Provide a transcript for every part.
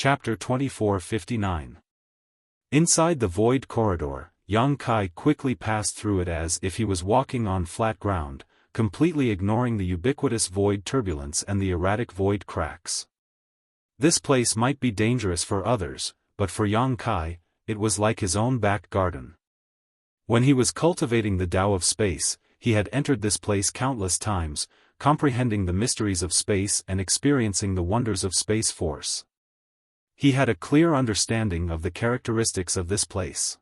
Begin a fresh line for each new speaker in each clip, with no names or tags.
Chapter 2459. Inside the void corridor, Yang Kai quickly passed through it as if he was walking on flat ground, completely ignoring the ubiquitous void turbulence and the erratic void cracks. This place might be dangerous for others, but for Yang Kai, it was like his own back garden. When he was cultivating the Tao of space, he had entered this place countless times, comprehending the mysteries of space and experiencing the wonders of space force. He had a clear understanding of the characteristics of this place.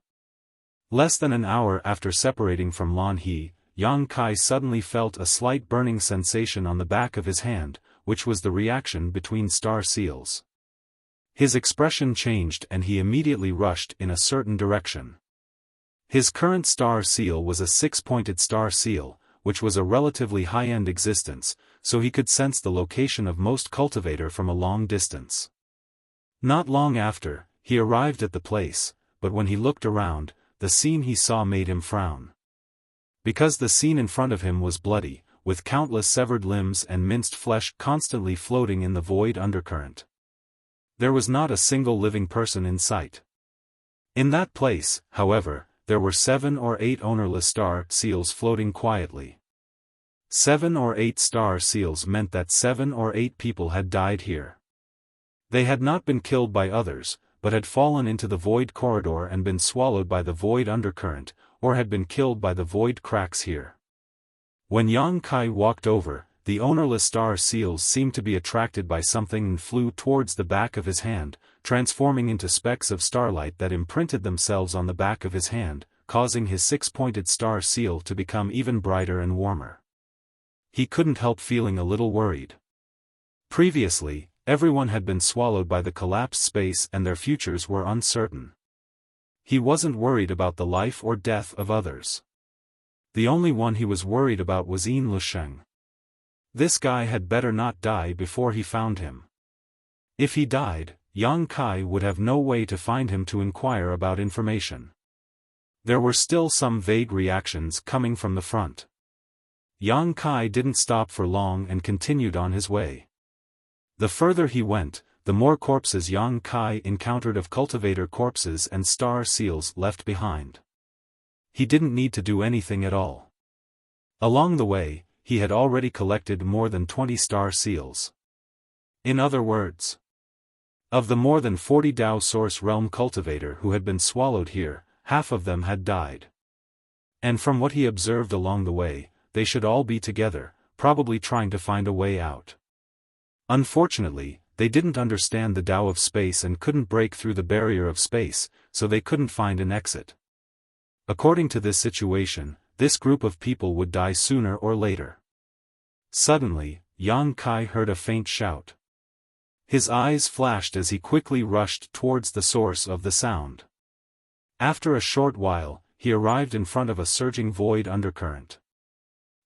Less than an hour after separating from Lan He, Yang Kai suddenly felt a slight burning sensation on the back of his hand, which was the reaction between star seals. His expression changed and he immediately rushed in a certain direction. His current star seal was a six-pointed star seal, which was a relatively high-end existence, so he could sense the location of most cultivator from a long distance. Not long after, he arrived at the place, but when he looked around, the scene he saw made him frown. Because the scene in front of him was bloody, with countless severed limbs and minced flesh constantly floating in the void undercurrent. There was not a single living person in sight. In that place, however, there were 7 or 8 ownerless star seals floating quietly. 7 or 8 star seals meant that 7 or 8 people had died here. They had not been killed by others, but had fallen into the void corridor and been swallowed by the void undercurrent, or had been killed by the void cracks here. When Yang Kai walked over, the ownerless star seals seemed to be attracted by something and flew towards the back of his hand, transforming into specks of starlight that imprinted themselves on the back of his hand, causing his six-pointed star seal to become even brighter and warmer. He couldn't help feeling a little worried. Previously, everyone had been swallowed by the collapsed space and their futures were uncertain. He wasn't worried about the life or death of others. The only one he was worried about was Yin Lusheng. This guy had better not die before he found him. If he died, Yang Kai would have no way to find him to inquire about information. There were still some vague reactions coming from the front. Yang Kai didn't stop for long and continued on his way. The further he went, the more corpses Yang Kai encountered of cultivator corpses and star seals left behind. He didn't need to do anything at all. Along the way, he had already collected more than 20 star seals. In other words, of the more than 40 Tao Source Realm cultivator who had been swallowed here, half of them had died. And from what he observed along the way, they should all be together, probably trying to find a way out. Unfortunately, they didn't understand the Tao of space and couldn't break through the barrier of space, so they couldn't find an exit. According to this situation, this group of people would die sooner or later. Suddenly, Yang Kai heard a faint shout. His eyes flashed as he quickly rushed towards the source of the sound. After a short while, he arrived in front of a surging void undercurrent.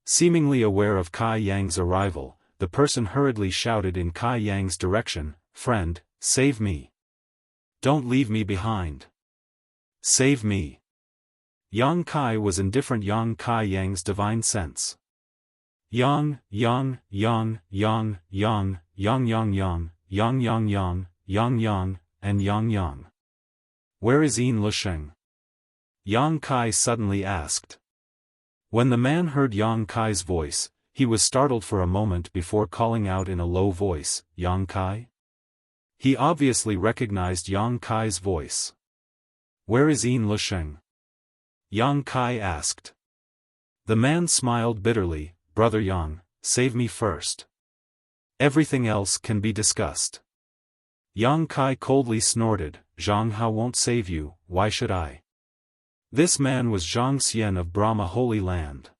Seemingly aware of Kai Yang's arrival, the person hurriedly shouted in Kai Yang's direction, "Friend, save me. Don't leave me behind. Save me." Yang Kai was indifferent Yang Kai Yang's divine sense. Yang, Yang, Yang, Yang, Yang, Yang, Yang, Yang, Yang, Yang, Yang, Yang, Yang, and Yang, Yang. Where is Yin Lusheng? Yang Kai suddenly asked. When the man heard Yang Kai's voice, he was startled for a moment before calling out in a low voice, "Yang Kai?" He obviously recognized Yang Kai's voice. Where is Yin Lusheng? Yang Kai asked. The man smiled bitterly, "Brother Yang, save me first. Everything else can be discussed." Yang Kai coldly snorted, "Zhang Hao won't save you, why should I?" This man was Zhang Xian of Brahma Holy Land.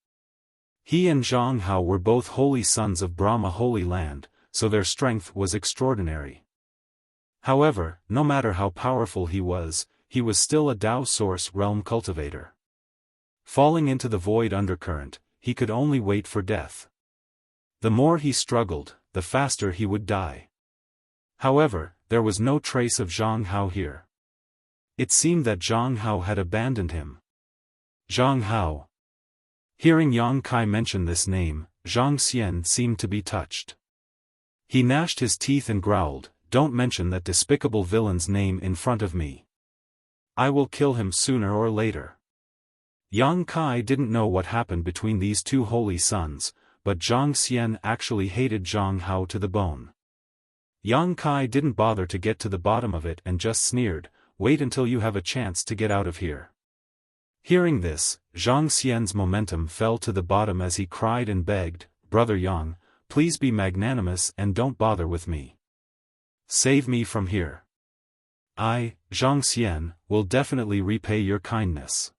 He and Zhang Hao were both holy sons of Brahma Holy Land, so their strength was extraordinary. However, no matter how powerful he was still a Tao Source Realm cultivator. Falling into the void undercurrent, he could only wait for death. The more he struggled, the faster he would die. However, there was no trace of Zhang Hao here. It seemed that Zhang Hao had abandoned him. Zhang Hao. Hearing Yang Kai mention this name, Zhang Xian seemed to be touched. He gnashed his teeth and growled, don't mention that despicable villain's name in front of me. I will kill him sooner or later. Yang Kai didn't know what happened between these two holy sons, but Zhang Xian actually hated Zhang Hao to the bone. Yang Kai didn't bother to get to the bottom of it and just sneered, "Wait until you have a chance to get out of here." Hearing this, Zhang Xian's momentum fell to the bottom as he cried and begged, "Brother Yang, please be magnanimous and don't bother with me. Save me from here. I, Zhang Xian, will definitely repay your kindness.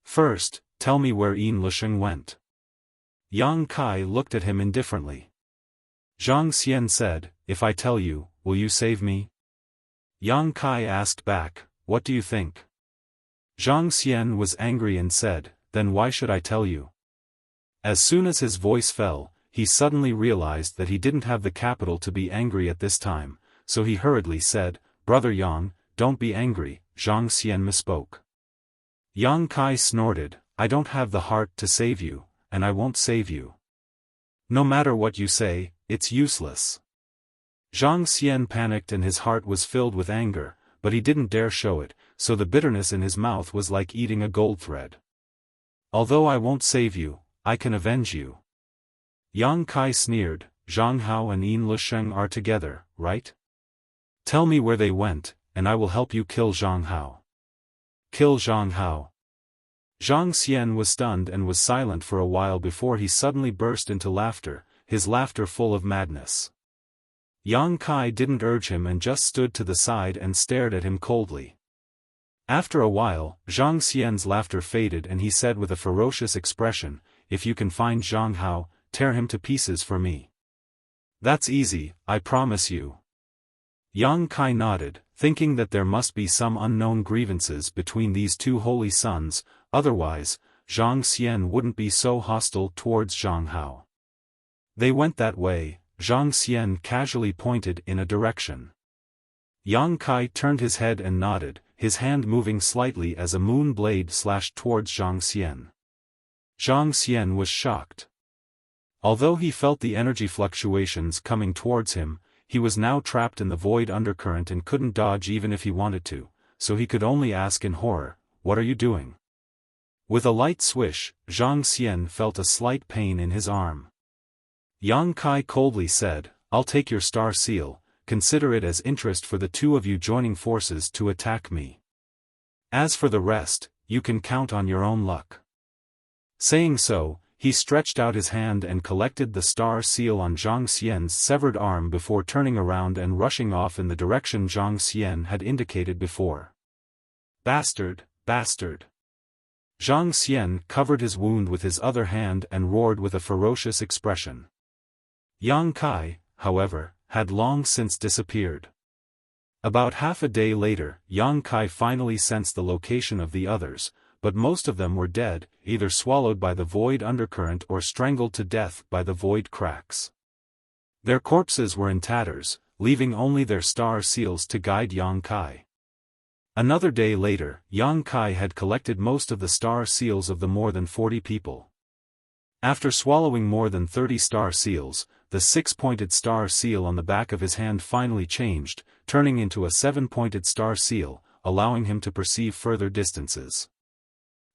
First, tell me where Yin Lisheng went." Yang Kai looked at him indifferently. Zhang Xian said, "If I tell you, will you save me?" Yang Kai asked back, "What do you think?" Zhang Xian was angry and said, "Then why should I tell you?" As soon as his voice fell, he suddenly realized that he didn't have the capital to be angry at this time, so he hurriedly said, "Brother Yang, don't be angry." Zhang Xian misspoke. Yang Kai snorted, "I don't have the heart to save you, and I won't save you. No matter what you say, it's useless." Zhang Xian panicked and his heart was filled with anger, but he didn't dare show it, so the bitterness in his mouth was like eating a gold thread. "Although I won't save you, I can avenge you." Yang Kai sneered, "Zhang Hao and Yin Lisheng are together, right? Tell me where they went, and I will help you kill Zhang Hao." "Kill Zhang Hao?" Zhang Xian was stunned and was silent for a while before he suddenly burst into laughter, his laughter full of madness. Yang Kai didn't urge him and just stood to the side and stared at him coldly. After a while, Zhang Xian's laughter faded and he said with a ferocious expression, "If you can find Zhang Hao, tear him to pieces for me. That's easy, I promise you." Yang Kai nodded, thinking that there must be some unknown grievances between these two holy sons, otherwise, Zhang Xian wouldn't be so hostile towards Zhang Hao. They went that way. Zhang Xian casually pointed in a direction. Yang Kai turned his head and nodded, his hand moving slightly as a moon blade slashed towards Zhang Xian. Zhang Xian was shocked. Although he felt the energy fluctuations coming towards him, he was now trapped in the void undercurrent and couldn't dodge even if he wanted to, so he could only ask in horror, "What are you doing?" With a light swish, Zhang Xian felt a slight pain in his arm. Yang Kai coldly said, "I'll take your star seal, consider it as interest for the two of you joining forces to attack me. As for the rest, you can count on your own luck." Saying so, he stretched out his hand and collected the star seal on Zhang Xian's severed arm before turning around and rushing off in the direction Zhang Xian had indicated before. "Bastard, bastard!" Zhang Xian covered his wound with his other hand and roared with a ferocious expression. Yang Kai, however, had long since disappeared. About half a day later, Yang Kai finally sensed the location of the others, but most of them were dead, either swallowed by the void undercurrent or strangled to death by the void cracks. Their corpses were in tatters, leaving only their star seals to guide Yang Kai. Another day later, Yang Kai had collected most of the star seals of the more than 40 people. After swallowing more than 30 star seals, the 6-pointed star seal on the back of his hand finally changed, turning into a 7-pointed star seal, allowing him to perceive further distances.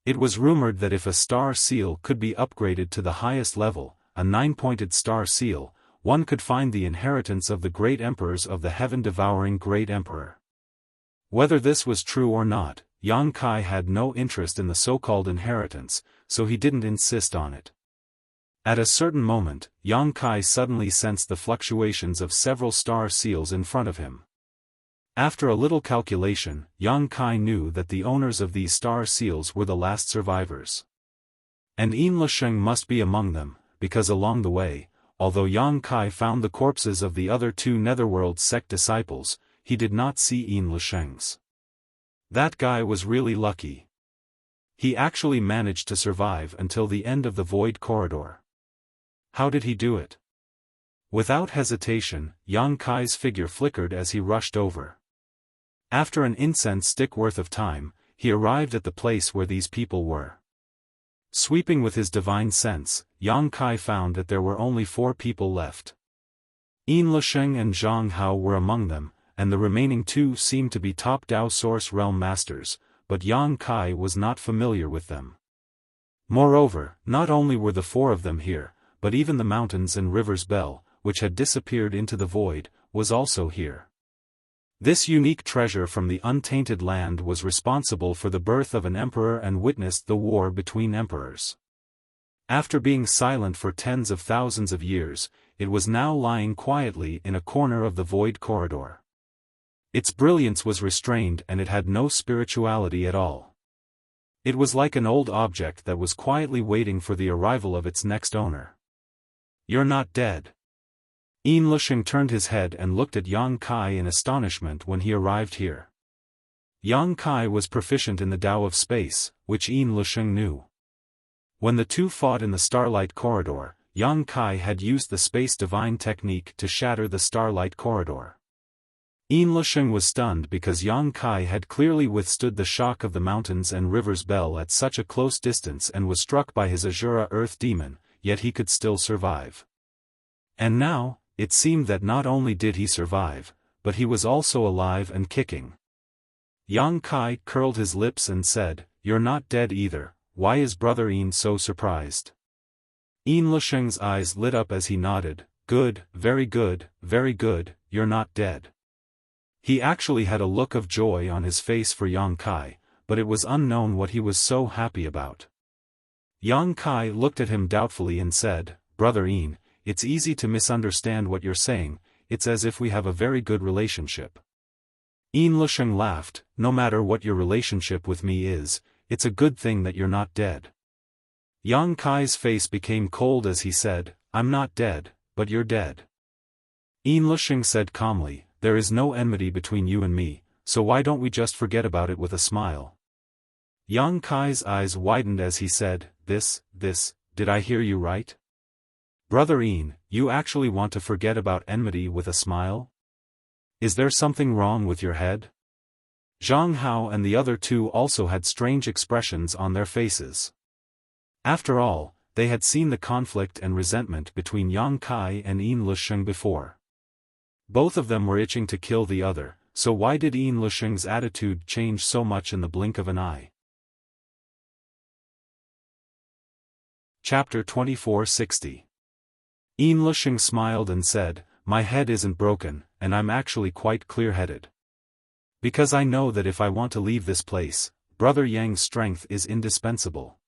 It was rumored that if a star seal could be upgraded to the highest level, a 9-pointed star seal, one could find the inheritance of the great emperors of the heaven-devouring Great Emperor. Whether this was true or not, Yang Kai had no interest in the so-called inheritance, so he didn't insist on it. At a certain moment, Yang Kai suddenly sensed the fluctuations of several star seals in front of him. After a little calculation, Yang Kai knew that the owners of these star seals were the last survivors. And Yin Lisheng must be among them, because along the way, although Yang Kai found the corpses of the other two Netherworld sect disciples, he did not see Yin Lisheng's. That guy was really lucky. He actually managed to survive until the end of the void corridor. How did he do it? Without hesitation, Yang Kai's figure flickered as he rushed over. After an incense stick worth of time, he arrived at the place where these people were. Sweeping with his divine sense, Yang Kai found that there were only 4 people left. Yin Lisheng and Zhang Hao were among them, and the remaining two seemed to be top Dao Source Realm Masters, but Yang Kai was not familiar with them. Moreover, not only were the four of them here, but even the mountains and rivers Bell, which had disappeared into the void, was also here. This unique treasure from the untainted land was responsible for the birth of an emperor and witnessed the war between emperors. After being silent for tens of thousands of years, it was now lying quietly in a corner of the void corridor. Its brilliance was restrained and it had no spirituality at all. It was like an old object that was quietly waiting for the arrival of its next owner. "You're not dead." Yin Lisheng turned his head and looked at Yang Kai in astonishment when he arrived here. Yang Kai was proficient in the Tao of space, which Yin Lisheng knew. When the two fought in the Starlight Corridor, Yang Kai had used the Space Divine technique to shatter the Starlight Corridor. Yin Lisheng was stunned because Yang Kai had clearly withstood the shock of the mountains and rivers Bell at such a close distance and was struck by his Azura Earth Demon, yet he could still survive. And now, it seemed that not only did he survive, but he was also alive and kicking. Yang Kai curled his lips and said, "You're not dead either, why is Brother Yin so surprised?" Yin Lisheng's eyes lit up as he nodded, "Good, very good, you're not dead." He actually had a look of joy on his face for Yang Kai, but it was unknown what he was so happy about. Yang Kai looked at him doubtfully and said, "Brother Yin, it's easy to misunderstand what you're saying, it's as if we have a very good relationship." Yin Lisheng laughed, "No matter what your relationship with me is, it's a good thing that you're not dead." Yang Kai's face became cold as he said, "I'm not dead, but you're dead." Yin Lisheng said calmly, "There is no enmity between you and me, so why don't we just forget about it with a smile?" Yang Kai's eyes widened as he said, This, did I hear you right? Brother Yin, you actually want to forget about enmity with a smile? Is there something wrong with your head?" Zhang Hao and the other two also had strange expressions on their faces. After all, they had seen the conflict and resentment between Yang Kai and Yin Lisheng before. Both of them were itching to kill the other, so why did Yin Lisheng's attitude change so much in the blink of an eye? Chapter 2460. Yin Lisheng smiled and said, "My head isn't broken, and I'm actually quite clear-headed. Because I know that if I want to leave this place, Brother Yang's strength is indispensable."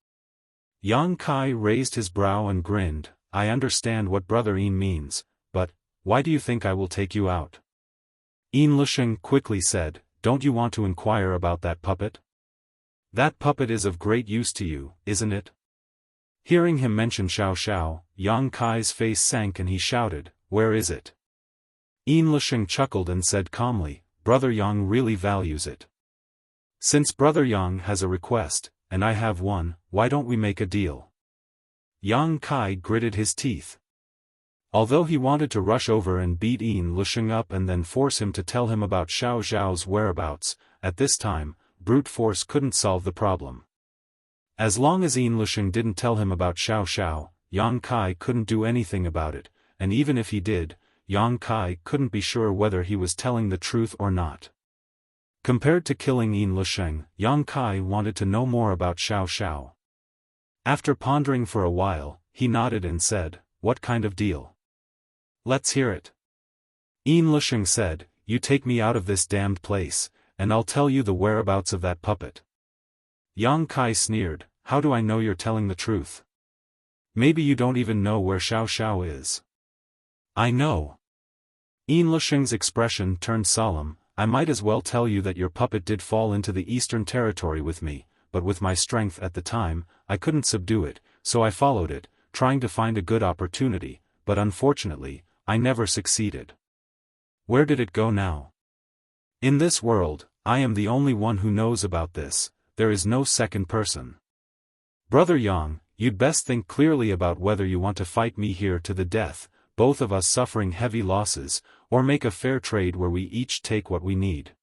Yang Kai raised his brow and grinned, "I understand what Brother Yin means, but why do you think I will take you out?" Yin Lisheng quickly said, "Don't you want to inquire about that puppet? That puppet is of great use to you, isn't it?" Hearing him mention Xiao Xiao, Yang Kai's face sank and he shouted, "Where is it?" Yin Lisheng chuckled and said calmly, "Brother Yang really values it. Since Brother Yang has a request, and I have one, why don't we make a deal?" Yang Kai gritted his teeth. Although he wanted to rush over and beat Yin Lisheng up and then force him to tell him about Xiao Xiao's whereabouts, at this time, brute force couldn't solve the problem. As long as Yin Lisheng didn't tell him about Xiao Xiao, Yang Kai couldn't do anything about it, and even if he did, Yang Kai couldn't be sure whether he was telling the truth or not. Compared to killing Yin Lisheng, Yang Kai wanted to know more about Xiao Xiao. After pondering for a while, he nodded and said, "What kind of deal?" "Let's hear it." Yin Lisheng said, "You take me out of this damned place, and I'll tell you the whereabouts of that puppet." Yang Kai sneered, "How do I know you're telling the truth? Maybe you don't even know where Xiao Xiao is." "I know." Yin Lisheng's expression turned solemn, "I might as well tell you that your puppet did fall into the Eastern Territory with me, but with my strength at the time, I couldn't subdue it, so I followed it, trying to find a good opportunity, but unfortunately, I never succeeded. Where did it go now? In this world, I am the only one who knows about this, there is no second person. Brother Yang, you'd best think clearly about whether you want to fight me here to the death, both of us suffering heavy losses, or make a fair trade where we each take what we need."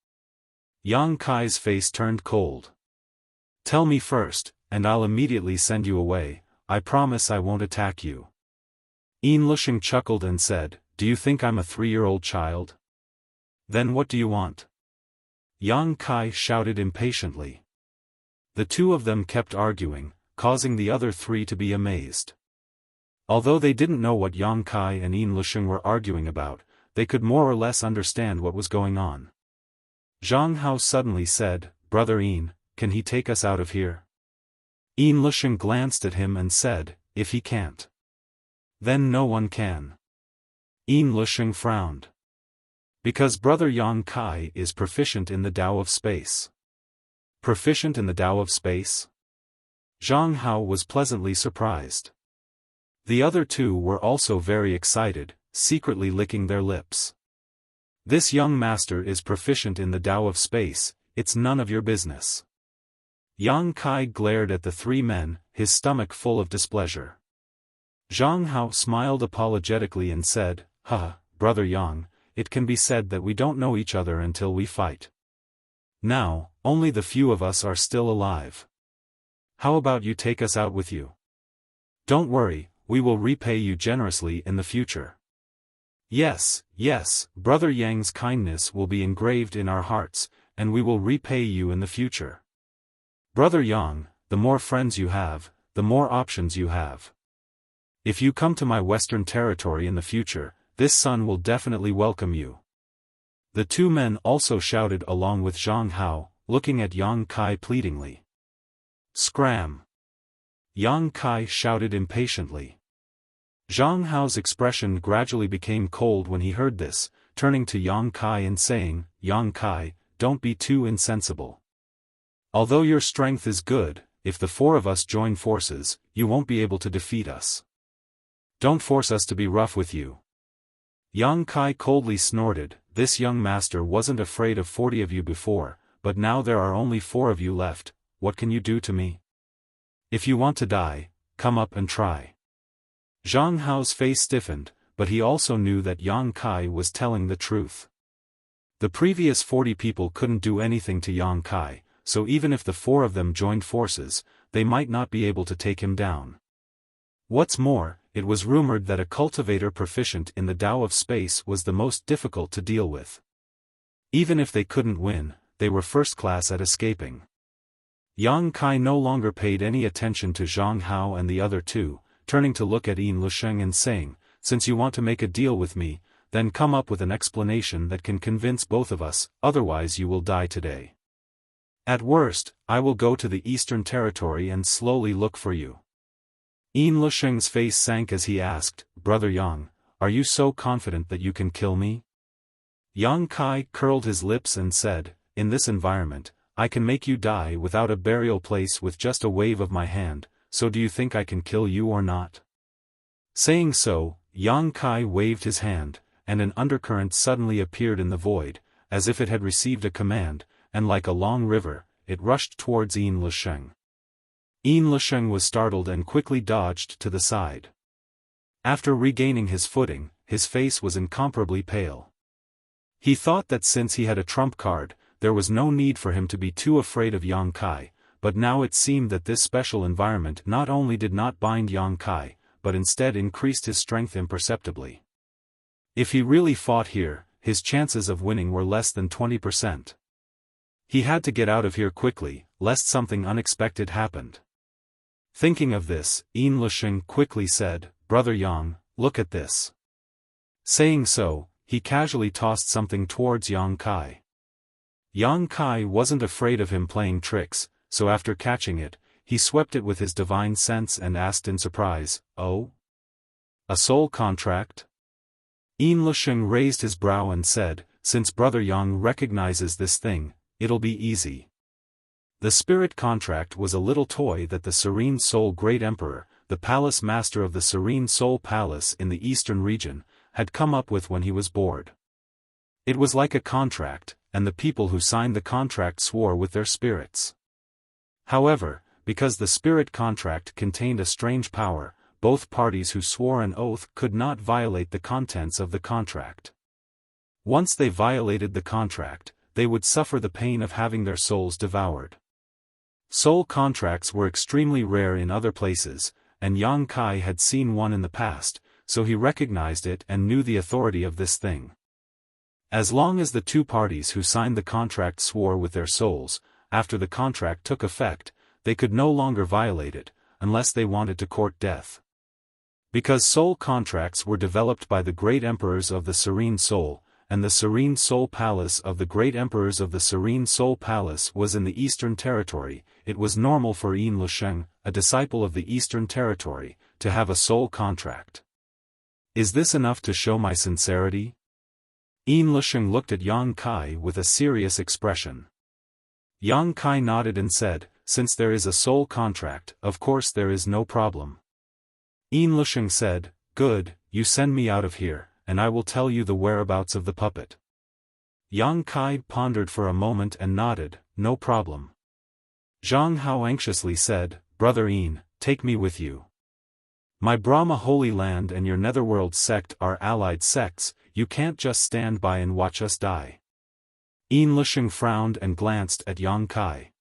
Yang Kai's face turned cold. "Tell me first, and I'll immediately send you away, I promise I won't attack you." Yin Lisheng chuckled and said, do you think I'm a 3-year-old child? Then what do you want? Yang Kai shouted impatiently. The two of them kept arguing, causing the other three to be amazed. Although they didn't know what Yang Kai and Yin Lusheng were arguing about, they could more or less understand what was going on. Zhang Hao suddenly said, "Brother Yin, can he take us out of here?" Yin Lusheng glanced at him and said, "If he can't, then no one can." Yin Lusheng frowned. Because Brother Yang Kai is proficient in the Tao of space. Proficient in the Tao of space? Zhang Hao was pleasantly surprised. The other two were also very excited, secretly licking their lips. This young master is proficient in the Tao of space, it's none of your business. Yang Kai glared at the three men, his stomach full of displeasure. Zhang Hao smiled apologetically and said, Brother Yang, it can be said that we don't know each other until we fight. Now, only the few of us are still alive. How about you take us out with you? Don't worry, we will repay you generously in the future. Yes, Brother Yang's kindness will be engraved in our hearts, and we will repay you in the future. Brother Yang, the more friends you have, the more options you have. If you come to my western territory in the future, this son will definitely welcome you. The two men also shouted along with Zhang Hao, looking at Yang Kai pleadingly. Scram! Yang Kai shouted impatiently. Zhang Hao's expression gradually became cold when he heard this, turning to Yang Kai and saying, Yang Kai, don't be too insensible. Although your strength is good, if the four of us join forces, you won't be able to defeat us. Don't force us to be rough with you. Yang Kai coldly snorted, this young master wasn't afraid of 40 of you before, but now there are only 4 of you left, what can you do to me? If you want to die, come up and try. Zhang Hao's face stiffened, but he also knew that Yang Kai was telling the truth. The previous 40 people couldn't do anything to Yang Kai, so even if the 4 of them joined forces, they might not be able to take him down. What's more, it was rumored that a cultivator proficient in the Tao of space was the most difficult to deal with. Even if they couldn't win, they were first class at escaping. Yang Kai no longer paid any attention to Zhang Hao and the other two, turning to look at Yin Lusheng and saying, since you want to make a deal with me, then come up with an explanation that can convince both of us, otherwise you will die today. At worst, I will go to the Eastern Territory and slowly look for you. Yin Lusheng's face sank as he asked, Brother Yang, are you so confident that you can kill me? Yang Kai curled his lips and said, in this environment, I can make you die without a burial place with just a wave of my hand, so do you think I can kill you or not? Saying so, Yang Kai waved his hand, and an undercurrent suddenly appeared in the void, as if it had received a command, and like a long river, it rushed towards Yin Lusheng. Yin Lusheng was startled and quickly dodged to the side. After regaining his footing, his face was incomparably pale. He thought that since he had a trump card, there was no need for him to be too afraid of Yang Kai, but now it seemed that this special environment not only did not bind Yang Kai, but instead increased his strength imperceptibly. If he really fought here, his chances of winning were less than 20%. He had to get out of here quickly, lest something unexpected happened. Thinking of this, Yin Lusheng quickly said, Brother Yang, look at this. Saying so, he casually tossed something towards Yang Kai. Yang Kai wasn't afraid of him playing tricks, so after catching it, he swept it with his divine sense and asked in surprise, Oh? A soul contract? Yin Lusheng raised his brow and said, since Brother Yang recognizes this thing, it'll be easy. The spirit contract was a little toy that the Serene Soul Great Emperor, the Palace Master of the Serene Soul Palace in the Eastern region, had come up with when he was bored. It was like a contract, and the people who signed the contract swore with their spirits. However, because the spirit contract contained a strange power, both parties who swore an oath could not violate the contents of the contract. Once they violated the contract, they would suffer the pain of having their souls devoured. Soul contracts were extremely rare in other places, and Yang Kai had seen one in the past, so he recognized it and knew the authority of this thing. As long as the two parties who signed the contract swore with their souls, after the contract took effect, they could no longer violate it, unless they wanted to court death. Because soul contracts were developed by the great emperors of the Serene Soul, and the Serene Soul Palace of the great emperors of the Serene Soul Palace was in the Eastern Territory, it was normal for Yin Lusheng, a disciple of the Eastern Territory, to have a soul contract. Is this enough to show my sincerity? Yin Lusheng looked at Yang Kai with a serious expression. Yang Kai nodded and said, since there is a soul contract, of course there is no problem. Yin Lusheng said, good, you send me out of here, and I will tell you the whereabouts of the puppet. Yang Kai pondered for a moment and nodded, no problem. Zhang Hao anxiously said, Brother Yin, take me with you. My Brahma Holy Land and your Netherworld sect are allied sects, you can't just stand by and watch us die. Yin Lusheng frowned and glanced at Yang Kai.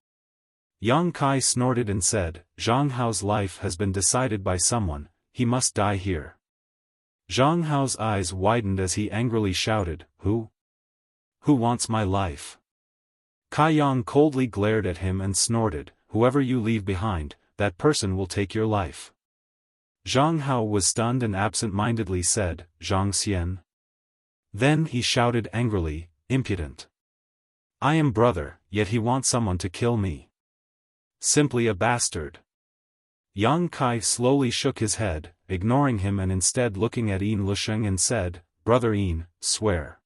Yang Kai snorted and said, Zhang Hao's life has been decided by someone, he must die here. Zhang Hao's eyes widened as he angrily shouted, Who? Who wants my life? Kai Yang coldly glared at him and snorted, whoever you leave behind, that person will take your life. Zhang Hao was stunned and absent-mindedly said, Zhang Xian. Then he shouted angrily, impudent. I am brother, yet he wants someone to kill me. Simply a bastard. Yang Kai slowly shook his head, ignoring him and instead looking at Yin Lusheng and said, Brother Yin, swear.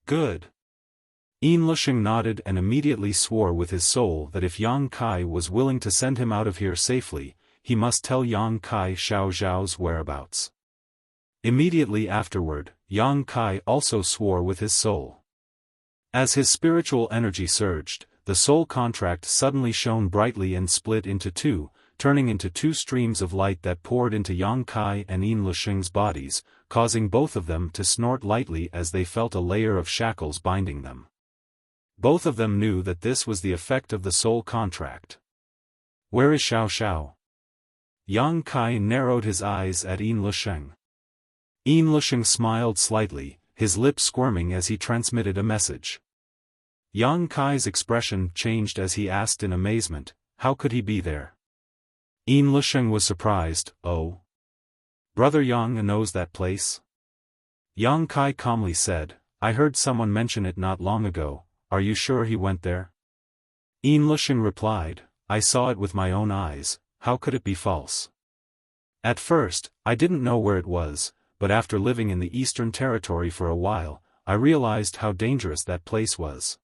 Good. Yin Lusheng nodded and immediately swore with his soul that if Yang Kai was willing to send him out of here safely, he must tell Yang Kai Xiao Zhao's whereabouts. Immediately afterward, Yang Kai also swore with his soul. As his spiritual energy surged, the soul contract suddenly shone brightly and split into two, turning into two streams of light that poured into Yang Kai and Yin Lusheng's bodies, causing both of them to snort lightly as they felt a layer of shackles binding them. Both of them knew that this was the effect of the soul contract. Where is Xiao Xiao? Yang Kai narrowed his eyes at Yin Lusheng. Yin Lusheng smiled slightly, his lips squirming as he transmitted a message. Yang Kai's expression changed as he asked in amazement, how could he be there? Yin Lusheng was surprised, oh. Brother Yang knows that place? Yang Kai calmly said, I heard someone mention it not long ago, are you sure he went there? Yin Lusheng replied, I saw it with my own eyes, how could it be false? At first, I didn't know where it was, but after living in the Eastern Territory for a while, I realized how dangerous that place was.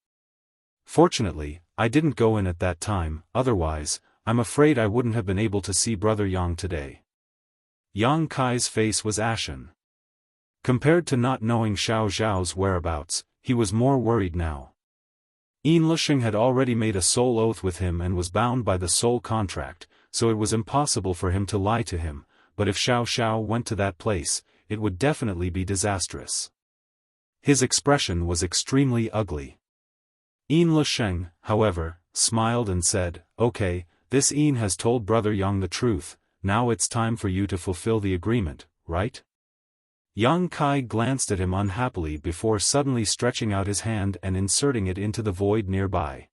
Fortunately, I didn't go in at that time, otherwise, I'm afraid I wouldn't have been able to see Brother Yang today. Yang Kai's face was ashen. Compared to not knowing Xiao Zhao's whereabouts, he was more worried now. Yin Lusheng had already made a soul oath with him and was bound by the soul contract, so it was impossible for him to lie to him, but if Xiao Xiao went to that place, it would definitely be disastrous. His expression was extremely ugly. Yin Lusheng, however, smiled and said, okay, this Yin has told Brother Yang the truth, now it's time for you to fulfill the agreement, right? Yang Kai glanced at him unhappily before suddenly stretching out his hand and inserting it into the void nearby.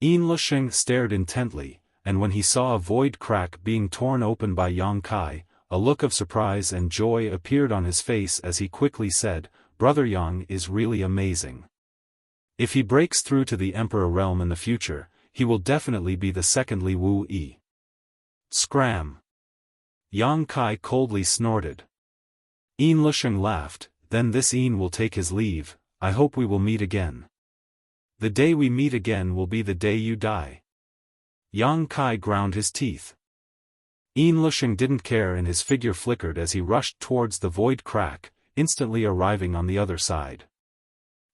Yin Lusheng stared intently, and when he saw a void crack being torn open by Yang Kai, a look of surprise and joy appeared on his face as he quickly said, Brother Yang is really amazing. If he breaks through to the Emperor realm in the future, he will definitely be the second Li Wu Yi. Scram! Yang Kai coldly snorted. Yin Lusheng laughed, then this Yin will take his leave, I hope we will meet again. The day we meet again will be the day you die. Yang Kai ground his teeth. Yin Lusheng didn't care and his figure flickered as he rushed towards the void crack, instantly arriving on the other side.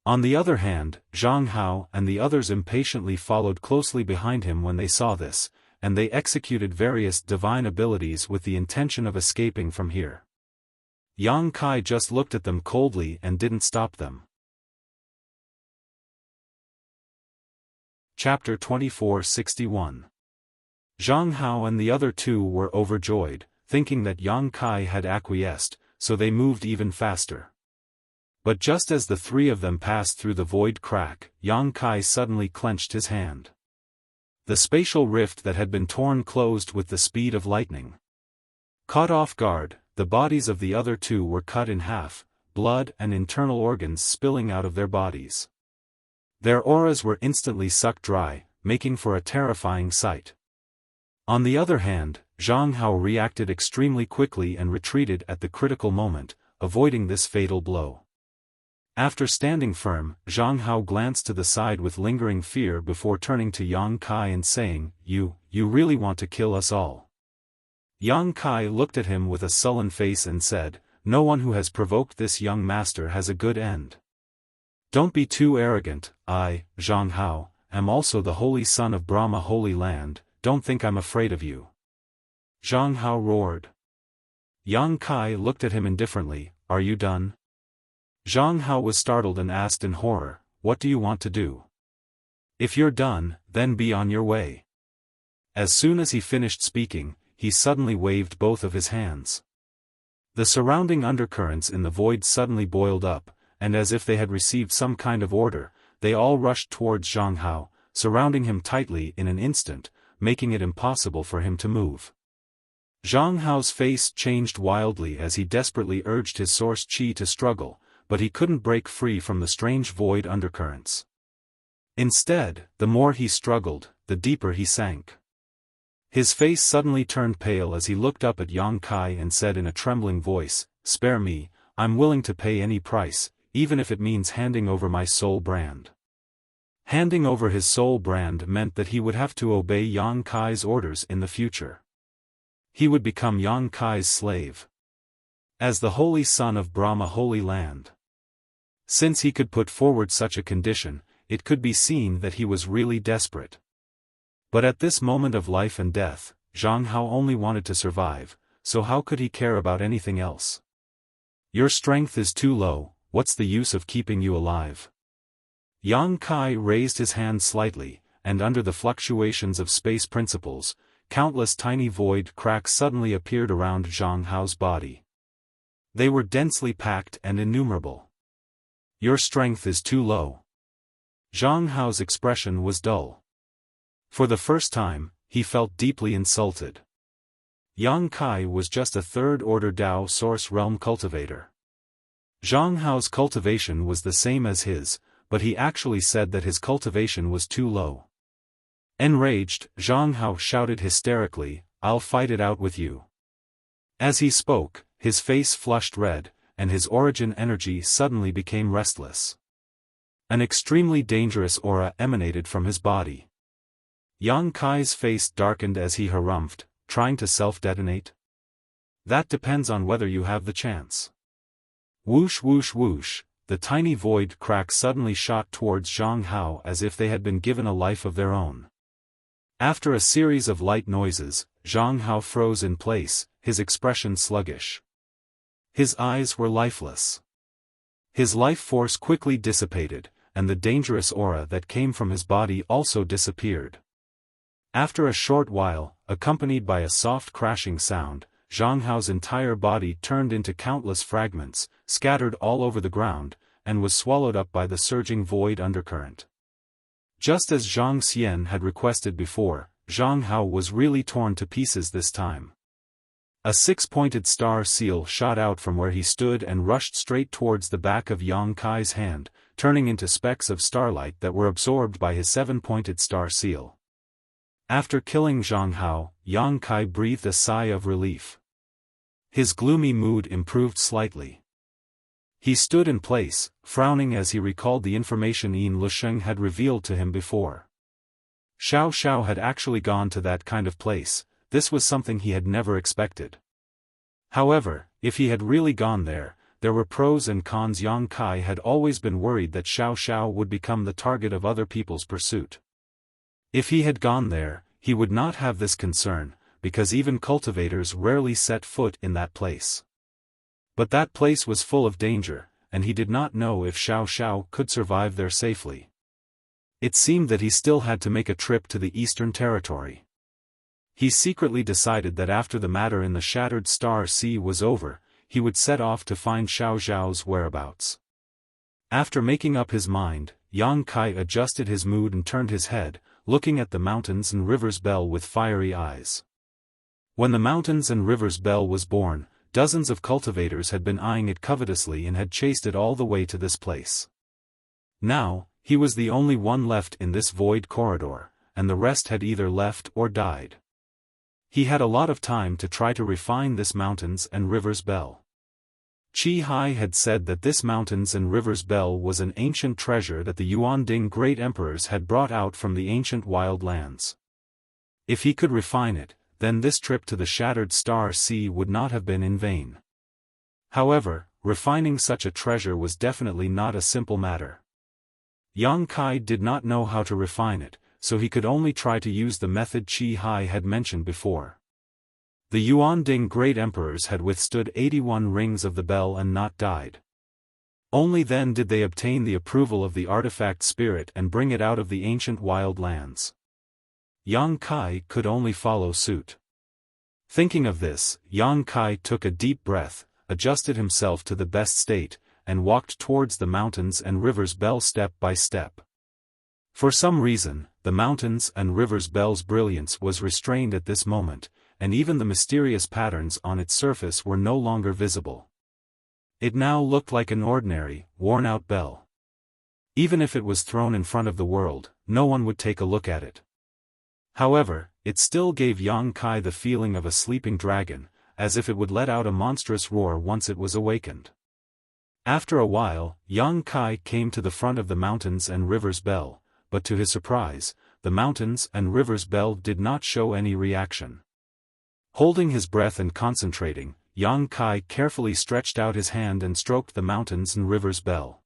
On the other hand, Zhang Hao and the others impatiently followed closely behind him when they saw this, and they executed various divine abilities with the intention of escaping from here. Yang Kai just looked at them coldly and didn't stop them. Chapter 2461. Zhang Hao and the other two were overjoyed, thinking that Yang Kai had acquiesced, so they moved even faster. But just as the three of them passed through the void crack, Yang Kai suddenly clenched his hand. The spatial rift that had been torn closed with the speed of lightning. Caught off guard, the bodies of the other two were cut in half, blood and internal organs spilling out of their bodies. Their auras were instantly sucked dry, making for a terrifying sight. On the other hand, Zhang Hao reacted extremely quickly and retreated at the critical moment, avoiding this fatal blow. After standing firm, Zhang Hao glanced to the side with lingering fear before turning to Yang Kai and saying, You really want to kill us all." Yang Kai looked at him with a sullen face and said, "No one who has provoked this young master has a good end. Don't be too arrogant. I, Zhang Hao, am also the holy son of Brahma Holy Land, don't think I'm afraid of you." Zhang Hao roared. Yang Kai looked at him indifferently, "Are you done?" Zhang Hao was startled and asked in horror, "What do you want to do?" "If you're done, then be on your way." As soon as he finished speaking, he suddenly waved both of his hands. The surrounding undercurrents in the void suddenly boiled up, and as if they had received some kind of order, they all rushed towards Zhang Hao, surrounding him tightly in an instant, making it impossible for him to move. Zhang Hao's face changed wildly as he desperately urged his source qi to struggle, but he couldn't break free from the strange void undercurrents. Instead, the more he struggled, the deeper he sank. His face suddenly turned pale as he looked up at Yang Kai and said in a trembling voice, "Spare me, I'm willing to pay any price, even if it means handing over my soul brand." Handing over his soul brand meant that he would have to obey Yang Kai's orders in the future. He would become Yang Kai's slave. As the holy son of Brahma Holy Land. Since he could put forward such a condition, it could be seen that he was really desperate. But at this moment of life and death, Zhang Hao only wanted to survive, so how could he care about anything else? "Your strength is too low, what's the use of keeping you alive?" Yang Kai raised his hand slightly, and under the fluctuations of space principles, countless tiny void cracks suddenly appeared around Zhang Hao's body. They were densely packed and innumerable. "Your strength is too low." Zhang Hao's expression was dull. For the first time, he felt deeply insulted. Yang Kai was just a third-order Dao source realm cultivator. Zhang Hao's cultivation was the same as his, but he actually said that his cultivation was too low. Enraged, Zhang Hao shouted hysterically, "I'll fight it out with you." As he spoke, his face flushed red, and his origin energy suddenly became restless. An extremely dangerous aura emanated from his body. Yang Kai's face darkened as he harumphed, "Trying to self-detonate? That depends on whether you have the chance." Whoosh whoosh whoosh, the tiny void cracks suddenly shot towards Zhang Hao as if they had been given a life of their own. After a series of light noises, Zhang Hao froze in place, his expression sluggish. His eyes were lifeless. His life force quickly dissipated, and the dangerous aura that came from his body also disappeared. After a short while, accompanied by a soft crashing sound, Zhang Hao's entire body turned into countless fragments, scattered all over the ground, and was swallowed up by the surging void undercurrent. Just as Zhang Xian had requested before, Zhang Hao was really torn to pieces this time. A six-pointed star seal shot out from where he stood and rushed straight towards the back of Yang Kai's hand, turning into specks of starlight that were absorbed by his seven-pointed star seal. After killing Zhang Hao, Yang Kai breathed a sigh of relief. His gloomy mood improved slightly. He stood in place, frowning as he recalled the information Yin Lusheng had revealed to him before. Xiao Xiao had actually gone to that kind of place. This was something he had never expected. However, if he had really gone there, there were pros and cons. Yang Kai had always been worried that Xiao Xiao would become the target of other people's pursuit. If he had gone there, he would not have this concern, because even cultivators rarely set foot in that place. But that place was full of danger, and he did not know if Xiao Xiao could survive there safely. It seemed that he still had to make a trip to the Eastern Territory. He secretly decided that after the matter in the Shattered Star Sea was over, he would set off to find Xiao Zhao's whereabouts. After making up his mind, Yang Kai adjusted his mood and turned his head, looking at the Mountains and Rivers Bell with fiery eyes. When the Mountains and Rivers Bell was born, dozens of cultivators had been eyeing it covetously and had chased it all the way to this place. Now, he was the only one left in this void corridor, and the rest had either left or died. He had a lot of time to try to refine this Mountains and Rivers Bell. Qi Hai had said that this Mountains and Rivers Bell was an ancient treasure that the Yuanding great emperors had brought out from the ancient wild lands. If he could refine it, then this trip to the Shattered Star Sea would not have been in vain. However, refining such a treasure was definitely not a simple matter. Yang Kai did not know how to refine it, so he could only try to use the method Qi Hai had mentioned before. The Yuanding great emperors had withstood 81 rings of the bell and not died. Only then did they obtain the approval of the artifact spirit and bring it out of the ancient wild lands. Yang Kai could only follow suit. Thinking of this, Yang Kai took a deep breath, adjusted himself to the best state, and walked towards the Mountains and Rivers Bell step by step. For some reason, the Mountains and Rivers Bell's brilliance was restrained at this moment, and even the mysterious patterns on its surface were no longer visible. It now looked like an ordinary, worn-out bell. Even if it was thrown in front of the world, no one would take a look at it. However, it still gave Yang Kai the feeling of a sleeping dragon, as if it would let out a monstrous roar once it was awakened. After a while, Yang Kai came to the front of the Mountains and Rivers Bell, but to his surprise, the Mountains and Rivers Bell did not show any reaction. Holding his breath and concentrating, Yang Kai carefully stretched out his hand and stroked the Mountains and Rivers Bell.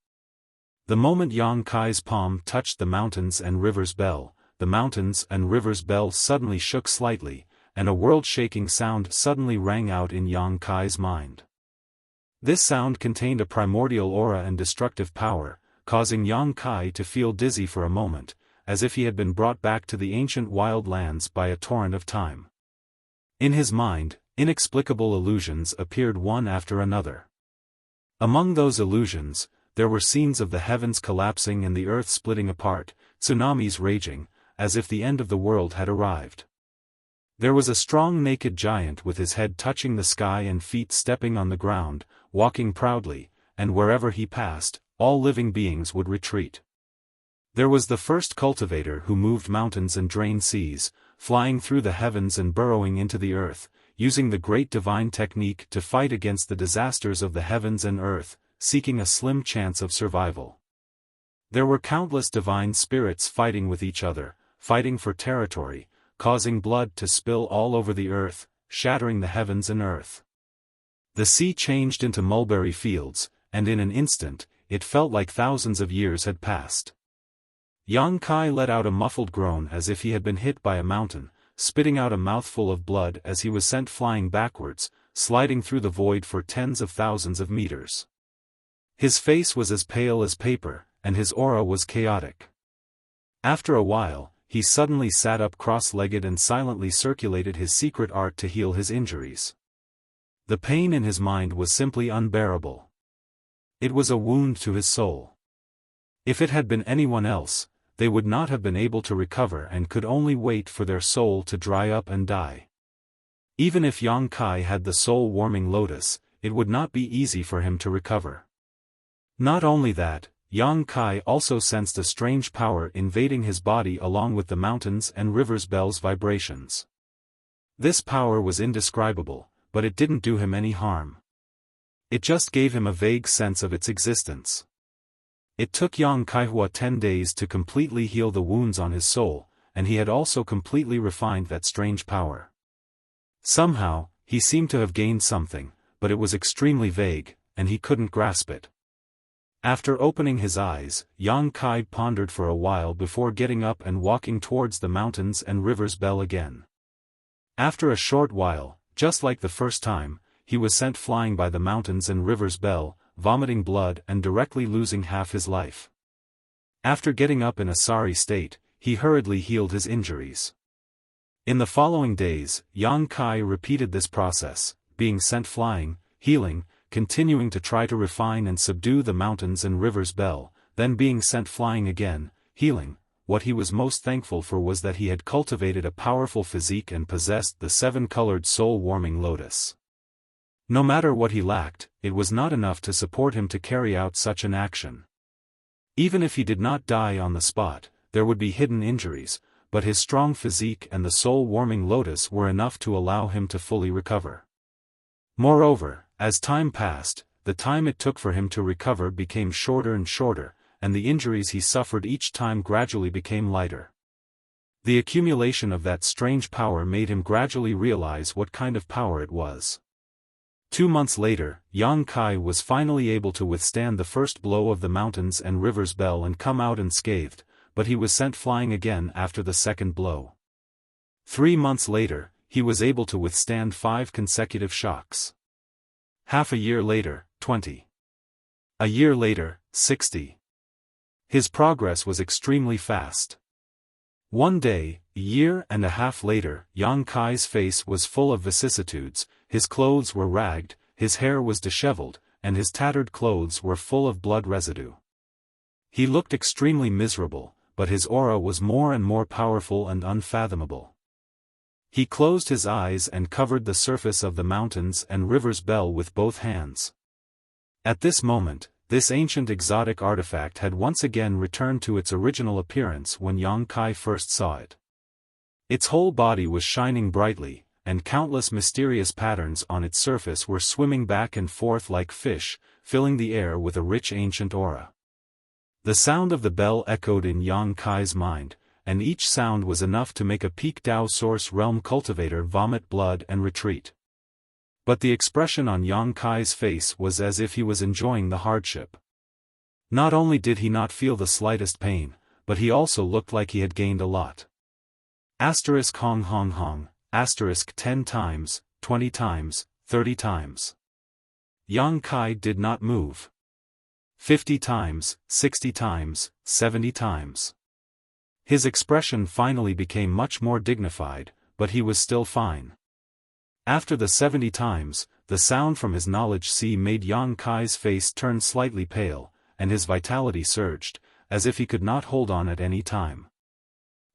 The moment Yang Kai's palm touched the Mountains and Rivers Bell, the Mountains and Rivers Bell suddenly shook slightly, and a world-shaking sound suddenly rang out in Yang Kai's mind. This sound contained a primordial aura and destructive power, causing Yang Kai to feel dizzy for a moment, as if he had been brought back to the ancient wild lands by a torrent of time. In his mind, inexplicable illusions appeared one after another. Among those illusions, there were scenes of the heavens collapsing and the earth splitting apart, tsunamis raging, as if the end of the world had arrived. There was a strong naked giant with his head touching the sky and feet stepping on the ground, walking proudly, and wherever he passed, all living beings would retreat. There was the first cultivator who moved mountains and drained seas, flying through the heavens and burrowing into the earth, using the great divine technique to fight against the disasters of the heavens and earth, seeking a slim chance of survival. There were countless divine spirits fighting with each other, fighting for territory, causing blood to spill all over the earth, shattering the heavens and earth. The sea changed into mulberry fields, and in an instant, it felt like thousands of years had passed. Yang Kai let out a muffled groan as if he had been hit by a mountain, spitting out a mouthful of blood as he was sent flying backwards, sliding through the void for tens of thousands of meters. His face was as pale as paper, and his aura was chaotic. After a while, he suddenly sat up cross-legged and silently circulated his secret art to heal his injuries. The pain in his mind was simply unbearable. It was a wound to his soul. If it had been anyone else, they would not have been able to recover and could only wait for their soul to dry up and die. Even if Yang Kai had the soul-warming lotus, it would not be easy for him to recover. Not only that, Yang Kai also sensed a strange power invading his body along with the Mountains and Rivers Bell's vibrations. This power was indescribable, but it didn't do him any harm. It just gave him a vague sense of its existence. It took Yang Kaihua 10 days to completely heal the wounds on his soul, and he had also completely refined that strange power. Somehow, he seemed to have gained something, but it was extremely vague, and he couldn't grasp it. After opening his eyes, Yang Kai pondered for a while before getting up and walking towards the Mountains and Rivers Bell again. After a short while, just like the first time, he was sent flying by the Mountains and Rivers Bell, vomiting blood and directly losing half his life. After getting up in a sorry state, he hurriedly healed his injuries. In the following days, Yang Kai repeated this process, being sent flying, healing, continuing to try to refine and subdue the mountains and rivers Bell, then being sent flying again, healing. What he was most thankful for was that he had cultivated a powerful physique and possessed the 7-colored soul-warming lotus. No matter what he lacked, it was not enough to support him to carry out such an action. Even if he did not die on the spot, there would be hidden injuries, but his strong physique and the soul-warming lotus were enough to allow him to fully recover. Moreover, as time passed, the time it took for him to recover became shorter and shorter, and the injuries he suffered each time gradually became lighter. The accumulation of that strange power made him gradually realize what kind of power it was. 2 months later, Yang Kai was finally able to withstand the first blow of the mountains and rivers Bell and come out unscathed, but he was sent flying again after the second blow. 3 months later, he was able to withstand 5 consecutive shocks. Half a year later, 20. A year later, 60. His progress was extremely fast. One day, a year and a half later, Yang Kai's face was full of vicissitudes, his clothes were ragged, his hair was disheveled, and his tattered clothes were full of blood residue. He looked extremely miserable, but his aura was more and more powerful and unfathomable. He closed his eyes and covered the surface of the mountains and rivers Bell with both hands. At this moment, this ancient exotic artifact had once again returned to its original appearance when Yang Kai first saw it. Its whole body was shining brightly, and countless mysterious patterns on its surface were swimming back and forth like fish, filling the air with a rich ancient aura. The sound of the bell echoed in Yang Kai's mind, and each sound was enough to make a peak Dao Source Realm cultivator vomit blood and retreat. But the expression on Yang Kai's face was as if he was enjoying the hardship. Not only did he not feel the slightest pain, but he also looked like he had gained a lot. Asterisk Hong Hong Hong, asterisk 10 times, 20 times, 30 times. Yang Kai did not move. 50 times, 60 times, 70 times. His expression finally became much more dignified, but he was still fine. After the 70 times, the sound from his knowledge sea made Yang Kai's face turn slightly pale, and his vitality surged, as if he could not hold on at any time.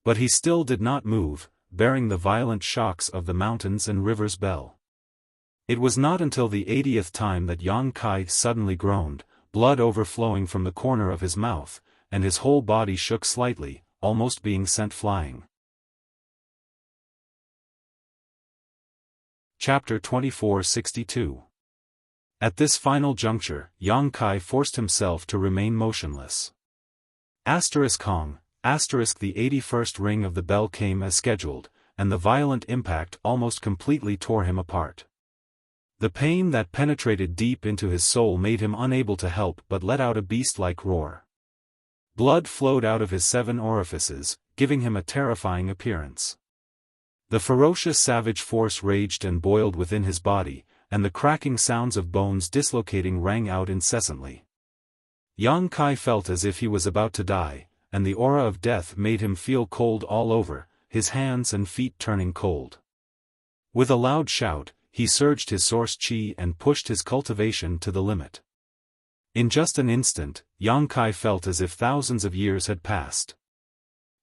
But he still did not move, bearing the violent shocks of the mountains and rivers Bell. It was not until the 80th time that Yang Kai suddenly groaned, blood overflowing from the corner of his mouth, and his whole body shook slightly, almost being sent flying. Chapter 2462. At this final juncture, Yang Kai forced himself to remain motionless. Asterisk Hong, asterisk the 81st ring of the bell came as scheduled, and the violent impact almost completely tore him apart. The pain that penetrated deep into his soul made him unable to help but let out a beast-like roar. Blood flowed out of his 7 orifices, giving him a terrifying appearance. The ferocious savage force raged and boiled within his body, and the cracking sounds of bones dislocating rang out incessantly. Yang Kai felt as if he was about to die, and the aura of death made him feel cold all over, his hands and feet turning cold. With a loud shout, he surged his source chi and pushed his cultivation to the limit. In just an instant, Yang Kai felt as if thousands of years had passed.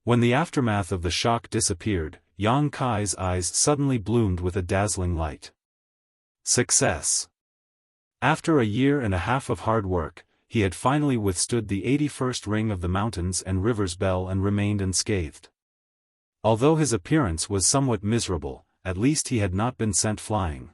When the aftermath of the shock disappeared, Yang Kai's eyes suddenly bloomed with a dazzling light. Success! After a year and a half of hard work, he had finally withstood the 81st ring of the mountains and rivers Bell and remained unscathed. Although his appearance was somewhat miserable, at least he had not been sent flying.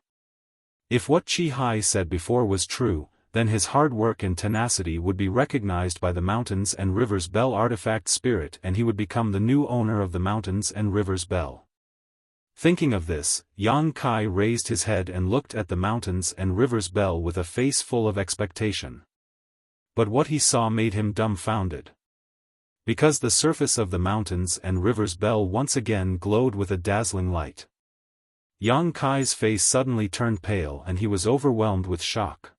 If what Chi Hai said before was true, then his hard work and tenacity would be recognized by the Mountains and Rivers Bell artifact spirit and he would become the new owner of the Mountains and Rivers Bell. Thinking of this, Yang Kai raised his head and looked at the Mountains and Rivers Bell with a face full of expectation. But what he saw made him dumbfounded. Because the surface of the Mountains and Rivers Bell once again glowed with a dazzling light. Yang Kai's face suddenly turned pale and he was overwhelmed with shock.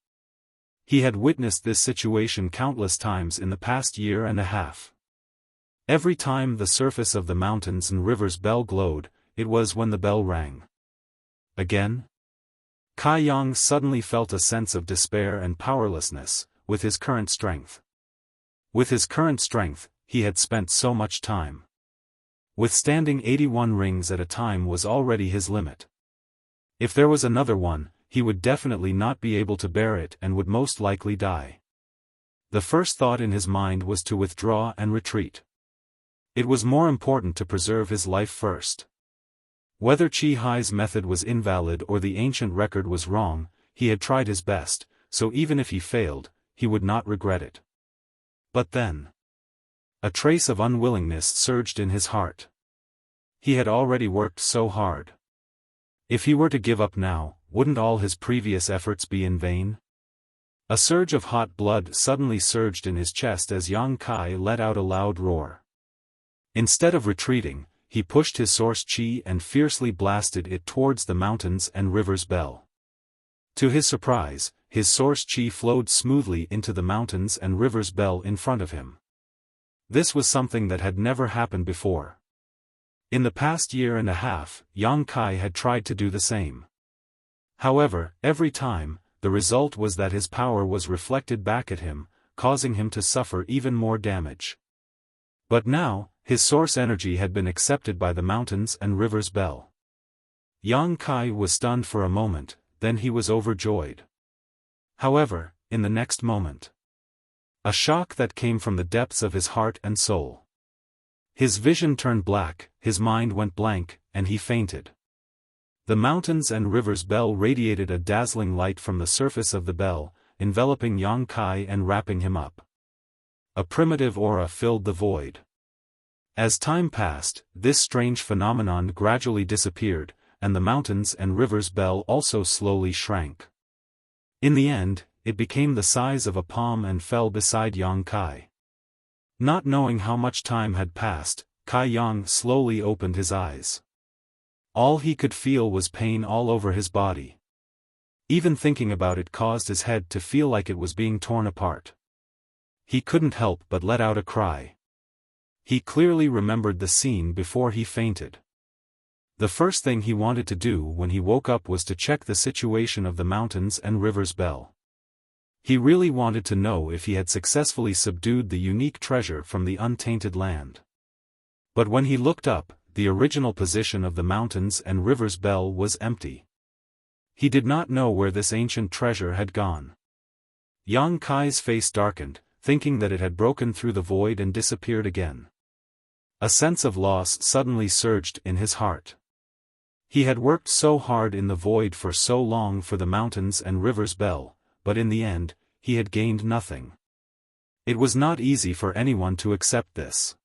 He had witnessed this situation countless times in the past year and a half. Every time the surface of the Mountains and Rivers Bell glowed, it was when the bell rang. Again? Kai Yang suddenly felt a sense of despair and powerlessness, with his current strength. With his current strength, he had spent so much time. Withstanding 81 rings at a time was already his limit. If there was another one, he would definitely not be able to bear it and would most likely die. The first thought in his mind was to withdraw and retreat. It was more important to preserve his life first. Whether Qi Hai's method was invalid or the ancient record was wrong, he had tried his best, so even if he failed, he would not regret it. But then, a trace of unwillingness surged in his heart. He had already worked so hard. If he were to give up now, wouldn't all his previous efforts be in vain? A surge of hot blood suddenly surged in his chest as Yang Kai let out a loud roar. Instead of retreating, he pushed his source qi and fiercely blasted it towards the mountains and river's bell. To his surprise, his source qi flowed smoothly into the mountains and river's bell in front of him. This was something that had never happened before. In the past year and a half, Yang Kai had tried to do the same. However, every time, the result was that his power was reflected back at him, causing him to suffer even more damage. But now, his source energy had been accepted by the mountains and river's bell. Yang Kai was stunned for a moment, then he was overjoyed. However, in the next moment, a shock that came from the depths of his heart and soul. His vision turned black, his mind went blank, and he fainted. The mountains and river's bell radiated a dazzling light from the surface of the bell, enveloping Yang Kai and wrapping him up. A primitive aura filled the void. As time passed, this strange phenomenon gradually disappeared, and the mountains and river's bell also slowly shrank. In the end, it became the size of a palm and fell beside Yang Kai. Not knowing how much time had passed, Kai Yang slowly opened his eyes. All he could feel was pain all over his body. Even thinking about it caused his head to feel like it was being torn apart. He couldn't help but let out a cry. He clearly remembered the scene before he fainted. The first thing he wanted to do when he woke up was to check the situation of the mountains and river's bell. He really wanted to know if he had successfully subdued the unique treasure from the untainted land. But when he looked up, the original position of the mountains and river's bell was empty. He did not know where this ancient treasure had gone. Yang Kai's face darkened, thinking that it had broken through the void and disappeared again. A sense of loss suddenly surged in his heart. He had worked so hard in the void for so long for the mountains and river's bell, but in the end, he had gained nothing. It was not easy for anyone to accept this.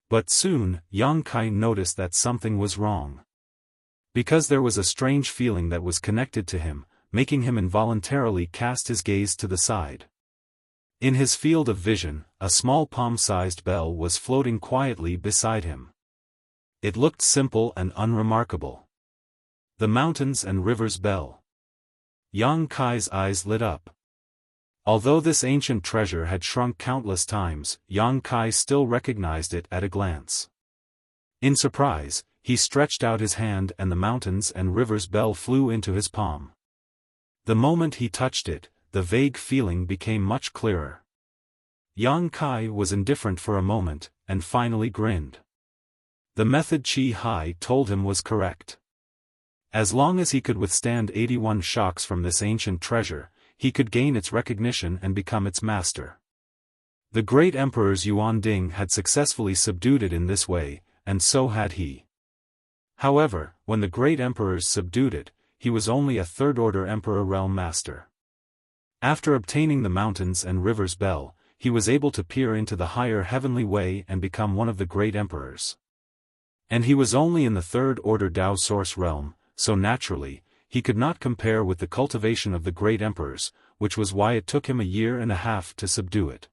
But soon, Yang Kai noticed that something was wrong. Because there was a strange feeling that was connected to him, making him involuntarily cast his gaze to the side. In his field of vision, a small palm-sized bell was floating quietly beside him. It looked simple and unremarkable. The mountains and river's bell. Yang Kai's eyes lit up. Although this ancient treasure had shrunk countless times, Yang Kai still recognized it at a glance. In surprise, he stretched out his hand and the mountains and river's bell flew into his palm. The moment he touched it, the vague feeling became much clearer. Yang Kai was indifferent for a moment, and finally grinned. The method Qi Hai told him was correct. As long as he could withstand 81 shocks from this ancient treasure, he could gain its recognition and become its master. The great emperors Yuan Ding had successfully subdued it in this way, and so had he. However, when the great emperors subdued it, he was only a third-order emperor realm master. After obtaining the mountains and river's bell, he was able to peer into the higher heavenly way and become one of the great emperors. And he was only in the third-order Dao source realm, so naturally, he could not compare with the cultivation of the great emperors, which was why it took him a year and a half to subdue it.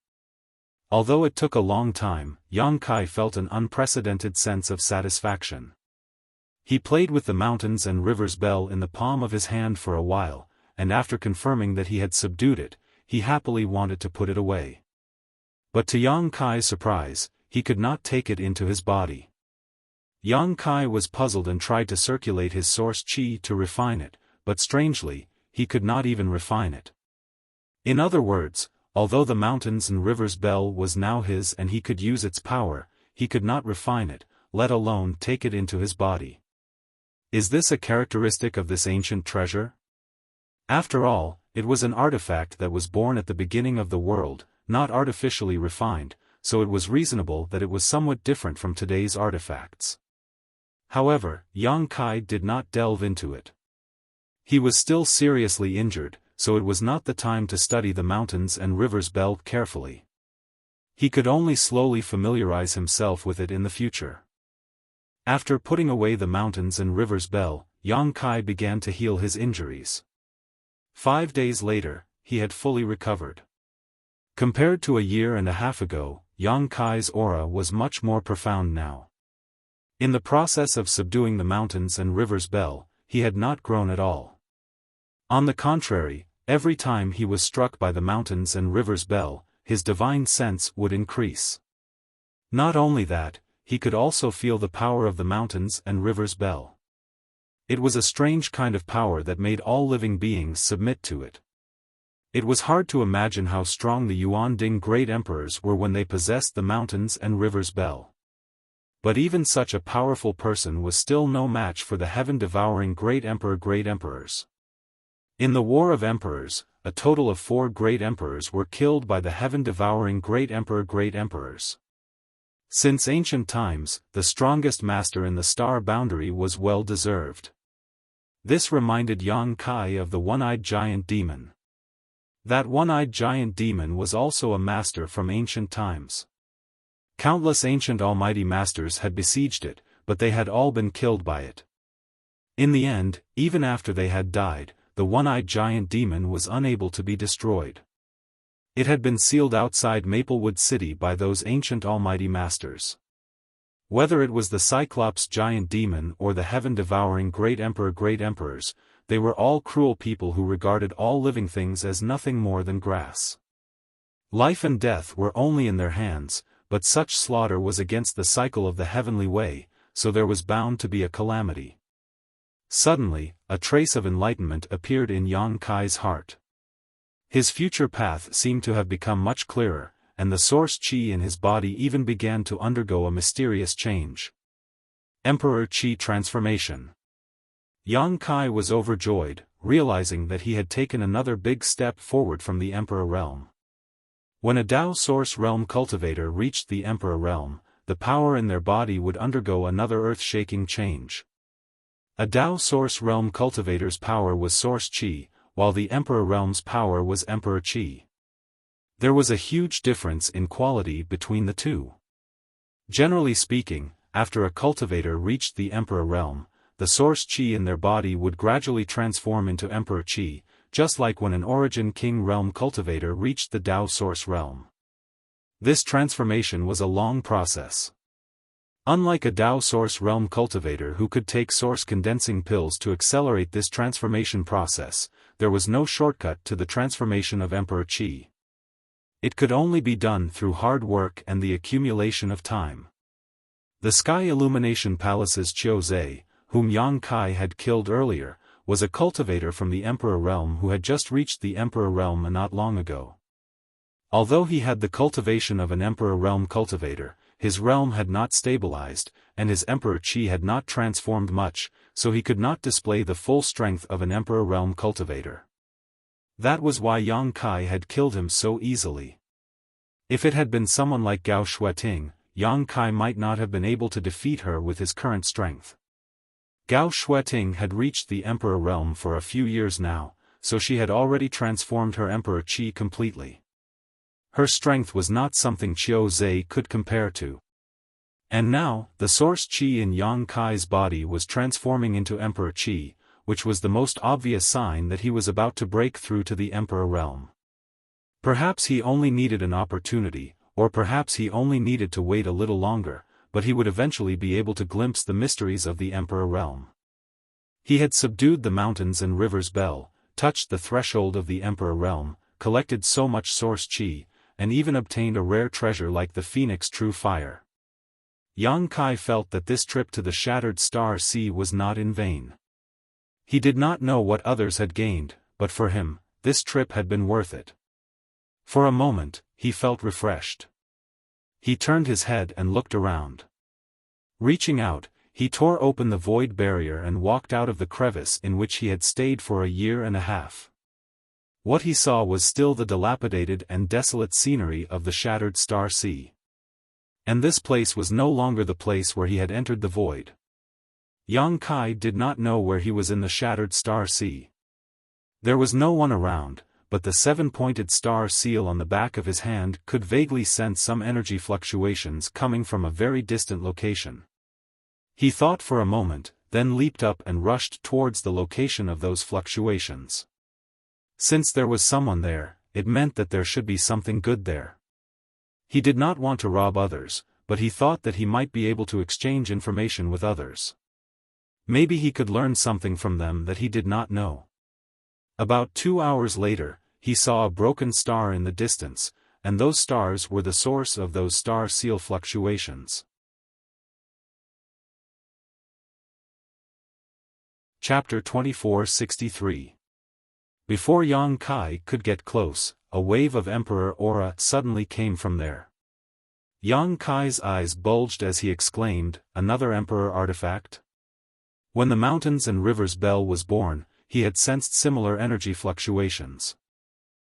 Although it took a long time, Yang Kai felt an unprecedented sense of satisfaction. He played with the mountains and river's bell in the palm of his hand for a while, and after confirming that he had subdued it, he happily wanted to put it away. But to Yang Kai's surprise, he could not take it into his body. Yang Kai was puzzled and tried to circulate his source qi to refine it, but strangely, he could not even refine it. In other words, although the mountains and rivers bell was now his and he could use its power, he could not refine it, let alone take it into his body. Is this a characteristic of this ancient treasure? After all, it was an artifact that was born at the beginning of the world, not artificially refined, so it was reasonable that it was somewhat different from today's artifacts. However, Yang Kai did not delve into it. He was still seriously injured, so it was not the time to study the mountains and rivers bell carefully. He could only slowly familiarize himself with it in the future. After putting away the mountains and rivers bell, Yang Kai began to heal his injuries. 5 days later, he had fully recovered. Compared to a year and a half ago, Yang Kai's aura was much more profound now. In the process of subduing the mountains and rivers bell, he had not grown at all. On the contrary, every time he was struck by the mountains and rivers bell, his divine sense would increase. Not only that, he could also feel the power of the mountains and rivers bell. It was a strange kind of power that made all living beings submit to it. It was hard to imagine how strong the Yuan Ding great emperors were when they possessed the mountains and rivers bell. But even such a powerful person was still no match for the heaven-devouring great emperors. In the War of Emperors, a total of 4 great emperors were killed by the heaven-devouring great emperors. Since ancient times, the strongest master in the star boundary was well deserved. This reminded Yang Kai of the one-eyed giant demon. That one-eyed giant demon was also a master from ancient times. Countless ancient almighty masters had besieged it, but they had all been killed by it. In the end, even after they had died, the one-eyed giant demon was unable to be destroyed. It had been sealed outside Maplewood City by those ancient almighty masters. Whether it was the Cyclops giant demon or the heaven-devouring great emperors, they were all cruel people who regarded all living things as nothing more than grass. Life and death were only in their hands, but such slaughter was against the cycle of the heavenly way, so there was bound to be a calamity. Suddenly, a trace of enlightenment appeared in Yang Kai's heart. His future path seemed to have become much clearer, and the source qi in his body even began to undergo a mysterious change. Emperor Qi transformation. Yang Kai was overjoyed, realizing that he had taken another big step forward from the Emperor realm. When a Tao Source Realm cultivator reached the Emperor realm, the power in their body would undergo another earth-shaking change. A Tao Source Realm cultivator's power was Source Qi, while the Emperor realm's power was Emperor Qi. There was a huge difference in quality between the two. Generally speaking, after a cultivator reached the Emperor realm, the Source Qi in their body would gradually transform into Emperor Qi, just like when an Origin King realm cultivator reached the Tao Source realm. This transformation was a long process. Unlike a Tao Source realm cultivator who could take source condensing pills to accelerate this transformation process, there was no shortcut to the transformation of Emperor Qi. It could only be done through hard work and the accumulation of time. The Sky Illumination Palace's Qiuzhe, whom Yang Kai had killed earlier, was a cultivator from the Emperor realm who had just reached the Emperor realm not long ago. Although he had the cultivation of an Emperor realm cultivator, his realm had not stabilized, and his Emperor Qi had not transformed much, so he could not display the full strength of an Emperor realm cultivator. That was why Yang Kai had killed him so easily. If it had been someone like Gao Shueting, Yang Kai might not have been able to defeat her with his current strength. Gao Shueting had reached the Emperor realm for a few years now, so she had already transformed her Emperor Qi completely. Her strength was not something Qiuzhe could compare to. And now, the source Qi in Yang Kai's body was transforming into Emperor Qi, which was the most obvious sign that he was about to break through to the Emperor realm. Perhaps he only needed an opportunity, or perhaps he only needed to wait a little longer, but he would eventually be able to glimpse the mysteries of the Emperor realm. He had subdued the mountains and rivers bell, touched the threshold of the Emperor realm, collected so much source qi, and even obtained a rare treasure like the Phoenix True Fire. Yang Kai felt that this trip to the Shattered Star Sea was not in vain. He did not know what others had gained, but for him, this trip had been worth it. For a moment, he felt refreshed. He turned his head and looked around. Reaching out, he tore open the void barrier and walked out of the crevice in which he had stayed for a year and a half. What he saw was still the dilapidated and desolate scenery of the Shattered Star Sea. And this place was no longer the place where he had entered the void. Yang Kai did not know where he was in the Shattered Star Sea. There was no one around, but the seven-pointed star seal on the back of his hand could vaguely sense some energy fluctuations coming from a very distant location. He thought for a moment, then leaped up and rushed towards the location of those fluctuations. Since there was someone there, it meant that there should be something good there. He did not want to rob others, but he thought that he might be able to exchange information with others. Maybe he could learn something from them that he did not know. About 2 hours later, he saw a broken star in the distance, and those stars were the source of those star seal fluctuations. Chapter 2463. Before Yang Kai could get close, a wave of Emperor aura suddenly came from there. Yang Kai's eyes bulged as he exclaimed, "Another Emperor artifact?" When the Mountains and Rivers Bell was born, he had sensed similar energy fluctuations.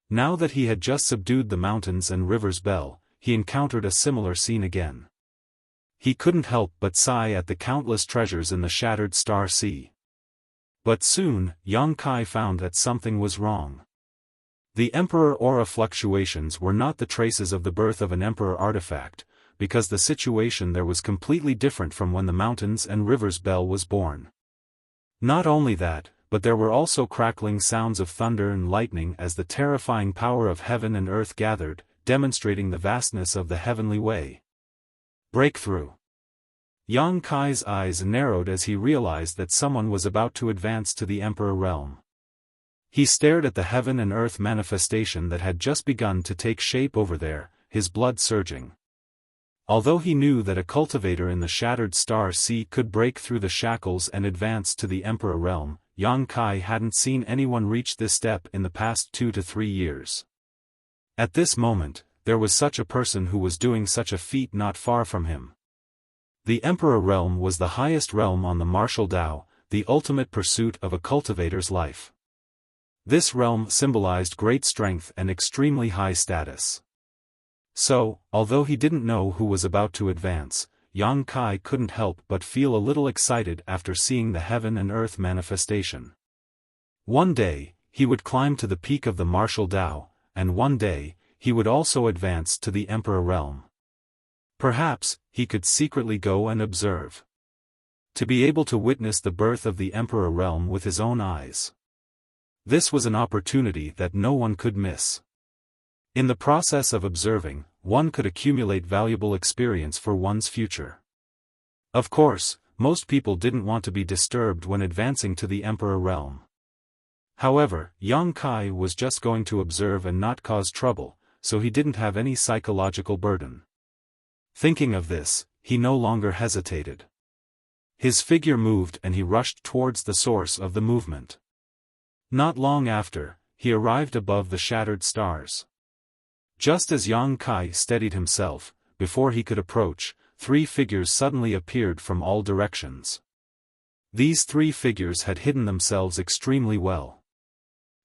Now that he had just subdued the Mountains and Rivers Bell, he encountered a similar scene again. He couldn't help but sigh at the countless treasures in the Shattered Star Sea. But soon, Yang Kai found that something was wrong. The Emperor aura fluctuations were not the traces of the birth of an Emperor artifact, because the situation there was completely different from when the Mountains and Rivers Bell was born. Not only that, but there were also crackling sounds of thunder and lightning as the terrifying power of heaven and earth gathered, demonstrating the vastness of the heavenly way. Breakthrough. Yang Kai's eyes narrowed as he realized that someone was about to advance to the Emperor realm. He stared at the heaven and earth manifestation that had just begun to take shape over there, his blood surging. Although he knew that a cultivator in the Shattered Star Sea could break through the shackles and advance to the Emperor realm, Yang Kai hadn't seen anyone reach this step in the past 2 to 3 years. At this moment, there was such a person who was doing such a feat not far from him. The Emperor realm was the highest realm on the martial Tao, the ultimate pursuit of a cultivator's life. This realm symbolized great strength and extremely high status. So, although he didn't know who was about to advance, Yang Kai couldn't help but feel a little excited after seeing the heaven and earth manifestation. One day, he would climb to the peak of the martial Tao, and one day, he would also advance to the Emperor realm. Perhaps, he could secretly go and observe. To be able to witness the birth of the Emperor realm with his own eyes. This was an opportunity that no one could miss. In the process of observing, one could accumulate valuable experience for one's future. Of course, most people didn't want to be disturbed when advancing to the Emperor realm. However, Yang Kai was just going to observe and not cause trouble, so he didn't have any psychological burden. Thinking of this, he no longer hesitated. His figure moved and he rushed towards the source of the movement. Not long after, he arrived above the shattered stars. Just as Yang Kai steadied himself, before he could approach, 3 figures suddenly appeared from all directions. These 3 figures had hidden themselves extremely well.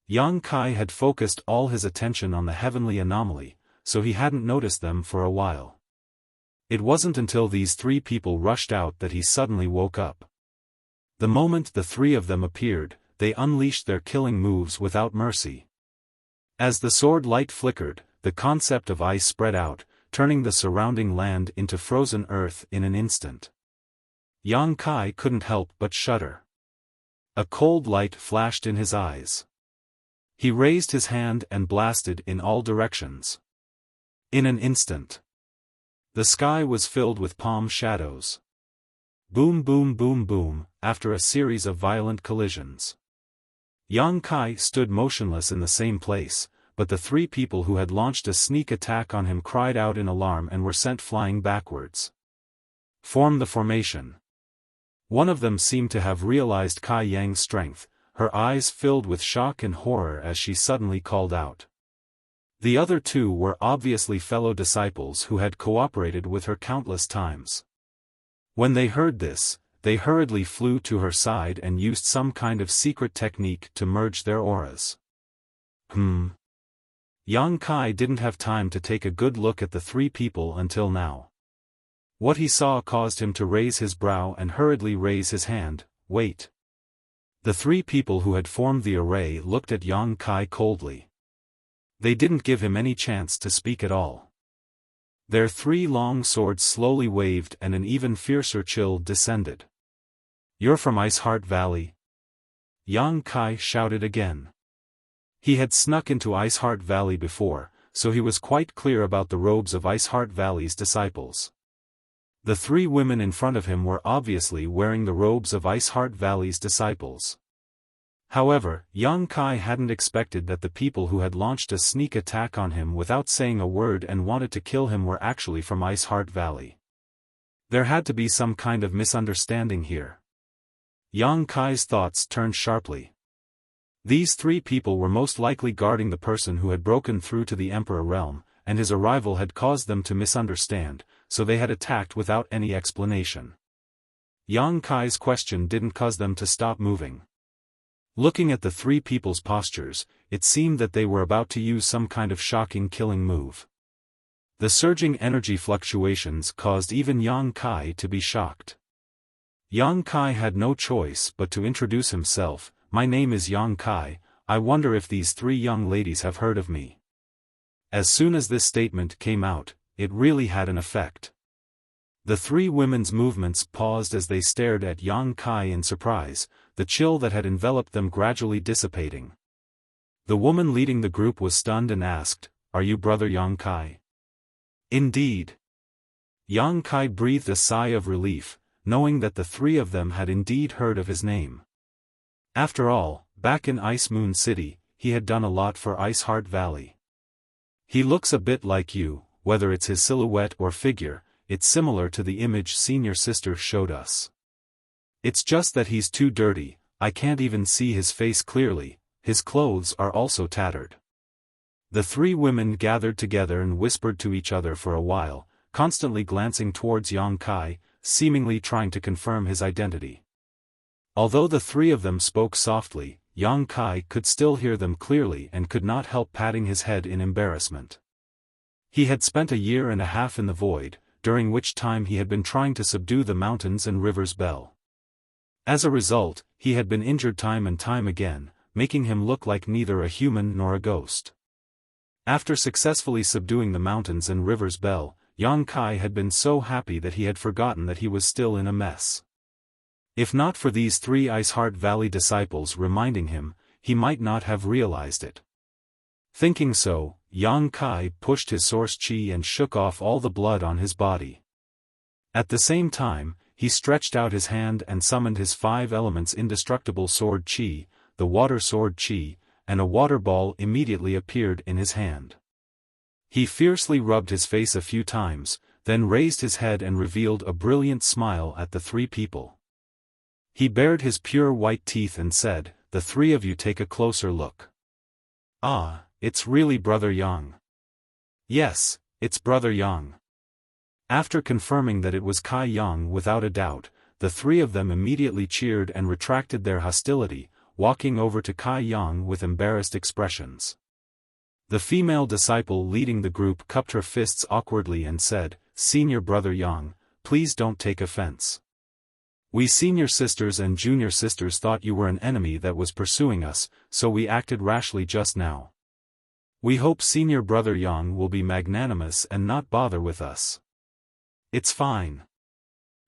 Yang Kai had focused all his attention on the heavenly anomaly, so he hadn't noticed them for a while. It wasn't until these 3 people rushed out that he suddenly woke up. The moment the 3 of them appeared, they unleashed their killing moves without mercy. As the sword light flickered, the concept of ice spread out, turning the surrounding land into frozen earth in an instant. Yang Kai couldn't help but shudder. A cold light flashed in his eyes. He raised his hand and blasted in all directions. In an instant, the sky was filled with palm shadows. Boom boom boom boom, after a series of violent collisions. Yang Kai stood motionless in the same place, but the 3 people who had launched a sneak attack on him cried out in alarm and were sent flying backwards. Form the formation. One of them seemed to have realized Kai Yang's strength, her eyes filled with shock and horror as she suddenly called out. The other two were obviously fellow disciples who had cooperated with her countless times. When they heard this, they hurriedly flew to her side and used some kind of secret technique to merge their auras. Yang Kai didn't have time to take a good look at the three people until now. What he saw caused him to raise his brow and hurriedly raise his hand. Wait. The three people who had formed the array looked at Yang Kai coldly. They didn't give him any chance to speak at all. Their three long swords slowly waved and an even fiercer chill descended. You're from Ice Heart Valley? Yang Kai shouted again. He had snuck into Ice Heart Valley before, so he was quite clear about the robes of Ice Heart Valley's disciples. The three women in front of him were obviously wearing the robes of Ice Heart Valley's disciples. However, Yang Kai hadn't expected that the people who had launched a sneak attack on him without saying a word and wanted to kill him were actually from Ice Heart Valley. There had to be some kind of misunderstanding here. Yang Kai's thoughts turned sharply. These three people were most likely guarding the person who had broken through to the Emperor realm, and his arrival had caused them to misunderstand, so they had attacked without any explanation. Yang Kai's question didn't cause them to stop moving. Looking at the three people's postures, it seemed that they were about to use some kind of shocking killing move. The surging energy fluctuations caused even Yang Kai to be shocked. Yang Kai had no choice but to introduce himself. My name is Yang Kai, I wonder if these three young ladies have heard of me. As soon as this statement came out, it really had an effect. The three women's movements paused as they stared at Yang Kai in surprise, the chill that had enveloped them gradually dissipating. The woman leading the group was stunned and asked, "Are you brother Yang Kai?" "Indeed." Yang Kai breathed a sigh of relief, knowing that the three of them had indeed heard of his name. After all, back in Ice Moon City, he had done a lot for Ice Heart Valley. He looks a bit like you, whether it's his silhouette or figure, it's similar to the image senior sister showed us. It's just that he's too dirty, I can't even see his face clearly, his clothes are also tattered. The three women gathered together and whispered to each other for a while, constantly glancing towards Yang Kai, seemingly trying to confirm his identity. Although the three of them spoke softly, Yang Kai could still hear them clearly and could not help patting his head in embarrassment. He had spent a year and a half in the void, during which time he had been trying to subdue the mountains and rivers Bell. As a result, he had been injured time and time again, making him look like neither a human nor a ghost. After successfully subduing the mountains and rivers Bell, Yang Kai had been so happy that he had forgotten that he was still in a mess. If not for these three Ice Heart Valley disciples reminding him, he might not have realized it. Thinking so, Yang Kai pushed his source chi and shook off all the blood on his body. At the same time, he stretched out his hand and summoned his 5 elements indestructible sword chi, the water sword chi, and a water ball immediately appeared in his hand. He fiercely rubbed his face a few times, then raised his head and revealed a brilliant smile at the three people. He bared his pure white teeth and said, "The three of you take a closer look. Ah, it's really Brother Yang." "Yes, it's Brother Yang." After confirming that it was Kai Yang without a doubt, the three of them immediately cheered and retracted their hostility, walking over to Kai Yang with embarrassed expressions. The female disciple leading the group cupped her fists awkwardly and said, "Senior Brother Yang, please don't take offense. We senior sisters and junior sisters thought you were an enemy that was pursuing us, so we acted rashly just now. We hope Senior Brother Yang will be magnanimous and not bother with us." "It's fine."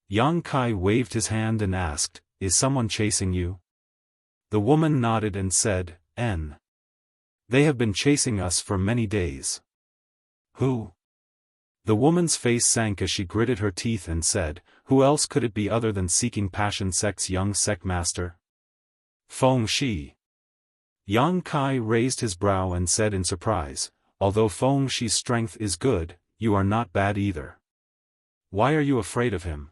Yang Kai waved his hand and asked, "Is someone chasing you?" The woman nodded and said, "N. They have been chasing us for many days." "Who?" The woman's face sank as she gritted her teeth and said, "Who else could it be other than Seeking Passion Sect's young sect master? Feng Shi." Yang Kai raised his brow and said in surprise, "Although Feng Shi's strength is good, you are not bad either. Why are you afraid of him?"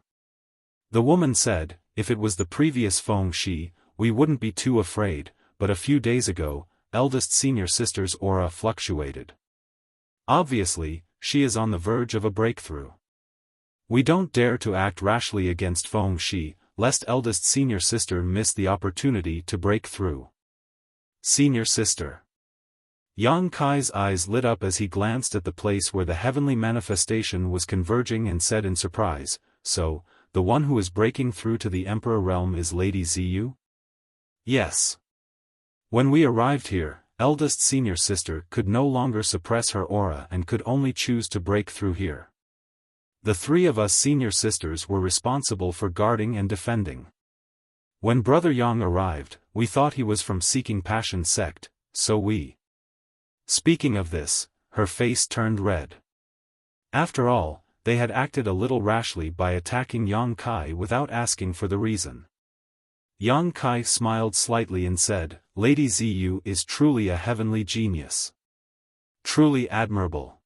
The woman said, if it was the previous Feng Shi, we wouldn't be too afraid, but a few days ago, eldest senior sister's aura fluctuated. Obviously, she is on the verge of a breakthrough. We don't dare to act rashly against Feng Shi, lest eldest senior sister miss the opportunity to break through. Senior sister. Yang Kai's eyes lit up as he glanced at the place where the heavenly manifestation was converging and said in surprise, so, the one who is breaking through to the Emperor realm is Lady Ziyu? Yes. When we arrived here, eldest senior sister could no longer suppress her aura and could only choose to break through here. The three of us senior sisters were responsible for guarding and defending. When Brother Yang arrived, we thought he was from Seeking Passion sect, so we. Speaking of this, her face turned red. After all, they had acted a little rashly by attacking Yang Kai without asking for the reason. Yang Kai smiled slightly and said, Lady Ziyu is truly a heavenly genius. Truly admirable.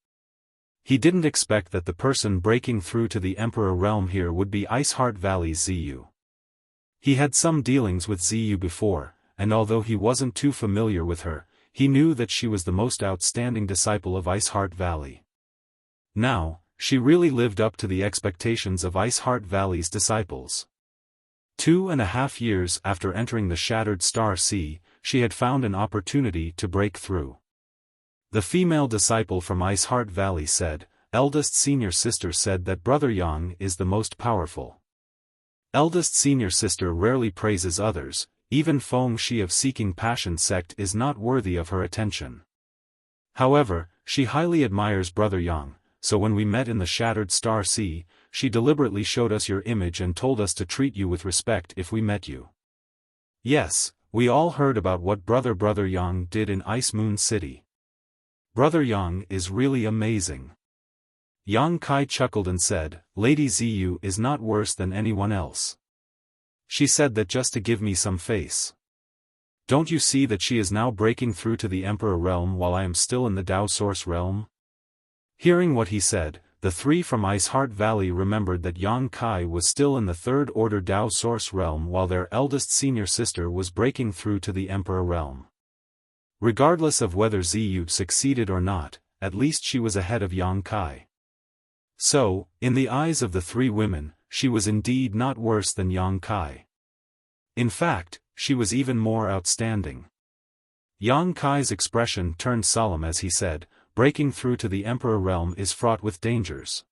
He didn't expect that the person breaking through to the Emperor realm here would be Iceheart Valley's Ziyu. He had some dealings with Ziyu before, and although he wasn't too familiar with her, he knew that she was the most outstanding disciple of Iceheart Valley. Now, she really lived up to the expectations of Iceheart Valley's disciples. 2.5 years after entering the Shattered Star Sea, she had found an opportunity to break through. The female disciple from Iceheart Valley said, eldest senior sister said that Brother Yang is the most powerful. Eldest senior sister rarely praises others, even Feng Shi of Seeking Passion sect is not worthy of her attention. However, she highly admires Brother Yang, so when we met in the Shattered Star Sea, she deliberately showed us your image and told us to treat you with respect if we met you. Yes, we all heard about what Brother Yang did in Ice Moon City. Brother Yang is really amazing. Yang Kai chuckled and said, Lady Ziyu is not worse than anyone else. She said that just to give me some face. Don't you see that she is now breaking through to the Emperor realm while I am still in the Dao Source realm? Hearing what he said, the three from Iceheart Valley remembered that Yang Kai was still in the Third Order Dao Source realm while their eldest senior sister was breaking through to the Emperor realm. Regardless of whether Ziyu succeeded or not, at least she was ahead of Yang Kai. So, in the eyes of the three women, she was indeed not worse than Yang Kai. In fact, she was even more outstanding. Yang Kai's expression turned solemn as he said, breaking through to the Emperor realm is fraught with dangers.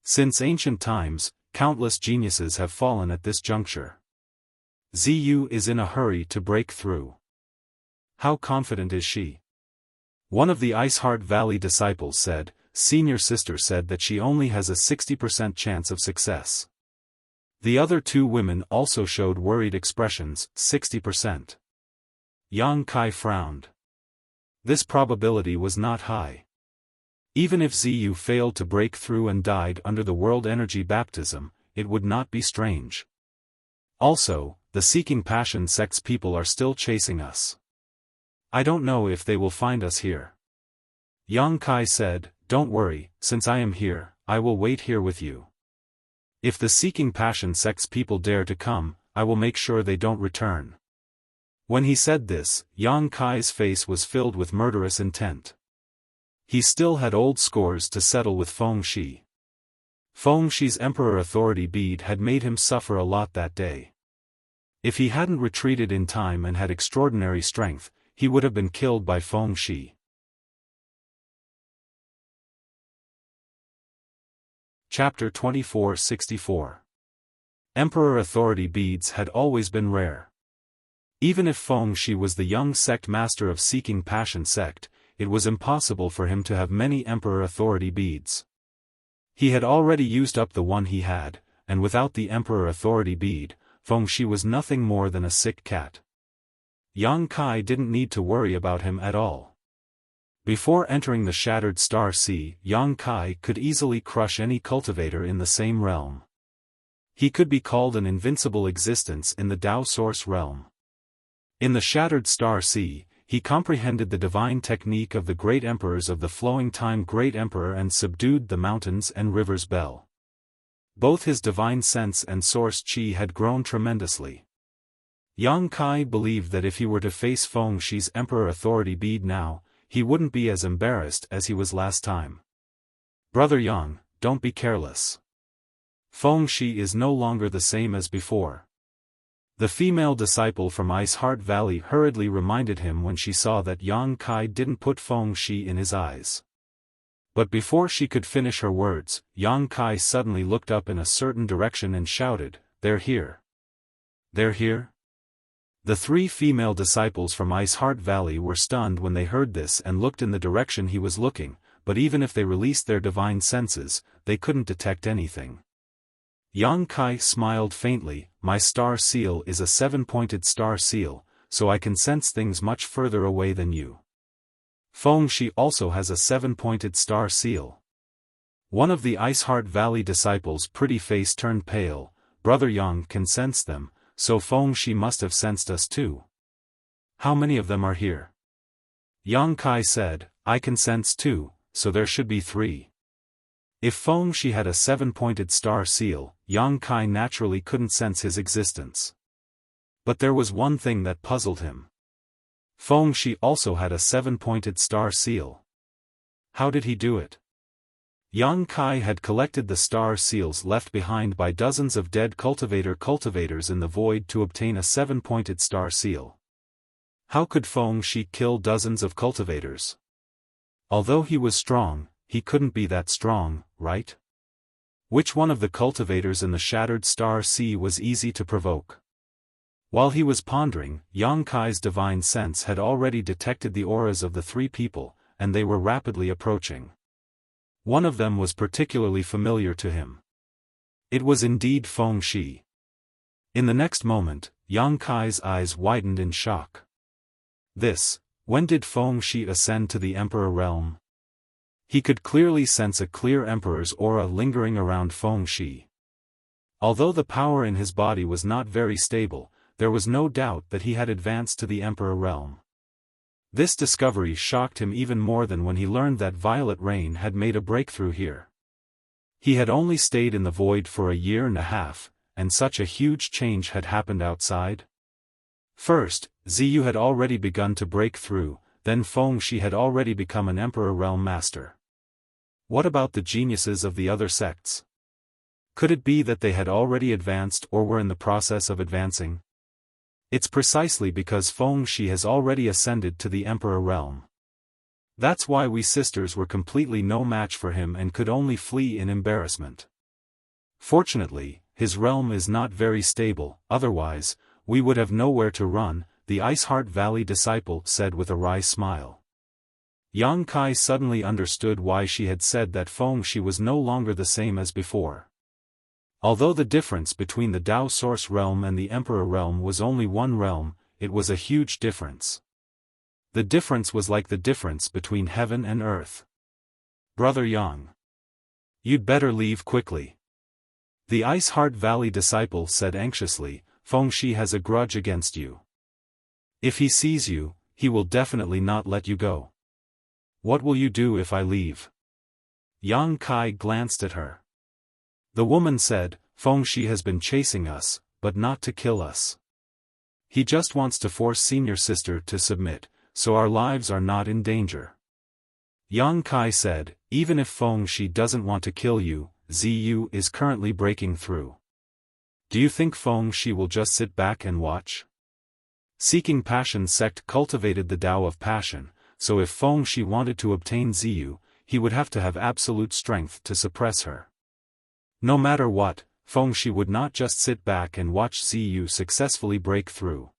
Since ancient times, countless geniuses have fallen at this juncture. Ziyu is in a hurry to break through. How confident is she? One of the Iceheart Valley disciples said, Senior sister said that she only has a 60% chance of success. The other two women also showed worried expressions, 60%. Yang Kai frowned. This probability was not high. Even if Ziyu failed to break through and died under the World Energy Baptism, it would not be strange. Also, the Seeking Passion sect's people are still chasing us. I don't know if they will find us here. Yang Kai said, Don't worry, since I am here, I will wait here with you. If the Seeking Passion sect's people dare to come, I will make sure they don't return. When he said this, Yang Kai's face was filled with murderous intent. He still had old scores to settle with Feng Shi. Feng Shi's Emperor Authority bead had made him suffer a lot that day. If he hadn't retreated in time and had extraordinary strength, he would have been killed by Feng Shi. Chapter 2464. Emperor Authority beads had always been rare. Even if Feng Shi was the young sect master of Seeking Passion sect, it was impossible for him to have many Emperor Authority beads. He had already used up the one he had, and without the Emperor Authority bead, Feng Shi was nothing more than a sick cat. Yang Kai didn't need to worry about him at all. Before entering the Shattered Star Sea, Yang Kai could easily crush any cultivator in the same realm. He could be called an invincible existence in the Dao Source realm. In the Shattered Star Sea, he comprehended the divine technique of the great emperors of the Flowing Time Great Emperor and subdued the mountains and rivers Bell. Both his divine sense and source qi had grown tremendously. Yang Kai believed that if he were to face Feng Shi's emperor authority bead now, he wouldn't be as embarrassed as he was last time. Brother Yang, don't be careless. Feng Shi is no longer the same as before. The female disciple from Ice Heart Valley hurriedly reminded him when she saw that Yang Kai didn't put Feng Shi in his eyes. But before she could finish her words, Yang Kai suddenly looked up in a certain direction and shouted, "They're here! They're here!" The three female disciples from Ice Heart Valley were stunned when they heard this and looked in the direction he was looking, but even if they released their divine senses, they couldn't detect anything. Yang Kai smiled faintly. "My star seal is a 7-pointed star seal, so I can sense things much further away than you. Feng Shi also has a 7-pointed star seal." One of the Ice Heart Valley disciples' pretty face turned pale. "Brother Yang can sense them, so Feng Shi must have sensed us too. How many of them are here?" Yang Kai said, "I can sense 2, so there should be 3. If Feng Shi had a 7-pointed star seal, Yang Kai naturally couldn't sense his existence. But there was one thing that puzzled him. Feng Shi also had a 7-pointed star seal. How did he do it? Yang Kai had collected the star seals left behind by dozens of dead cultivators in the void to obtain a 7-pointed star seal. How could Feng Shi kill dozens of cultivators? Although he was strong, he couldn't be that strong, right? Which one of the cultivators in the shattered star sea was easy to provoke? While he was pondering, Yang Kai's divine sense had already detected the auras of the 3 people, and they were rapidly approaching. One of them was particularly familiar to him. It was indeed Feng Shi. In the next moment, Yang Kai's eyes widened in shock. When did Feng Shi ascend to the Emperor realm? He could clearly sense a clear Emperor's aura lingering around Feng Shi. Although the power in his body was not very stable, there was no doubt that he had advanced to the Emperor realm. This discovery shocked him even more than when he learned that Violet Rain had made a breakthrough here. He had only stayed in the void for a year and a half, and such a huge change had happened outside. First, Ziyu had already begun to break through, then Feng Shi had already become an Emperor realm master. What about the geniuses of the other sects? Could it be that they had already advanced or were in the process of advancing? It's precisely because Feng Shi has already ascended to the Emperor realm. That's why we sisters were completely no match for him and could only flee in embarrassment. Fortunately, his realm is not very stable, otherwise, we would have nowhere to run, the Ice Heart Valley disciple said with a wry smile. Yang Kai suddenly understood why she had said that Feng Shi was no longer the same as before. Although the difference between the Tao Source realm and the Emperor realm was only one realm, it was a huge difference. The difference was like the difference between heaven and earth. Brother Yang, you'd better leave quickly. The Ice Heart Valley disciple said anxiously, Feng Shi has a grudge against you. If he sees you, he will definitely not let you go. What will you do if I leave? Yang Kai glanced at her. The woman said, Feng Shi has been chasing us, but not to kill us. He just wants to force senior sister to submit, so our lives are not in danger. Yang Kai said, even if Feng Shi doesn't want to kill you, Ziyu is currently breaking through. Do you think Feng Shi will just sit back and watch? Seeking Passion sect cultivated the Tao of Passion, so if Feng Shi wanted to obtain Ziyu, he would have to have absolute strength to suppress her. No matter what, Feng Shi would not just sit back and watch Ziyu successfully break through.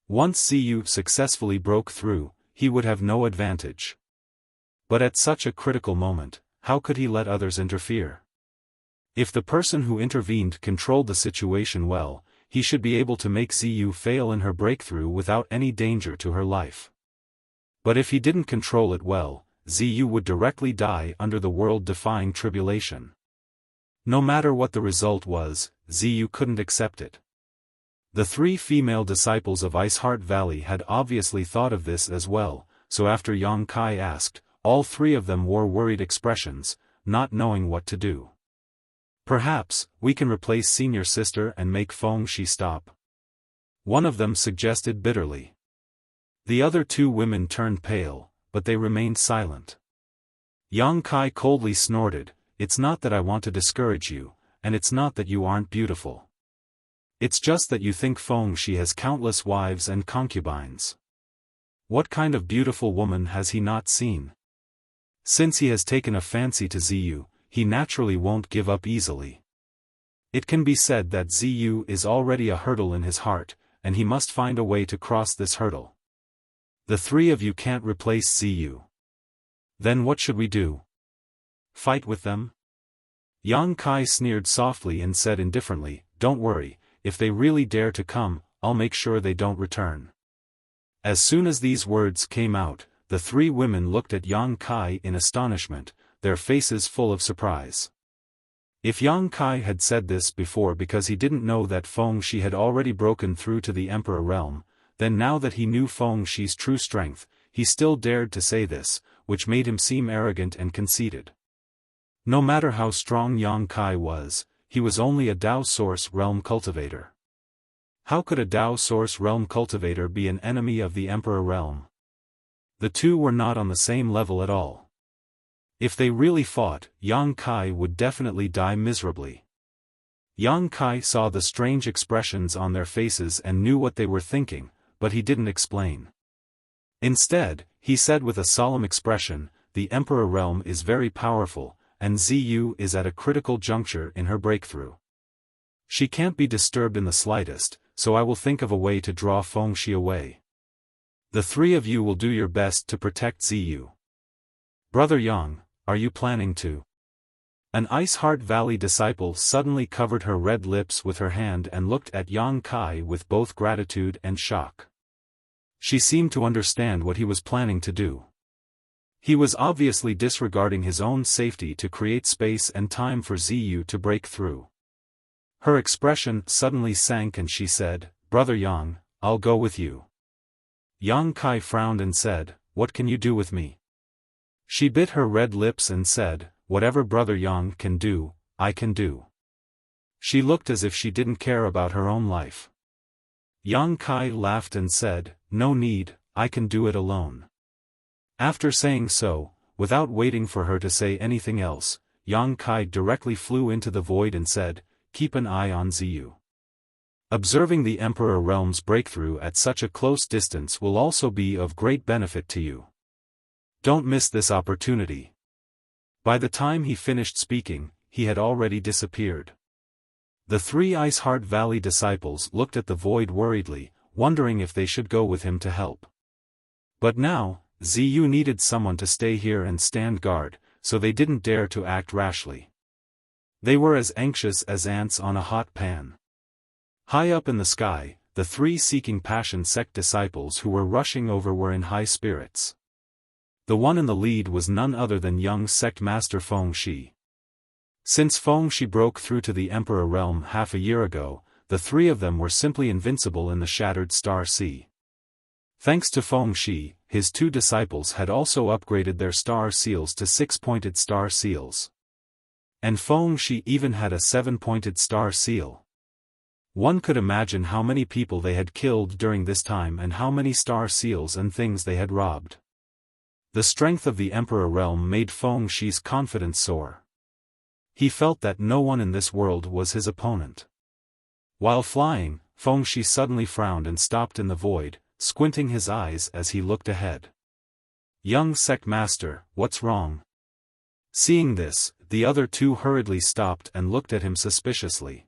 Once Ziyu successfully broke through, he would have no advantage. But at such a critical moment, how could he let others interfere? If the person who intervened controlled the situation well, he should be able to make Ziyu fail in her breakthrough without any danger to her life. But if he didn't control it well, Ziyu would directly die under the world-defying tribulation. No matter what the result was, Ziyu couldn't accept it. The 3 female disciples of Ice Heart Valley had obviously thought of this as well, so after Yang Kai asked, all 3 of them wore worried expressions, not knowing what to do. Perhaps, we can replace senior sister and make Feng Shi stop. One of them suggested bitterly. The other two women turned pale, but they remained silent. Yang Kai coldly snorted, "It's not that I want to discourage you, and it's not that you aren't beautiful. It's just that you think Feng Shi has countless wives and concubines. What kind of beautiful woman has he not seen? Since he has taken a fancy to Ziyu, he naturally won't give up easily. It can be said that Ziyu is already a hurdle in his heart, and he must find a way to cross this hurdle. The three of you can't replace Ziyu. Then what should we do? Fight with them?" Yang Kai sneered softly and said indifferently, "Don't worry, if they really dare to come, I'll make sure they don't return." As soon as these words came out, the three women looked at Yang Kai in astonishment, their faces full of surprise. If Yang Kai had said this before because he didn't know that Feng Shi had already broken through to the Emperor realm, then now that he knew Feng Shi's true strength, he still dared to say this, which made him seem arrogant and conceited. No matter how strong Yang Kai was, he was only a Dao Source realm cultivator. How could a Dao Source realm cultivator be an enemy of the Emperor realm? The two were not on the same level at all. If they really fought, Yang Kai would definitely die miserably. Yang Kai saw the strange expressions on their faces and knew what they were thinking, but he didn't explain. Instead, he said with a solemn expression, "The Emperor realm is very powerful, and Ziyu is at a critical juncture in her breakthrough. She can't be disturbed in the slightest, so I will think of a way to draw Feng Shi away. The three of you will do your best to protect Ziyu. Brother Yang, are you planning to?" An Ice Heart Valley disciple suddenly covered her red lips with her hand and looked at Yang Kai with both gratitude and shock. She seemed to understand what he was planning to do. He was obviously disregarding his own safety to create space and time for Ziyu to break through. Her expression suddenly sank and she said, "Brother Yang, I'll go with you." Yang Kai frowned and said, "What can you do with me?" She bit her red lips and said, "Whatever Brother Yang can do, I can do." She looked as if she didn't care about her own life. Yang Kai laughed and said, "No need, I can do it alone." After saying so, without waiting for her to say anything else, Yang Kai directly flew into the void and said, "Keep an eye on Ziyu. Observing the Emperor realm's breakthrough at such a close distance will also be of great benefit to you. Don't miss this opportunity." By the time he finished speaking, he had already disappeared. The three Ice Heart Valley disciples looked at the void worriedly, wondering if they should go with him to help. But now, Ziyu needed someone to stay here and stand guard, so they didn't dare to act rashly. They were as anxious as ants on a hot pan. High up in the sky, the three Seeking Passion sect disciples who were rushing over were in high spirits. The one in the lead was none other than young sect master Feng Shi. Since Feng Shi broke through to the Emperor realm half a year ago, the three of them were simply invincible in the Shattered Star Sea. Thanks to Feng Shi, his two disciples had also upgraded their star seals to 6-pointed star seals. And Feng Shi even had a 7-pointed star seal. One could imagine how many people they had killed during this time and how many star seals and things they had robbed. The strength of the Emperor realm made Feng Shi's confidence soar. He felt that no one in this world was his opponent. While flying, Feng Shi suddenly frowned and stopped in the void, squinting his eyes as he looked ahead. "Young sect master, what's wrong?" Seeing this, the other two hurriedly stopped and looked at him suspiciously.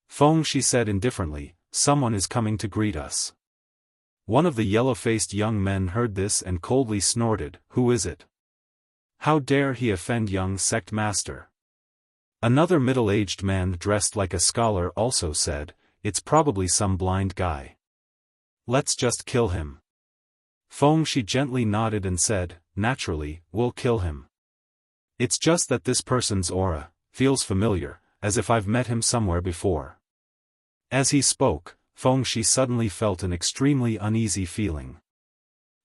Feng Shi said indifferently, "Someone is coming to greet us." One of the yellow-faced young men heard this and coldly snorted, "Who is it? How dare he offend young sect master?" Another middle-aged man dressed like a scholar also said, "It's probably some blind guy. Let's just kill him." Feng Shi gently nodded and said, "Naturally, we'll kill him. It's just that this person's aura feels familiar, as if I've met him somewhere before." As he spoke, Feng Shi suddenly felt an extremely uneasy feeling.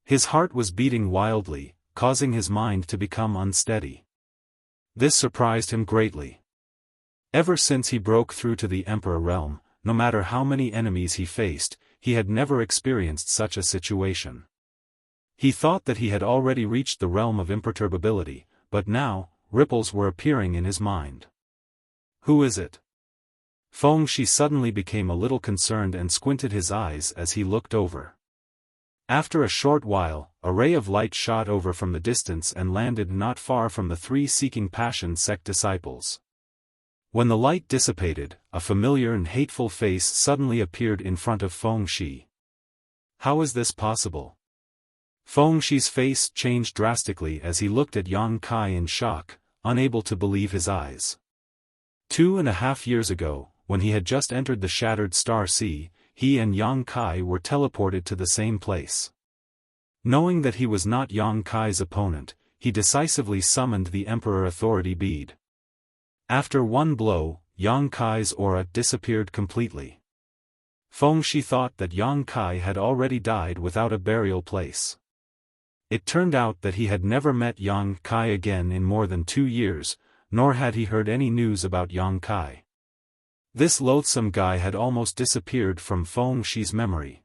His heart was beating wildly, causing his mind to become unsteady. This surprised him greatly. Ever since he broke through to the Emperor realm, no matter how many enemies he faced, he had never experienced such a situation. He thought that he had already reached the realm of imperturbability, but now, ripples were appearing in his mind. Who is it? Feng-shi suddenly became a little concerned and squinted his eyes as he looked over. After a short while, a ray of light shot over from the distance and landed not far from the three Seeking Passion sect disciples. When the light dissipated, a familiar and hateful face suddenly appeared in front of Feng-shi. How is this possible? Feng-shi's face changed drastically as he looked at Yang Kai in shock, unable to believe his eyes. 2.5 years ago, when he had just entered the Shattered Star Sea, he and Yang Kai were teleported to the same place. Knowing that he was not Yang Kai's opponent, he decisively summoned the Emperor Authority Bead. After one blow, Yang Kai's aura disappeared completely. Feng-shi thought that Yang Kai had already died without a burial place. It turned out that he had never met Yang Kai again in more than 2 years, nor had he heard any news about Yang Kai. This loathsome guy had almost disappeared from Feng-shi's memory.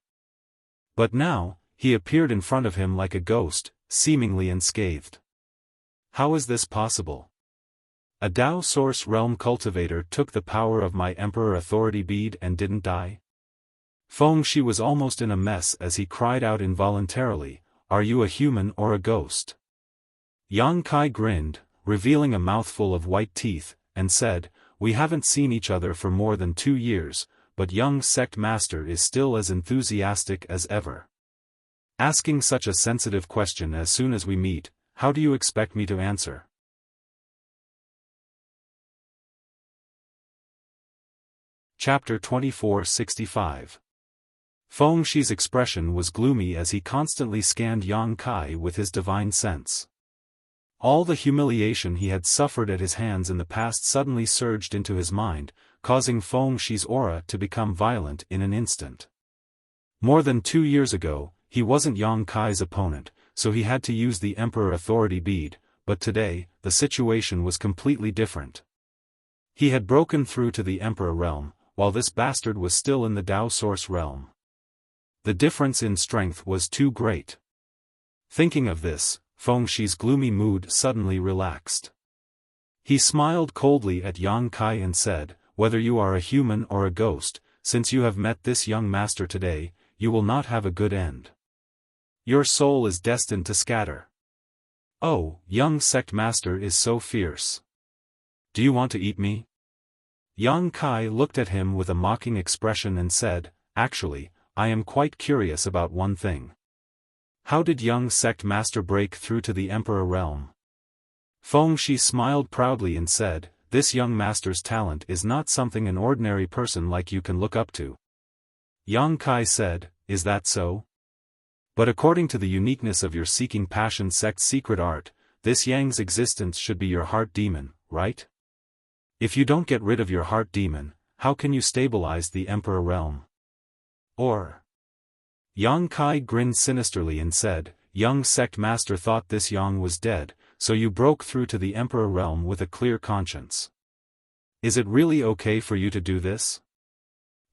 But now, he appeared in front of him like a ghost, seemingly unscathed. How is this possible? A Dao Source Realm cultivator took the power of my Emperor Authority Bead and didn't die? Feng-shi was almost in a mess as he cried out involuntarily, "Are you a human or a ghost?" Yang Kai grinned, revealing a mouthful of white teeth, and said, "We haven't seen each other for more than 2 years, but young sect master is still as enthusiastic as ever. Asking such a sensitive question as soon as we meet, how do you expect me to answer?" Chapter 2465. Feng-shi's expression was gloomy as he constantly scanned Yang Kai with his divine sense. All the humiliation he had suffered at his hands in the past suddenly surged into his mind, causing Feng-shi's aura to become violent in an instant. More than 2 years ago, he wasn't Yang Kai's opponent, so he had to use the Emperor Authority Bead, but today, the situation was completely different. He had broken through to the Emperor realm, while this bastard was still in the Dao Source realm. The difference in strength was too great. Thinking of this, Feng-shi's gloomy mood suddenly relaxed. He smiled coldly at Yang Kai and said, "Whether you are a human or a ghost, since you have met this young master today, you will not have a good end. Your soul is destined to scatter. Oh, young sect master is so fierce. Do you want to eat me?" Yang Kai looked at him with a mocking expression and said, "Actually, I am quite curious about one thing. How did young sect master break through to the Emperor realm?" Feng-shi smiled proudly and said, "This young master's talent is not something an ordinary person like you can look up to." Yang Kai said, "Is that so? But according to the uniqueness of your Seeking Passion sect's secret art, this Yang's existence should be your heart demon, right? If you don't get rid of your heart demon, how can you stabilize the Emperor realm? Or?" Yang Kai grinned sinisterly and said, "Young sect master thought this Yang was dead, so you broke through to the Emperor realm with a clear conscience. Is it really okay for you to do this?"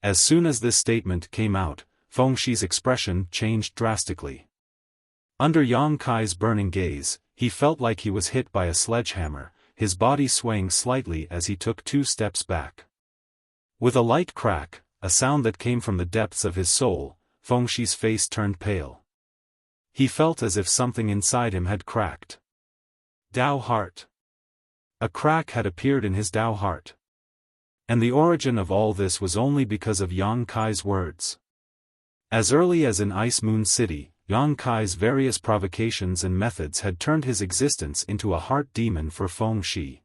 As soon as this statement came out, Feng-shi's expression changed drastically. Under Yang Kai's burning gaze, he felt like he was hit by a sledgehammer, his body swaying slightly as he took 2 steps back. With a light crack, a sound that came from the depths of his soul, Feng-shi's face turned pale. He felt as if something inside him had cracked. Dao heart. A crack had appeared in his Dao heart. And the origin of all this was only because of Yang Kai's words. As early as in Ice Moon City, Yang Kai's various provocations and methods had turned his existence into a heart demon for Feng-shi.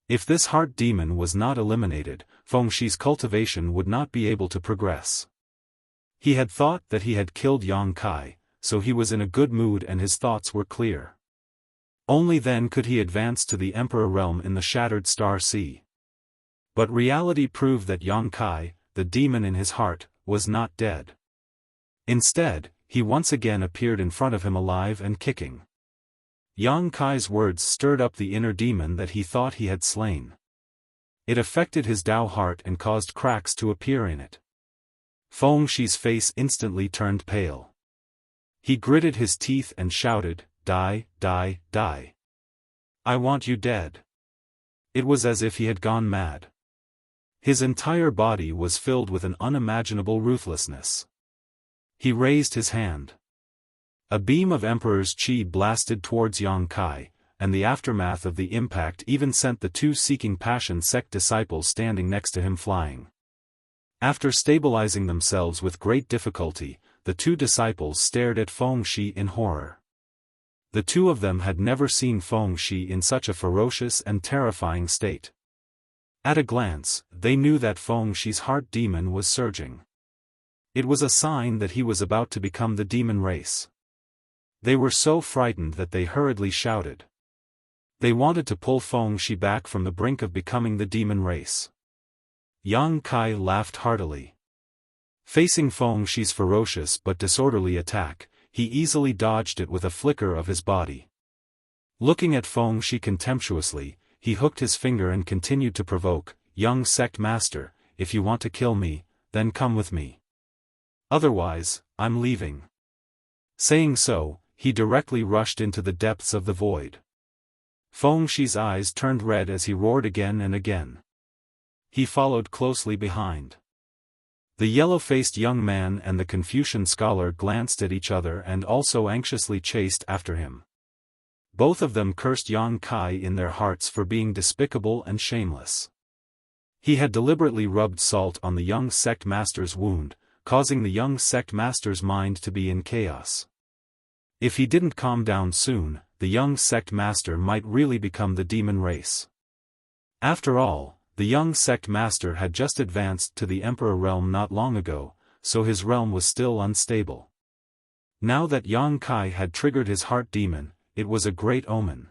If this heart demon was not eliminated, Feng-shi's cultivation would not be able to progress. He had thought that he had killed Yang Kai, so he was in a good mood and his thoughts were clear. Only then could he advance to the Emperor realm in the Shattered Star Sea. But reality proved that Yang Kai, the demon in his heart, was not dead. Instead, he once again appeared in front of him alive and kicking. Yang Kai's words stirred up the inner demon that he thought he had slain. It affected his Tao heart and caused cracks to appear in it. Feng Shi's face instantly turned pale. He gritted his teeth and shouted, "Die, die, die. I want you dead." It was as if he had gone mad. His entire body was filled with an unimaginable ruthlessness. He raised his hand. A beam of Emperor's Qi blasted towards Yang Kai, and the aftermath of the impact even sent the two Seeking Passion sect disciples standing next to him flying. After stabilizing themselves with great difficulty, the two disciples stared at Feng Shi in horror. The two of them had never seen Feng Shi in such a ferocious and terrifying state. At a glance, they knew that Feng Shi's heart demon was surging. It was a sign that he was about to become the demon race. They were so frightened that they hurriedly shouted. They wanted to pull Feng Shi back from the brink of becoming the demon race. Yang Kai laughed heartily. Facing Feng Shi's ferocious but disorderly attack, he easily dodged it with a flicker of his body. Looking at Feng Shi contemptuously, he hooked his finger and continued to provoke, "Young sect master, if you want to kill me, then come with me. Otherwise, I'm leaving." Saying so, he directly rushed into the depths of the void. Feng Shi's eyes turned red as he roared again and again. He followed closely behind. The yellow-faced young man and the Confucian scholar glanced at each other and also anxiously chased after him. Both of them cursed Yang Kai in their hearts for being despicable and shameless. He had deliberately rubbed salt on the young sect master's wound, causing the young sect master's mind to be in chaos. If he didn't calm down soon, the young sect master might really become the demon race. After all, the young sect master had just advanced to the Emperor realm not long ago, so his realm was still unstable. Now that Yang Kai had triggered his heart demon, it was a great omen.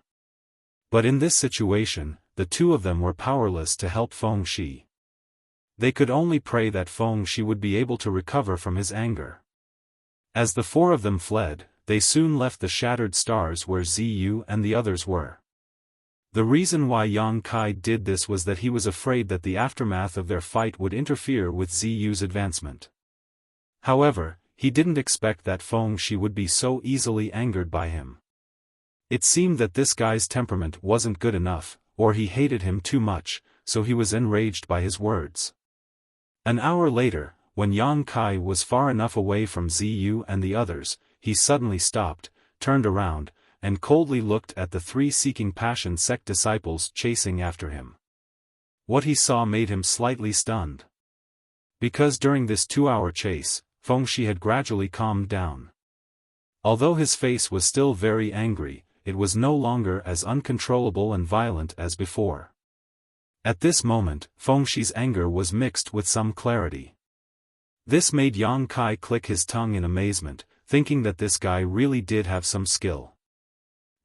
But in this situation, the two of them were powerless to help Feng Shi. They could only pray that Feng Shi would be able to recover from his anger. As the four of them fled, they soon left the shattered stars where Ziyu and the others were. The reason why Yang Kai did this was that he was afraid that the aftermath of their fight would interfere with Ziyu's advancement. However, he didn't expect that Feng Shi would be so easily angered by him. It seemed that this guy's temperament wasn't good enough, or he hated him too much, so he was enraged by his words. An hour later, when Yang Kai was far enough away from Ziyu and the others, he suddenly stopped, turned around, and coldly looked at the three Seeking Passion sect disciples chasing after him. What he saw made him slightly stunned. Because during this 2-hour chase, Feng Shi had gradually calmed down. Although his face was still very angry, it was no longer as uncontrollable and violent as before. At this moment, Feng Shi's anger was mixed with some clarity. This made Yang Kai click his tongue in amazement, thinking that this guy really did have some skill.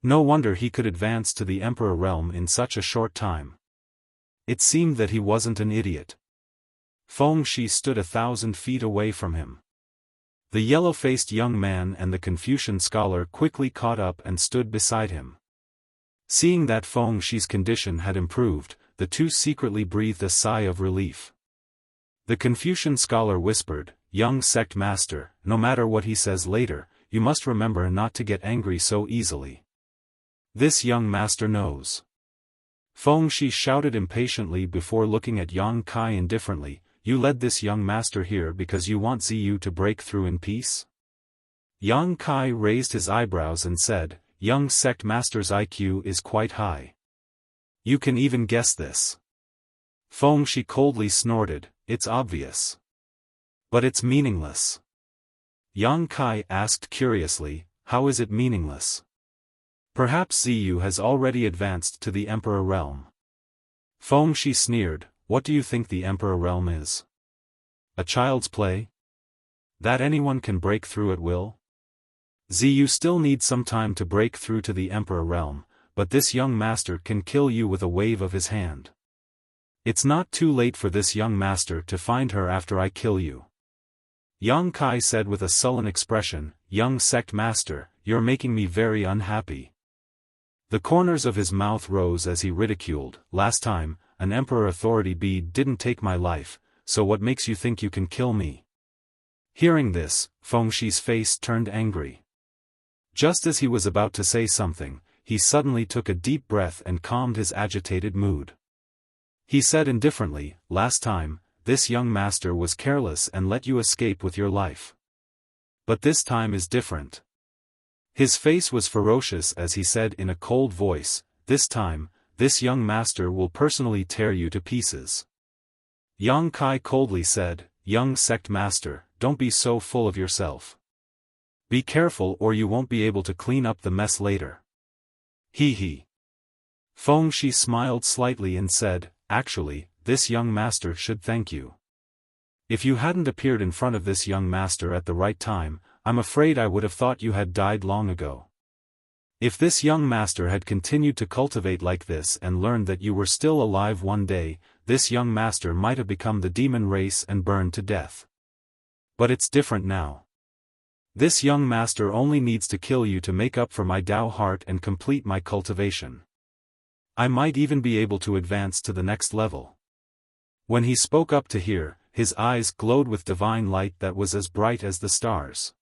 No wonder he could advance to the Emperor realm in such a short time. It seemed that he wasn't an idiot. Feng Shi stood 1,000 feet away from him. The yellow-faced young man and the Confucian scholar quickly caught up and stood beside him. Seeing that Feng Shi's condition had improved, the two secretly breathed a sigh of relief. The Confucian scholar whispered, "Young sect master, no matter what he says later, you must remember not to get angry so easily. This young master knows." Feng Shi shouted impatiently before looking at Yang Kai indifferently, "You led this young master here because you want Ziyu to break through in peace?" Yang Kai raised his eyebrows and said, "Young sect master's IQ is quite high. You can even guess this." Feng Shi coldly snorted, "It's obvious. But it's meaningless." Yang Kai asked curiously, "How is it meaningless?" "Perhaps Ziyu has already advanced to the Emperor realm." Feng Shi sneered, "What do you think the Emperor realm is? A child's play? That anyone can break through at will? Ziyu still needs some time to break through to the Emperor realm, but this young master can kill you with a wave of his hand. It's not too late for this young master to find her after I kill you." Yang Kai said with a sullen expression, "Young sect master, you're making me very unhappy." The corners of his mouth rose as he ridiculed, "Last time, an emperor authority bead didn't take my life, so what makes you think you can kill me? Hearing this, Fengshi's face turned angry. Just as he was about to say something, he suddenly took a deep breath and calmed his agitated mood. He said indifferently, "Last time, this young master was careless and let you escape with your life. But this time is different." His face was ferocious as he said in a cold voice, "This time, this young master will personally tear you to pieces." Yang Kai coldly said, "Young sect master, don't be so full of yourself. Be careful or you won't be able to clean up the mess later." He. Fengshi smiled slightly and said, "Actually, this young master should thank you. If you hadn't appeared in front of this young master at the right time, I'm afraid I would have thought you had died long ago. If this young master had continued to cultivate like this and learned that you were still alive one day, this young master might have become the demon race and burned to death. But it's different now. This young master only needs to kill you to make up for my Tao heart and complete my cultivation. I might even be able to advance to the next level." When he spoke up to hear, his eyes glowed with divine light that was as bright as the stars.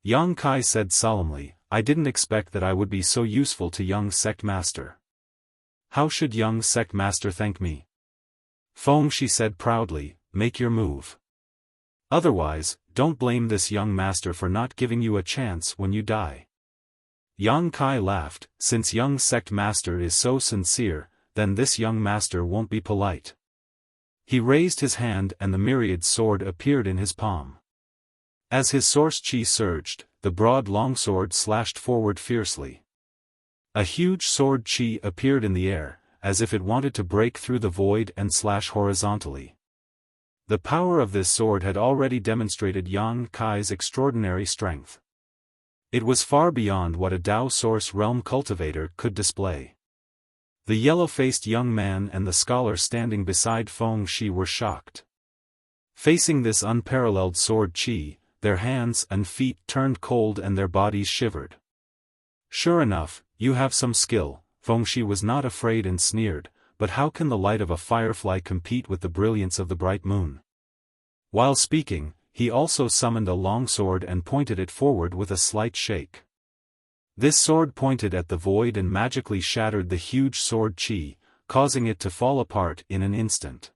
Yang Kai said solemnly, "I didn't expect that I would be so useful to young sect master. How should young sect master thank me?" Fengshi said proudly, "Make your move. Otherwise, don't blame this young master for not giving you a chance when you die." Yang Kai laughed, "Since young sect master is so sincere, then this young master won't be polite." He raised his hand and the myriad sword appeared in his palm. As his source chi surged, the broad longsword slashed forward fiercely. A huge sword chi appeared in the air, as if it wanted to break through the void and slash horizontally. The power of this sword had already demonstrated Yang Kai's extraordinary strength. It was far beyond what a Tao Source Realm cultivator could display. The yellow-faced young man and the scholar standing beside Fengshi were shocked. Facing this unparalleled sword chi, their hands and feet turned cold and their bodies shivered. "Sure enough, you have some skill," Fengshi was not afraid and sneered, "but how can the light of a firefly compete with the brilliance of the bright moon?" While speaking, he also summoned a long sword and pointed it forward with a slight shake. This sword pointed at the void and magically shattered the huge sword chi, causing it to fall apart in an instant.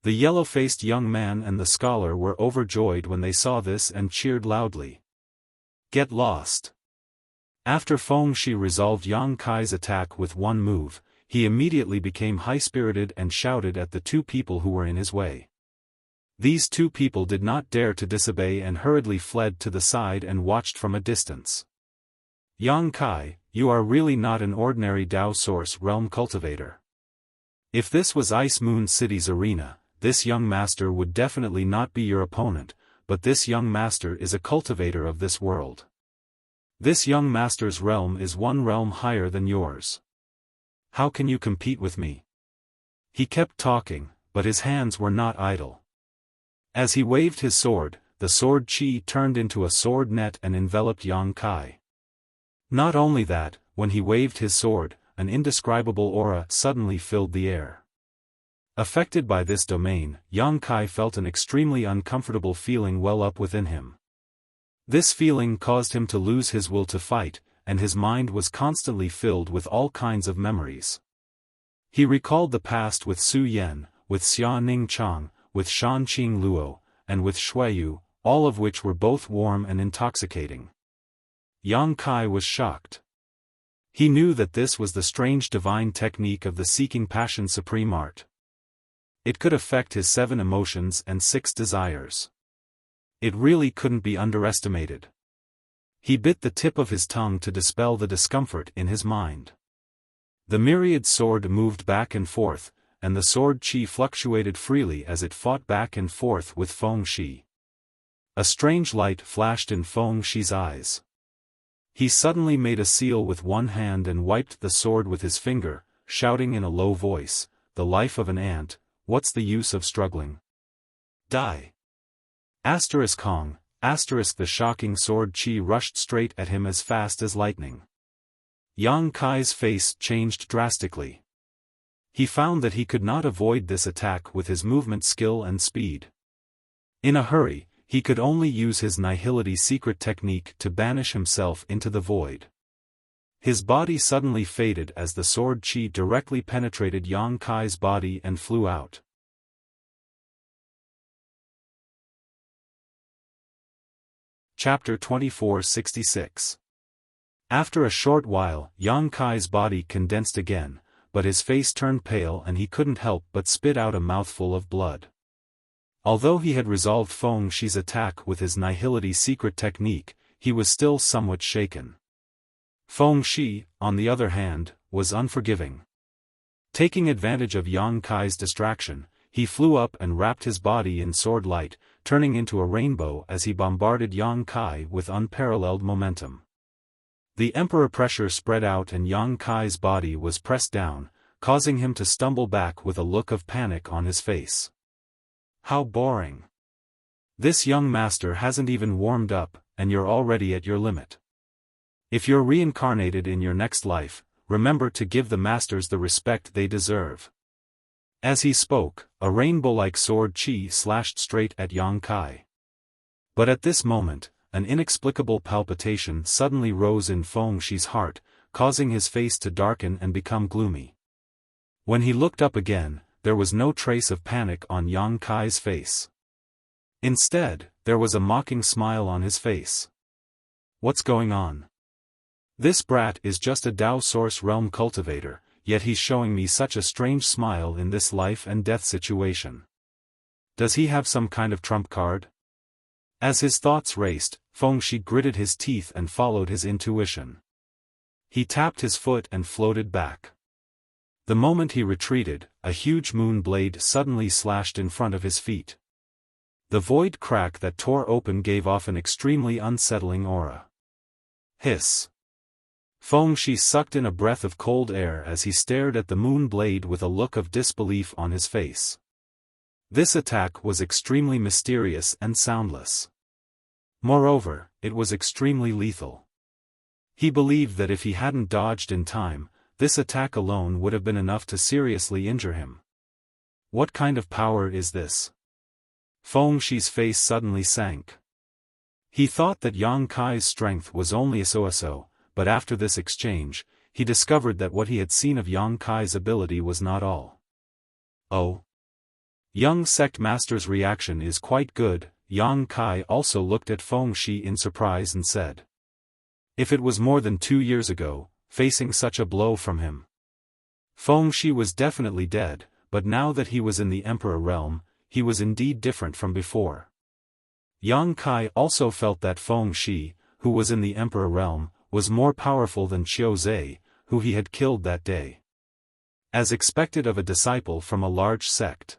The yellow-faced young man and the scholar were overjoyed when they saw this and cheered loudly. "Get lost." After Fengshi resolved Yang Kai's attack with one move, he immediately became high-spirited and shouted at the two people who were in his way. These two people did not dare to disobey and hurriedly fled to the side and watched from a distance. "Yang Kai, you are really not an ordinary Tao Source Realm cultivator. If this was Ice Moon City's arena, this young master would definitely not be your opponent, but this young master is a cultivator of this world. This young master's realm is one realm higher than yours. How can you compete with me?" He kept talking, but his hands were not idle. As he waved his sword, the sword chi turned into a sword net and enveloped Yang Kai. Not only that, when he waved his sword, an indescribable aura suddenly filled the air. Affected by this domain, Yang Kai felt an extremely uncomfortable feeling well up within him. This feeling caused him to lose his will to fight, and his mind was constantly filled with all kinds of memories. He recalled the past with Su Yan, with Xia Ning Chang, with Shan Qing Luo, and with Shuiyu, all of which were both warm and intoxicating. Yang Kai was shocked. He knew that this was the strange divine technique of the Seeking Passion Supreme Art. It could affect his 7 emotions and 6 desires. It really couldn't be underestimated. He bit the tip of his tongue to dispel the discomfort in his mind. The myriad sword moved back and forth, and the sword chi fluctuated freely as it fought back and forth with Fengshi. A strange light flashed in Fengshi's eyes. He suddenly made a seal with one hand and wiped the sword with his finger, shouting in a low voice, "The life of an ant, what's the use of struggling? Die!" Kong, the shocking sword chi rushed straight at him as fast as lightning. Yang Kai's face changed drastically. He found that he could not avoid this attack with his movement skill and speed. In a hurry, he could only use his nihility secret technique to banish himself into the void. His body suddenly faded as the sword chi directly penetrated Yang Kai's body and flew out. Chapter 2466. After a short while, Yang Kai's body condensed again, but his face turned pale and he couldn't help but spit out a mouthful of blood. Although he had resolved Feng Shi's attack with his nihility secret technique, he was still somewhat shaken. Feng Shi, on the other hand, was unforgiving. Taking advantage of Yang Kai's distraction, he flew up and wrapped his body in sword light, turning into a rainbow as he bombarded Yang Kai with unparalleled momentum. The emperor pressure spread out and Yang Kai's body was pressed down, causing him to stumble back with a look of panic on his face. How boring. This young master hasn't even warmed up, and you're already at your limit. If you're reincarnated in your next life, remember to give the masters the respect they deserve. As he spoke, a rainbow-like sword chi slashed straight at Yang Kai. But at this moment, an inexplicable palpitation suddenly rose in Feng Shi's heart, causing his face to darken and become gloomy. When he looked up again, there was no trace of panic on Yang Kai's face. Instead, there was a mocking smile on his face. What's going on? This brat is just a Dao Source Realm cultivator, yet he's showing me such a strange smile in this life and death situation. Does he have some kind of trump card? As his thoughts raced, Feng Shi gritted his teeth and followed his intuition. He tapped his foot and floated back. The moment he retreated, a huge moon blade suddenly slashed in front of his feet. The void crack that tore open gave off an extremely unsettling aura. Hiss. Feng Shi sucked in a breath of cold air as he stared at the moon blade with a look of disbelief on his face. This attack was extremely mysterious and soundless. Moreover, it was extremely lethal. He believed that if he hadn't dodged in time, this attack alone would have been enough to seriously injure him. What kind of power is this? Feng Shi's face suddenly sank. He thought that Yang Kai's strength was only a so-so, but after this exchange, he discovered that what he had seen of Yang Kai's ability was not all. Oh. Young sect master's reaction is quite good. Yang Kai also looked at Feng Shi in surprise and said. If it was more than 2 years ago, facing such a blow from him. Feng Shi was definitely dead, but now that he was in the Emperor realm, he was indeed different from before. Yang Kai also felt that Feng Shi, who was in the Emperor realm, was more powerful than Qiu Zhe, who he had killed that day. As expected of a disciple from a large sect.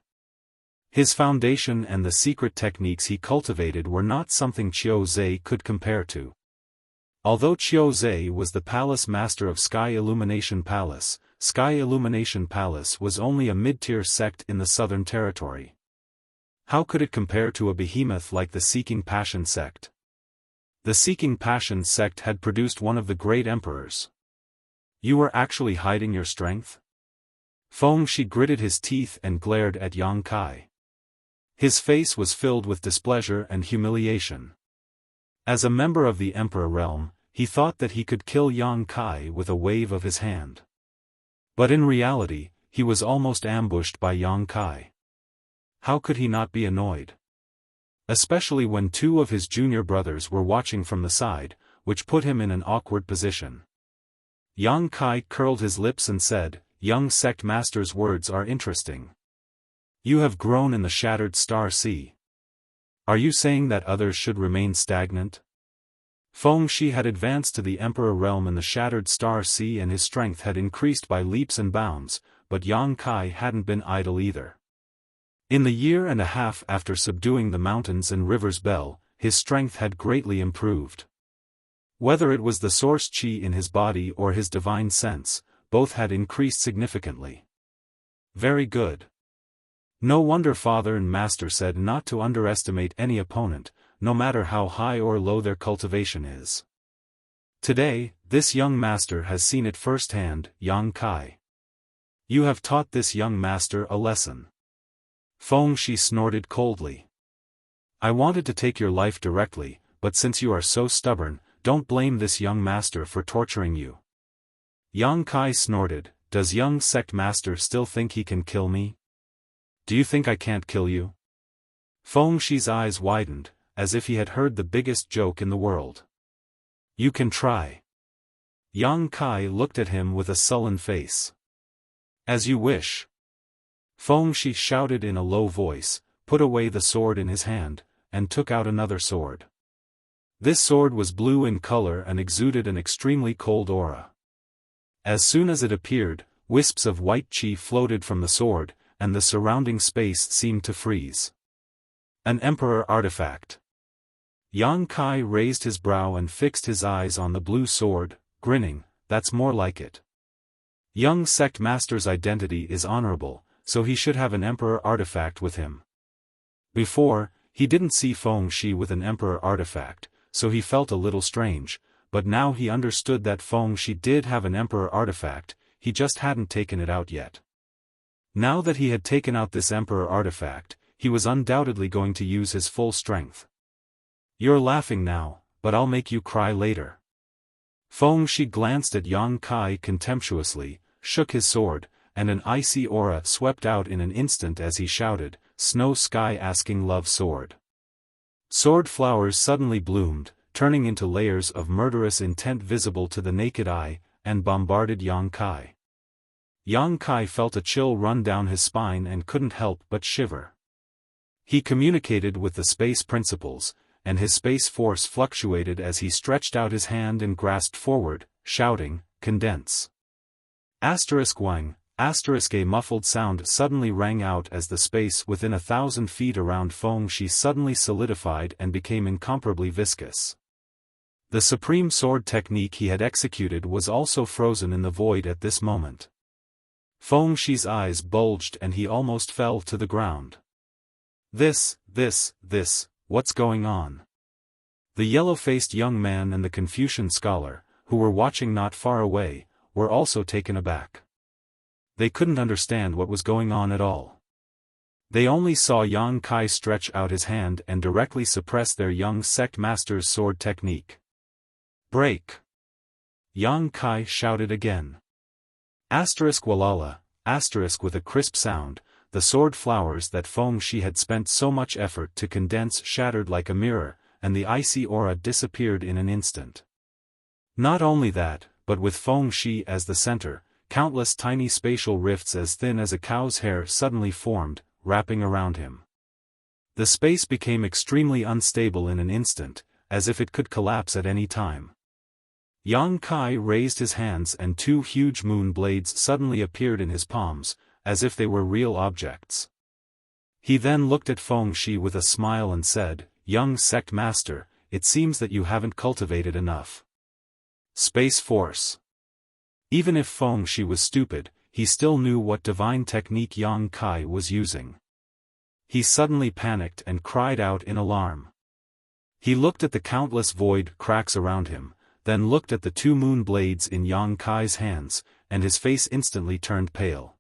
His foundation and the secret techniques he cultivated were not something Qiu Zhe could compare to. Although Qiu Zhe was the palace master of Sky Illumination Palace was only a mid-tier sect in the Southern Territory. How could it compare to a behemoth like the Seeking Passion sect? The Seeking Passion sect had produced one of the great emperors. You were actually hiding your strength? Feng Shi gritted his teeth and glared at Yang Kai. His face was filled with displeasure and humiliation. As a member of the Emperor realm, he thought that he could kill Yang Kai with a wave of his hand. But in reality, he was almost ambushed by Yang Kai. How could he not be annoyed? Especially when 2 of his junior brothers were watching from the side, which put him in an awkward position. Yang Kai curled his lips and said, Young sect master's words are interesting. You have grown in the Shattered Star Sea. Are you saying that others should remain stagnant? Feng Shi had advanced to the Emperor realm in the Shattered Star Sea and his strength had increased by leaps and bounds, but Yang Kai hadn't been idle either. In the year and a half after subduing the mountains and rivers Bell, his strength had greatly improved. Whether it was the source chi in his body or his divine sense, both had increased significantly. Very good. No wonder Father and Master said not to underestimate any opponent, no matter how high or low their cultivation is. Today, this young master has seen it firsthand, Yang Kai. You have taught this young master a lesson. Feng Shi snorted coldly. I wanted to take your life directly, but since you are so stubborn, don't blame this young master for torturing you. Yang Kai snorted, does young sect master still think he can kill me? Do you think I can't kill you? Feng Shi's eyes widened, as if he had heard the biggest joke in the world. You can try. Yang Kai looked at him with a sullen face. As you wish. Feng Shi shouted in a low voice, put away the sword in his hand, and took out another sword. This sword was blue in color and exuded an extremely cold aura. As soon as it appeared, wisps of white chi floated from the sword, and the surrounding space seemed to freeze. An emperor artifact. Yang Kai raised his brow and fixed his eyes on the blue sword, grinning, that's more like it. Young sect master's identity is honorable, so he should have an emperor artifact with him. Before, he didn't see Feng Shi with an emperor artifact, so he felt a little strange, but now he understood that Feng Shi did have an emperor artifact, he just hadn't taken it out yet. Now that he had taken out this emperor artifact, he was undoubtedly going to use his full strength. You're laughing now, but I'll make you cry later. Feng Shi glanced at Yang Kai contemptuously, shook his sword, and an icy aura swept out in an instant as he shouted, Snow Sky asking love sword. Sword flowers suddenly bloomed, turning into layers of murderous intent visible to the naked eye, and bombarded Yang Kai. Yang Kai felt a chill run down his spine and couldn't help but shiver. He communicated with the space principles, and his space force fluctuated as he stretched out his hand and grasped forward, shouting, condense. Wang, a muffled sound suddenly rang out as the space within 1,000 feet around Feng Shi suddenly solidified and became incomparably viscous. The supreme sword technique he had executed was also frozen in the void at this moment. Feng Shi's eyes bulged and he almost fell to the ground. This, what's going on? The yellow-faced young man and the Confucian scholar, who were watching not far away, were also taken aback. They couldn't understand what was going on at all. They only saw Yang Kai stretch out his hand and directly suppress their young sect master's sword technique. Break! Yang Kai shouted again. Walala, with a crisp sound, the sword flowers that Feng Shi had spent so much effort to condense shattered like a mirror, and the icy aura disappeared in an instant. Not only that, but with Feng Shi as the center, countless tiny spatial rifts as thin as a cow's hair suddenly formed, wrapping around him. The space became extremely unstable in an instant, as if it could collapse at any time. Yang Kai raised his hands and two huge moon blades suddenly appeared in his palms, as if they were real objects. He then looked at Feng Shi with a smile and said, Young sect master, it seems that you haven't cultivated enough space force. Even if Feng Shi was stupid, he still knew what divine technique Yang Kai was using. He suddenly panicked and cried out in alarm. He looked at the countless void cracks around him, then looked at the two moon blades in Yang Kai's hands, and his face instantly turned pale.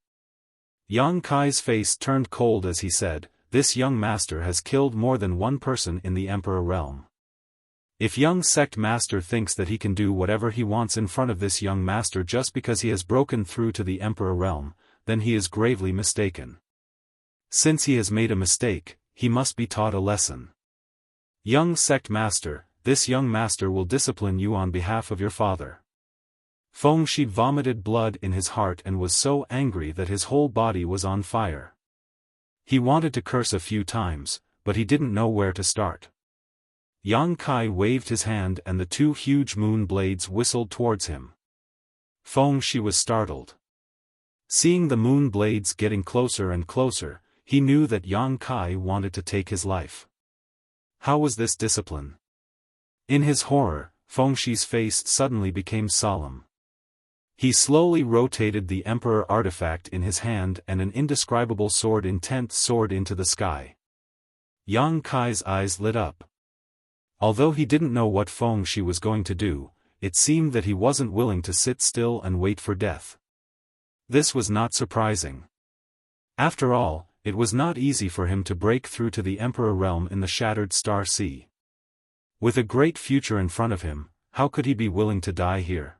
Yang Kai's face turned cold as he said, this young master has killed more than one person in the Emperor realm. If young sect master thinks that he can do whatever he wants in front of this young master just because he has broken through to the Emperor realm, then he is gravely mistaken. Since he has made a mistake, he must be taught a lesson. Young sect master, this young master will discipline you on behalf of your father. Feng Shi vomited blood in his heart and was so angry that his whole body was on fire. He wanted to curse a few times, but he didn't know where to start. Yang Kai waved his hand and the two huge moon blades whistled towards him. Feng Shi was startled. Seeing the moon blades getting closer and closer, he knew that Yang Kai wanted to take his life. How was this discipline? In his horror, Feng Shi's face suddenly became solemn. He slowly rotated the Emperor artifact in his hand and an indescribable intent soared into the sky. Yang Kai's eyes lit up. Although he didn't know what Feng Shi was going to do, it seemed that he wasn't willing to sit still and wait for death. This was not surprising. After all, it was not easy for him to break through to the Emperor realm in the shattered Star Sea. With a great future in front of him, how could he be willing to die here?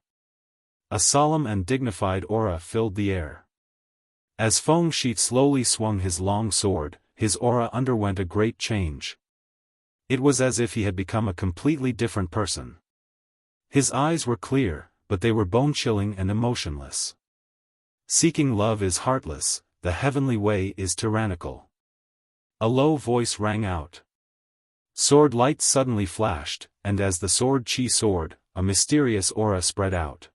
A solemn and dignified aura filled the air. As Feng Shi slowly swung his long sword, his aura underwent a great change. It was as if he had become a completely different person. His eyes were clear, but they were bone-chilling and emotionless. Seeking love is heartless, the heavenly way is tyrannical. A low voice rang out. Sword light suddenly flashed, and as the sword chi soared, a mysterious aura spread out.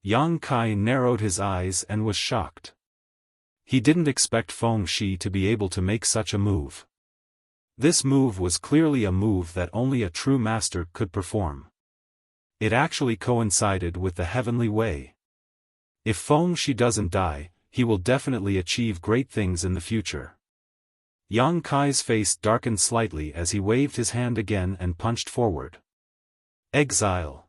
Yang Kai narrowed his eyes and was shocked. He didn't expect Feng Shi to be able to make such a move. This move was clearly a move that only a true master could perform. It actually coincided with the heavenly way. If Feng Shi doesn't die, he will definitely achieve great things in the future. Yang Kai's face darkened slightly as he waved his hand again and punched forward. Exile.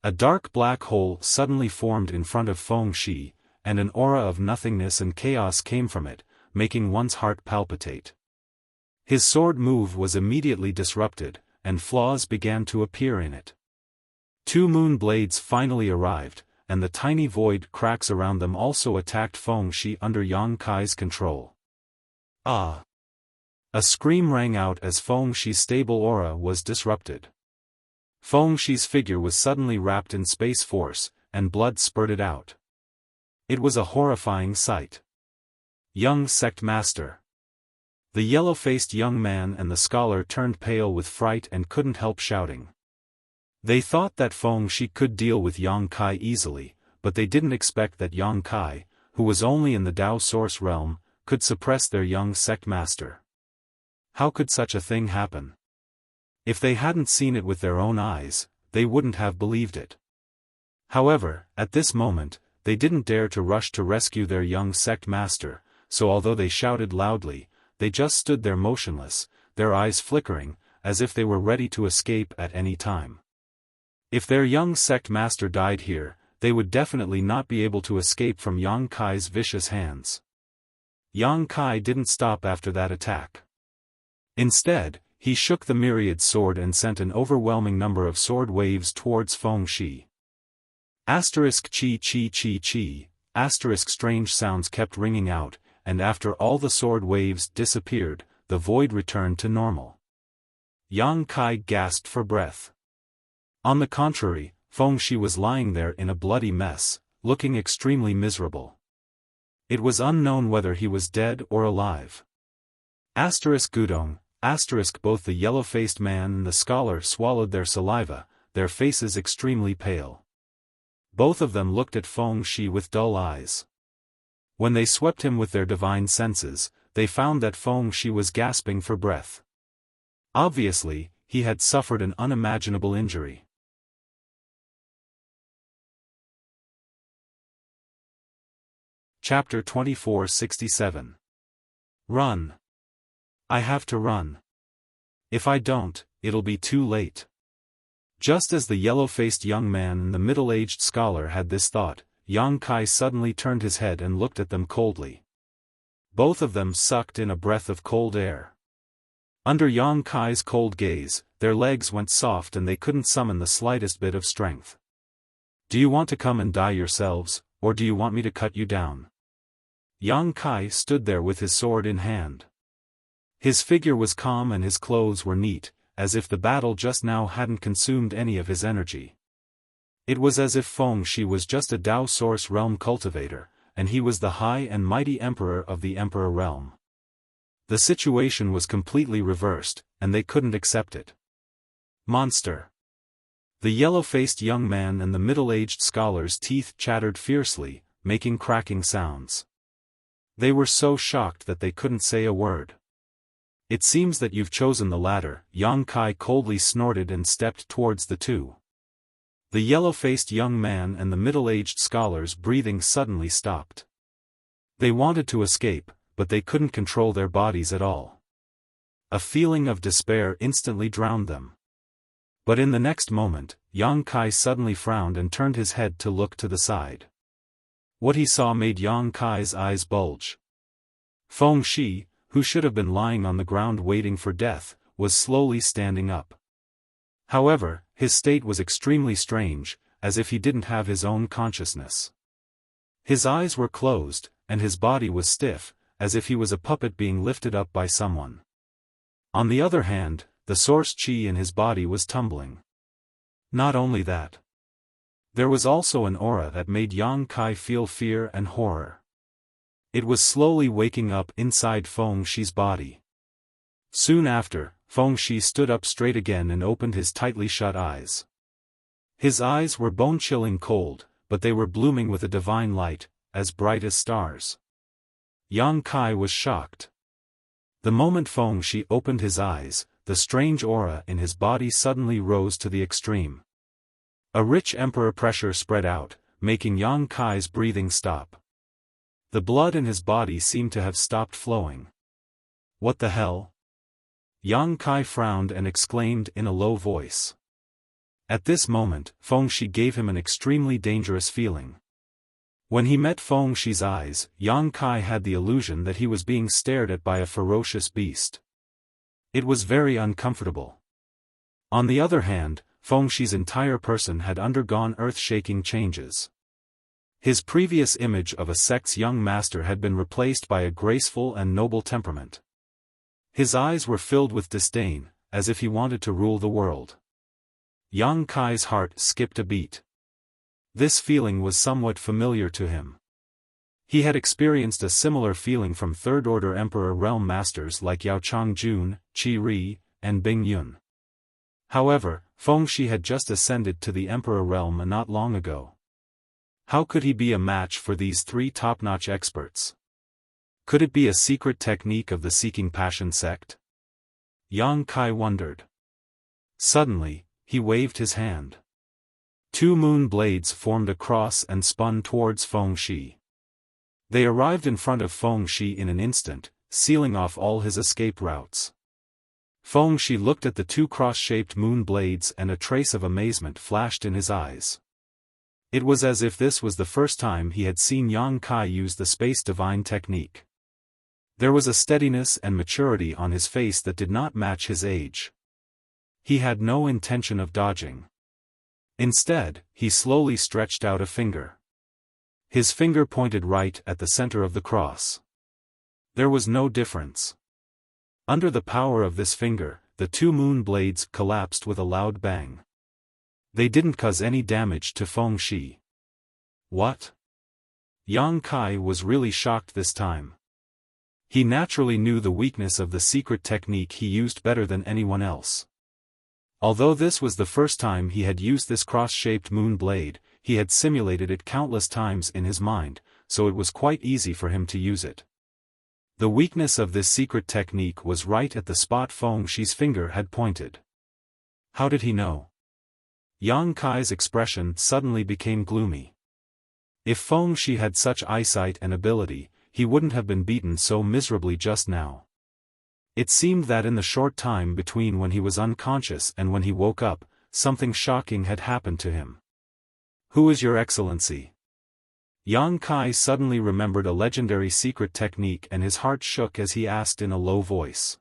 A dark black hole suddenly formed in front of Feng Shi, and an aura of nothingness and chaos came from it, making one's heart palpitate. His sword move was immediately disrupted, and flaws began to appear in it. Two moon blades finally arrived, and the tiny void cracks around them also attacked Feng Shi under Yang Kai's control. Ah! A scream rang out as Feng Shi's stable aura was disrupted. Feng Shi's figure was suddenly wrapped in space force, and blood spurted out. It was a horrifying sight. Young Sect Master. The yellow-faced young man and the scholar turned pale with fright and couldn't help shouting. They thought that Feng Shi could deal with Yang Kai easily, but they didn't expect that Yang Kai, who was only in the Tao Source realm, could suppress their young sect master. How could such a thing happen? If they hadn't seen it with their own eyes, they wouldn't have believed it. However, at this moment, they didn't dare to rush to rescue their young sect master, so although they shouted loudly, they just stood there motionless, their eyes flickering, as if they were ready to escape at any time. If their young sect master died here, they would definitely not be able to escape from Yang Kai's vicious hands. Yang Kai didn't stop after that attack. Instead, he shook the myriad sword and sent an overwhelming number of sword waves towards Feng Shi. Asterisk chi chi chi chi, asterisk strange sounds kept ringing out, and after all the sword waves disappeared, the void returned to normal. Yang Kai gasped for breath. On the contrary, Feng Shi was lying there in a bloody mess, looking extremely miserable. It was unknown whether he was dead or alive. Asterisk Gudong, asterisk both the yellow-faced man and the scholar swallowed their saliva, their faces extremely pale. Both of them looked at Feng Shi with dull eyes. When they swept him with their divine senses, they found that Feng Shi was gasping for breath. Obviously, he had suffered an unimaginable injury. Chapter 2467. Run. I have to run. If I don't, it'll be too late. Just as the yellow-faced young man and the middle-aged scholar had this thought, Yang Kai suddenly turned his head and looked at them coldly. Both of them sucked in a breath of cold air. Under Yang Kai's cold gaze, their legs went soft and they couldn't summon the slightest bit of strength. Do you want to come and die yourselves, or do you want me to cut you down? Yang Kai stood there with his sword in hand. His figure was calm and his clothes were neat, as if the battle just now hadn't consumed any of his energy. It was as if Feng Shi was just a Tao Source realm cultivator, and he was the high and mighty emperor of the Emperor realm. The situation was completely reversed, and they couldn't accept it. Monster! The yellow-faced young man and the middle-aged scholar's teeth chattered fiercely, making cracking sounds. They were so shocked that they couldn't say a word. It seems that you've chosen the latter, Yang Kai coldly snorted and stepped towards the two. The yellow-faced young man and the middle-aged scholar's breathing suddenly stopped. They wanted to escape, but they couldn't control their bodies at all. A feeling of despair instantly drowned them. But in the next moment, Yang Kai suddenly frowned and turned his head to look to the side. What he saw made Yang Kai's eyes bulge. Feng Shi, who should have been lying on the ground waiting for death, was slowly standing up. However, his state was extremely strange, as if he didn't have his own consciousness. His eyes were closed, and his body was stiff, as if he was a puppet being lifted up by someone. On the other hand, the source qi in his body was tumbling. Not only that. There was also an aura that made Yang Kai feel fear and horror. It was slowly waking up inside Feng Shi's body. Soon after, Feng Shi stood up straight again and opened his tightly shut eyes. His eyes were bone-chilling cold, but they were blooming with a divine light, as bright as stars. Yang Kai was shocked. The moment Feng Shi opened his eyes, the strange aura in his body suddenly rose to the extreme. A rich emperor pressure spread out, making Yang Kai's breathing stop. The blood in his body seemed to have stopped flowing. What the hell? Yang Kai frowned and exclaimed in a low voice. At this moment, Feng Shi gave him an extremely dangerous feeling. When he met Feng Shi's eyes, Yang Kai had the illusion that he was being stared at by a ferocious beast. It was very uncomfortable. On the other hand, Feng Shi's entire person had undergone earth-shaking changes. His previous image of a sect's young master had been replaced by a graceful and noble temperament. His eyes were filled with disdain, as if he wanted to rule the world. Yang Kai's heart skipped a beat. This feeling was somewhat familiar to him. He had experienced a similar feeling from third-order Emperor realm masters like Yao Changjun, Qi Ri, and Bing Yun. However, Feng Shi had just ascended to the Emperor realm not long ago. How could he be a match for these three top-notch experts? Could it be a secret technique of the Seeking Passion sect? Yang Kai wondered. Suddenly, he waved his hand. Two moon blades formed a cross and spun towards Feng Shi. They arrived in front of Feng Shi in an instant, sealing off all his escape routes. Feng Shi looked at the two cross-shaped moon blades and a trace of amazement flashed in his eyes. It was as if this was the first time he had seen Yang Kai use the space divine technique. There was a steadiness and maturity on his face that did not match his age. He had no intention of dodging. Instead, he slowly stretched out a finger. His finger pointed right at the center of the cross. There was no difference. Under the power of this finger, the two moon blades collapsed with a loud bang. They didn't cause any damage to Feng Shi. What? Yang Kai was really shocked this time. He naturally knew the weakness of the secret technique he used better than anyone else. Although this was the first time he had used this cross-shaped moon blade, he had simulated it countless times in his mind, so it was quite easy for him to use it. The weakness of this secret technique was right at the spot Feng Shi's finger had pointed. How did he know? Yang Kai's expression suddenly became gloomy. If Feng Shi had such eyesight and ability, he wouldn't have been beaten so miserably just now. It seemed that in the short time between when he was unconscious and when he woke up, something shocking had happened to him. Who is your excellency? Yang Kai suddenly remembered a legendary secret technique and his heart shook as he asked in a low voice.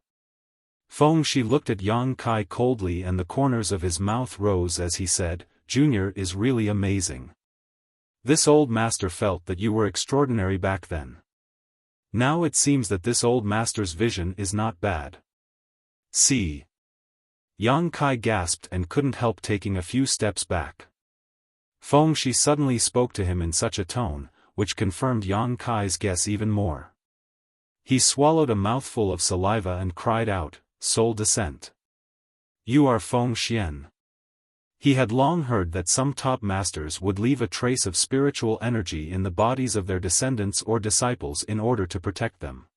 Feng Shi looked at Yang Kai coldly and the corners of his mouth rose as he said, "Junior is really amazing. This old master felt that you were extraordinary back then. Now it seems that this old master's vision is not bad." See. Yang Kai gasped and couldn't help taking a few steps back. Feng Shi suddenly spoke to him in such a tone, which confirmed Yang Kai's guess even more. He swallowed a mouthful of saliva and cried out, "Soul descent. You are Feng Xian." He had long heard that some top masters would leave a trace of spiritual energy in the bodies of their descendants or disciples in order to protect them.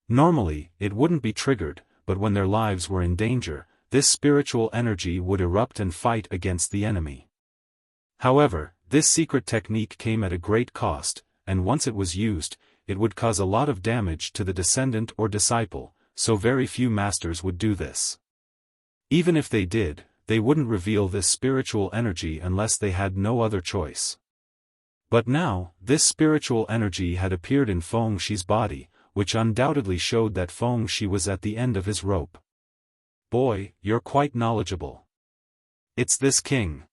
Normally, it wouldn't be triggered, but when their lives were in danger, this spiritual energy would erupt and fight against the enemy. However, this secret technique came at a great cost, and once it was used, it would cause a lot of damage to the descendant or disciple, so very few masters would do this. Even if they did, they wouldn't reveal this spiritual energy unless they had no other choice. But now, this spiritual energy had appeared in Feng Shi's body, which undoubtedly showed that Feng Shi was at the end of his rope. "Boy, you're quite knowledgeable. It's this king!"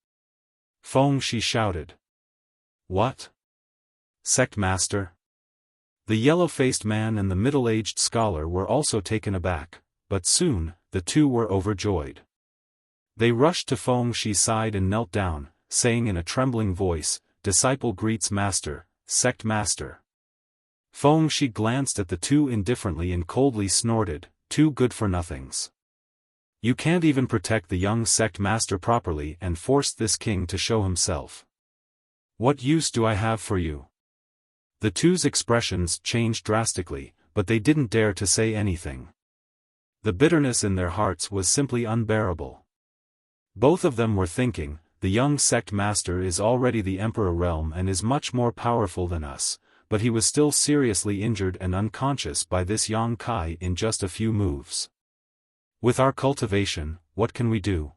Feng Shi shouted. "What? Sect master?" The yellow-faced man and the middle-aged scholar were also taken aback, but soon, the two were overjoyed. They rushed to Feng Shi's side and knelt down, saying in a trembling voice, "Disciple greets master, sect master." Feng Shi glanced at the two indifferently and coldly snorted, "Two good-for-nothings. You can't even protect the young sect master properly and forced this king to show himself. What use do I have for you?" The two's expressions changed drastically, but they didn't dare to say anything. The bitterness in their hearts was simply unbearable. Both of them were thinking, the young sect master is already the emperor realm and is much more powerful than us, but he was still seriously injured and unconscious by this Yang Kai in just a few moves. With our cultivation, what can we do?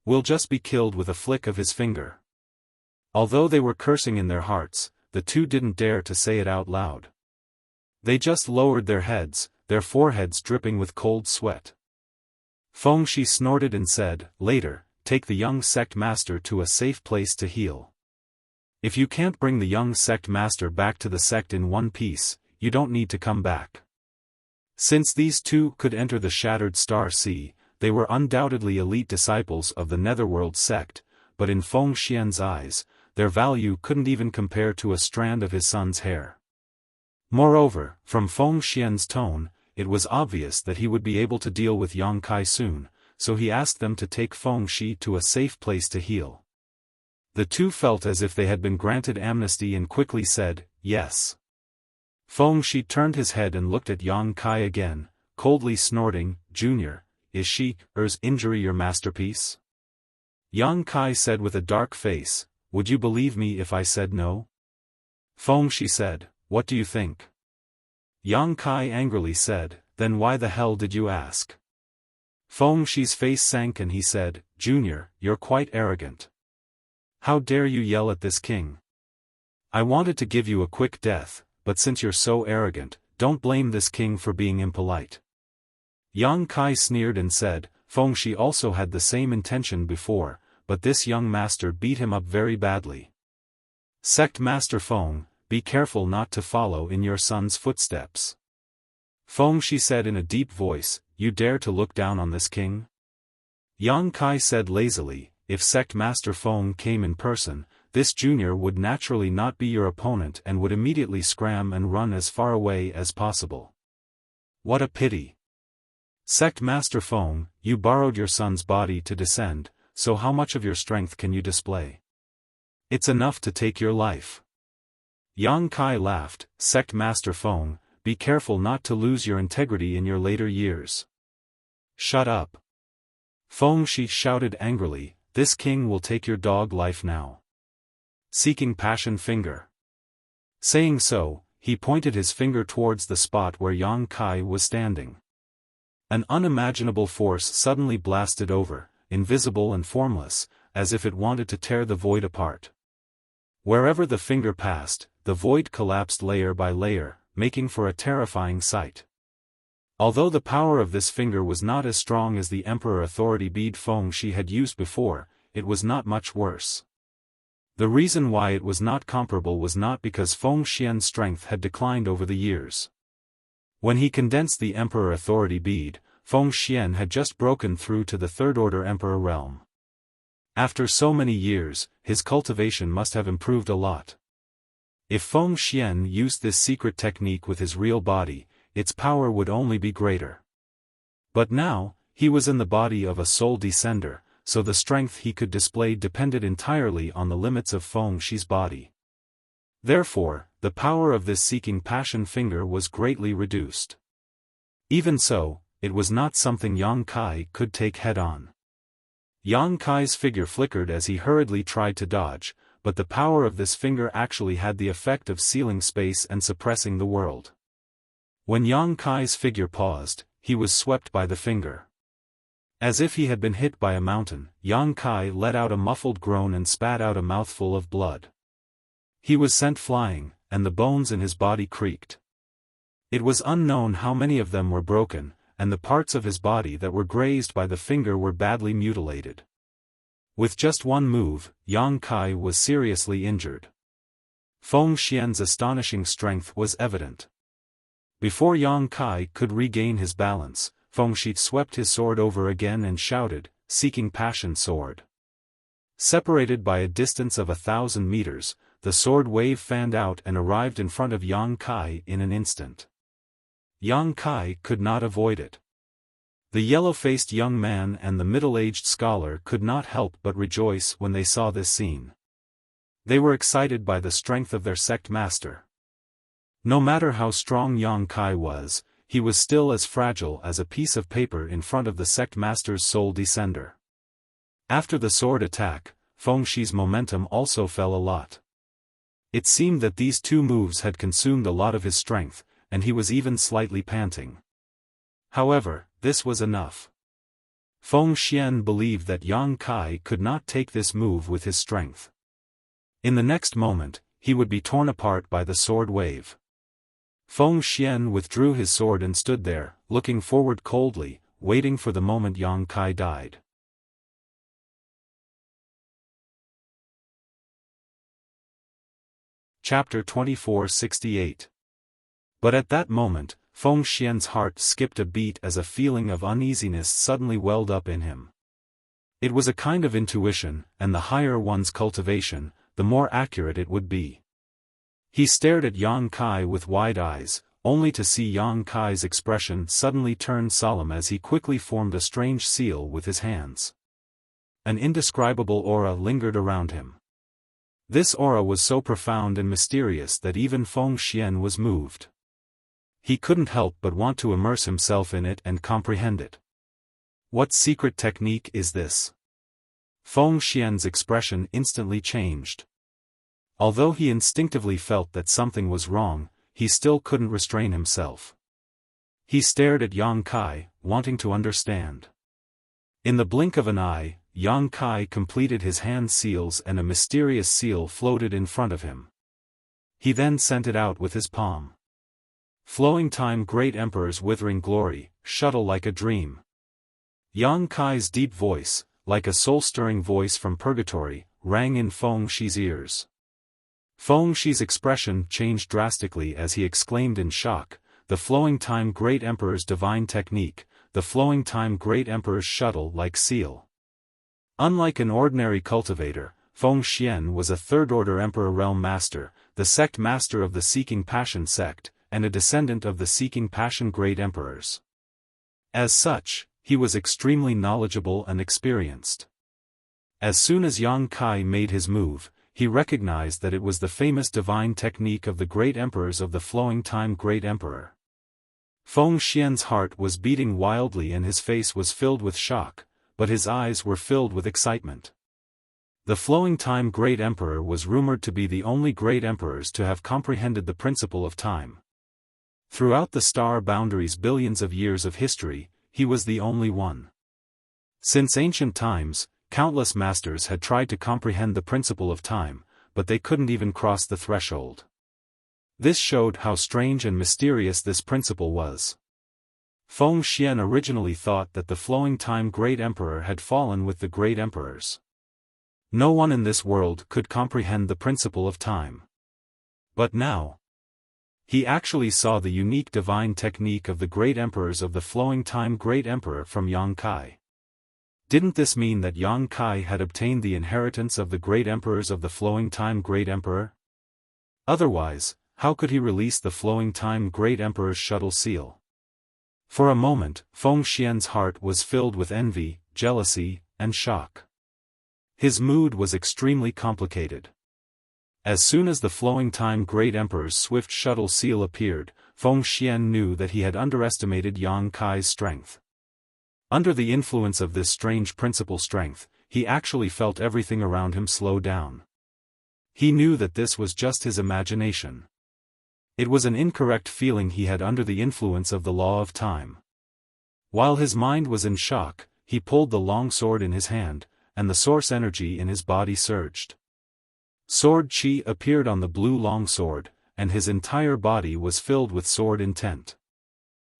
We'll just be killed with a flick of his finger. Although they were cursing in their hearts, the two didn't dare to say it out loud. They just lowered their heads, their foreheads dripping with cold sweat. Feng Shi snorted and said, "Later, take the young sect master to a safe place to heal. If you can't bring the young sect master back to the sect in one piece, you don't need to come back." Since these two could enter the Shattered Star Sea, they were undoubtedly elite disciples of the Netherworld sect, but in Feng Xian's eyes, their value couldn't even compare to a strand of his son's hair. Moreover, from Feng Xian's tone, it was obvious that he would be able to deal with Yang Kai soon, so he asked them to take Feng Shi to a safe place to heal. The two felt as if they had been granted amnesty and quickly said, "Yes." Feng Shi turned his head and looked at Yang Kai again, coldly snorting, "Junior, is Shi's injury your masterpiece?" Yang Kai said with a dark face, "Would you believe me if I said no?" Feng Shi said, "What do you think?" Yang Kai angrily said, "Then why the hell did you ask?" Feng Shi's face sank and he said, "Junior, you're quite arrogant. How dare you yell at this king? I wanted to give you a quick death, but since you're so arrogant, don't blame this king for being impolite." Yang Kai sneered and said, Feng Shi also had the same intention before, but this young master beat him up very badly. "Sect Master Feng, be careful not to follow in your son's footsteps." Feng Shi said in a deep voice, "You dare to look down on this king?" Yang Kai said lazily, "If Sect Master Feng came in person, this junior would naturally not be your opponent and would immediately scram and run as far away as possible. What a pity. Sect Master Feng, you borrowed your son's body to descend, so how much of your strength can you display? It's enough to take your life." Yang Kai laughed, "Sect Master Feng, be careful not to lose your integrity in your later years." "Shut up." Feng Shi shouted angrily, "This king will take your dog life now." Seeking Passion Finger. Saying so, he pointed his finger towards the spot where Yang Kai was standing. An unimaginable force suddenly blasted over, invisible and formless, as if it wanted to tear the void apart. Wherever the finger passed, the void collapsed layer by layer, making for a terrifying sight. Although the power of this finger was not as strong as the Emperor Authority bead Feng Shi had used before, it was not much worse. The reason why it was not comparable was not because Feng Xian's strength had declined over the years. When he condensed the Emperor Authority bead, Feng Xian had just broken through to the third-order Emperor realm. After so many years, his cultivation must have improved a lot. If Feng Xian used this secret technique with his real body, its power would only be greater. But now, he was in the body of a soul descender, so the strength he could display depended entirely on the limits of Feng Shi's body. Therefore, the power of this Seeking Passion finger was greatly reduced. Even so, it was not something Yang Kai could take head-on. Yang Kai's figure flickered as he hurriedly tried to dodge, but the power of this finger actually had the effect of sealing space and suppressing the world. When Yang Kai's figure paused, he was swept by the finger. As if he had been hit by a mountain, Yang Kai let out a muffled groan and spat out a mouthful of blood. He was sent flying, and the bones in his body creaked. It was unknown how many of them were broken, and the parts of his body that were grazed by the finger were badly mutilated. With just one move, Yang Kai was seriously injured. Feng Xian's astonishing strength was evident. Before Yang Kai could regain his balance, Feng Xi swept his sword over again and shouted, "Seeking Passion Sword." Separated by a distance of 1,000 meters, the sword wave fanned out and arrived in front of Yang Kai in an instant. Yang Kai could not avoid it. The yellow-faced young man and the middle-aged scholar could not help but rejoice when they saw this scene. They were excited by the strength of their sect master. No matter how strong Yang Kai was, he was still as fragile as a piece of paper in front of the sect master's soul descender. After the sword attack, Feng Xi's momentum also fell a lot. It seemed that these two moves had consumed a lot of his strength, and he was even slightly panting. However, this was enough. Feng Xian believed that Yang Kai could not take this move with his strength. In the next moment, he would be torn apart by the sword wave. Feng Xian withdrew his sword and stood there, looking forward coldly, waiting for the moment Yang Kai died. Chapter 2468. But at that moment, Feng Xian's heart skipped a beat as a feeling of uneasiness suddenly welled up in him. It was a kind of intuition, and the higher one's cultivation, the more accurate it would be. He stared at Yang Kai with wide eyes, only to see Yang Kai's expression suddenly turn solemn as he quickly formed a strange seal with his hands. An indescribable aura lingered around him. This aura was so profound and mysterious that even Feng Xian was moved. He couldn't help but want to immerse himself in it and comprehend it. What secret technique is this? Feng Xian's expression instantly changed. Although he instinctively felt that something was wrong, he still couldn't restrain himself. He stared at Yang Kai, wanting to understand. In the blink of an eye, Yang Kai completed his hand seals and a mysterious seal floated in front of him. He then sent it out with his palm. Flowing time, Great Emperor's withering glory, shuttle like a dream. Yang Kai's deep voice, like a soul-stirring voice from purgatory, rang in Feng Xi's ears. Feng Xi's expression changed drastically as he exclaimed in shock, "The flowing time Great Emperor's divine technique, the flowing time Great Emperor's shuttle-like seal." Unlike an ordinary cultivator, Feng Xian was a third-order Emperor Realm Master, the sect master of the Seeking Passion sect, and a descendant of the Seeking Passion Great Emperors. As such, he was extremely knowledgeable and experienced. As soon as Yang Kai made his move, he recognized that it was the famous divine technique of the Great Emperors of the Flowing Time Great Emperor. Feng Xian's heart was beating wildly and his face was filled with shock, but his eyes were filled with excitement. The Flowing Time Great Emperor was rumored to be the only Great Emperors to have comprehended the principle of time. Throughout the star boundaries' billions of years of history, he was the only one. Since ancient times, countless masters had tried to comprehend the principle of time, but they couldn't even cross the threshold. This showed how strange and mysterious this principle was. Feng Xian originally thought that the Flowing Time Great Emperor had fallen with the Great Emperors. No one in this world could comprehend the principle of time. But now, he actually saw the unique divine technique of the Great Emperors of the Flowing Time Great Emperor from Yang Kai. Didn't this mean that Yang Kai had obtained the inheritance of the Great Emperors of the Flowing Time Great Emperor? Otherwise, how could he release the Flowing Time Great Emperor's shuttle seal? For a moment, Feng Xian's heart was filled with envy, jealousy, and shock. His mood was extremely complicated. As soon as the Flowing Time Great Emperor's swift shuttle seal appeared, Feng Xian knew that he had underestimated Yang Kai's strength. Under the influence of this strange principle strength, he actually felt everything around him slow down. He knew that this was just his imagination. It was an incorrect feeling he had under the influence of the law of time. While his mind was in shock, he pulled the long sword in his hand, and the source energy in his body surged. Sword chi appeared on the blue longsword, and his entire body was filled with sword intent.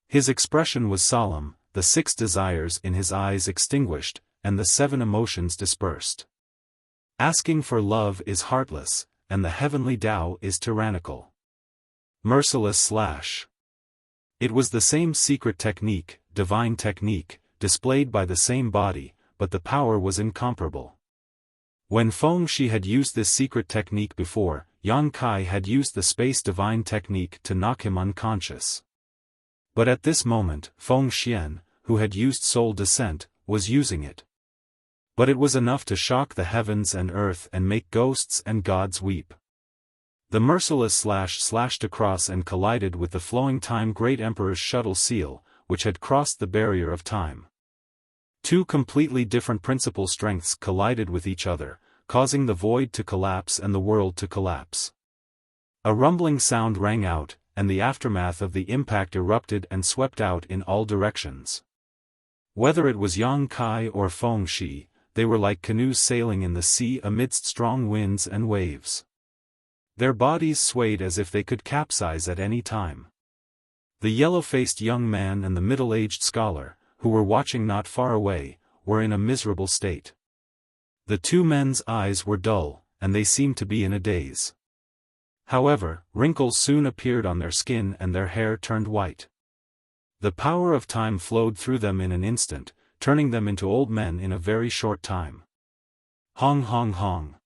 His expression was solemn, the 6 desires in his eyes extinguished, and the 7 emotions dispersed. Asking for love is heartless, and the heavenly Tao is tyrannical. Merciless slash. It was the same secret technique, divine technique, displayed by the same body, but the power was incomparable. When Feng Shi had used this secret technique before, Yang Kai had used the space divine technique to knock him unconscious. But at this moment, Feng Xian, who had used soul descent, was using it. But it was enough to shock the heavens and earth and make ghosts and gods weep. The merciless slash slashed across and collided with the flowing time Great Emperor's shuttle seal, which had crossed the barrier of time. 2 completely different principal strengths collided with each other, causing the void to collapse and the world to collapse. A rumbling sound rang out, and the aftermath of the impact erupted and swept out in all directions. Whether it was Yang Kai or Feng Shi, they were like canoes sailing in the sea amidst strong winds and waves. Their bodies swayed as if they could capsize at any time. The yellow-faced young man and the middle-aged scholar, who were watching not far away, were in a miserable state. The 2 men's eyes were dull, and they seemed to be in a daze. However, wrinkles soon appeared on their skin and their hair turned white. The power of time flowed through them in an instant, turning them into old men in a very short time. Hong hong hong.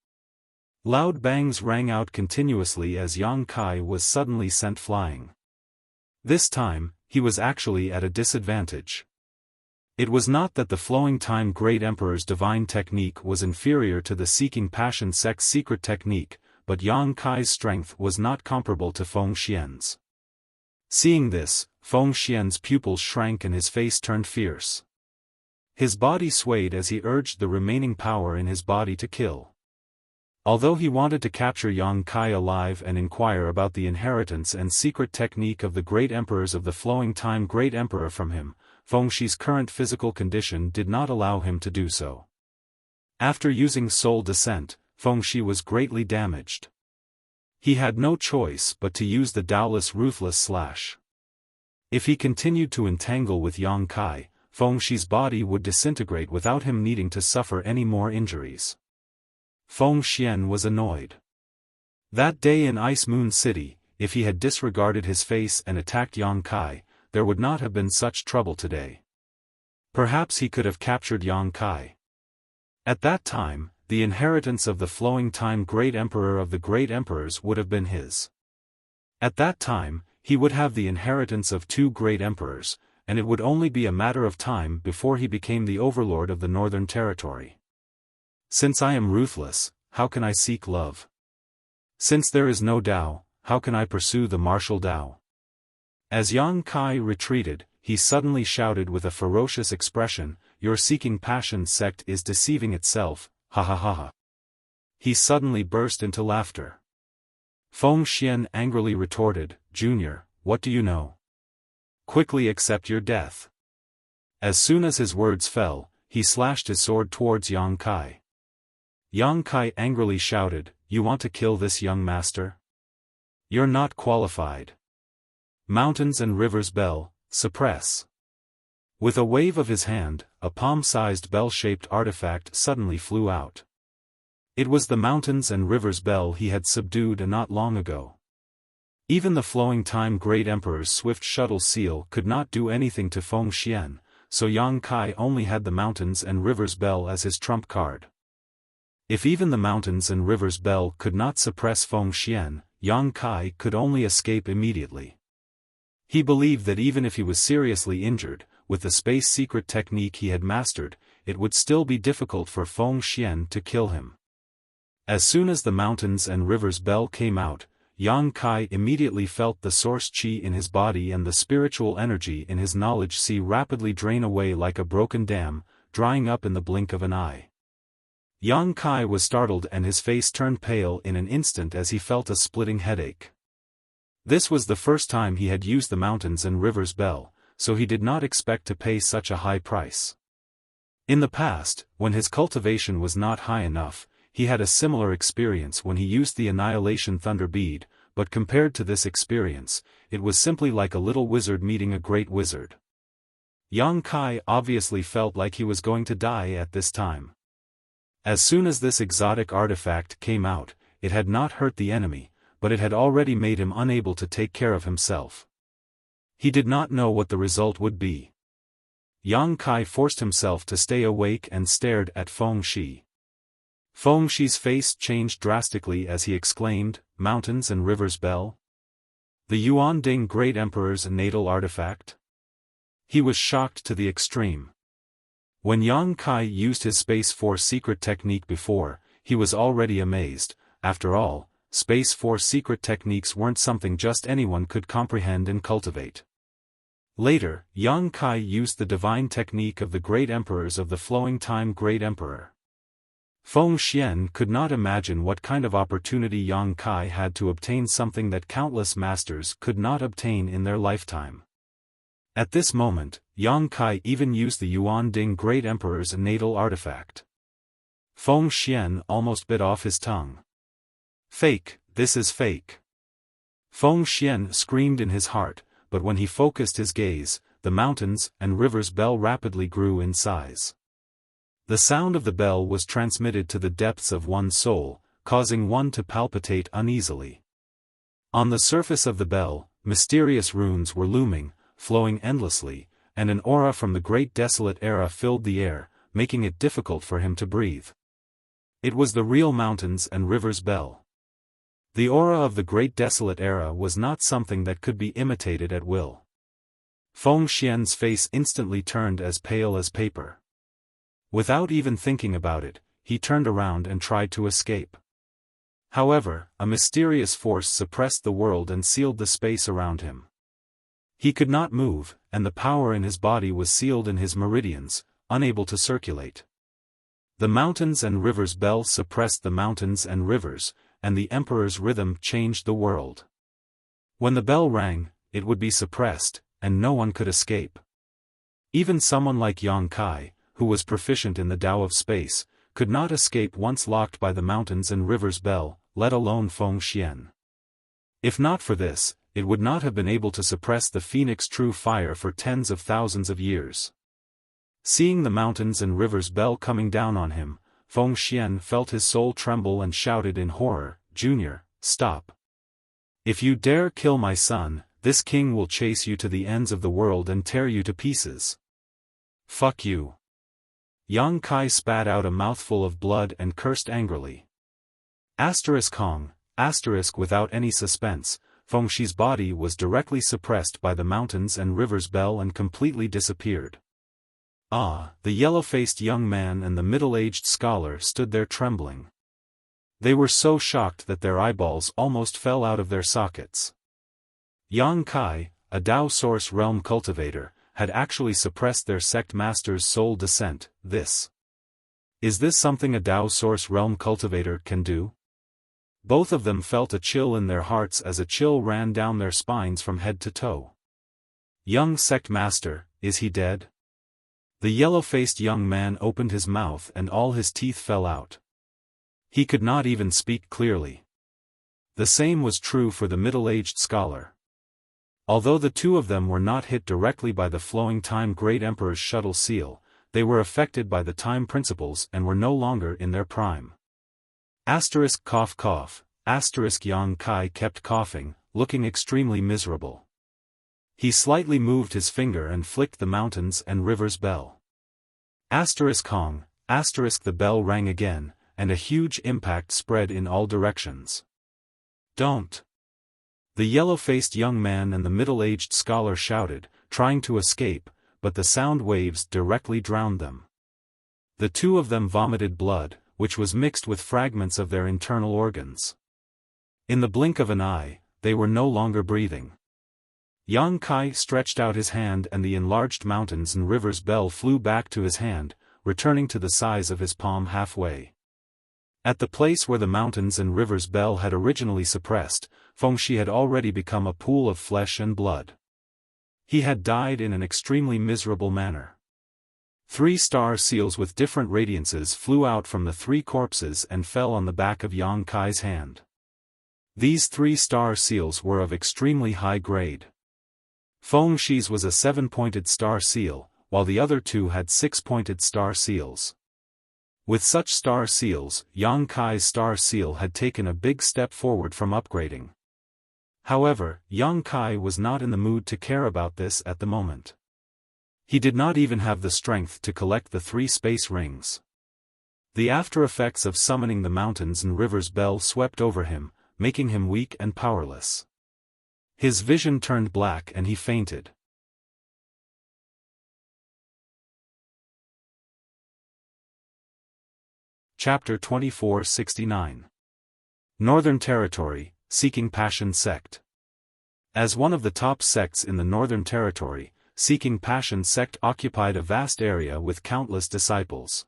Loud bangs rang out continuously as Yang Kai was suddenly sent flying. This time, he was actually at a disadvantage. It was not that the flowing time Great Emperor's divine technique was inferior to the seeking passion sect's secret technique, but Yang Kai's strength was not comparable to Feng Xian's. Seeing this, Feng Xian's pupils shrank and his face turned fierce. His body swayed as he urged the remaining power in his body to kill. Although he wanted to capture Yang Kai alive and inquire about the inheritance and secret technique of the Great Emperors of the flowing time Great Emperor from him, Feng Shi's current physical condition did not allow him to do so. After using soul descent, Feng Shi was greatly damaged. He had no choice but to use the Taoless ruthless slash. If he continued to entangle with Yang Kai, Feng Shi's body would disintegrate without him needing to suffer any more injuries. Feng Xian was annoyed. That day in Ice Moon City, if he had disregarded his face and attacked Yang Kai, there would not have been such trouble today. Perhaps he could have captured Yang Kai. At that time, the inheritance of the flowing time Great Emperor of the Great Emperors would have been his. At that time, he would have the inheritance of 2 Great Emperors, and it would only be a matter of time before he became the overlord of the Northern Territory. Since I am ruthless, how can I seek love? Since there is no Tao, how can I pursue the martial Tao? As Yang Kai retreated, he suddenly shouted with a ferocious expression, "Your seeking passion sect is deceiving itself, ha ha ha ha." He suddenly burst into laughter. Feng Xian angrily retorted, "Junior, what do you know? Quickly accept your death." As soon as his words fell, he slashed his sword towards Yang Kai. Yang Kai angrily shouted, "You want to kill this young master? You're not qualified. Mountains and rivers bell, suppress." With a wave of his hand, a palm-sized bell-shaped artifact suddenly flew out. It was the mountains and rivers bell he had subdued not long ago. Even the flowing time Great Emperor's swift shuttle seal could not do anything to Feng Xian, so Yang Kai only had the mountains and rivers bell as his trump card. If even the mountains and rivers bell could not suppress Feng Xian, Yang Kai could only escape immediately. He believed that even if he was seriously injured, with the space secret technique he had mastered, it would still be difficult for Feng Xian to kill him. As soon as the mountains and rivers bell came out, Yang Kai immediately felt the source qi in his body and the spiritual energy in his knowledge sea rapidly drain away like a broken dam, drying up in the blink of an eye. Yang Kai was startled and his face turned pale in an instant as he felt a splitting headache. This was the first time he had used the mountains and rivers bell, so he did not expect to pay such a high price. In the past, when his cultivation was not high enough, he had a similar experience when he used the Annihilation Thunder Bead, but compared to this experience, it was simply like a little wizard meeting a great wizard. Yang Kai obviously felt like he was going to die at this time. As soon as this exotic artifact came out, it had not hurt the enemy, but it had already made him unable to take care of himself. He did not know what the result would be. Yang Kai forced himself to stay awake and stared at Feng Shi. Feng Shi's face changed drastically as he exclaimed, "Mountains and Rivers Bell? The Yuan Ding Great Emperor's natal artifact?" He was shocked to the extreme. When Yang Kai used his Space Force secret technique before, he was already amazed. After all, Space Force secret techniques weren't something just anyone could comprehend and cultivate. Later, Yang Kai used the divine technique of the Great Emperors of the Flowing Time Great Emperor. Feng Xian could not imagine what kind of opportunity Yang Kai had to obtain something that countless masters could not obtain in their lifetime. At this moment, Yang Kai even used the Yuan Ding Great Emperor's natal artifact. Feng Xian almost bit off his tongue. "Fake, this is fake." Feng Xian screamed in his heart, but when he focused his gaze, the mountains and rivers bell rapidly grew in size. The sound of the bell was transmitted to the depths of one's soul, causing one to palpitate uneasily. On the surface of the bell, mysterious runes were looming, flowing endlessly, and an aura from the Great Desolate Era filled the air, making it difficult for him to breathe. It was the real mountains and rivers bell. The aura of the Great Desolate Era was not something that could be imitated at will. Feng Xian's face instantly turned as pale as paper. Without even thinking about it, he turned around and tried to escape. However, a mysterious force suppressed the world and sealed the space around him. He could not move, and the power in his body was sealed in his meridians, unable to circulate. The mountains and rivers bell suppressed the mountains and rivers, and the Emperor's rhythm changed the world. When the bell rang, it would be suppressed, and no one could escape. Even someone like Yang Kai, who was proficient in the Tao of space, could not escape once locked by the mountains and rivers bell, let alone Feng Xian. If not for this, it would not have been able to suppress the Phoenix True Fire for tens of thousands of years. Seeing the mountains and rivers bell coming down on him, Feng Xian felt his soul tremble and shouted in horror, "Junior, stop. If you dare kill my son, this king will chase you to the ends of the world and tear you to pieces. Fuck you." Yang Kai spat out a mouthful of blood and cursed angrily. Kong, without any suspense, Feng Shi's body was directly suppressed by the mountains and rivers bell and completely disappeared. The yellow-faced young man and the middle-aged scholar stood there trembling. They were so shocked that their eyeballs almost fell out of their sockets. Yang Kai, a Tao Source Realm cultivator, had actually suppressed their sect master's soul descent. Is this something a Tao Source Realm cultivator can do? Both of them felt a chill in their hearts as a chill ran down their spines from head to toe. "Young sect master, is he dead?" The yellow-faced young man opened his mouth and all his teeth fell out. He could not even speak clearly. The same was true for the middle-aged scholar. Although the two of them were not hit directly by the Flowing Time Great Emperor's shuttle seal, they were affected by the time principles and were no longer in their prime. Cough cough, Yang Kai kept coughing, looking extremely miserable. He slightly moved his finger and flicked the mountains and rivers bell. Kong, the bell rang again, and a huge impact spread in all directions. "Don't!" The yellow-faced young man and the middle-aged scholar shouted, trying to escape, but the sound waves directly drowned them. The two of them vomited blood, which was mixed with fragments of their internal organs. In the blink of an eye, they were no longer breathing. Yang Kai stretched out his hand and the enlarged mountains and rivers bell flew back to his hand, returning to the size of his palm halfway. At the place where the mountains and rivers bell had originally suppressed, Feng Shi had already become a pool of flesh and blood. He had died in an extremely miserable manner. 3 star seals with different radiances flew out from the 3 corpses and fell on the back of Yang Kai's hand. These 3 star seals were of extremely high grade. Feng Shi's was a 7-pointed star seal, while the other 2 had 6-pointed star seals. With such star seals, Yang Kai's star seal had taken a big step forward from upgrading. However, Yang Kai was not in the mood to care about this at the moment. He did not even have the strength to collect the 3 space rings. The after effects of summoning the mountains and rivers bell swept over him, making him weak and powerless. His vision turned black and he fainted. Chapter 2469. Northern Territory, Seeking Passion Sect. As one of the top sects in the Northern Territory, Seeking Passion Sect occupied a vast area with countless disciples.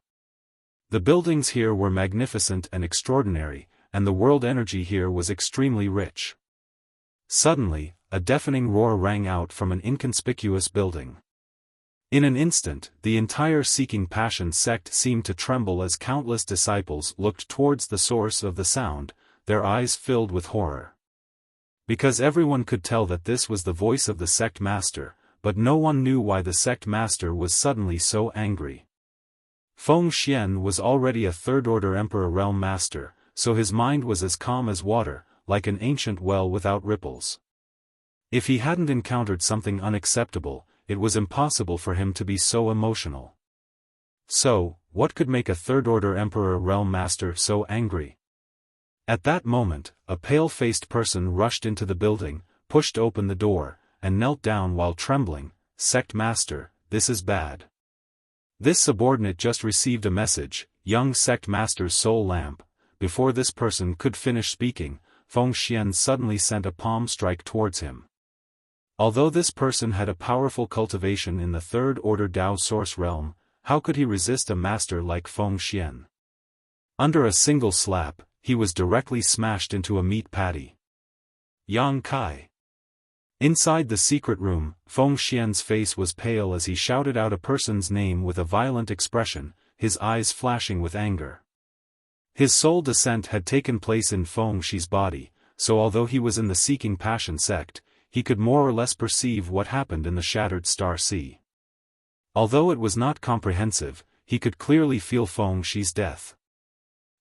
The buildings here were magnificent and extraordinary, and the world energy here was extremely rich. Suddenly, a deafening roar rang out from an inconspicuous building. In an instant, the entire Seeking Passion sect seemed to tremble as countless disciples looked towards the source of the sound, their eyes filled with horror. Because everyone could tell that this was the voice of the sect master, but no one knew why the sect master was suddenly so angry. Feng Xian was already a third-order Emperor Realm Master, so his mind was as calm as water, like an ancient well without ripples. If he hadn't encountered something unacceptable, it was impossible for him to be so emotional. So, what could make a third-order Emperor Realm Master so angry? At that moment, a pale-faced person rushed into the building, pushed open the door, and knelt down while trembling. "Sect Master, this is bad." This subordinate just received a message, "Young Sect Master's soul lamp." Before this person could finish speaking, Feng Xian suddenly sent a palm strike towards him. Although this person had a powerful cultivation in the third-order Dao Source realm, how could he resist a master like Feng Xian? Under a single slap, he was directly smashed into a meat patty. Yang Kai. Inside the secret room, Feng Xian's face was pale as he shouted out a person's name with a violent expression, his eyes flashing with anger. His soul descent had taken place in Feng Shi's body, so although he was in the Seeking Passion sect, he could more or less perceive what happened in the Shattered Star Sea. Although it was not comprehensive, he could clearly feel Feng Shi's death.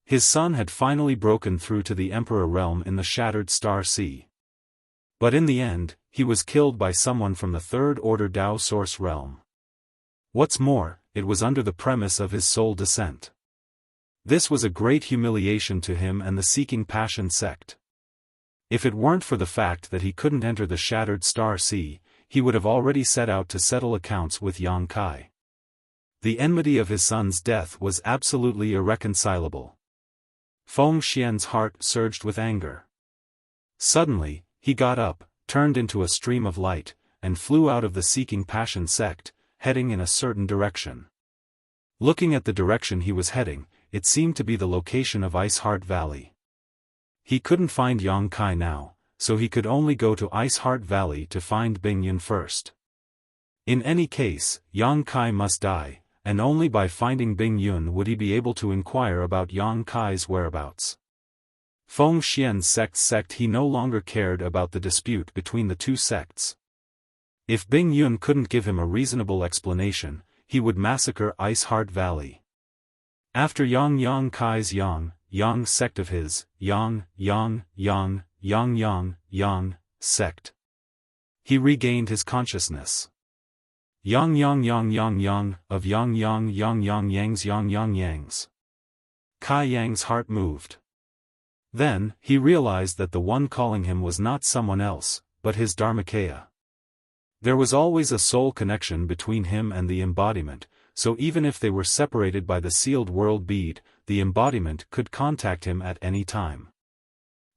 His son had finally broken through to the Emperor realm in the Shattered Star Sea. But in the end, he was killed by someone from the third-order Dao Source realm. What's more, it was under the premise of his soul descent. This was a great humiliation to him and the Seeking Passion sect. If it weren't for the fact that he couldn't enter the Shattered Star Sea, he would have already set out to settle accounts with Yang Kai. The enmity of his son's death was absolutely irreconcilable. Feng Xian's heart surged with anger. Suddenly, he got up, turned into a stream of light, and flew out of the Seeking Passion sect, heading in a certain direction. Looking at the direction he was heading, it seemed to be the location of Ice Heart Valley. He couldn't find Yang Kai now, so he could only go to Ice Heart Valley to find Bing Yun first. In any case, Yang Kai must die, and only by finding Bing Yun would he be able to inquire about Yang Kai's whereabouts. Feng Xian's sect he no longer cared about the dispute between the two sects. If Bing Yun couldn't give him a reasonable explanation, he would massacre Ice Heart Valley. After Yang Kai's Yang sect of his, Yang sect. He regained his consciousness. Yang of Yang Yang's Yang Yang's. Kai Yang's heart moved. Then, he realized that the one calling him was not someone else, but his Dharmakaya. There was always a soul connection between him and the embodiment, so even if they were separated by the sealed world bead, the embodiment could contact him at any time.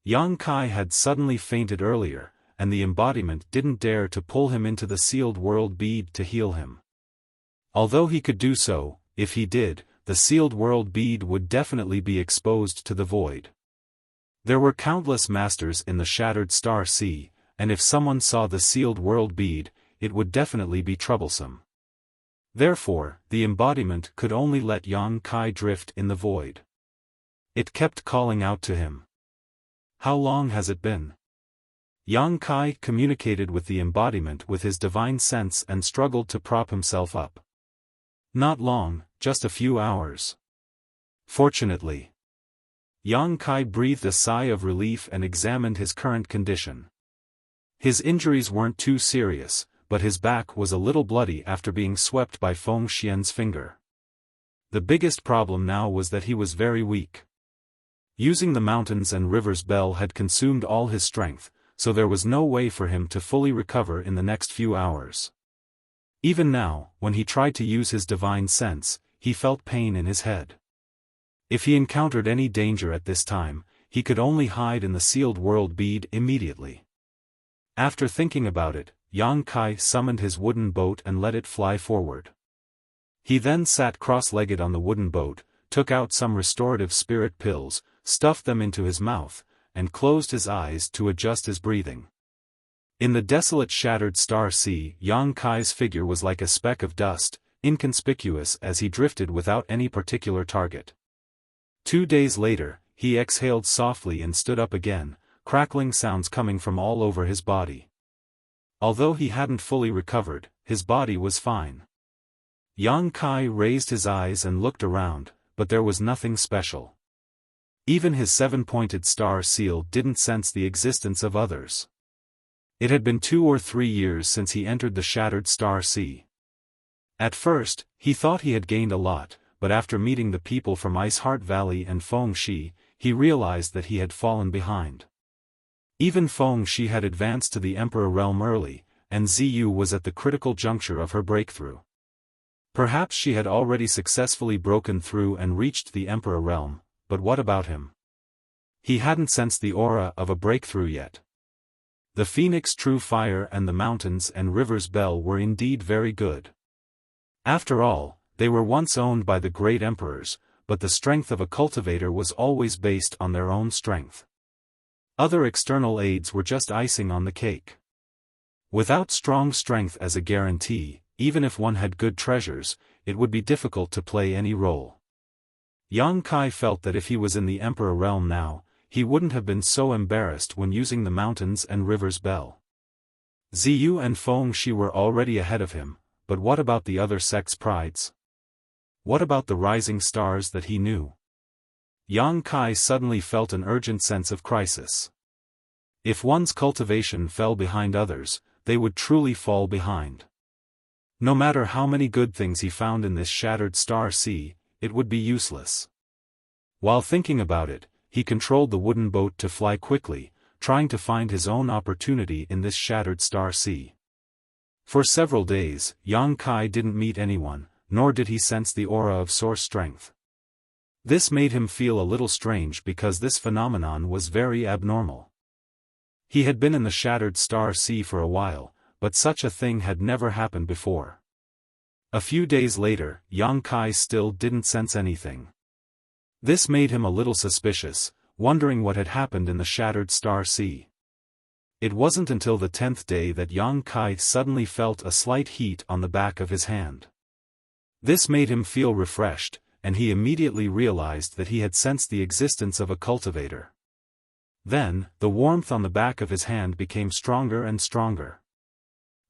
Yang Kai had suddenly fainted earlier, and the embodiment didn't dare to pull him into the sealed world bead to heal him. Although he could do so, if he did, the sealed world bead would definitely be exposed to the void. There were countless masters in the Shattered Star Sea, and if someone saw the sealed world bead, it would definitely be troublesome. Therefore, the embodiment could only let Yang Kai drift in the void. It kept calling out to him. How long has it been? Yang Kai communicated with the embodiment with his divine sense and struggled to prop himself up. Not long, just a few hours. Fortunately. Yang Kai breathed a sigh of relief and examined his current condition. His injuries weren't too serious, but his back was a little bloody after being swept by Feng Xian's finger. The biggest problem now was that he was very weak. Using the mountains and rivers bell had consumed all his strength, so there was no way for him to fully recover in the next few hours. Even now, when he tried to use his divine sense, he felt pain in his head. If he encountered any danger at this time, he could only hide in the sealed world bead immediately. After thinking about it, Yang Kai summoned his wooden boat and let it fly forward. He then sat cross-legged on the wooden boat, took out some restorative spirit pills, stuffed them into his mouth, and closed his eyes to adjust his breathing. In the desolate shattered star sea, Yang Kai's figure was like a speck of dust, inconspicuous as he drifted without any particular target. 2 days later, he exhaled softly and stood up again, crackling sounds coming from all over his body. Although he hadn't fully recovered, his body was fine. Yang Kai raised his eyes and looked around, but there was nothing special. Even his 7-pointed star seal didn't sense the existence of others. It had been 2 or 3 years since he entered the shattered star sea. At first, he thought he had gained a lot, but after meeting the people from Ice Heart Valley and Feng Shi, he realized that he had fallen behind. Even Feng Shi had advanced to the Emperor realm early, and Ziyu was at the critical juncture of her breakthrough. Perhaps she had already successfully broken through and reached the Emperor realm, but what about him? He hadn't sensed the aura of a breakthrough yet. The Phoenix True Fire and the Mountains and Rivers Bell were indeed very good. After all, they were once owned by the great emperors, but the strength of a cultivator was always based on their own strength. Other external aids were just icing on the cake. Without strong strength as a guarantee, even if one had good treasures, it would be difficult to play any role. Yang Kai felt that if he was in the Emperor realm now, he wouldn't have been so embarrassed when using the Mountains and Rivers Bell. Ziyu and Feng Shi were already ahead of him, but what about the other sect's prides? What about the rising stars that he knew? Yang Kai suddenly felt an urgent sense of crisis. If one's cultivation fell behind others, they would truly fall behind. No matter how many good things he found in this shattered star sea, it would be useless. While thinking about it, he controlled the wooden boat to fly quickly, trying to find his own opportunity in this shattered star sea. For several days, Yang Kai didn't meet anyone, nor did he sense the aura of source strength. This made him feel a little strange because this phenomenon was very abnormal. He had been in the shattered star sea for a while, but such a thing had never happened before. A few days later, Yang Kai still didn't sense anything. This made him a little suspicious, wondering what had happened in the shattered star sea. It wasn't until the 10th day that Yang Kai suddenly felt a slight heat on the back of his hand. This made him feel refreshed, and he immediately realized that he had sensed the existence of a cultivator. Then, the warmth on the back of his hand became stronger and stronger.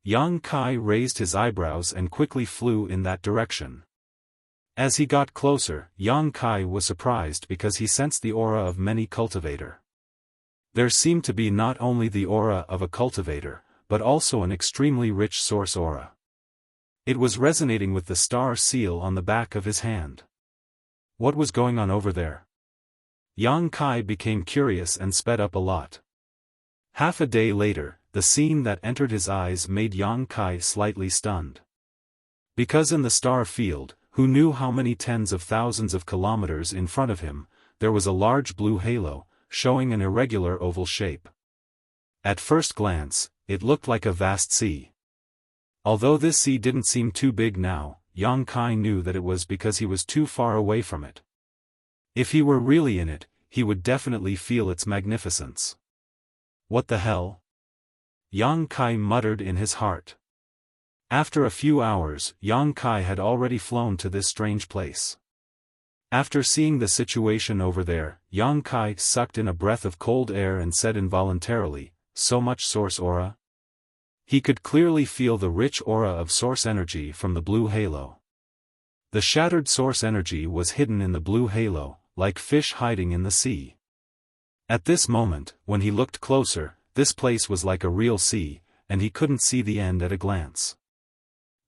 Yang Kai raised his eyebrows and quickly flew in that direction. As he got closer, Yang Kai was surprised because he sensed the aura of many cultivator. There seemed to be not only the aura of a cultivator, but also an extremely rich source aura. It was resonating with the star seal on the back of his hand. What was going on over there? Yang Kai became curious and sped up a lot. Half a day later, the scene that entered his eyes made Yang Kai slightly stunned. Because in the star field, who knew how many tens of thousands of kilometers in front of him, there was a large blue halo, showing an irregular oval shape. At first glance, it looked like a vast sea. Although this sea didn't seem too big now, Yang Kai knew that it was because he was too far away from it. If he were really in it, he would definitely feel its magnificence. What the hell? Yang Kai muttered in his heart. After a few hours, Yang Kai had already flown to this strange place. After seeing the situation over there, Yang Kai sucked in a breath of cold air and said involuntarily, "So much source aura?" He could clearly feel the rich aura of source energy from the blue halo. The shattered source energy was hidden in the blue halo, like fish hiding in the sea. At this moment, when he looked closer, this place was like a real sea, and he couldn't see the end at a glance.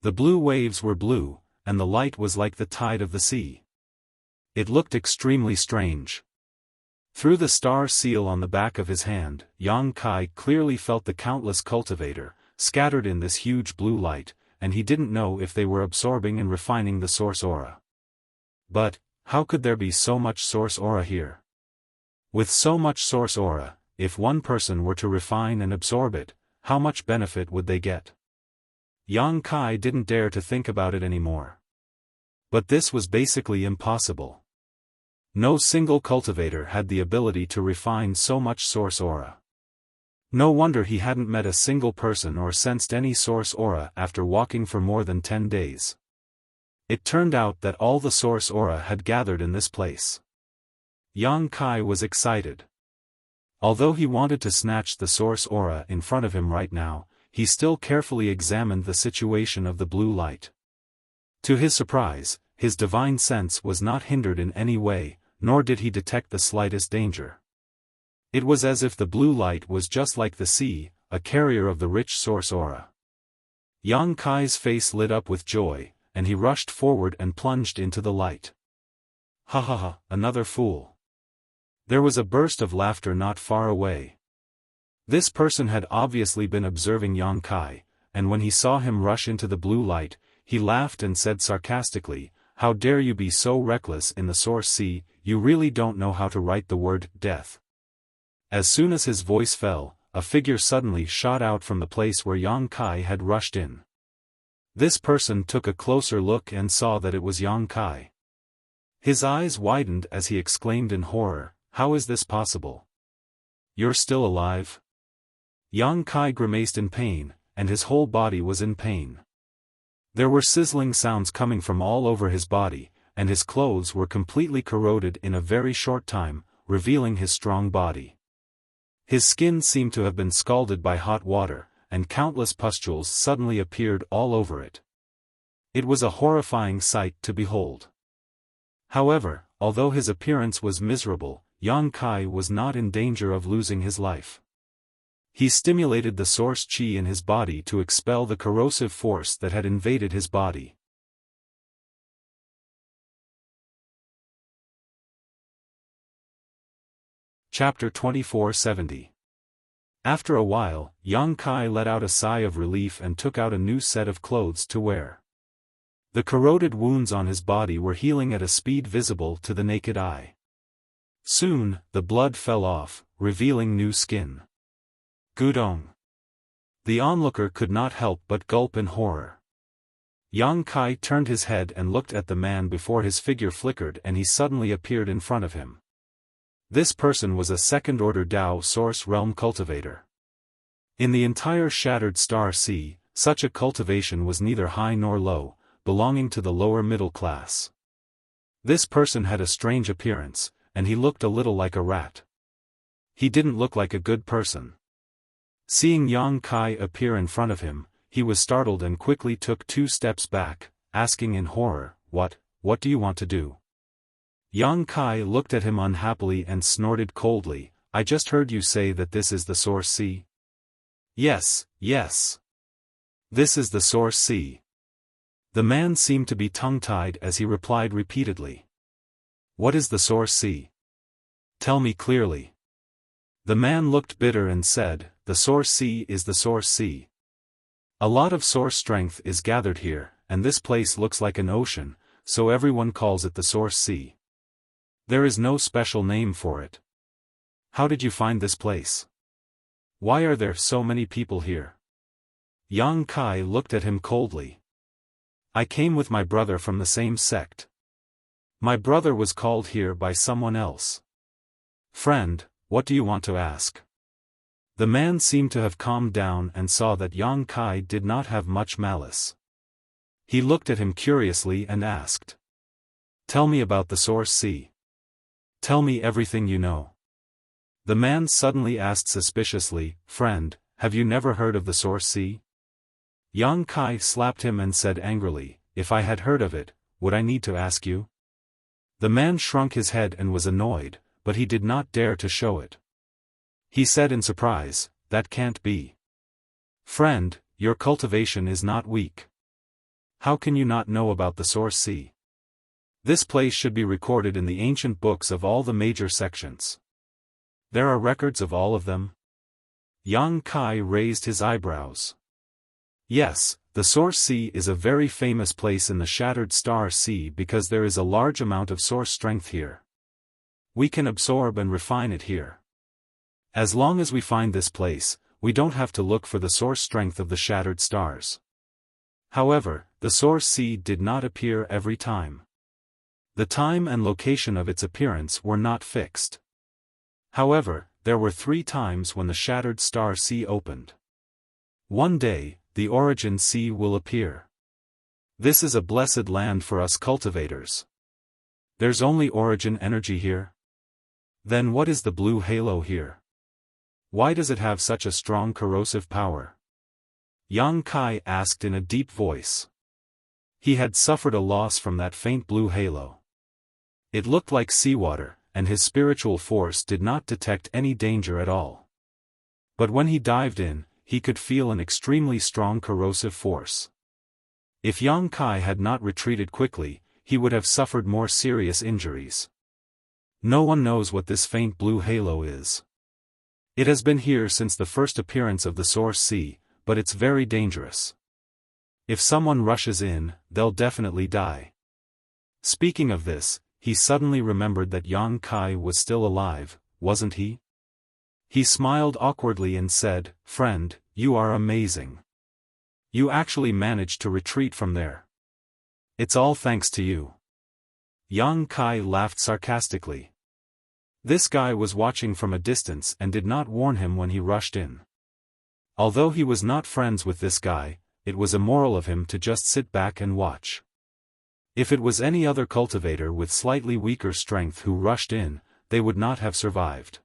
The blue waves were blue, and the light was like the tide of the sea. It looked extremely strange. Through the star seal on the back of his hand, Yang Kai clearly felt the countless cultivator, scattered in this huge blue light, and he didn't know if they were absorbing and refining the source aura. But, how could there be so much source aura here? With so much source aura, if one person were to refine and absorb it, how much benefit would they get? Yang Kai didn't dare to think about it anymore. But this was basically impossible. No single cultivator had the ability to refine so much source aura. No wonder he hadn't met a single person or sensed any source aura after walking for more than 10 days. It turned out that all the source aura had gathered in this place. Yang Kai was excited. Although he wanted to snatch the source aura in front of him right now, he still carefully examined the situation of the blue light. To his surprise, his divine sense was not hindered in any way, nor did he detect the slightest danger. It was as if the blue light was just like the sea, a carrier of the rich source aura. Yang Kai's face lit up with joy, and he rushed forward and plunged into the light. "Ha ha ha, another fool." There was a burst of laughter not far away. This person had obviously been observing Yang Kai, and when he saw him rush into the blue light, he laughed and said sarcastically, "How dare you be so reckless in the source sea, you really don't know how to write the word death." As soon as his voice fell, a figure suddenly shot out from the place where Yang Kai had rushed in. This person took a closer look and saw that it was Yang Kai. His eyes widened as he exclaimed in horror, "How is this possible? You're still alive?" Yang Kai grimaced in pain, and his whole body was in pain. There were sizzling sounds coming from all over his body, and his clothes were completely corroded in a very short time, revealing his strong body. His skin seemed to have been scalded by hot water, and countless pustules suddenly appeared all over it. It was a horrifying sight to behold. However, although his appearance was miserable, Yang Kai was not in danger of losing his life. He stimulated the source qi in his body to expel the corrosive force that had invaded his body. Chapter 2470. After a while, Yang Kai let out a sigh of relief and took out a new set of clothes to wear. The corroded wounds on his body were healing at a speed visible to the naked eye. Soon, the blood fell off, revealing new skin. Gudong. The onlooker could not help but gulp in horror. Yang Kai turned his head and looked at the man before his figure flickered and he suddenly appeared in front of him. This person was a second-order Dao Source Realm cultivator. In the entire Shattered Star Sea, such a cultivation was neither high nor low, belonging to the lower middle class. This person had a strange appearance, and he looked a little like a rat. He didn't look like a good person. Seeing Yang Kai appear in front of him, he was startled and quickly took 2 steps back, asking in horror, What do you want to do?" Yang Kai looked at him unhappily and snorted coldly, "I just heard you say that this is the Source Sea." Yes. This is the Source Sea." The man seemed to be tongue-tied as he replied repeatedly. "What is the Source Sea? Tell me clearly." The man looked bitter and said, "The Source Sea is the Source Sea. A lot of source strength is gathered here, and this place looks like an ocean, so everyone calls it the Source Sea. There is no special name for it. How did you find this place? Why are there so many people here?" Yang Kai looked at him coldly. "I came with my brother from the same sect. My brother was called here by someone else. Friend, what do you want to ask?" The man seemed to have calmed down and saw that Yang Kai did not have much malice. He looked at him curiously and asked, "Tell me about the Source Sea. Tell me everything you know." The man suddenly asked suspiciously, "Friend, have you never heard of the Source Sea?" Yang Kai slapped him and said angrily, "If I had heard of it, would I need to ask you?" The man shrunk his head and was annoyed, but he did not dare to show it. He said in surprise, "That can't be. Friend, your cultivation is not weak. How can you not know about the Source Sea? This place should be recorded in the ancient books of all the major sections. There are records of all of them?" Yang Kai raised his eyebrows. "Yes, the Source Sea is a very famous place in the Shattered Star Sea because there is a large amount of source strength here. We can absorb and refine it here. As long as we find this place, we don't have to look for the source strength of the shattered stars." However, the Source Sea did not appear every time. The time and location of its appearance were not fixed. However, there were 3 times when the Shattered Star Sea opened. One day, the Origin Sea will appear. This is a blessed land for us cultivators. There's only origin energy here? Then what is the blue halo here? Why does it have such a strong corrosive power? Yang Kai asked in a deep voice. He had suffered a loss from that faint blue halo. It looked like seawater, and his spiritual force did not detect any danger at all. But when he dived in, he could feel an extremely strong corrosive force. If Yang Kai had not retreated quickly, he would have suffered more serious injuries. No one knows what this faint blue halo is. It has been here since the first appearance of the Source Sea, but it's very dangerous. If someone rushes in, they'll definitely die. Speaking of this, he suddenly remembered that Yang Kai was still alive, wasn't he? He smiled awkwardly and said, "Friend, you are amazing. You actually managed to retreat from there. It's all thanks to you." Yang Kai laughed sarcastically. This guy was watching from a distance and did not warn him when he rushed in. Although he was not friends with this guy, it was immoral of him to just sit back and watch. If it was any other cultivator with slightly weaker strength who rushed in, they would not have survived.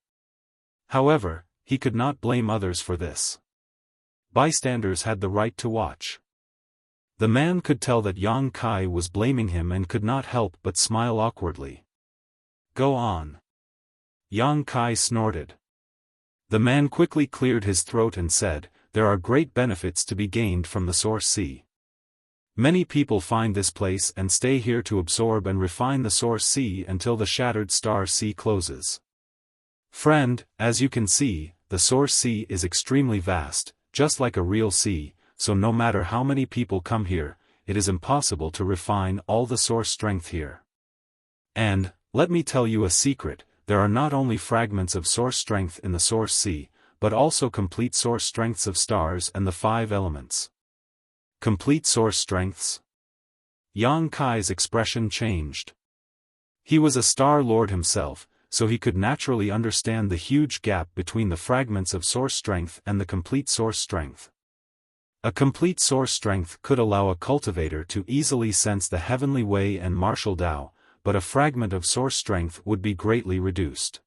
However, he could not blame others for this. Bystanders had the right to watch. The man could tell that Yang Kai was blaming him and could not help but smile awkwardly. "Go on." Yang Kai snorted. The man quickly cleared his throat and said, "There are great benefits to be gained from the Source Sea. Many people find this place and stay here to absorb and refine the Source Sea until the Shattered Star Sea closes. Friend, as you can see, the Source Sea is extremely vast, just like a real sea, so no matter how many people come here, it is impossible to refine all the source strength here. And, let me tell you a secret, there are not only fragments of source strength in the Source Sea, but also complete source strengths of stars and the 5 elements." Complete source strengths? Yang Kai's expression changed. He was a Star Lord himself, so he could naturally understand the huge gap between the fragments of source strength and the complete source strength. A complete source strength could allow a cultivator to easily sense the heavenly way and martial Tao, but a fragment of source strength would be greatly reduced.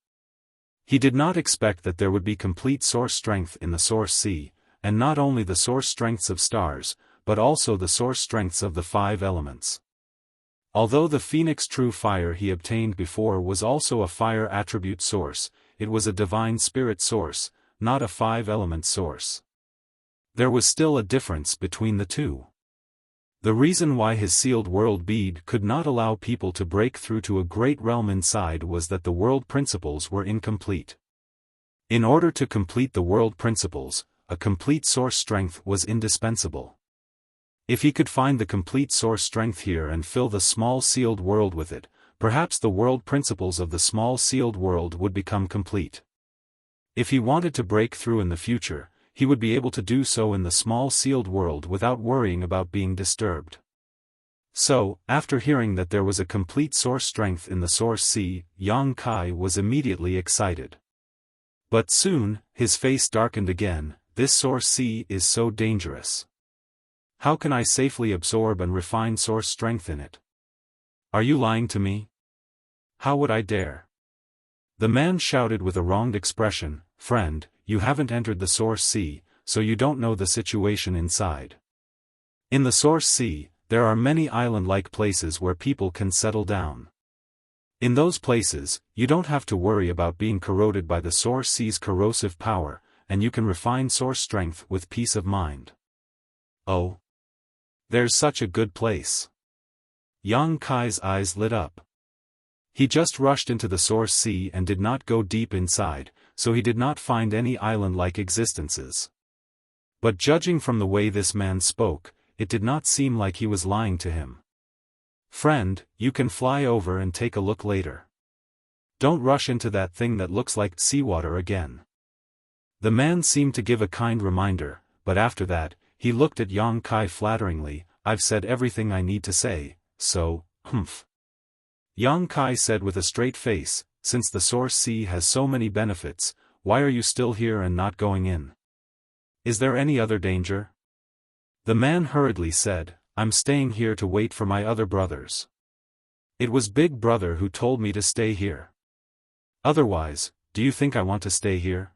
He did not expect that there would be complete source strength in the Source Sea, and not only the source strengths of stars, but also the source strengths of the 5 elements. Although the Phoenix True Fire he obtained before was also a fire attribute source, it was a divine spirit source, not a 5-element source. There was still a difference between the two. The reason why his sealed world bead could not allow people to break through to a great realm inside was that the world principles were incomplete. In order to complete the world principles, a complete source strength was indispensable. If he could find the complete source strength here and fill the small sealed world with it, perhaps the world principles of the small sealed world would become complete. If he wanted to break through in the future, he would be able to do so in the small sealed world without worrying about being disturbed. So, after hearing that there was a complete source strength in the Source Sea, Yang Kai was immediately excited. But soon, his face darkened again. This source sea is so dangerous. How can I safely absorb and refine source strength in it? Are you lying to me? How would I dare? The man shouted with a wronged expression, "Friend, you haven't entered the source sea, so you don't know the situation inside. In the source sea, there are many island-like places where people can settle down. In those places, you don't have to worry about being corroded by the source sea's corrosive power, and you can refine source strength with peace of mind." Oh. There's such a good place. Yang Kai's eyes lit up. He just rushed into the source sea and did not go deep inside, so he did not find any island-like existences. But judging from the way this man spoke, it did not seem like he was lying to him. "Friend, you can fly over and take a look later. Don't rush into that thing that looks like seawater again." The man seemed to give a kind reminder, but after that, he looked at Yang Kai flatteringly. "I've said everything I need to say, so, humph." Yang Kai said with a straight face, "Since the source sea has so many benefits, why are you still here and not going in? Is there any other danger?" The man hurriedly said, "I'm staying here to wait for my other brothers. It was Big Brother who told me to stay here. Otherwise, do you think I want to stay here?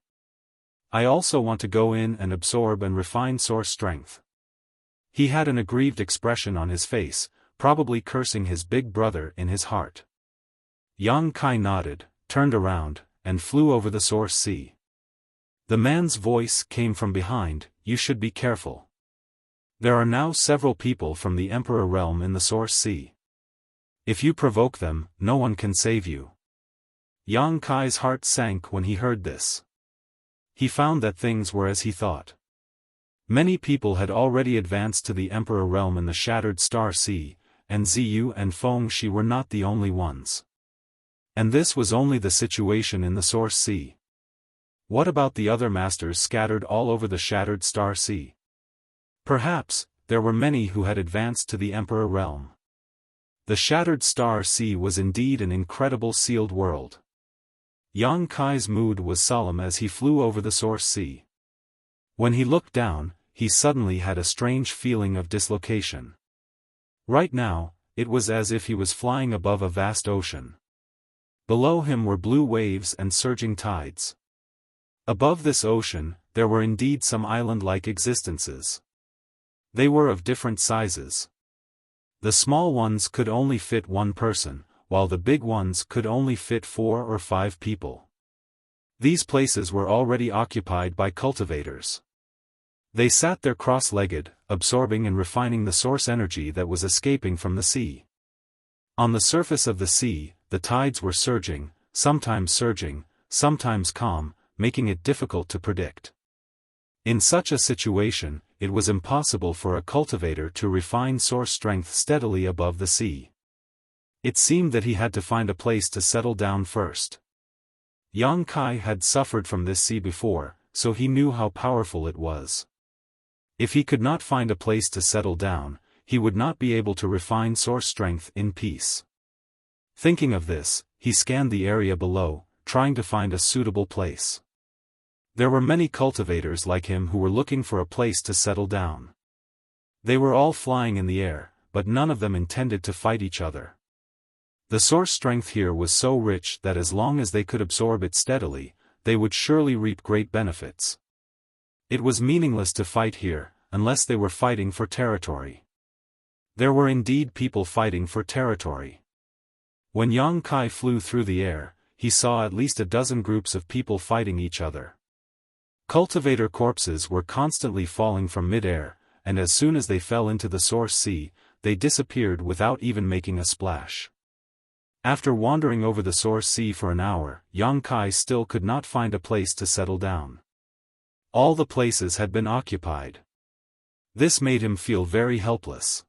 I also want to go in and absorb and refine source strength." He had an aggrieved expression on his face, probably cursing his big brother in his heart. Yang Kai nodded, turned around, and flew over the source sea. The man's voice came from behind, "You should be careful. There are now several people from the Emperor realm in the source sea. If you provoke them, no one can save you." Yang Kai's heart sank when he heard this. He found that things were as he thought. Many people had already advanced to the Emperor realm in the Shattered Star Sea, and Ziyu and Feng Shi were not the only ones. And this was only the situation in the Source Sea. What about the other masters scattered all over the Shattered Star Sea? Perhaps, there were many who had advanced to the Emperor realm. The Shattered Star Sea was indeed an incredible sealed world. Yang Kai's mood was solemn as he flew over the Source Sea. When he looked down, he suddenly had a strange feeling of dislocation. Right now, it was as if he was flying above a vast ocean. Below him were blue waves and surging tides. Above this ocean, there were indeed some island-like existences. They were of different sizes. The small ones could only fit one person, while the big ones could only fit 4 or 5 people. These places were already occupied by cultivators. They sat there cross-legged, absorbing and refining the source energy that was escaping from the sea. On the surface of the sea, the tides were surging, sometimes calm, making it difficult to predict. In such a situation, it was impossible for a cultivator to refine source strength steadily above the sea. It seemed that he had to find a place to settle down first. Yang Kai had suffered from this sea before, so he knew how powerful it was. If he could not find a place to settle down, he would not be able to refine source strength in peace. Thinking of this, he scanned the area below, trying to find a suitable place. There were many cultivators like him who were looking for a place to settle down. They were all flying in the air, but none of them intended to fight each other. The source strength here was so rich that as long as they could absorb it steadily, they would surely reap great benefits. It was meaningless to fight here, unless they were fighting for territory. There were indeed people fighting for territory. When Yang Kai flew through the air, he saw at least a dozen groups of people fighting each other. Cultivator corpses were constantly falling from mid-air, and as soon as they fell into the source sea, they disappeared without even making a splash. After wandering over the source sea for an hour, Yang Kai still could not find a place to settle down. All the places had been occupied. This made him feel very helpless.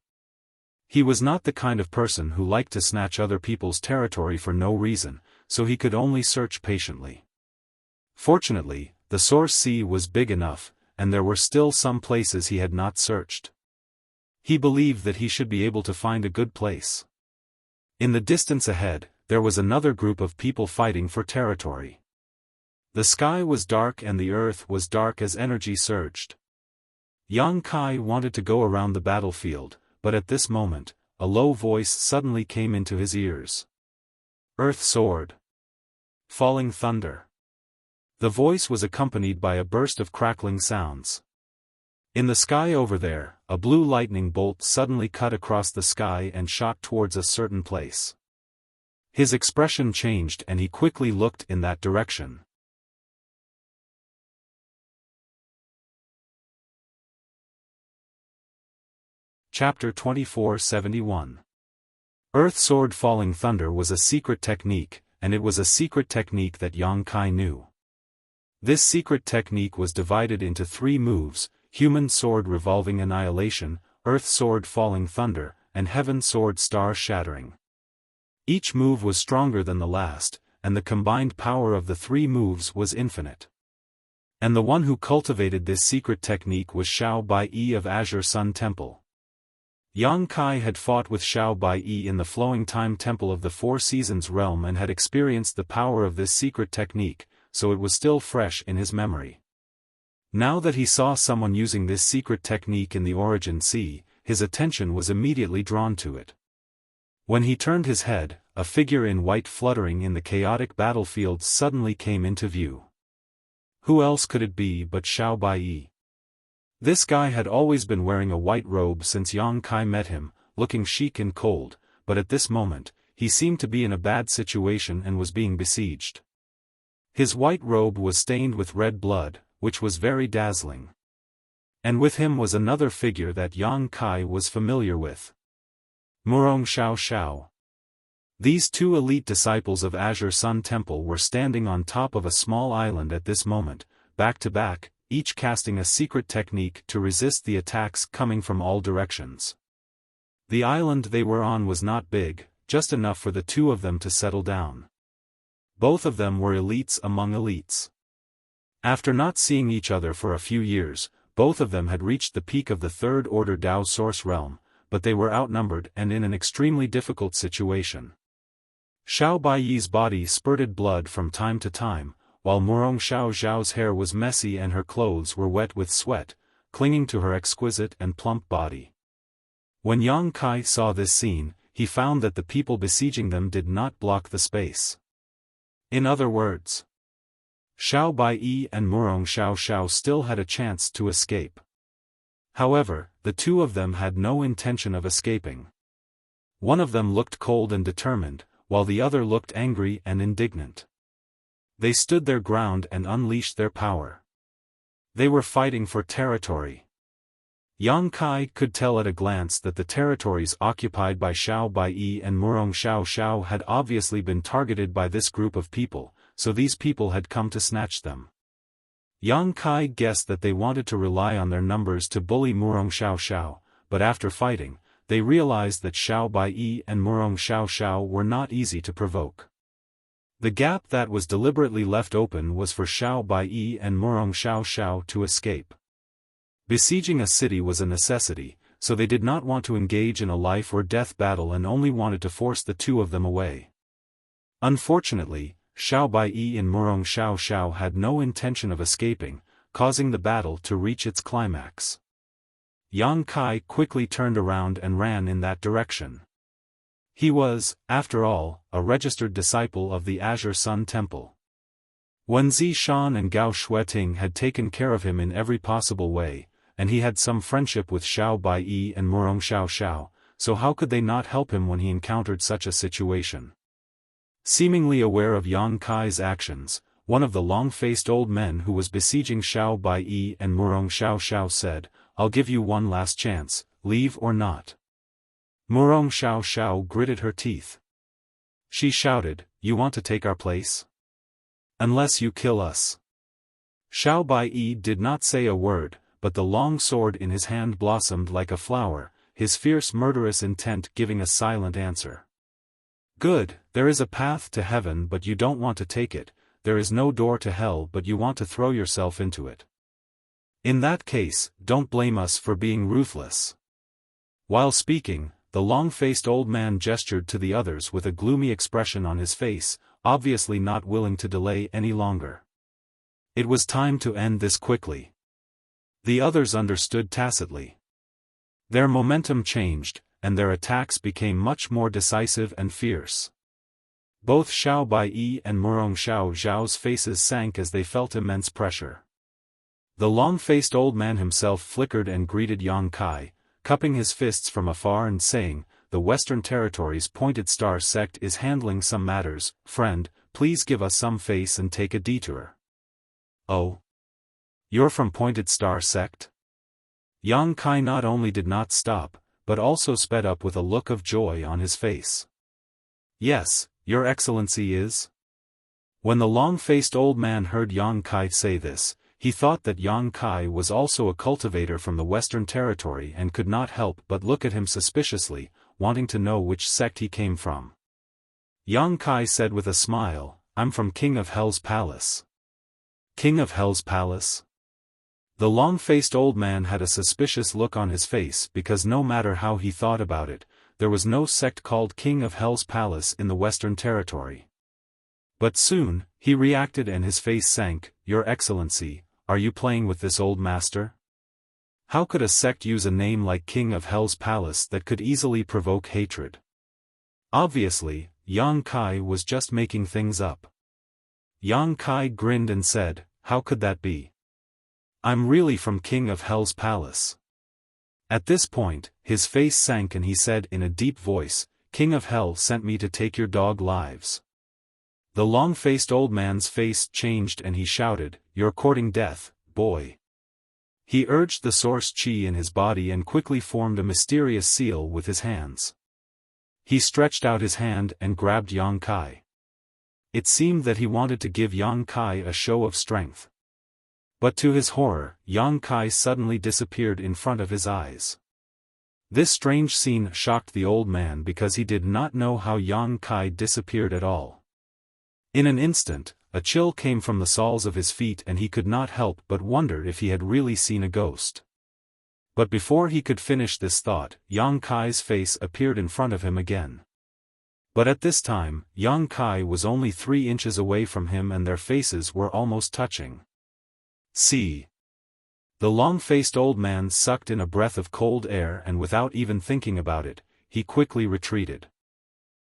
He was not the kind of person who liked to snatch other people's territory for no reason, so he could only search patiently. Fortunately, the source sea was big enough, and there were still some places he had not searched. He believed that he should be able to find a good place. In the distance ahead, there was another group of people fighting for territory. The sky was dark and the earth was dark as energy surged. Yang Kai wanted to go around the battlefield, but at this moment, a low voice suddenly came into his ears. Earth sword. Falling thunder. The voice was accompanied by a burst of crackling sounds. In the sky over there, a blue lightning bolt suddenly cut across the sky and shot towards a certain place. His expression changed and he quickly looked in that direction. Chapter 2471. Earth Sword Falling Thunder was a secret technique, and it was a secret technique that Yang Kai knew. This secret technique was divided into 3 moves: Human Sword Revolving Annihilation, Earth Sword Falling Thunder, and Heaven Sword Star Shattering. Each move was stronger than the last, and the combined power of the 3 moves was infinite. And the one who cultivated this secret technique was Xiao Bai-yi of Azure Sun Temple. Yang Kai had fought with Xiao Bai-yi in the Flowing Time Temple of the 4 Seasons realm and had experienced the power of this secret technique, so it was still fresh in his memory. Now that he saw someone using this secret technique in the Origin Sea, his attention was immediately drawn to it. When he turned his head, a figure in white fluttering in the chaotic battlefield suddenly came into view. Who else could it be but Xiao Bai-yi? This guy had always been wearing a white robe since Yang Kai met him, looking chic and cold, but at this moment, he seemed to be in a bad situation and was being besieged. His white robe was stained with red blood, which was very dazzling. And with him was another figure that Yang Kai was familiar with. Murong Xiao Xiao. These 2 elite disciples of Azure Sun Temple were standing on top of a small island at this moment, back to back, each casting a secret technique to resist the attacks coming from all directions. The island they were on was not big, just enough for the 2 of them to settle down. Both of them were elites among elites. After not seeing each other for a few years, both of them had reached the peak of the 3rd Order Dao Source Realm, but they were outnumbered and in an extremely difficult situation. Xiao Bai-yi's body spurted blood from time to time, while Murong Xiao Xiao's hair was messy and her clothes were wet with sweat, clinging to her exquisite and plump body. When Yang Kai saw this scene, he found that the people besieging them did not block the space. In other words, Xiao Bai-yi and Murong Xiao Xiao still had a chance to escape. However, the 2 of them had no intention of escaping. One of them looked cold and determined, while the other looked angry and indignant. They stood their ground and unleashed their power. They were fighting for territory. Yang Kai could tell at a glance that the territories occupied by Xiao Bai-yi and Murong Xiao Xiao had obviously been targeted by this group of people, so these people had come to snatch them. Yang Kai guessed that they wanted to rely on their numbers to bully Murong Xiao Xiao, but after fighting, they realized that Xiao Bai-yi and Murong Xiao Xiao were not easy to provoke. The gap that was deliberately left open was for Xiao Bai-yi and Murong Xiao Xiao to escape. Besieging a city was a necessity, so they did not want to engage in a life-or-death battle and only wanted to force the 2 of them away. Unfortunately, Xiao Bai-yi and Murong Xiao Xiao had no intention of escaping, causing the battle to reach its climax. Yang Kai quickly turned around and ran in that direction. He was, after all, a registered disciple of the Azure Sun Temple. Wen Shan and Gao Shueting had taken care of him in every possible way, and he had some friendship with Xiao Bai-yi and Murong Xiao Xiao, so how could they not help him when he encountered such a situation? Seemingly aware of Yang Kai's actions, one of the long-faced old men who was besieging Xiao Bai-yi and Murong Xiao Xiao said, "I'll give you one last chance, leave or not." Murong Xiao Xiao gritted her teeth. She shouted, "You want to take our place? Unless you kill us." Xiao Bai-yi did not say a word, but the long sword in his hand blossomed like a flower, his fierce murderous intent giving a silent answer. "Good, there is a path to heaven but you don't want to take it, there is no door to hell but you want to throw yourself into it. In that case, don't blame us for being ruthless." While speaking, the long-faced old man gestured to the others with a gloomy expression on his face, obviously not willing to delay any longer. It was time to end this quickly. The others understood tacitly. Their momentum changed, and their attacks became much more decisive and fierce. Both Xiao Baiyi and Murong Xiao Zhao's faces sank as they felt immense pressure. The long-faced old man himself flickered and greeted Yang Kai, cupping his fists from afar and saying, "The Western Territories Pointed Star Sect is handling some matters, friend, please give us some face and take a detour." "Oh? You're from Pointed Star Sect?" Yang Kai not only did not stop, but also sped up with a look of joy on his face. "Yes, Your Excellency is?" When the long-faced old man heard Yang Kai say this, he thought that Yang Kai was also a cultivator from the Western Territory and could not help but look at him suspiciously, wanting to know which sect he came from. Yang Kai said with a smile, "I'm from King of Hell's Palace." "King of Hell's Palace?" The long-faced old man had a suspicious look on his face because no matter how he thought about it, there was no sect called King of Hell's Palace in the Western Territory. But soon, he reacted and his face sank. "Your Excellency, are you playing with this old master? How could a sect use a name like King of Hell's Palace that could easily provoke hatred?" Obviously, Yang Kai was just making things up. Yang Kai grinned and said, "How could that be? I'm really from King of Hell's Palace." At this point, his face sank and he said in a deep voice, "King of Hell sent me to take your dog lives." The long-faced old man's face changed and he shouted, "You're courting death, boy." He urged the source chi in his body and quickly formed a mysterious seal with his hands. He stretched out his hand and grabbed Yang Kai. It seemed that he wanted to give Yang Kai a show of strength. But to his horror, Yang Kai suddenly disappeared in front of his eyes. This strange scene shocked the old man because he did not know how Yang Kai disappeared at all. In an instant, a chill came from the soles of his feet and he could not help but wonder if he had really seen a ghost. But before he could finish this thought, Yang Kai's face appeared in front of him again. But at this time, Yang Kai was only 3 inches away from him and their faces were almost touching. "See." The long-faced old man sucked in a breath of cold air and without even thinking about it, he quickly retreated.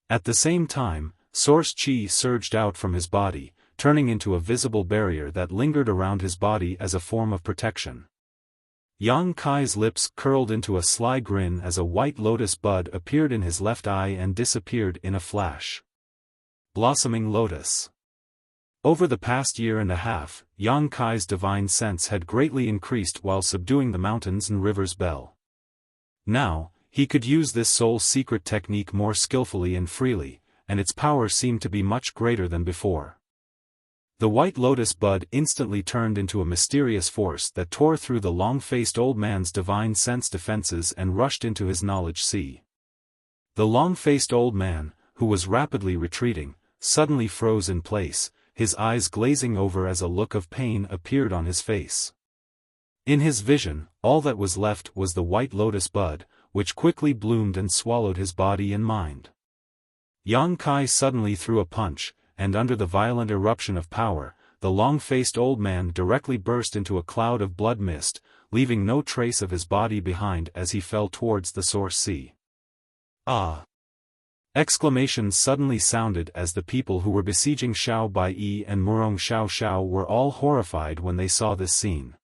At the same time, source chi surged out from his body, turning into a visible barrier that lingered around his body as a form of protection. Yang Kai's lips curled into a sly grin as a white lotus bud appeared in his left eye and disappeared in a flash. Blossoming lotus. Over the past year and a half, Yang Kai's divine sense had greatly increased while subduing the mountains and rivers Bell. Now, he could use this soul secret technique more skillfully and freely, and its power seemed to be much greater than before. The white lotus bud instantly turned into a mysterious force that tore through the long-faced old man's divine sense defenses and rushed into his knowledge sea. The long-faced old man, who was rapidly retreating, suddenly froze in place, his eyes glazing over as a look of pain appeared on his face. In his vision, all that was left was the white lotus bud, which quickly bloomed and swallowed his body and mind. Yang Kai suddenly threw a punch, and under the violent eruption of power, the long-faced old man directly burst into a cloud of blood mist, leaving no trace of his body behind as he fell towards the source sea. "Ah!" Exclamations suddenly sounded as the people who were besieging Xiao Baiyi and Murong Xiao were all horrified when they saw this scene.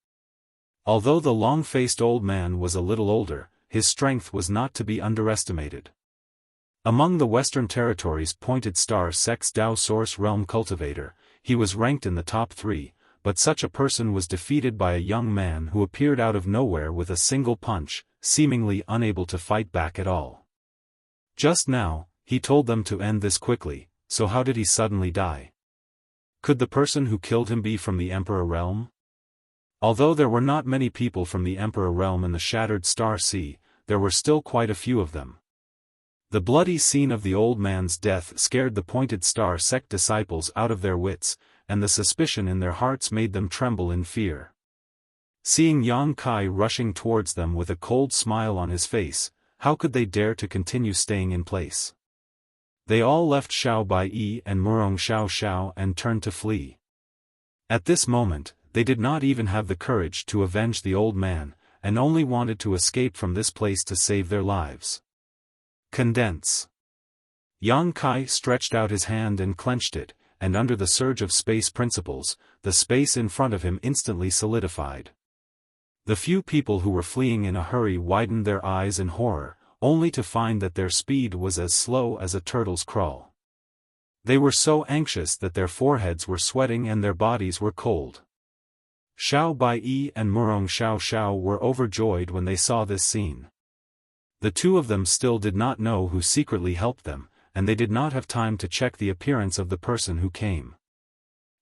Although the long-faced old man was a little older, his strength was not to be underestimated. Among the Western Territories Pointed Star Sect's Dao Source Realm cultivator, he was ranked in the top 3, but such a person was defeated by a young man who appeared out of nowhere with a single punch, seemingly unable to fight back at all. Just now, he told them to end this quickly, so how did he suddenly die? Could the person who killed him be from the Emperor Realm? Although there were not many people from the Emperor Realm in the Shattered Star Sea, there were still quite a few of them. The bloody scene of the old man's death scared the Pointed Star Sect disciples out of their wits, and the suspicion in their hearts made them tremble in fear. Seeing Yang Kai rushing towards them with a cold smile on his face, how could they dare to continue staying in place? They all left Xiao Baiyi and Murong Xiao and turned to flee. At this moment, they did not even have the courage to avenge the old man, and only wanted to escape from this place to save their lives. Condense. Yang Kai stretched out his hand and clenched it, and under the surge of space principles, the space in front of him instantly solidified. The few people who were fleeing in a hurry widened their eyes in horror, only to find that their speed was as slow as a turtle's crawl. They were so anxious that their foreheads were sweating and their bodies were cold. Xiao Bai and Murong Xiao were overjoyed when they saw this scene. The two of them still did not know who secretly helped them, and they did not have time to check the appearance of the person who came.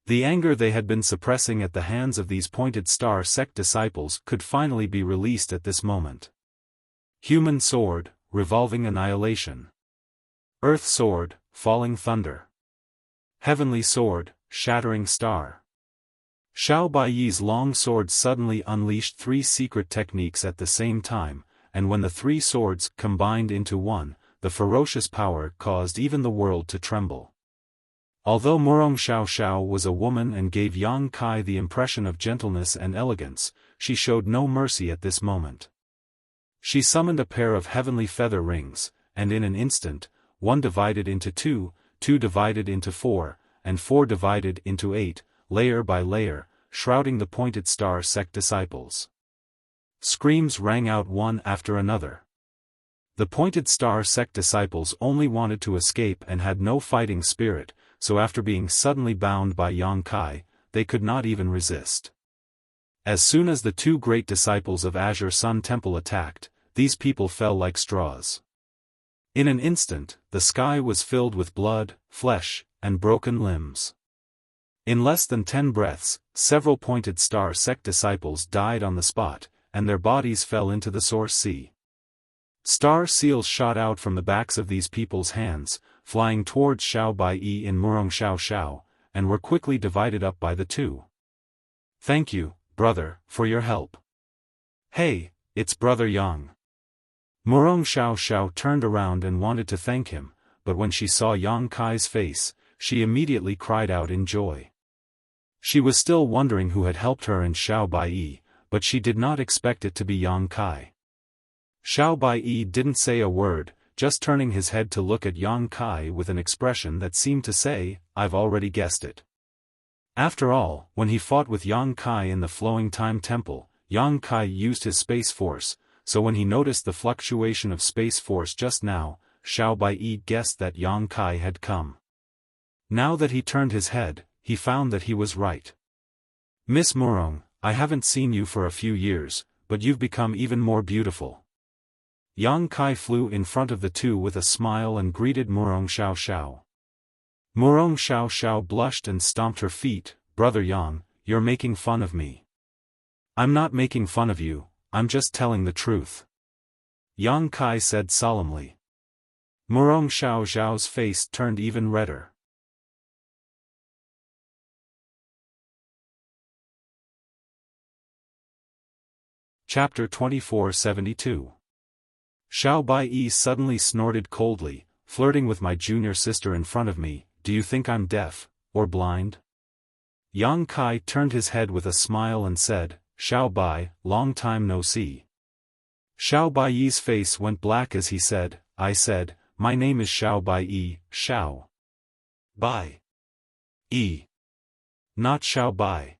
The anger they had been suppressing at the hands of these pointed star sect disciples could finally be released at this moment. Human sword, revolving annihilation. Earth sword, falling thunder. Heavenly sword, shattering star. Xiao Baiyi's long sword suddenly unleashed three secret techniques at the same time, and when the three swords combined into one, the ferocious power caused even the world to tremble. Although Murong Xiao was a woman and gave Yang Kai the impression of gentleness and elegance, she showed no mercy at this moment. She summoned a pair of heavenly feather rings, and in an instant, one divided into two divided into four, and four divided into 8, layer by layer, shrouding the pointed star sect disciples. Screams rang out one after another. The pointed star sect disciples only wanted to escape and had no fighting spirit, so after being suddenly bound by Yang Kai, they could not even resist. As soon as the two great disciples of Azure Sun Temple attacked, these people fell like straws. In an instant, the sky was filled with blood, flesh, and broken limbs. In less than 10 breaths, several pointed star sect disciples died on the spot, and their bodies fell into the source sea. Star seals shot out from the backs of these people's hands, flying towards Xiao Baiyi and Murong Xiao, and were quickly divided up by the two. "Thank you, brother, for your help." "Hey, it's Brother Yang." Murong Xiao turned around and wanted to thank him, but when she saw Yang Kai's face, she immediately cried out in joy. She was still wondering who had helped her and Xiao Baiyi, but she did not expect it to be Yang Kai. Xiao Baiyi didn't say a word, just turning his head to look at Yang Kai with an expression that seemed to say, "I've already guessed it." After all, when he fought with Yang Kai in the Flowing Time Temple, Yang Kai used his space force, so when he noticed the fluctuation of space force just now, Xiao Baiyi guessed that Yang Kai had come. Now that he turned his head, he found that he was right. "Miss Murong, I haven't seen you for a few years, but you've become even more beautiful." Yang Kai flew in front of the two with a smile and greeted Murong Xiao. Murong Xiao blushed and stomped her feet. "Brother Yang, you're making fun of me." "I'm not making fun of you, I'm just telling the truth," Yang Kai said solemnly. Murong Xiao's face turned even redder. Chapter 2472. Xiao Baiyi suddenly snorted coldly, "Flirting with my junior sister in front of me, do you think I'm deaf, or blind?" Yang Kai turned his head with a smile and said, "Xiao Bai, long time no see." Xiao Baiyi's face went black as he said, "I said, my name is Xiao Baiyi, Xiao Bai Yi, not Xiao Bai."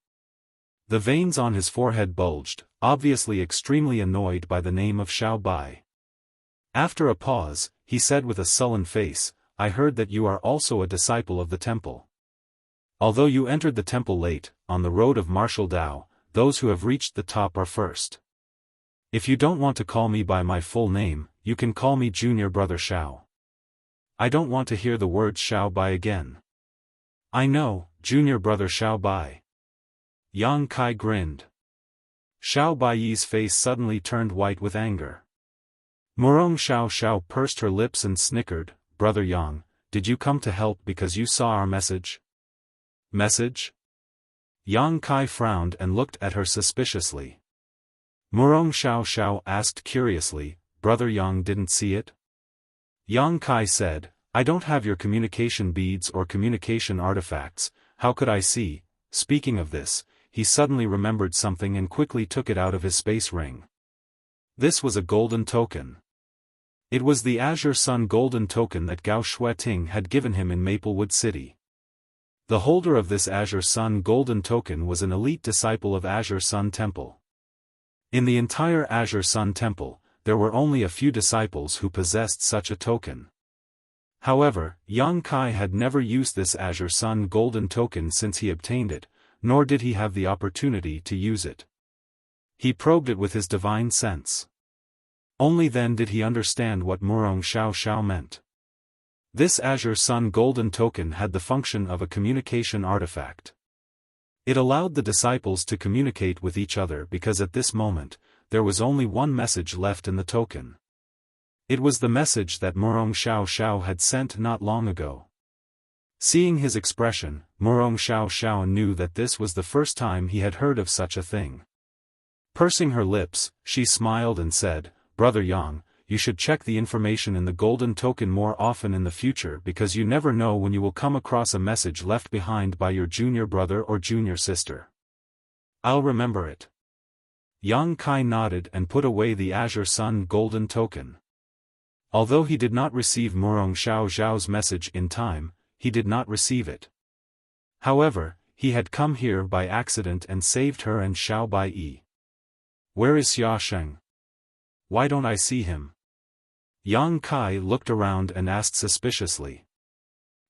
The veins on his forehead bulged, obviously extremely annoyed by the name of Xiao Bai. After a pause, he said with a sullen face, "I heard that you are also a disciple of the temple. Although you entered the temple late, on the road of martial Tao, those who have reached the top are first. If you don't want to call me by my full name, you can call me Junior Brother Xiao. I don't want to hear the word Xiao Bai again." "I know, Junior Brother Xiao Bai." Yang Kai grinned. Xiao Baiyi's face suddenly turned white with anger. Murong Xiao pursed her lips and snickered, "Brother Yang, did you come to help because you saw our message?" "Message?" Yang Kai frowned and looked at her suspiciously. Murong Xiao asked curiously, "Brother Yang didn't see it?" Yang Kai said, "I don't have your communication beads or communication artifacts, how could I see?" speaking of this, he suddenly remembered something and quickly took it out of his space ring. This was a golden token. It was the Azure Sun golden token that Gao Shueting had given him in Maplewood City. The holder of this Azure Sun golden token was an elite disciple of Azure Sun Temple. In the entire Azure Sun Temple, there were only a few disciples who possessed such a token. However, Yang Kai had never used this Azure Sun golden token since he obtained it, nor did he have the opportunity to use it. He probed it with his divine sense. Only then did he understand what Murong Xiao Xiao meant. This Azure Sun golden token had the function of a communication artifact. It allowed the disciples to communicate with each other because at this moment, there was only one message left in the token. It was the message that Murong Xiao Xiao had sent not long ago. Seeing his expression, Murong Xiao Xiao knew that this was the first time he had heard of such a thing. Pursing her lips, she smiled and said, "Brother Yang, you should check the information in the golden token more often in the future because you never know when you will come across a message left behind by your junior brother or junior sister." "I'll remember it." Yang Kai nodded and put away the Azure Sun golden token. Although he did not receive Murong Xiao Xiao's message in time, he did not receive it. However, he had come here by accident and saved her and Xiao Bai. "Where is Xiaosheng? Why don't I see him?" Yang Kai looked around and asked suspiciously.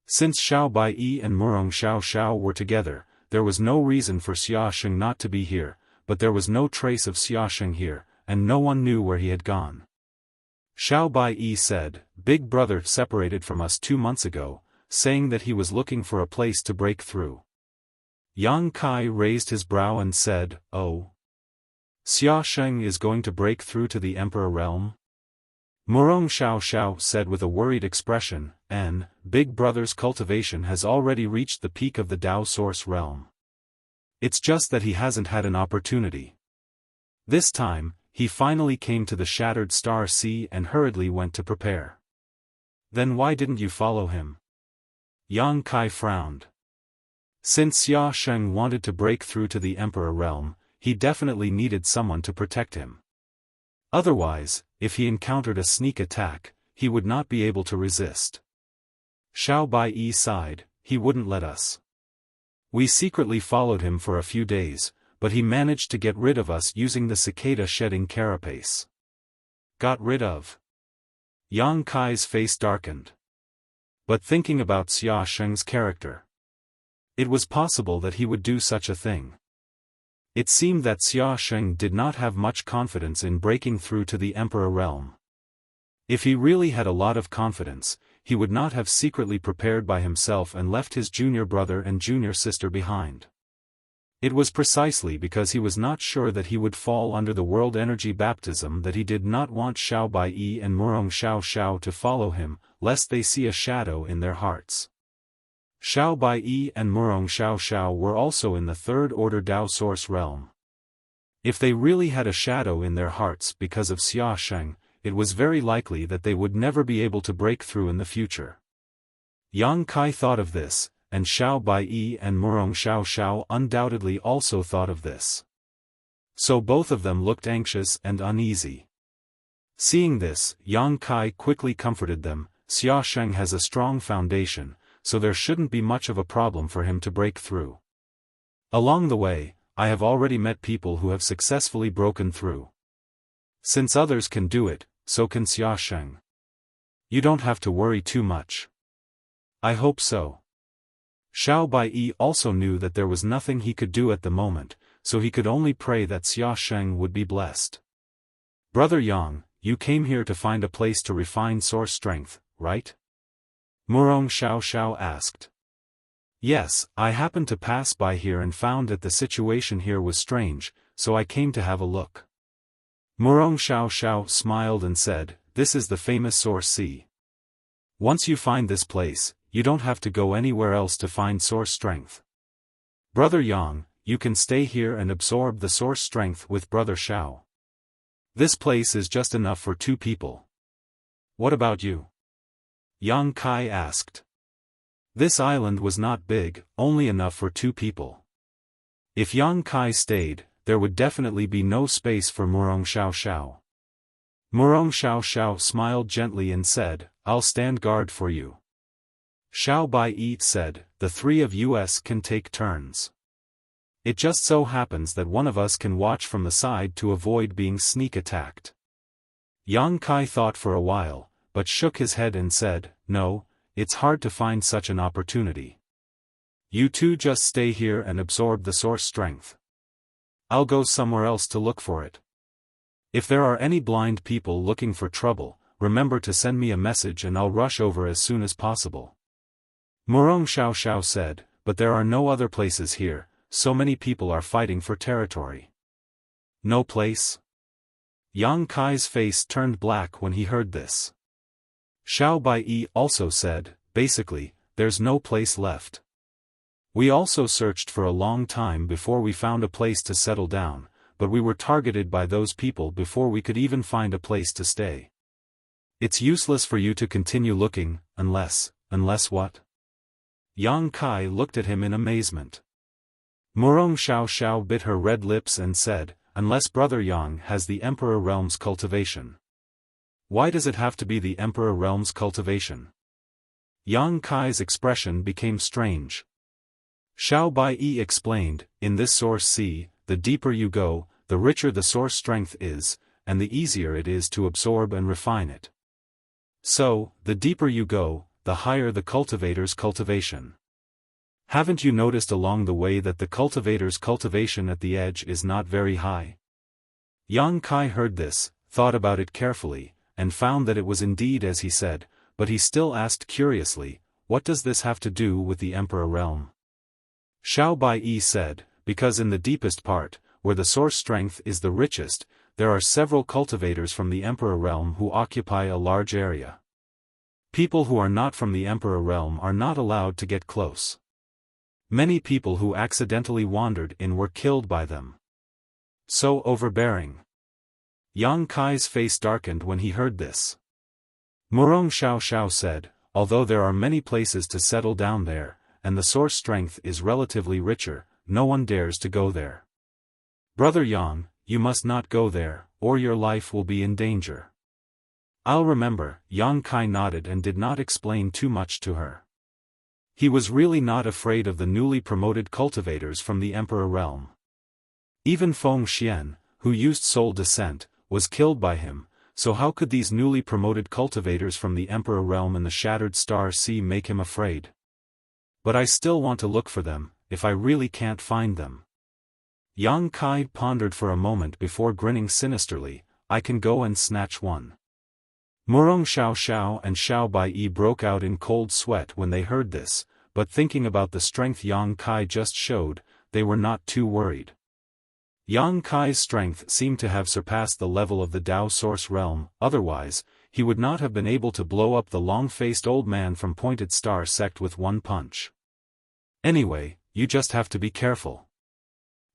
Since Xiao Bai and Murong Xiao Xiao were together, there was no reason for Xiaosheng not to be here, but there was no trace of Xiaosheng here, and no one knew where he had gone. Xiao Bai said, "Big brother separated from us 2 months ago, saying that he was looking for a place to break through." Yang Kai raised his brow and said, "Oh. Xiaosheng is going to break through to the Emperor realm?" Murong Xiao Xiao said with a worried expression, "Big brother's cultivation has already reached the peak of the Dao Source realm. It's just that he hasn't had an opportunity. This time, he finally came to the Shattered Star Sea and hurriedly went to prepare." "Then why didn't you follow him?" Yang Kai frowned. Since Xiaosheng wanted to break through to the Emperor realm, he definitely needed someone to protect him. Otherwise, if he encountered a sneak attack, he would not be able to resist. Xiao Bai sighed, "He wouldn't let us. We secretly followed him for a few days, but he managed to get rid of us using the cicada shedding carapace." "Got rid of?" Yang Kai's face darkened. But thinking about Xiaosheng's character, it was possible that he would do such a thing. It seemed that Xiaosheng did not have much confidence in breaking through to the Emperor realm. If he really had a lot of confidence, he would not have secretly prepared by himself and left his junior brother and junior sister behind. It was precisely because he was not sure that he would fall under the world energy baptism that he did not want Xiao Bai and Murong Xiao Xiao to follow him, lest they see a shadow in their hearts. Xiao Bai and Murong Xiao Xiao were also in the third order Dao Source realm. If they really had a shadow in their hearts because of Xiaosheng, it was very likely that they would never be able to break through in the future. Yang Kai thought of this, and Xiao Bai and Murong Xiao Xiao undoubtedly also thought of this. So both of them looked anxious and uneasy. Seeing this, Yang Kai quickly comforted them. "Xiaosheng has a strong foundation, so there shouldn't be much of a problem for him to break through. Along the way, I have already met people who have successfully broken through. Since others can do it, so can Xiaosheng. You don't have to worry too much." "I hope so." Xiao Bai also knew that there was nothing he could do at the moment, so he could only pray that Xiaosheng would be blessed. "Brother Yang, you came here to find a place to refine source strength, right?" Murong Xiao Xiao asked. "Yes, I happened to pass by here and found that the situation here was strange, so I came to have a look." Murong Xiao Xiao smiled and said, "This is the famous Source Sea. Once you find this place, you don't have to go anywhere else to find source strength. Brother Yang, you can stay here and absorb the source strength with Brother Xiao. This place is just enough for 2 people. What about you?" Yang Kai asked. This island was not big, only enough for 2 people. If Yang Kai stayed, there would definitely be no space for Murong Xiao. Murong Xiao smiled gently and said, "I'll stand guard for you." Xiao Bai said, "The three of us can take turns. It just so happens that one of us can watch from the side to avoid being sneak attacked." Yang Kai thought for a while, but shook his head and said, "No, it's hard to find such an opportunity. You two just stay here and absorb the source strength. I'll go somewhere else to look for it. If there are any blind people looking for trouble, remember to send me a message and I'll rush over as soon as possible." Murong Xiao said, "But there are no other places here, so many people are fighting for territory." "No place?" Yang Kai's face turned black when he heard this. Xiao Bai also said, "Basically, there's no place left. We also searched for a long time before we found a place to settle down, but we were targeted by those people before we could even find a place to stay. It's useless for you to continue looking, unless what?" Yang Kai looked at him in amazement. Murong Xiao bit her red lips and said, "Unless Brother Yang has the Emperor Realm's cultivation." "Why does it have to be the Emperor Realm's cultivation?" Yang Kai's expression became strange. Xiao Bai explained, "In this source sea, the deeper you go, the richer the source strength is, and the easier it is to absorb and refine it. So, the deeper you go, the higher the cultivator's cultivation. Haven't you noticed along the way that the cultivator's cultivation at the edge is not very high?" Yang Kai heard this, thought about it carefully, and found that it was indeed as he said, but he still asked curiously, "What does this have to do with the Emperor Realm?" Xiao Bai said, "Because in the deepest part, where the source strength is the richest, there are several cultivators from the Emperor Realm who occupy a large area. People who are not from the Emperor Realm are not allowed to get close. Many people who accidentally wandered in were killed by them. So overbearing." Yang Kai's face darkened when he heard this. Murong Xiao said, "Although there are many places to settle down there, and the source strength is relatively richer, no one dares to go there. Brother Yang, you must not go there, or your life will be in danger." "I'll remember." Yang Kai nodded and did not explain too much to her. He was really not afraid of the newly promoted cultivators from the Emperor Realm. Even Feng Xian, who used soul descent, was killed by him, so how could these newly promoted cultivators from the Emperor Realm in the Shattered Star Sea make him afraid? "But I still want to look for them, if I really can't find them." Yang Kai pondered for a moment before grinning sinisterly, "I can go and snatch one." Murong Xiao and Xiao Bai broke out in cold sweat when they heard this, but thinking about the strength Yang Kai just showed, they were not too worried. Yang Kai's strength seemed to have surpassed the level of the Tao Source Realm, otherwise, he would not have been able to blow up the long-faced old man from Pointed Star Sect with one punch. "Anyway, you just have to be careful."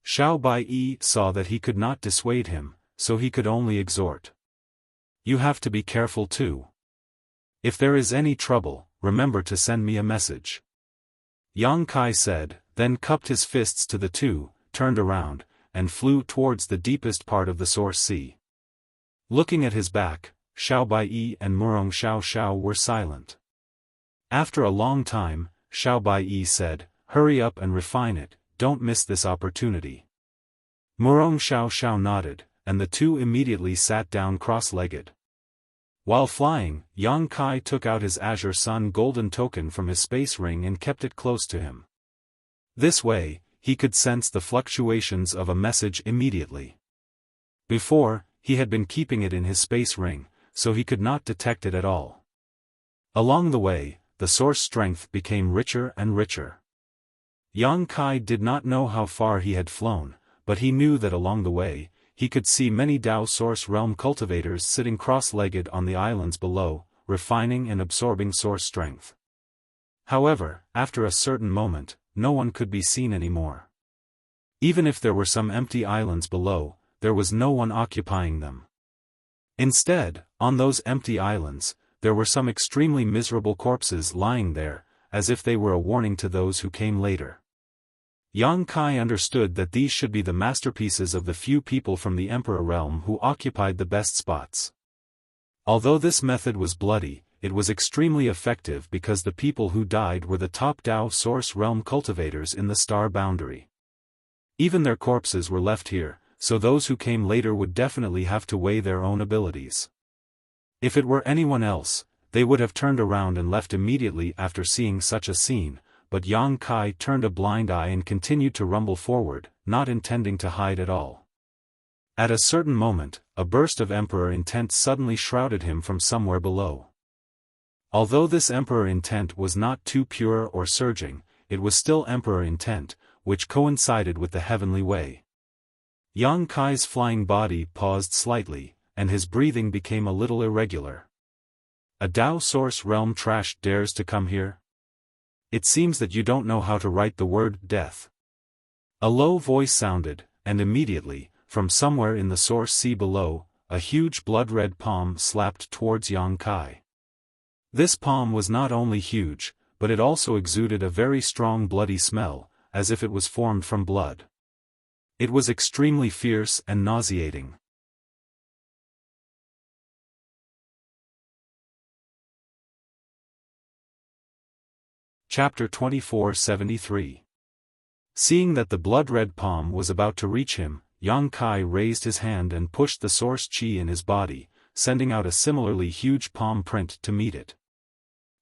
Xiao Bai saw that he could not dissuade him, so he could only exhort. "You have to be careful too. If there is any trouble, remember to send me a message." Yang Kai said, then cupped his fists to the two, turned around, and flew towards the deepest part of the Source Sea. Looking at his back, Xiao Bai and Murong Xiao were silent. After a long time, Xiao Bai said, "Hurry up and refine it, don't miss this opportunity." Murong Xiao nodded, and the two immediately sat down cross-legged. While flying, Yang Kai took out his Azure Sun golden token from his space ring and kept it close to him. This way, he could sense the fluctuations of a message immediately. Before, he had been keeping it in his space ring, so he could not detect it at all. Along the way, the source strength became richer and richer. Yang Kai did not know how far he had flown, but he knew that along the way, he could see many Tao Source Realm cultivators sitting cross-legged on the islands below, refining and absorbing source strength. However, after a certain moment, no one could be seen anymore. Even if there were some empty islands below, there was no one occupying them. Instead, on those empty islands, there were some extremely miserable corpses lying there, as if they were a warning to those who came later. Yang Kai understood that these should be the masterpieces of the few people from the Emperor realm who occupied the best spots. Although this method was bloody, it was extremely effective because the people who died were the top Dao Source realm cultivators in the star boundary. Even their corpses were left here, so those who came later would definitely have to weigh their own abilities. If it were anyone else, they would have turned around and left immediately after seeing such a scene, but Yang Kai turned a blind eye and continued to rumble forward, not intending to hide at all. At a certain moment, a burst of Emperor intent suddenly shrouded him from somewhere below. Although this Emperor intent was not too pure or surging, it was still Emperor intent, which coincided with the heavenly way. Yang Kai's flying body paused slightly, and his breathing became a little irregular. A Dao Source realm trash dares to come here? It seems that you don't know how to write the word death. A low voice sounded, and immediately, from somewhere in the Source Sea below, a huge blood-red palm slapped towards Yang Kai. This palm was not only huge, but it also exuded a very strong bloody smell, as if it was formed from blood. It was extremely fierce and nauseating. Chapter 2473. Seeing that the blood-red palm was about to reach him, Yang Kai raised his hand and pushed the source chi in his body, sending out a similarly huge palm print to meet it.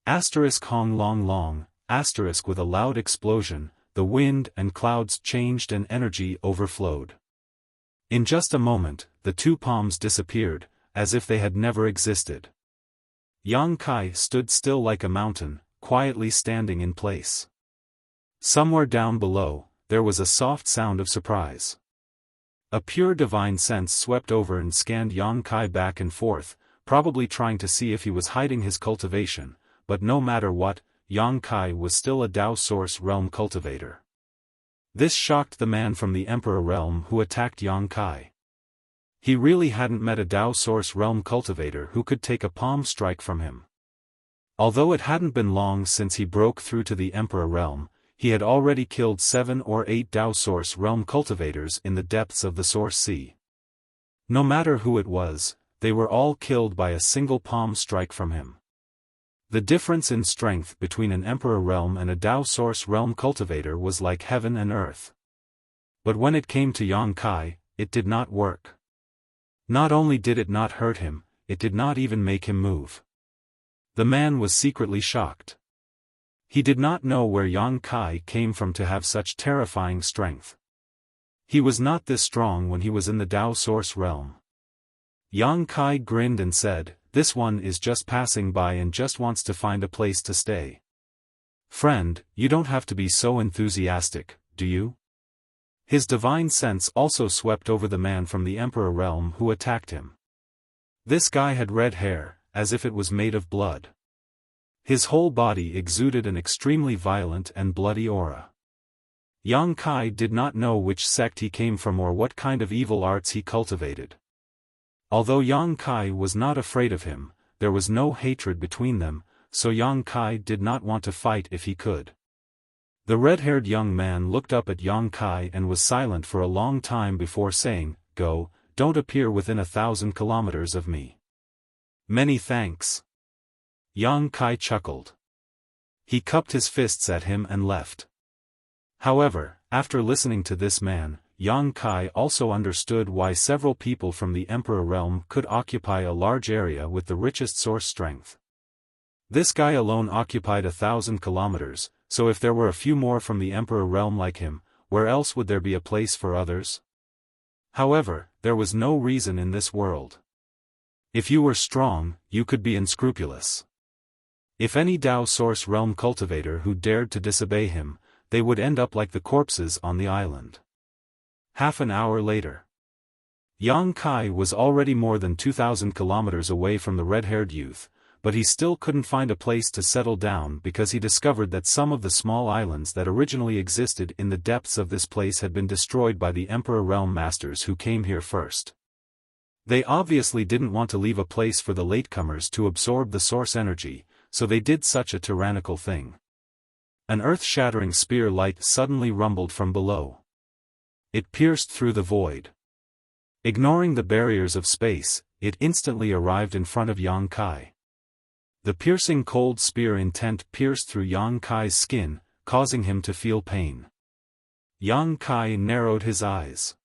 Hong long long, with a loud explosion, the wind and clouds changed and energy overflowed. In just a moment, the two palms disappeared, as if they had never existed. Yang Kai stood still like a mountain, quietly standing in place. Somewhere down below, there was a soft sound of surprise. A pure divine sense swept over and scanned Yang Kai back and forth, probably trying to see if he was hiding his cultivation, but no matter what, Yang Kai was still a Dao Source realm cultivator. This shocked the man from the Emperor realm who attacked Yang Kai. He really hadn't met a Dao Source realm cultivator who could take a palm strike from him. Although it hadn't been long since he broke through to the Emperor realm, he had already killed 7 or 8 Dao Source realm cultivators in the depths of the Source Sea. No matter who it was, they were all killed by a single palm strike from him. The difference in strength between an Emperor realm and a Dao Source realm cultivator was like heaven and earth. But when it came to Yang Kai, it did not work. Not only did it not hurt him, it did not even make him move. The man was secretly shocked. He did not know where Yang Kai came from to have such terrifying strength. He was not this strong when he was in the Dao Source realm. Yang Kai grinned and said, "This one is just passing by and just wants to find a place to stay. Friend, you don't have to be so enthusiastic, do you?" His divine sense also swept over the man from the Emperor realm who attacked him. This guy had red hair, as if it was made of blood. His whole body exuded an extremely violent and bloody aura. Yang Kai did not know which sect he came from or what kind of evil arts he cultivated. Although Yang Kai was not afraid of him, there was no hatred between them, so Yang Kai did not want to fight if he could. The red-haired young man looked up at Yang Kai and was silent for a long time before saying, "Go, don't appear within 1,000 kilometers of me." "Many thanks." Yang Kai chuckled. He cupped his fists at him and left. However, after listening to this man, Yang Kai also understood why several people from the Emperor realm could occupy a large area with the richest source strength. This guy alone occupied 1,000 kilometers, so if there were a few more from the Emperor realm like him, where else would there be a place for others? However, there was no reason in this world. If you were strong, you could be unscrupulous. If any Dao Source realm cultivator who dared to disobey him, they would end up like the corpses on the island. Half an hour later, Yang Kai was already more than 2,000 kilometers away from the red-haired youth, but he still couldn't find a place to settle down because he discovered that some of the small islands that originally existed in the depths of this place had been destroyed by the Emperor realm masters who came here first. They obviously didn't want to leave a place for the latecomers to absorb the source energy, so they did such a tyrannical thing. An earth-shattering spear light suddenly rumbled from below. It pierced through the void. Ignoring the barriers of space, it instantly arrived in front of Yang Kai. The piercing cold spear intent pierced through Yang Kai's skin, causing him to feel pain. Yang Kai narrowed his eyes.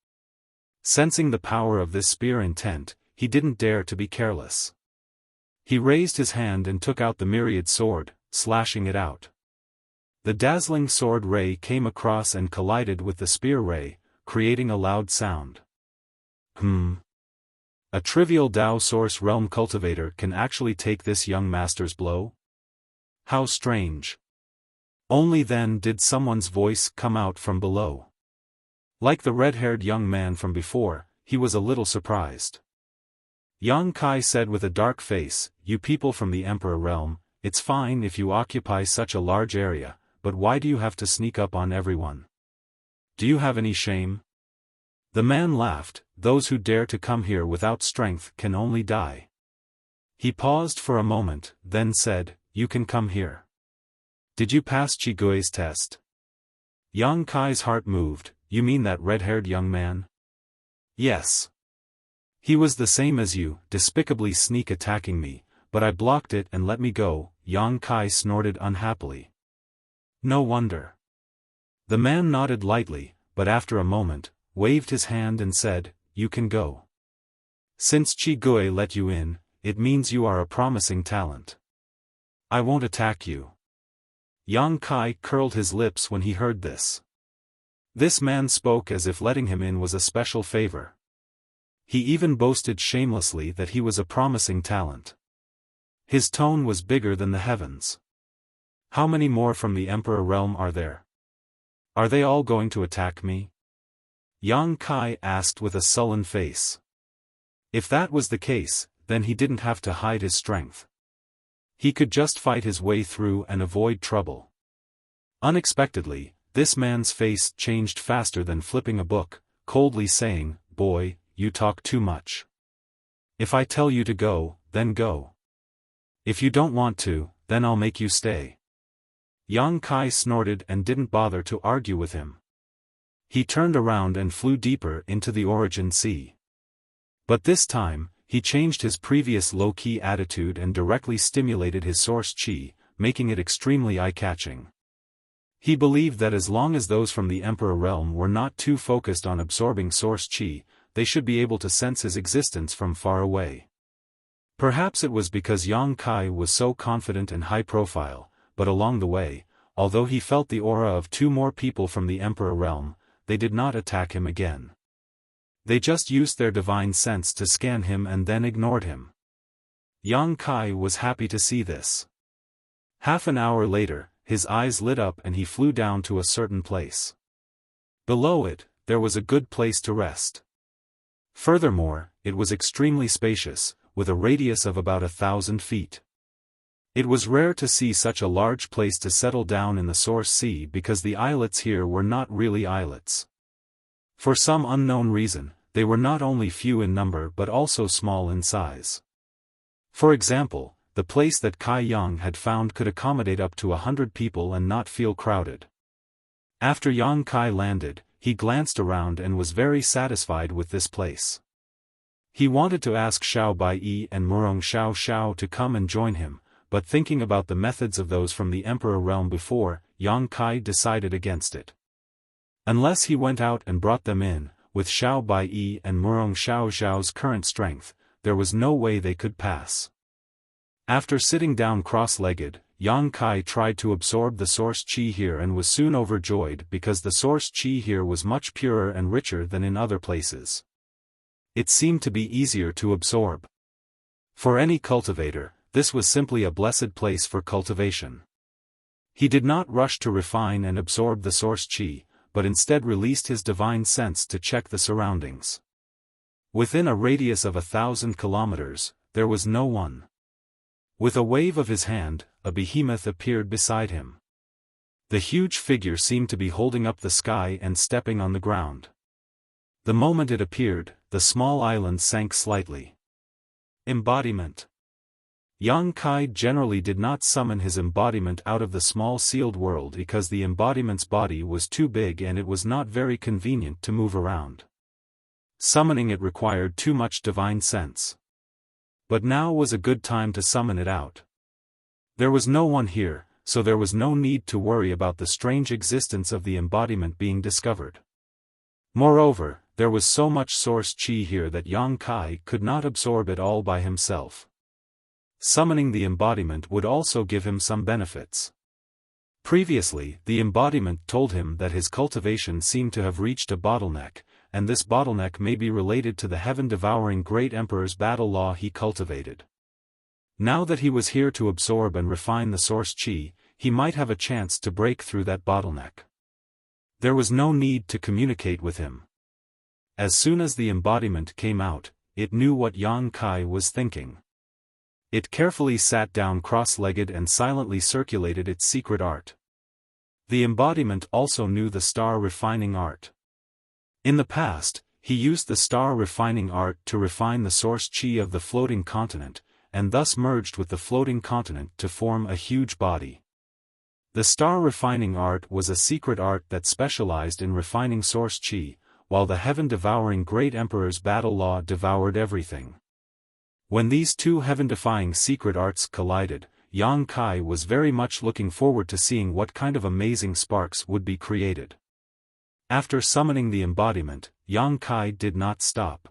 Sensing the power of this spear intent, he didn't dare to be careless. He raised his hand and took out the myriad sword, slashing it out. The dazzling sword ray came across and collided with the spear ray, creating a loud sound. A trivial Dao Source Realm cultivator can actually take this young master's blow? How strange. Only then did someone's voice come out from below. Like the red-haired young man from before, he was a little surprised. Yang Kai said with a dark face, "You people from the Emperor Realm, it's fine if you occupy such a large area, but why do you have to sneak up on everyone? Do you have any shame?" The man laughed, "Those who dare to come here without strength can only die." He paused for a moment, then said, "You can come here. Did you pass Chigui's test?" Yang Kai's heart moved. "You mean that red-haired young man?" "Yes. He was the same as you, despicably sneak attacking me, but I blocked it and let me go." Yang Kai snorted unhappily. "No wonder." The man nodded lightly, but after a moment, waved his hand and said, "You can go. Since Chigui let you in, it means you are a promising talent. I won't attack you." Yang Kai curled his lips when he heard this. This man spoke as if letting him in was a special favor. He even boasted shamelessly that he was a promising talent. His tone was bigger than the heavens. "How many more from the Emperor Realm are there? Are they all going to attack me?" Yang Kai asked with a sullen face. If that was the case, then he didn't have to hide his strength. He could just fight his way through and avoid trouble. Unexpectedly, this man's face changed faster than flipping a book, coldly saying, "Boy, you talk too much. If I tell you to go, then go. If you don't want to, then I'll make you stay." Yang Kai snorted and didn't bother to argue with him. He turned around and flew deeper into the Origin Sea. But this time, he changed his previous low-key attitude and directly stimulated his source chi, making it extremely eye-catching. He believed that as long as those from the Emperor Realm were not too focused on absorbing source chi, they should be able to sense his existence from far away. Perhaps it was because Yang Kai was so confident and high-profile, but along the way, although he felt the aura of two more people from the Emperor Realm, they did not attack him again. They just used their divine sense to scan him and then ignored him. Yang Kai was happy to see this. Half an hour later, his eyes lit up and he flew down to a certain place. Below it, there was a good place to rest. Furthermore, it was extremely spacious, with a radius of about 1,000 feet. It was rare to see such a large place to settle down in the source sea because the islets here were not really islets. For some unknown reason, they were not only few in number but also small in size. For example, the place that Kai Yang had found could accommodate up to 100 people and not feel crowded. After Yang Kai landed, he glanced around and was very satisfied with this place. He wanted to ask Xiao Bai and Murong Xiao Xiao to come and join him, but thinking about the methods of those from the Emperor Realm before, Yang Kai decided against it. Unless he went out and brought them in, with Xiao Bai and Murong Xiao Xiao's current strength, there was no way they could pass. After sitting down cross-legged, Yang Kai tried to absorb the source chi here and was soon overjoyed because the source chi here was much purer and richer than in other places. It seemed to be easier to absorb. For any cultivator, this was simply a blessed place for cultivation. He did not rush to refine and absorb the source chi, but instead released his divine sense to check the surroundings. Within a radius of 1,000 kilometers, there was no one. With a wave of his hand, a behemoth appeared beside him. The huge figure seemed to be holding up the sky and stepping on the ground. The moment it appeared, the small island sank slightly. Embodiment. Yang Kai generally did not summon his embodiment out of the small sealed world because the embodiment's body was too big and it was not very convenient to move around. Summoning it required too much divine sense. But now was a good time to summon it out. There was no one here, so there was no need to worry about the strange existence of the embodiment being discovered. Moreover, there was so much source qi here that Yang Kai could not absorb it all by himself. Summoning the embodiment would also give him some benefits. Previously, the embodiment told him that his cultivation seemed to have reached a bottleneck, and this bottleneck may be related to the heaven-devouring great emperor's battle law he cultivated. Now that he was here to absorb and refine the source qi, he might have a chance to break through that bottleneck. There was no need to communicate with him. As soon as the embodiment came out, it knew what Yang Kai was thinking. It carefully sat down cross-legged and silently circulated its secret art. The embodiment also knew the star refining art. In the past, he used the star refining art to refine the source qi of the floating continent, and thus merged with the floating continent to form a huge body. The star refining art was a secret art that specialized in refining source qi, while the heaven-devouring great emperor's battle law devoured everything. When these two heaven-defying secret arts collided, Yang Kai was very much looking forward to seeing what kind of amazing sparks would be created. After summoning the embodiment, Yang Kai did not stop.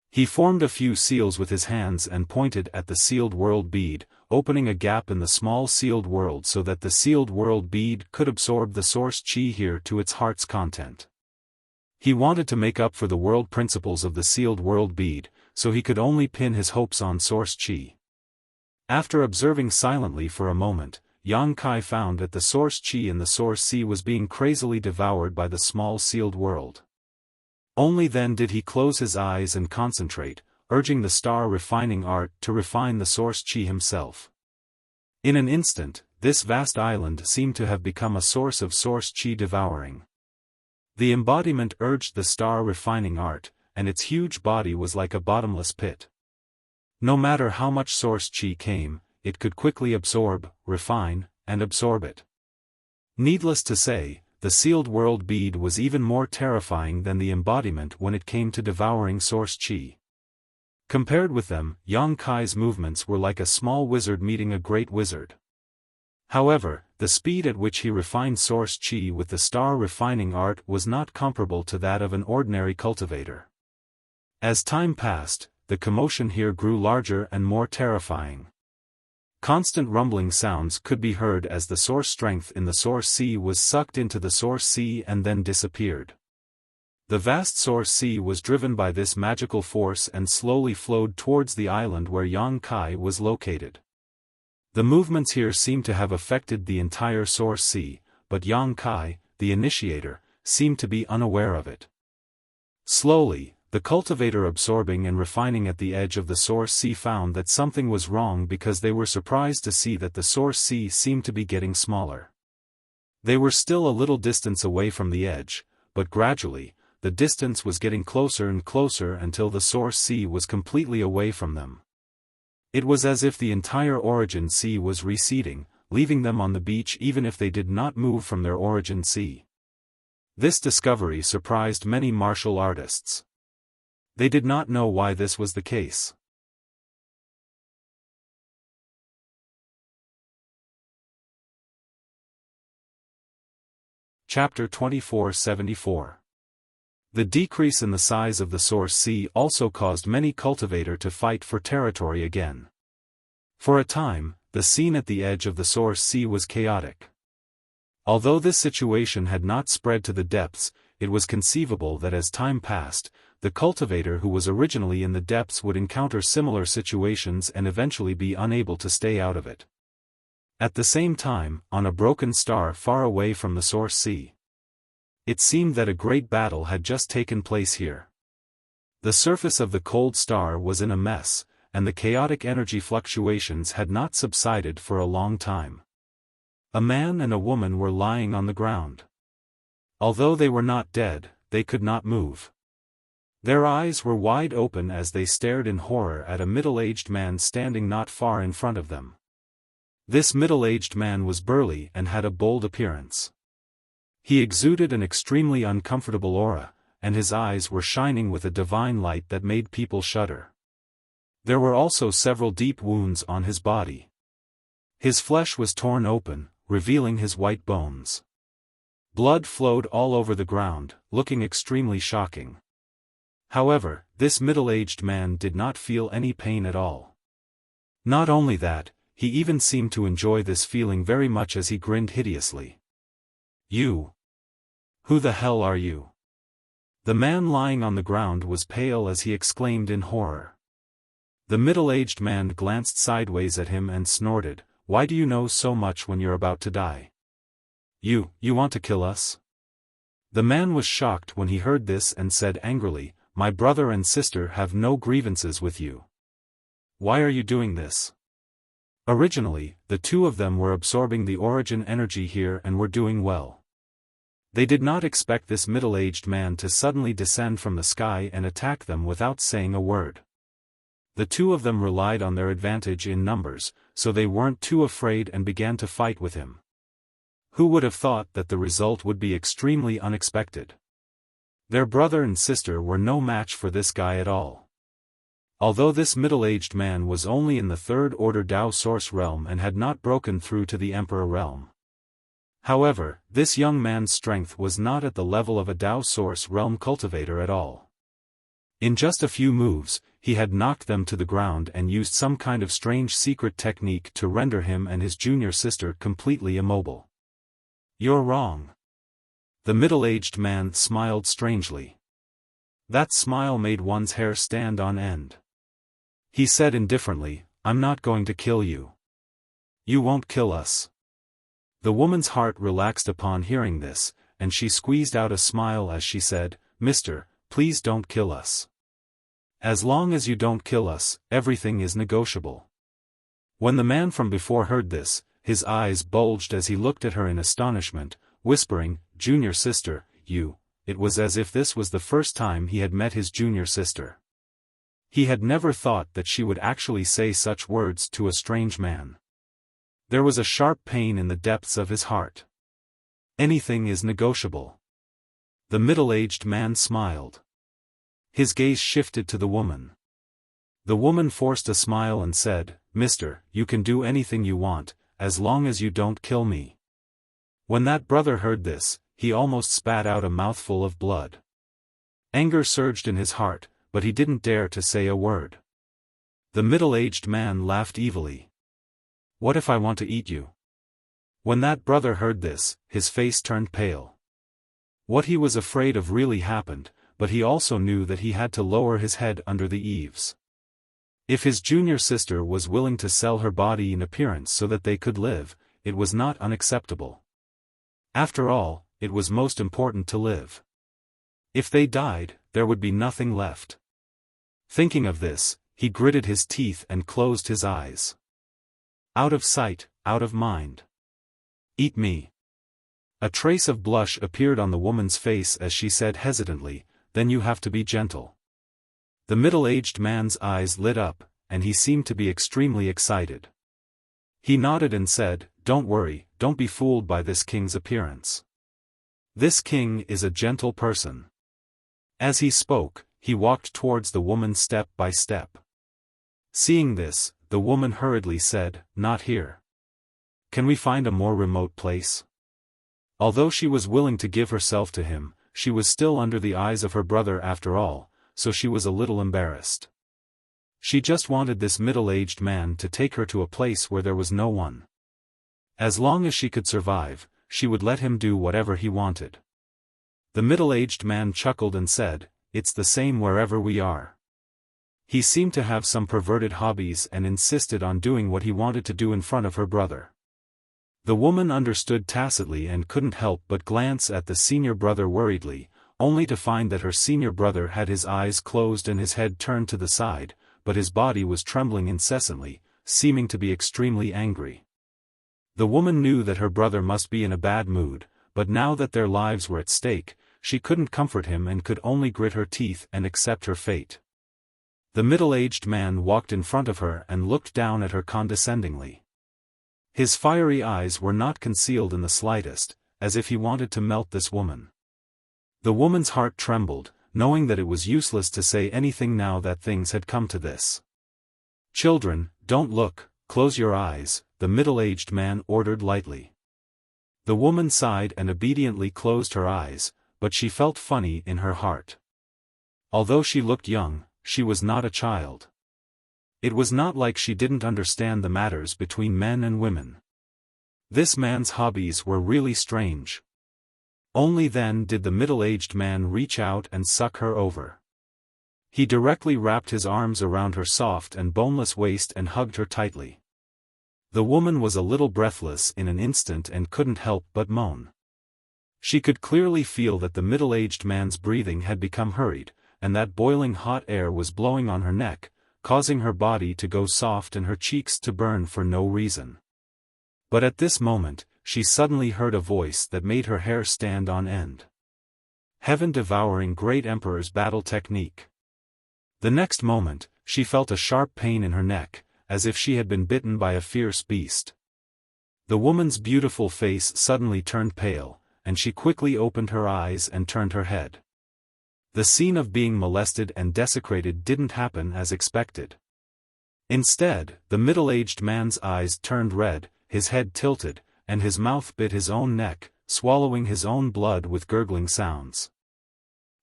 He formed a few seals with his hands and pointed at the sealed world bead, opening a gap in the small sealed world so that the sealed world bead could absorb the source qi here to its heart's content. He wanted to make up for the world principles of the sealed world bead, so he could only pin his hopes on source qi. After observing silently for a moment, Yang Kai found that the source qi in the source sea was being crazily devoured by the small sealed world. Only then did he close his eyes and concentrate, urging the star refining art to refine the source qi himself. In an instant, this vast island seemed to have become a source of source qi devouring. The embodiment urged the star refining art, and its huge body was like a bottomless pit. No matter how much source qi came, it could quickly absorb, refine, and absorb it. Needless to say, the sealed world bead was even more terrifying than the embodiment when it came to devouring source qi. Compared with them, Yang Kai's movements were like a small wizard meeting a great wizard. However, the speed at which he refined source qi with the star refining art was not comparable to that of an ordinary cultivator. As time passed, the commotion here grew larger and more terrifying. Constant rumbling sounds could be heard as the source strength in the source sea was sucked into the source sea and then disappeared. The vast source sea was driven by this magical force and slowly flowed towards the island where Yang Kai was located. The movements here seemed to have affected the entire source sea, but Yang Kai, the initiator, seemed to be unaware of it. Slowly, the cultivator absorbing and refining at the edge of the source sea found that something was wrong because they were surprised to see that the source sea seemed to be getting smaller. They were still a little distance away from the edge, but gradually, the distance was getting closer and closer until the source sea was completely away from them. It was as if the entire origin sea was receding, leaving them on the beach even if they did not move from their origin sea. This discovery surprised many martial artists. They did not know why this was the case. Chapter 2474. The decrease in the size of the source sea also caused many cultivators to fight for territory again. For a time, the scene at the edge of the source sea was chaotic. Although this situation had not spread to the depths, it was conceivable that as time passed, the cultivator who was originally in the depths would encounter similar situations and eventually be unable to stay out of it. At the same time, on a broken star far away from the source sea, it seemed that a great battle had just taken place here. The surface of the cold star was in a mess, and the chaotic energy fluctuations had not subsided for a long time. A man and a woman were lying on the ground. Although they were not dead, they could not move. Their eyes were wide open as they stared in horror at a middle-aged man standing not far in front of them. This middle-aged man was burly and had a bold appearance. He exuded an extremely uncomfortable aura, and his eyes were shining with a divine light that made people shudder. There were also several deep wounds on his body. His flesh was torn open, revealing his white bones. Blood flowed all over the ground, looking extremely shocking. However, this middle-aged man did not feel any pain at all. Not only that, he even seemed to enjoy this feeling very much as he grinned hideously. "You? Who the hell are you?" The man lying on the ground was pale as he exclaimed in horror. The middle-aged man glanced sideways at him and snorted, "Why do you know so much when you're about to die? You want to kill us?" The man was shocked when he heard this and said angrily, "My brother and sister have no grievances with you. Why are you doing this?" Originally, the two of them were absorbing the origin energy here and were doing well. They did not expect this middle-aged man to suddenly descend from the sky and attack them without saying a word. The two of them relied on their advantage in numbers, so they weren't too afraid and began to fight with him. Who would have thought that the result would be extremely unexpected? Their brother and sister were no match for this guy at all. Although this middle-aged man was only in the third-order Dao Source realm and had not broken through to the Emperor realm. However, this young man's strength was not at the level of a Dao Source realm cultivator at all. In just a few moves, he had knocked them to the ground and used some kind of strange secret technique to render him and his junior sister completely immobile. "You're wrong." The middle-aged man smiled strangely. That smile made one's hair stand on end. He said indifferently, "I'm not going to kill you. You won't kill us." The woman's heart relaxed upon hearing this, and she squeezed out a smile as she said, "Mister, please don't kill us. As long as you don't kill us, everything is negotiable." When the man from before heard this, his eyes bulged as he looked at her in astonishment, whispering, "Junior sister, you." It was as if this was the first time he had met his junior sister. He had never thought that she would actually say such words to a strange man. There was a sharp pain in the depths of his heart. Anything is negotiable. The middle-aged man smiled. His gaze shifted to the woman. The woman forced a smile and said, "Mister, you can do anything you want, as long as you don't kill me." When that brother heard this, he almost spat out a mouthful of blood. Anger surged in his heart, but he didn't dare to say a word. The middle-aged man laughed evilly. "What if I want to eat you?" When that brother heard this, his face turned pale. What he was afraid of really happened, but he also knew that he had to lower his head under the eaves. If his junior sister was willing to sell her body in appearance so that they could live, it was not unacceptable. After all, it was most important to live. If they died, there would be nothing left. Thinking of this, he gritted his teeth and closed his eyes. Out of sight, out of mind. "Eat me." A trace of blush appeared on the woman's face as she said hesitantly, "Then you have to be gentle." The middle-aged man's eyes lit up, and he seemed to be extremely excited. He nodded and said, "Don't worry, don't be fooled by this king's appearance. This king is a gentle person." As he spoke, he walked towards the woman step by step. Seeing this, the woman hurriedly said, "Not here. Can we find a more remote place?" Although she was willing to give herself to him, she was still under the eyes of her brother after all, so she was a little embarrassed. She just wanted this middle-aged man to take her to a place where there was no one. As long as she could survive, she would let him do whatever he wanted. The middle-aged man chuckled and said, "It's the same wherever we are." He seemed to have some perverted hobbies and insisted on doing what he wanted to do in front of her brother. The woman understood tacitly and couldn't help but glance at the senior brother worriedly, only to find that her senior brother had his eyes closed and his head turned to the side, but his body was trembling incessantly, seeming to be extremely angry. The woman knew that her brother must be in a bad mood, but now that their lives were at stake, she couldn't comfort him and could only grit her teeth and accept her fate. The middle-aged man walked in front of her and looked down at her condescendingly. His fiery eyes were not concealed in the slightest, as if he wanted to melt this woman. The woman's heart trembled, knowing that it was useless to say anything now that things had come to this. "Children, don't look, close your eyes," the middle-aged man ordered lightly. The woman sighed and obediently closed her eyes, but she felt funny in her heart. Although she looked young, she was not a child. It was not like she didn't understand the matters between men and women. This man's hobbies were really strange. Only then did the middle-aged man reach out and suck her over. He directly wrapped his arms around her soft and boneless waist and hugged her tightly. The woman was a little breathless in an instant and couldn't help but moan. She could clearly feel that the middle-aged man's breathing had become hurried, and that boiling hot air was blowing on her neck, causing her body to go soft and her cheeks to burn for no reason. But at this moment, she suddenly heard a voice that made her hair stand on end. Heaven-devouring great emperor's battle technique. The next moment, she felt a sharp pain in her neck, as if she had been bitten by a fierce beast. The woman's beautiful face suddenly turned pale, and she quickly opened her eyes and turned her head. The scene of being molested and desecrated didn't happen as expected. Instead, the middle-aged man's eyes turned red, his head tilted, and his mouth bit his own neck, swallowing his own blood with gurgling sounds.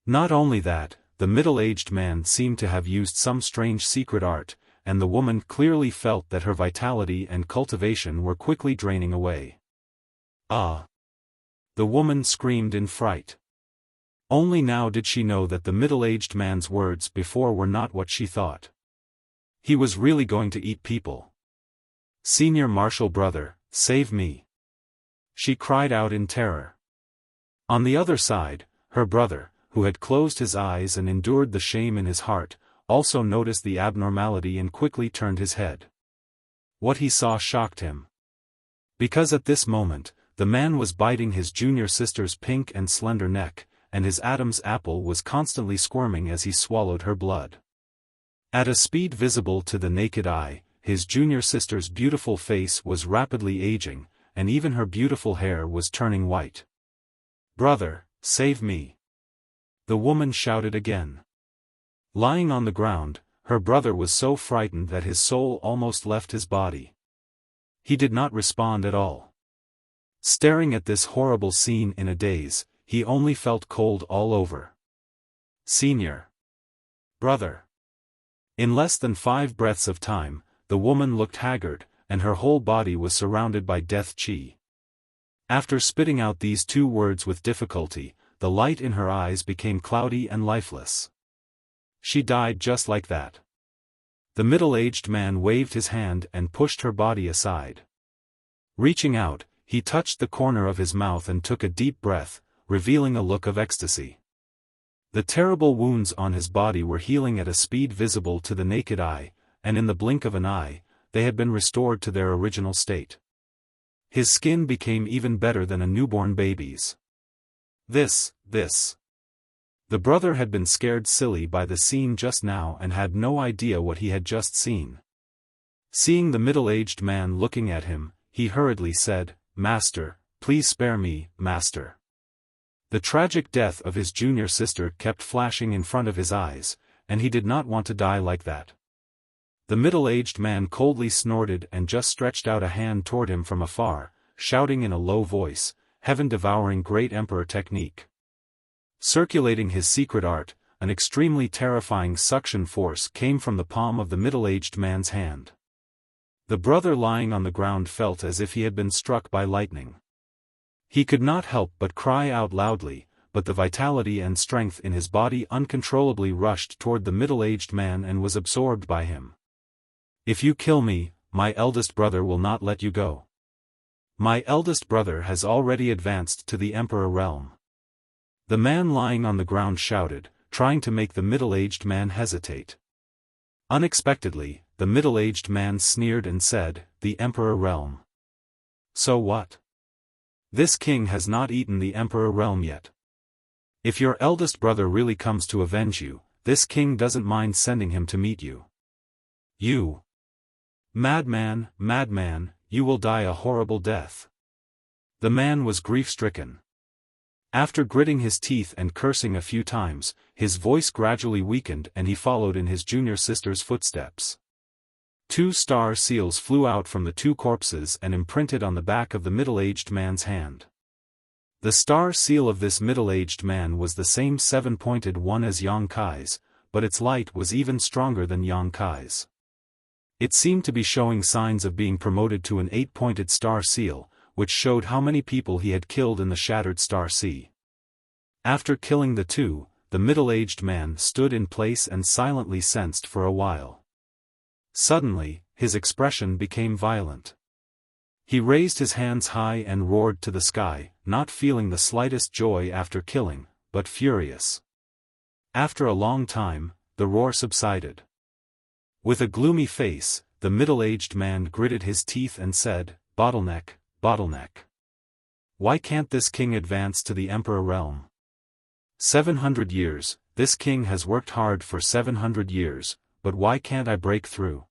Not only that, the middle-aged man seemed to have used some strange secret art, and the woman clearly felt that her vitality and cultivation were quickly draining away. "Ah!" The woman screamed in fright. Only now did she know that the middle-aged man's words before were not what she thought. He was really going to eat people. "Senior Marshal brother, save me!" She cried out in terror. On the other side, her brother, who had closed his eyes and endured the shame in his heart, also noticed the abnormality and quickly turned his head. What he saw shocked him. Because at this moment, the man was biting his junior sister's pink and slender neck, and his Adam's apple was constantly squirming as he swallowed her blood. At a speed visible to the naked eye, his junior sister's beautiful face was rapidly aging, and even her beautiful hair was turning white. "Brother, save me!" the woman shouted again. Lying on the ground, her brother was so frightened that his soul almost left his body. He did not respond at all. Staring at this horrible scene in a daze, he only felt cold all over. "Senior! Brother!" In less than 5 breaths of time, the woman looked haggard, and her whole body was surrounded by death chi. After spitting out these 2 words with difficulty, the light in her eyes became cloudy and lifeless. She died just like that. The middle-aged man waved his hand and pushed her body aside. Reaching out, he touched the corner of his mouth and took a deep breath, revealing a look of ecstasy. The terrible wounds on his body were healing at a speed visible to the naked eye, and in the blink of an eye, they had been restored to their original state. His skin became even better than a newborn baby's. This. The brother had been scared silly by the scene just now and had no idea what he had just seen. Seeing the middle-aged man looking at him, he hurriedly said, "Master, please spare me, master." The tragic death of his junior sister kept flashing in front of his eyes, and he did not want to die like that. The middle-aged man coldly snorted and just stretched out a hand toward him from afar, shouting in a low voice, "Heaven-devouring great emperor technique." Circulating his secret art, an extremely terrifying suction force came from the palm of the middle-aged man's hand. The brother lying on the ground felt as if he had been struck by lightning. He could not help but cry out loudly, but the vitality and strength in his body uncontrollably rushed toward the middle-aged man and was absorbed by him. "If you kill me, my eldest brother will not let you go. My eldest brother has already advanced to the emperor realm." The man lying on the ground shouted, trying to make the middle-aged man hesitate. Unexpectedly, the middle-aged man sneered and said, "The emperor realm. So what? This king has not eaten the emperor realm yet. If your eldest brother really comes to avenge you, this king doesn't mind sending him to meet you. You madman, madman, you will die a horrible death. The man was grief-stricken. After gritting his teeth and cursing a few times, his voice gradually weakened and he followed in his junior sister's footsteps. 2 star seals flew out from the 2 corpses and imprinted on the back of the middle-aged man's hand. The star seal of this middle-aged man was the same 7-pointed one as Yang Kai's, but its light was even stronger than Yang Kai's. It seemed to be showing signs of being promoted to an 8-pointed star seal, which showed how many people he had killed in the shattered star sea. After killing the 2, the middle-aged man stood in place and silently sensed for a while. Suddenly, his expression became violent. He raised his hands high and roared to the sky, not feeling the slightest joy after killing, but furious. After a long time, the roar subsided. With a gloomy face, the middle-aged man gritted his teeth and said, "Bottleneck, bottleneck. Why can't this king advance to the emperor realm? 700 years, this king has worked hard for 700 years, but why can't I break through?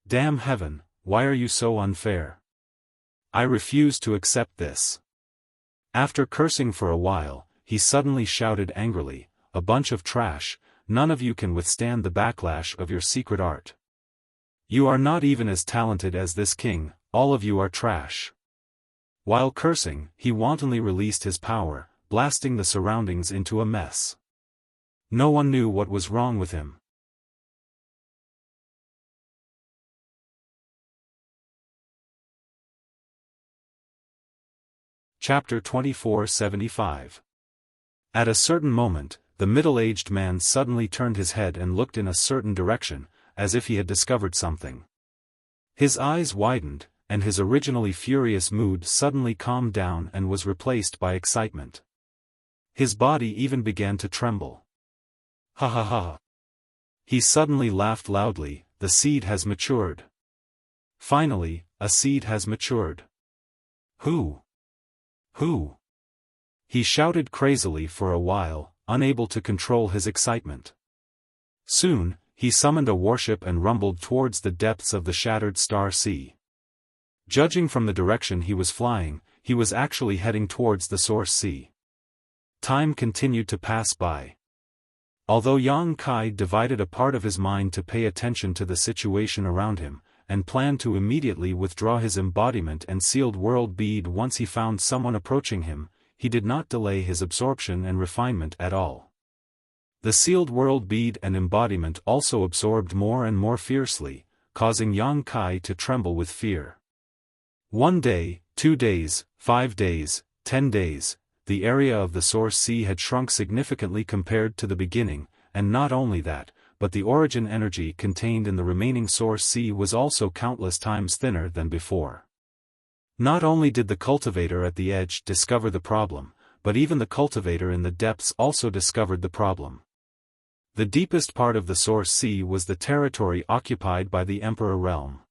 Damn heaven, why are you so unfair? I refuse to accept this." After cursing for a while, he suddenly shouted angrily, "A bunch of trash, none of you can withstand the backlash of your secret art. You are not even as talented as this king, all of you are trash." While cursing, he wantonly released his power, blasting the surroundings into a mess. No one knew what was wrong with him. Chapter 2475. At a certain moment, the middle-aged man suddenly turned his head and looked in a certain direction, as if he had discovered something. His eyes widened, and his originally furious mood suddenly calmed down and was replaced by excitement. His body even began to tremble. "Ha ha ha!" He suddenly laughed loudly, "The seed has matured. Finally, a seed has matured. Who? Who?" He shouted crazily for a while, unable to control his excitement. Soon, he summoned a warship and rumbled towards the depths of the shattered star sea. Judging from the direction he was flying, he was actually heading towards the source sea. Time continued to pass by. Although Yang Kai divided a part of his mind to pay attention to the situation around him, and planned to immediately withdraw his embodiment and sealed world bead once he found someone approaching him, he did not delay his absorption and refinement at all. The sealed world bead and embodiment also absorbed more and more fiercely, causing Yang Kai to tremble with fear. 1 day, 2 days, 5 days, 10 days, the area of the source sea had shrunk significantly compared to the beginning, and not only that, but the origin energy contained in the remaining source sea was also countless times thinner than before. Not only did the cultivator at the edge discover the problem, but even the cultivator in the depths also discovered the problem. The deepest part of the source sea was the territory occupied by the Emperor realm.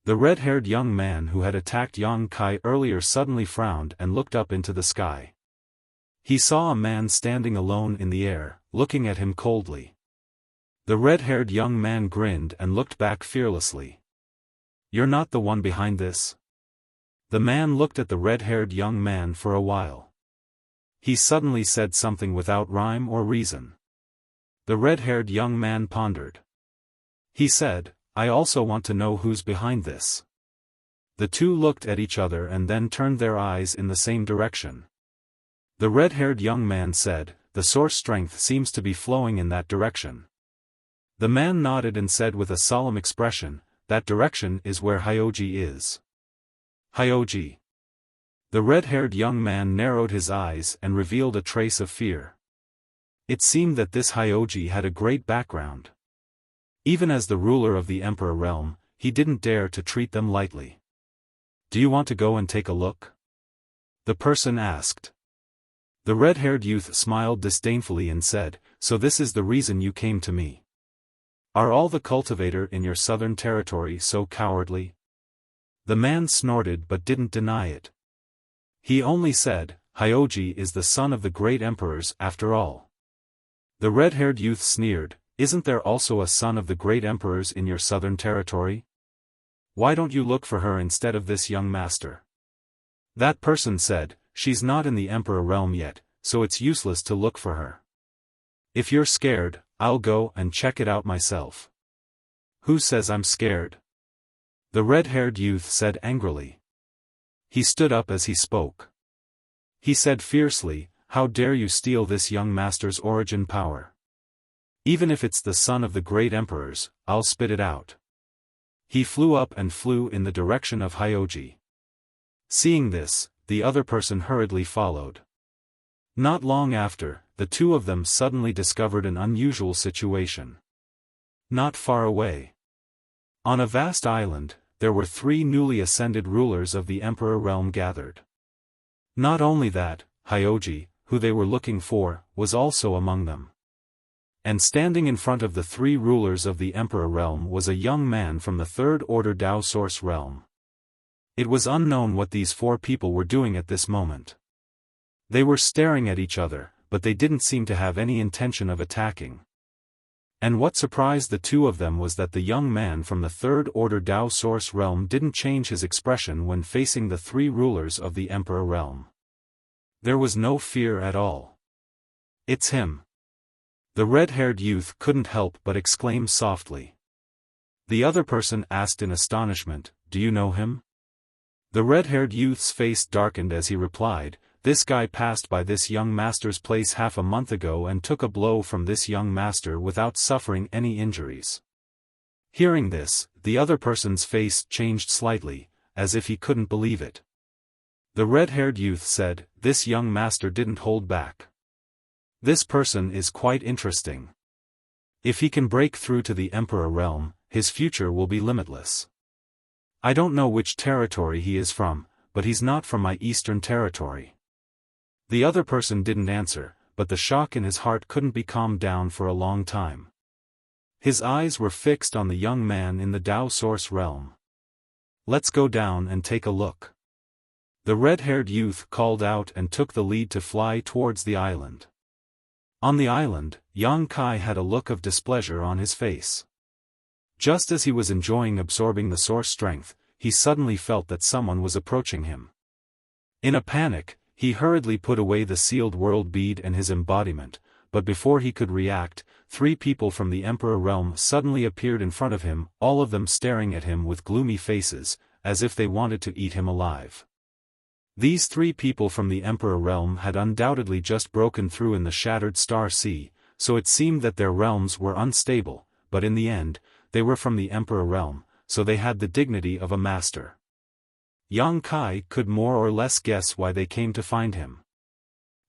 The red-haired young man who had attacked Yang Kai earlier suddenly frowned and looked up into the sky. He saw a man standing alone in the air, looking at him coldly. The red-haired young man grinned and looked back fearlessly. "You're not the one behind this?" The man looked at the red-haired young man for a while. He suddenly said something without rhyme or reason. The red-haired young man pondered. He said, "I also want to know who's behind this." The two looked at each other and then turned their eyes in the same direction. The red-haired young man said, "The source strength seems to be flowing in that direction." The man nodded and said with a solemn expression, "That direction is where Hyoji is." Hyoji. The red-haired young man narrowed his eyes and revealed a trace of fear. It seemed that this Hyoji had a great background. Even as the ruler of the Emperor realm, he didn't dare to treat them lightly. "Do you want to go and take a look?" the person asked. The red-haired youth smiled disdainfully and said, "So this is the reason you came to me? Are all the cultivator in your southern territory so cowardly?" The man snorted but didn't deny it. He only said, Hyoji is the son of the great emperors after all. The red-haired youth sneered, isn't there also a son of the great emperors in your southern territory? Why don't you look for her instead of this young master? That person said, she's not in the emperor realm yet, so it's useless to look for her. If you're scared, I'll go and check it out myself. Who says I'm scared? The red-haired youth said angrily. He stood up as he spoke. He said fiercely, how dare you steal this young master's origin power? Even if it's the son of the great emperors, I'll spit it out. He flew up and flew in the direction of Hyoji. Seeing this, the other person hurriedly followed. Not long after, the two of them suddenly discovered an unusual situation. Not far away, on a vast island, there were 3 newly ascended rulers of the emperor realm gathered. Not only that, Hyoji, who they were looking for, was also among them. And standing in front of the 3 rulers of the emperor realm was a young man from the 3rd order Dao Source realm. It was unknown what these 4 people were doing at this moment. They were staring at each other, but they didn't seem to have any intention of attacking. And what surprised the 2 of them was that the young man from the 3rd order Dao Source realm didn't change his expression when facing the 3 rulers of the emperor realm. There was no fear at all. It's him. The red-haired youth couldn't help but exclaim softly. The other person asked in astonishment, do you know him? The red-haired youth's face darkened as he replied, this guy passed by this young master's place half a month ago and took a blow from this young master without suffering any injuries. Hearing this, the other person's face changed slightly, as if he couldn't believe it. The red-haired youth said, this young master didn't hold back. This person is quite interesting. If he can break through to the emperor realm, his future will be limitless. I don't know which territory he is from, but he's not from my eastern territory. The other person didn't answer, but the shock in his heart couldn't be calmed down for a long time. His eyes were fixed on the young man in the Dao Source realm. Let's go down and take a look. The red-haired youth called out and took the lead to fly towards the island. On the island, Yang Kai had a look of displeasure on his face. Just as he was enjoying absorbing the source strength, he suddenly felt that someone was approaching him. In a panic, he hurriedly put away the sealed world bead and his embodiment, but before he could react, 3 people from the emperor realm suddenly appeared in front of him, all of them staring at him with gloomy faces, as if they wanted to eat him alive. These 3 people from the emperor realm had undoubtedly just broken through in the shattered star sea, so it seemed that their realms were unstable, but in the end, they were from the emperor realm, so they had the dignity of a master. Yang Kai could more or less guess why they came to find him.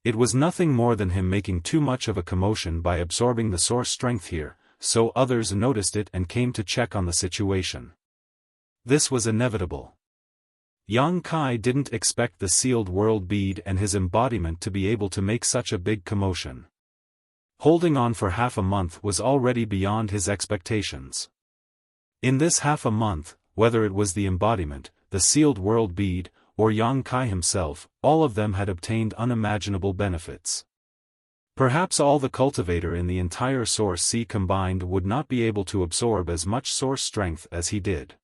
It was nothing more than him making too much of a commotion by absorbing the source strength here, so others noticed it and came to check on the situation. This was inevitable. Yang Kai didn't expect the sealed world bead and his embodiment to be able to make such a big commotion. Holding on for half a month was already beyond his expectations. In this half a month, whether it was the embodiment, the sealed world bead, or Yang Kai himself, all of them had obtained unimaginable benefits. Perhaps all the cultivator in the entire Source Sea combined would not be able to absorb as much source strength as he did.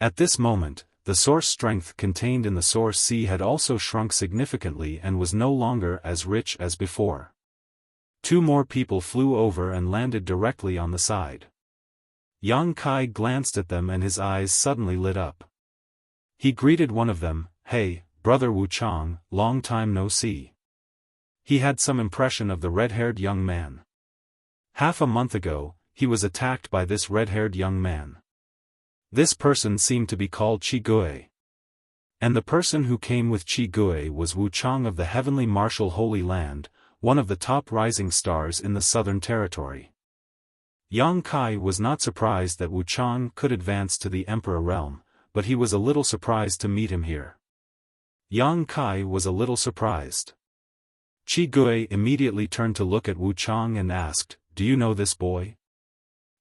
At this moment, the source strength contained in the Source Sea had also shrunk significantly and was no longer as rich as before. 2 more people flew over and landed directly on the side. Yang Kai glanced at them and his eyes suddenly lit up. He greeted one of them, hey, brother Wuchang, long time no see. He had some impression of the red-haired young man. Half a month ago, he was attacked by this red-haired young man. This person seemed to be called Qi Gui. And the person who came with Qi Gui was Wuchang of the Heavenly Martial Holy Land, one of the top rising stars in the Southern Territory. Yang Kai was not surprised that Wuchang could advance to the Emperor realm, but he was a little surprised to meet him here. Yang Kai was a little surprised. Qi Gui immediately turned to look at Wuchang and asked, do you know this boy?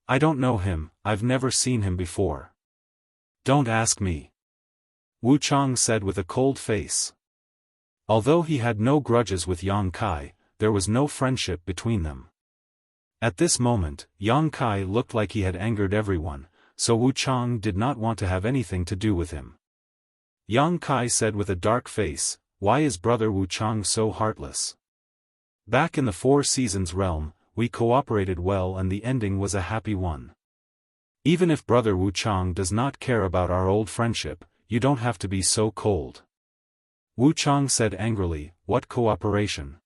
I don't know him, I've never seen him before. Don't ask me. Wuchang said with a cold face. Although he had no grudges with Yang Kai, there was no friendship between them. At this moment, Yang Kai looked like he had angered everyone, so Wu Chang did not want to have anything to do with him. Yang Kai said with a dark face, "Why is brother Wu Chang so heartless? Back in the Four Seasons realm, we cooperated well and the ending was a happy one. Even if brother Wu Chang does not care about our old friendship, you don't have to be so cold." Wu Chang said angrily, "What cooperation?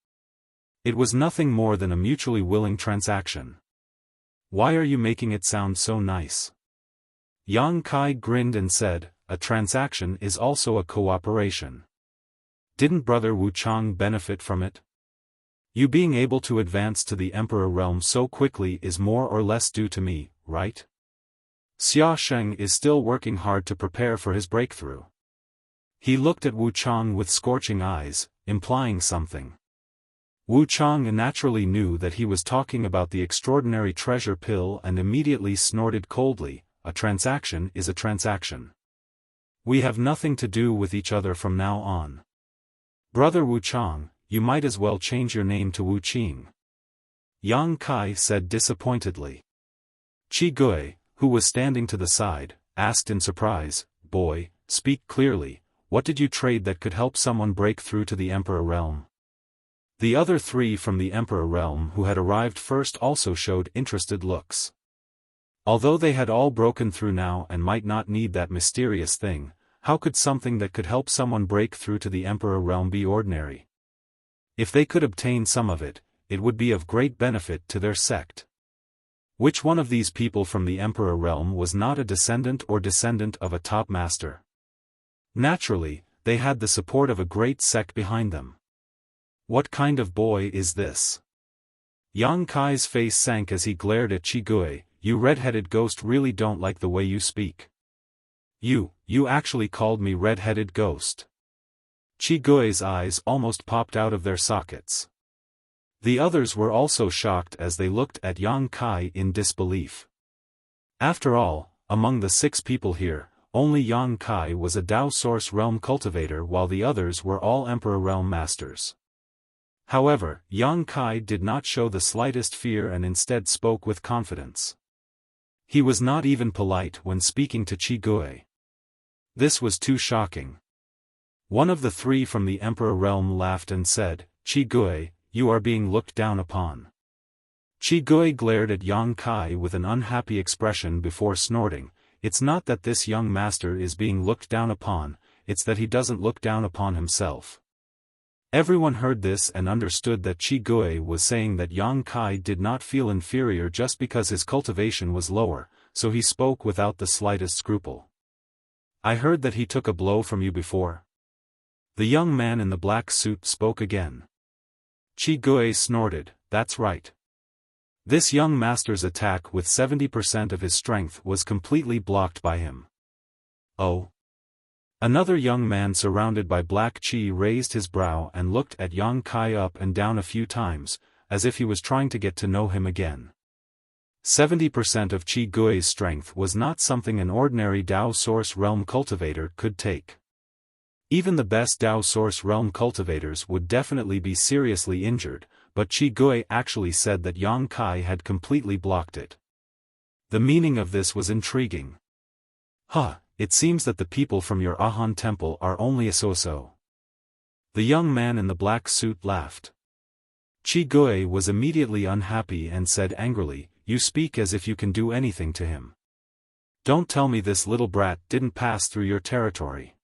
It was nothing more than a mutually willing transaction. Why are you making it sound so nice?" Yang Kai grinned and said, "A transaction is also a cooperation. Didn't brother Wu Chang benefit from it? You being able to advance to the Emperor realm so quickly is more or less due to me, right? Xiaofan is still working hard to prepare for his breakthrough." He looked at Wu Chang with scorching eyes, implying something. Wu Chang naturally knew that he was talking about the extraordinary treasure pill and immediately snorted coldly, "A transaction is a transaction. We have nothing to do with each other from now on. Brother Wu Chang, you might as well change your name to Wu Qing." Yang Kai said disappointedly. Qi Gui, who was standing to the side, asked in surprise, "Boy, speak clearly, what did you trade that could help someone break through to the Emperor realm?" The other three from the Emperor realm who had arrived first also showed interested looks. Although they had all broken through now and might not need that mysterious thing, how could something that could help someone break through to the Emperor realm be ordinary? If they could obtain some of it, it would be of great benefit to their sect. Which one of these people from the Emperor realm was not a descendant of a top master? Naturally, they had the support of a great sect behind them. What kind of boy is this? Yang Kai's face sank as he glared at Qi Gui. "You red-headed ghost really don't like the way you speak. You actually called me red-headed ghost." Qi Gui's eyes almost popped out of their sockets. The others were also shocked as they looked at Yang Kai in disbelief. After all, among the 6 people here, only Yang Kai was a Dao Source Realm cultivator while the others were all Emperor Realm masters. However, Yang Kai did not show the slightest fear and instead spoke with confidence. He was not even polite when speaking to Qi Gui. This was too shocking. One of the 3 from the Emperor Realm laughed and said, "Qi Gui, you are being looked down upon." Qi Gui glared at Yang Kai with an unhappy expression before snorting, "It's not that this young master is being looked down upon, it's that he doesn't look down upon himself." Everyone heard this and understood that Qi Gui was saying that Yang Kai did not feel inferior just because his cultivation was lower, so he spoke without the slightest scruple. "I heard that he took a blow from you before." The young man in the black suit spoke again. Qi Gui snorted, "That's right. This young master's attack with 70% of his strength was completely blocked by him." "Oh?" Another young man surrounded by black Qi raised his brow and looked at Yang Kai up and down a few times, as if he was trying to get to know him again. 70% of Qi Gui's strength was not something an ordinary Dao Source Realm cultivator could take. Even the best Dao Source Realm cultivators would definitely be seriously injured, but Qi Gui actually said that Yang Kai had completely blocked it. The meaning of this was intriguing. It seems that the people from your Ahan temple are only a so-so." The young man in the black suit laughed. Qi Gui was immediately unhappy and said angrily, "You speak as if you can do anything to him. Don't tell me this little brat didn't pass through your territory."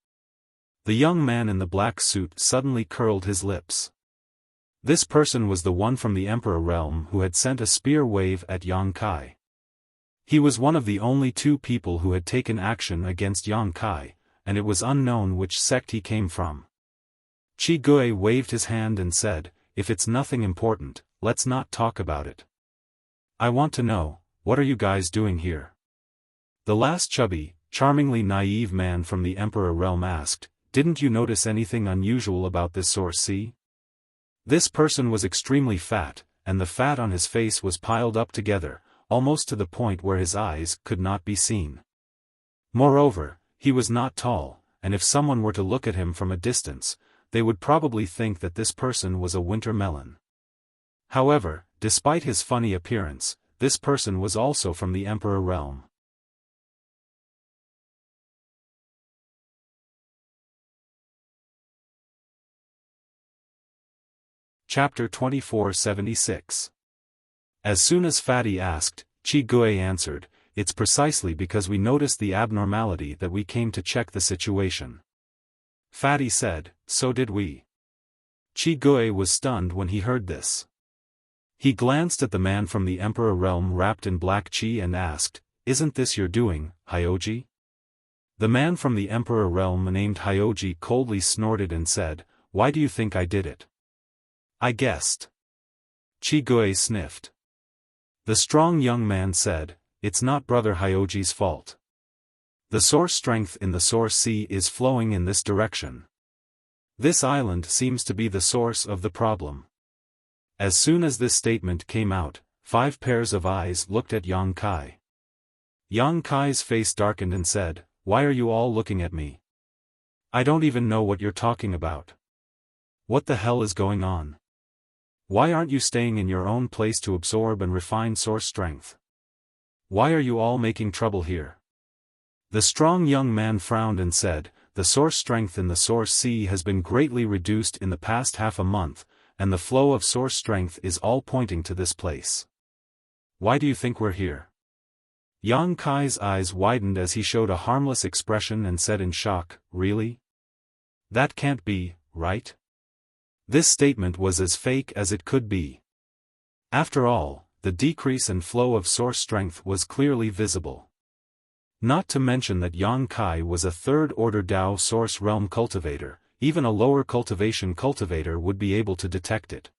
The young man in the black suit suddenly curled his lips. This person was the one from the Emperor realm who had sent a spear wave at Yang Kai. He was one of the only 2 people who had taken action against Yang Kai, and it was unknown which sect he came from. Qi Gui waved his hand and said, "If it's nothing important, let's not talk about it. I want to know, what are you guys doing here?" The last chubby, charmingly naive man from the Emperor realm asked, "Didn't you notice anything unusual about this source? This person was extremely fat, and the fat on his face was piled up together, almost to the point where his eyes could not be seen. Moreover, he was not tall, and if someone were to look at him from a distance, they would probably think that this person was a winter melon. However, despite his funny appearance, this person was also from the Emperor realm. Chapter 2476. As soon as Fatty asked, Chi Gui answered, "It's precisely because we noticed the abnormality that we came to check the situation." Fatty said, "So did we." Chi Gui was stunned when he heard this. He glanced at the man from the Emperor realm wrapped in black chi and asked, "Isn't this your doing, Hyoji?" The man from the Emperor realm named Hyoji coldly snorted and said, "Why do you think I did it?" "I guessed." Chi Gui sniffed. The strong young man said, "It's not Brother Hyoji's fault. The source strength in the source sea is flowing in this direction. This island seems to be the source of the problem." As soon as this statement came out, 5 pairs of eyes looked at Yang Kai. Yang Kai's face darkened and said, "Why are you all looking at me? I don't even know what you're talking about. What the hell is going on? Why aren't you staying in your own place to absorb and refine source strength? Why are you all making trouble here?" The strong young man frowned and said, "The source strength in the source sea has been greatly reduced in the past half a month, and the flow of source strength is all pointing to this place. Why do you think we're here?" Yang Kai's eyes widened as he showed a harmless expression and said in shock, "Really? That can't be, right?" This statement was as fake as it could be. After all, the decrease in flow of source strength was clearly visible. Not to mention that Yang Kai was a third-order Dao source realm cultivator, even a lower cultivation cultivator would be able to detect it.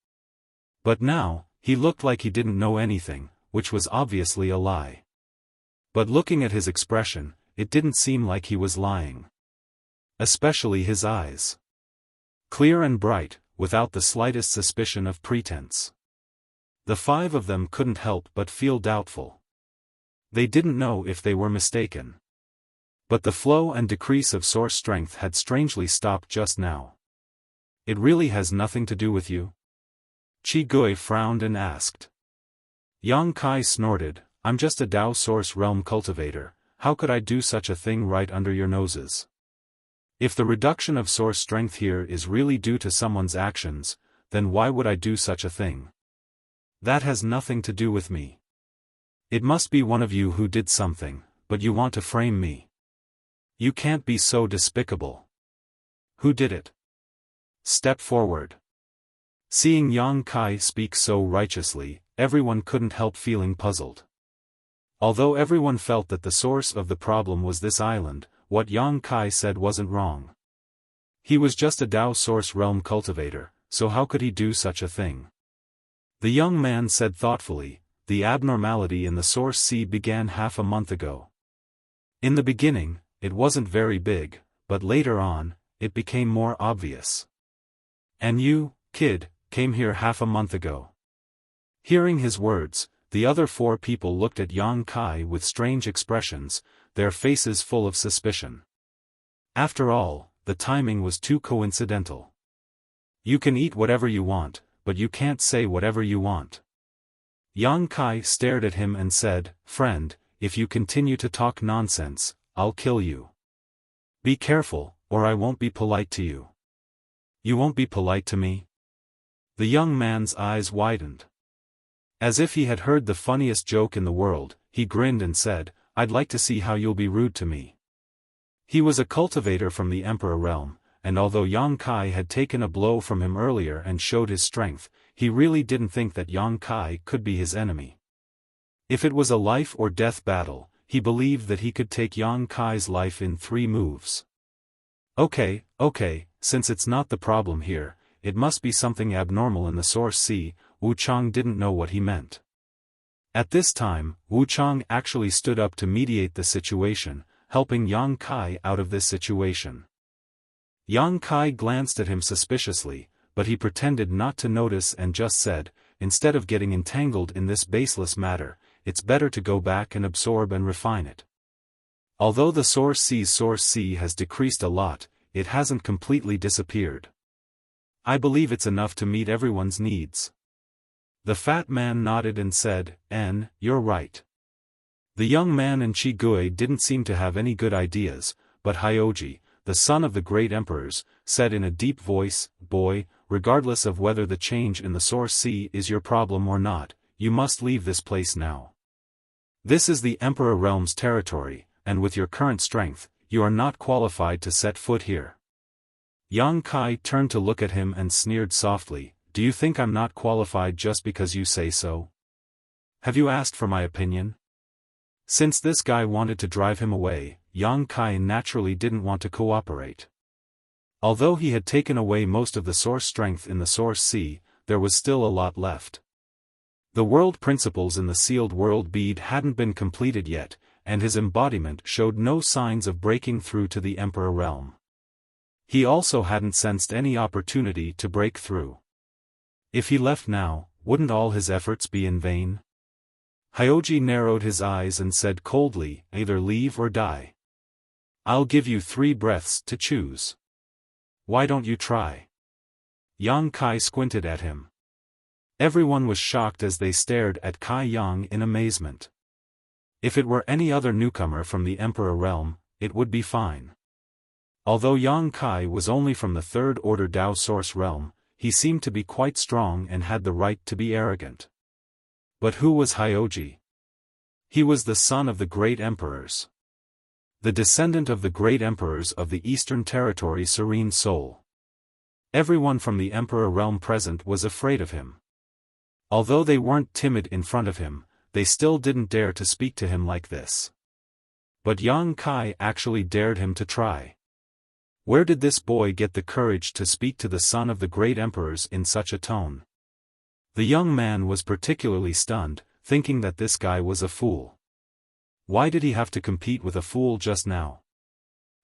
But now, he looked like he didn't know anything, which was obviously a lie. But looking at his expression, it didn't seem like he was lying. Especially his eyes. Clear and bright, without the slightest suspicion of pretense. The 5 of them couldn't help but feel doubtful. They didn't know if they were mistaken. But the flow and decrease of source strength had strangely stopped just now. "It really has nothing to do with you?" Chi Gui frowned and asked. Yang Kai snorted, "I'm just a Dao source realm cultivator, how could I do such a thing right under your noses? If the reduction of source strength here is really due to someone's actions, then why would I do such a thing? That has nothing to do with me. It must be one of you who did something, but you want to frame me. You can't be so despicable. Who did it? Step forward." Seeing Yang Kai speak so righteously, everyone couldn't help feeling puzzled. Although everyone felt that the source of the problem was this island, what Yang Kai said wasn't wrong. He was just a Dao source realm cultivator, so how could he do such a thing? The young man said thoughtfully, "The abnormality in the source sea began half a month ago. In the beginning, it wasn't very big, but later on, it became more obvious. And you, kid, came here half a month ago." Hearing his words, the other 4 people looked at Yang Kai with strange expressions, their faces full of suspicion. After all, the timing was too coincidental. You can eat whatever you want, but you can't say whatever you want. Yang Kai stared at him and said, "Friend, if you continue to talk nonsense, I'll kill you. Be careful, or I won't be polite to you." "You won't be polite to me?" The young man's eyes widened. As if he had heard the funniest joke in the world, he grinned and said, "I'd like to see how you'll be rude to me." He was a cultivator from the Emperor realm, and although Yang Kai had taken a blow from him earlier and showed his strength, he really didn't think that Yang Kai could be his enemy. If it was a life or death battle, he believed that he could take Yang Kai's life in 3 moves. Okay, since it's not the problem here, it must be something abnormal in the source sea." Wu Chang didn't know what he meant. At this time, Wu Chang actually stood up to mediate the situation, helping Yang Kai out of this situation. Yang Kai glanced at him suspiciously, but he pretended not to notice and just said, "Instead of getting entangled in this baseless matter, it's better to go back and absorb and refine it. Although the source sea has decreased a lot, it hasn't completely disappeared. I believe it's enough to meet everyone's needs." The fat man nodded and said, "You're right." The young man and Chigui didn't seem to have any good ideas, but Hyoji, the son of the great emperors, said in a deep voice, "Boy, regardless of whether the change in the source sea is your problem or not, you must leave this place now. This is the Emperor Realm's territory, and with your current strength, you are not qualified to set foot here." Yang Kai turned to look at him and sneered softly, "Do you think I'm not qualified just because you say so? Have you asked for my opinion?" Since this guy wanted to drive him away, Yang Kai naturally didn't want to cooperate. Although he had taken away most of the source strength in the source sea, there was still a lot left. The world principles in the sealed world bead hadn't been completed yet, and his embodiment showed no signs of breaking through to the Emperor realm. He also hadn't sensed any opportunity to break through. If he left now, wouldn't all his efforts be in vain? Hyoji narrowed his eyes and said coldly, "Either leave or die. I'll give you 3 breaths to choose. Why don't you try?" Yang Kai squinted at him. Everyone was shocked as they stared at Kai Yang in amazement. If it were any other newcomer from the Emperor realm, it would be fine. Although Yang Kai was only from the Third Order Dao Source realm, he seemed to be quite strong and had the right to be arrogant. But who was Hyoji? He was the son of the great emperors. The descendant of the great emperors of the Eastern Territory Serene Soul. Everyone from the Emperor realm present was afraid of him. Although they weren't timid in front of him, they still didn't dare to speak to him like this. But Yang Kai actually dared him to try. Where did this boy get the courage to speak to the son of the great emperors in such a tone? The young man was particularly stunned, thinking that this guy was a fool. Why did he have to compete with a fool just now?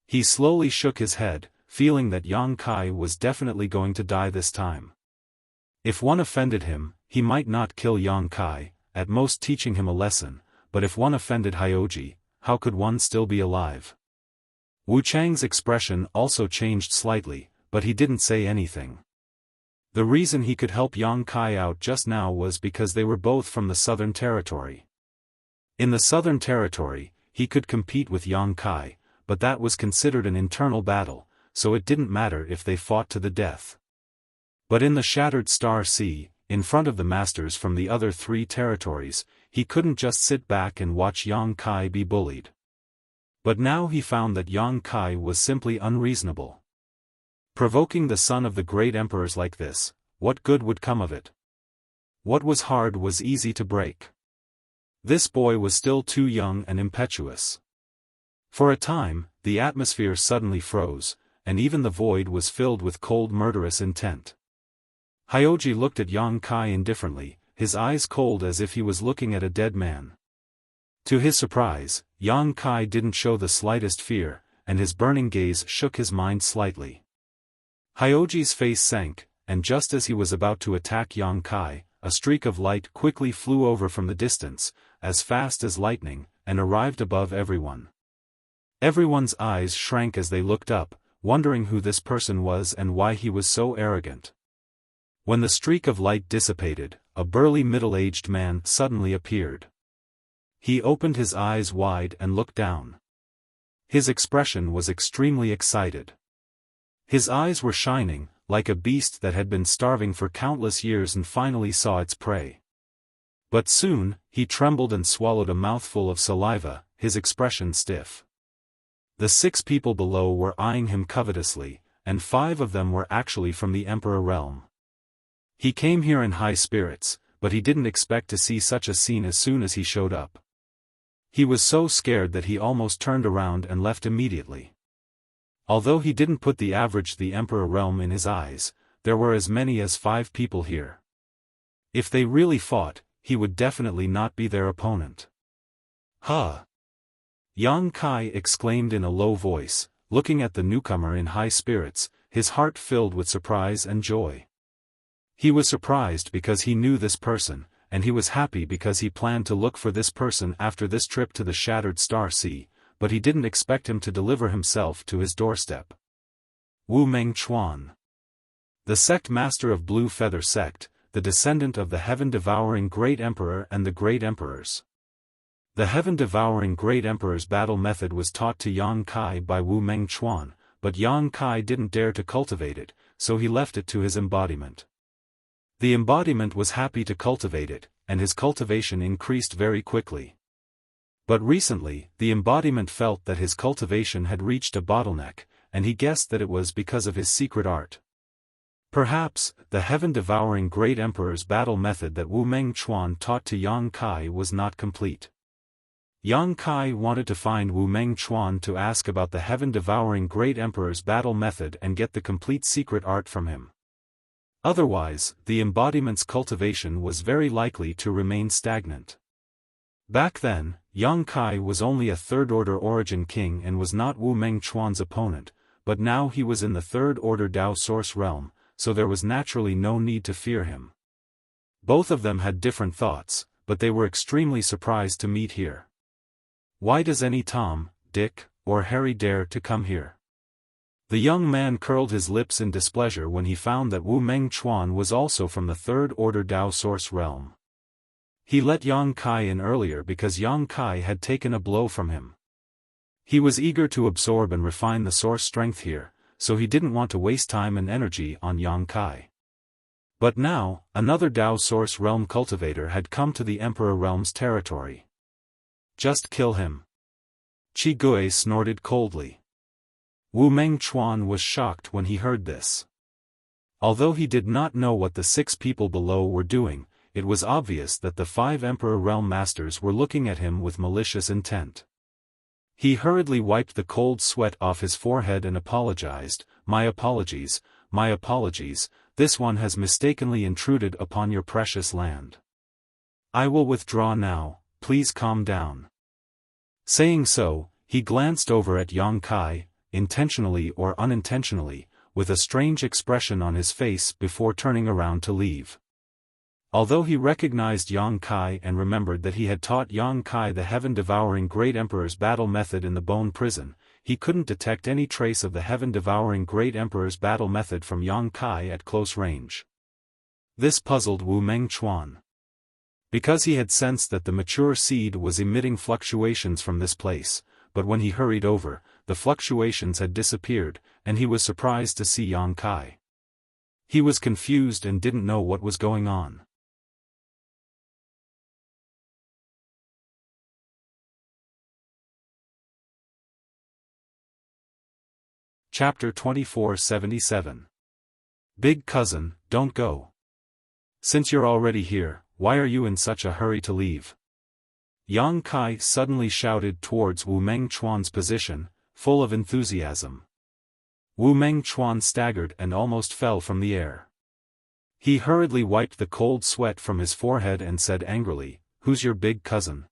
He slowly shook his head, feeling that Yang Kai was definitely going to die this time. If one offended him, he might not kill Yang Kai, at most teaching him a lesson, but if one offended Hyoji, how could one still be alive? Wu Chang's expression also changed slightly, but he didn't say anything. The reason he could help Yang Kai out just now was because they were both from the Southern Territory. In the Southern Territory, he could compete with Yang Kai, but that was considered an internal battle, so it didn't matter if they fought to the death. But in the Shattered Star Sea, in front of the masters from the other 3 territories, he couldn't just sit back and watch Yang Kai be bullied. But now he found that Yang Kai was simply unreasonable. Provoking the son of the great emperors like this, what good would come of it? What was hard was easy to break. This boy was still too young and impetuous. For a time, the atmosphere suddenly froze, and even the void was filled with cold murderous intent. Hyoji looked at Yang Kai indifferently, his eyes cold as if he was looking at a dead man. To his surprise, Yang Kai didn't show the slightest fear, and his burning gaze shook his mind slightly. Hyoji's face sank, and just as he was about to attack Yang Kai, a streak of light quickly flew over from the distance, as fast as lightning, and arrived above everyone. Everyone's eyes shrank as they looked up, wondering who this person was and why he was so arrogant. When the streak of light dissipated, a burly middle-aged man suddenly appeared. He opened his eyes wide and looked down. His expression was extremely excited. His eyes were shining, like a beast that had been starving for countless years and finally saw its prey. But soon, he trembled and swallowed a mouthful of saliva, his expression stiff. The 6 people below were eyeing him covetously, and 5 of them were actually from the Emperor realm. He came here in high spirits, but he didn't expect to see such a scene as soon as he showed up. He was so scared that he almost turned around and left immediately. Although he didn't put the average the Emperor realm in his eyes, there were as many as 5 people here. If they really fought, he would definitely not be their opponent. Huh! Yang Kai exclaimed in a low voice, looking at the newcomer in high spirits, his heart filled with surprise and joy. He was surprised because he knew this person, and he was happy because he planned to look for this person after this trip to the Shattered Star Sea, but he didn't expect him to deliver himself to his doorstep. Wu Mengchuan. The sect master of Blue Feather Sect, the descendant of the heaven-devouring Great Emperor and the Great Emperors. The heaven-devouring Great Emperor's battle method was taught to Yang Kai by Wu Mengchuan, but Yang Kai didn't dare to cultivate it, so he left it to his embodiment. The embodiment was happy to cultivate it, and his cultivation increased very quickly. But recently, the embodiment felt that his cultivation had reached a bottleneck, and he guessed that it was because of his secret art. Perhaps, the heaven-devouring Great Emperor's battle method that Wu Mengchuan taught to Yang Kai was not complete. Yang Kai wanted to find Wu Mengchuan to ask about the heaven-devouring Great Emperor's battle method and get the complete secret art from him. Otherwise, the embodiment's cultivation was very likely to remain stagnant. Back then, Yang Kai was only a third-order origin king and was not Wu Mengchuan's opponent, but now he was in the third-order Dao source realm, so there was naturally no need to fear him. Both of them had different thoughts, but they were extremely surprised to meet here. Why does any Tom, Dick, or Harry dare to come here? The young man curled his lips in displeasure when he found that Wu Mengchuan was also from the third-order Dao source realm. He let Yang Kai in earlier because Yang Kai had taken a blow from him. He was eager to absorb and refine the source strength here, so he didn't want to waste time and energy on Yang Kai. But now, another Dao source realm cultivator had come to the Emperor realm's territory. Just kill him. Qi Gui snorted coldly. Wu Mengchuan was shocked when he heard this. Although he did not know what the 6 people below were doing, it was obvious that the 5 Emperor Realm Masters were looking at him with malicious intent. He hurriedly wiped the cold sweat off his forehead and apologized, my apologies, this one has mistakenly intruded upon your precious land. I will withdraw now, please calm down." Saying so, he glanced over at Yang Kai, intentionally or unintentionally, with a strange expression on his face before turning around to leave. Although he recognized Yang Kai and remembered that he had taught Yang Kai the heaven-devouring Great Emperor's battle method in the Bone Prison, he couldn't detect any trace of the heaven-devouring Great Emperor's battle method from Yang Kai at close range. This puzzled Wu Mengchuan. Because he had sensed that the mature seed was emitting fluctuations from this place, but when he hurried over, the fluctuations had disappeared, and he was surprised to see Yang Kai. He was confused and didn't know what was going on. Chapter 2477. Big cousin, don't go. Since you're already here, why are you in such a hurry to leave? Yang Kai suddenly shouted towards Wu Mengchuan's position, full of enthusiasm. Wu Mengchuan staggered and almost fell from the air. He hurriedly wiped the cold sweat from his forehead and said angrily, "Who's your big cousin?"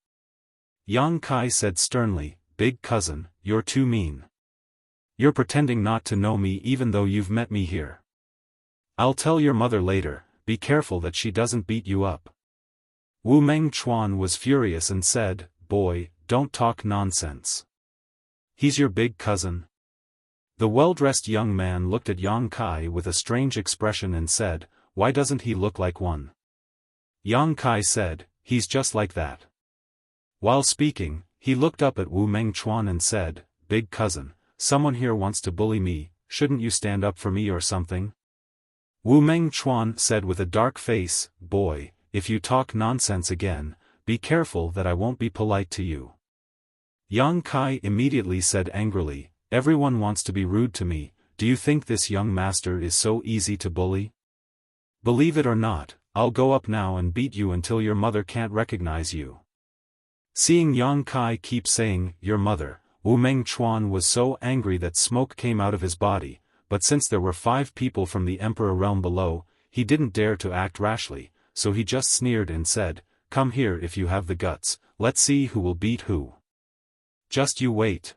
Yang Kai said sternly, "Big cousin, you're too mean. You're pretending not to know me even though you've met me here. I'll tell your mother later, be careful that she doesn't beat you up." Wu Mengchuan was furious and said, "Boy, don't talk nonsense. He's your big cousin." The well-dressed young man looked at Yang Kai with a strange expression and said, "Why doesn't he look like one?" Yang Kai said, "He's just like that." While speaking, he looked up at Wu Mengchuan and said, "Big cousin, someone here wants to bully me, shouldn't you stand up for me or something?" Wu Mengchuan said with a dark face, "Boy, if you talk nonsense again, be careful that I won't be polite to you." Yang Kai immediately said angrily, "Everyone wants to be rude to me, do you think this young master is so easy to bully? Believe it or not, I'll go up now and beat you until your mother can't recognize you." Seeing Yang Kai keep saying, "Your mother," Wu Mengchuan was so angry that smoke came out of his body, but since there were 5 people from the Emperor realm below, he didn't dare to act rashly, so he just sneered and said, "Come here if you have the guts, let's see who will beat who. Just you wait."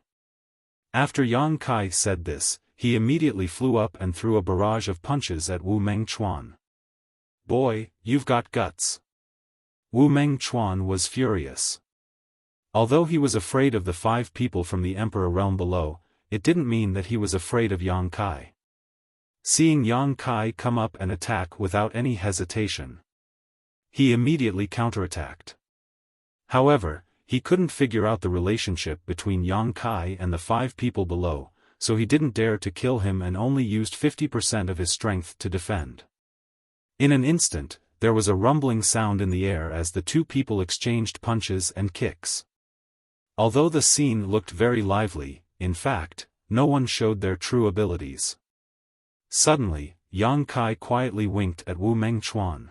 After Yang Kai said this, he immediately flew up and threw a barrage of punches at Wu Mengchuan. "Boy, you've got guts." Wu Mengchuan was furious. Although he was afraid of the 5 people from the Emperor realm below, it didn't mean that he was afraid of Yang Kai. Seeing Yang Kai come up and attack without any hesitation, he immediately counterattacked. However, he couldn't figure out the relationship between Yang Kai and the 5 people below, so he didn't dare to kill him and only used 50% of his strength to defend. In an instant, there was a rumbling sound in the air as the 2 people exchanged punches and kicks. Although the scene looked very lively, in fact, no one showed their true abilities. Suddenly, Yang Kai quietly winked at Wu Mengchuan.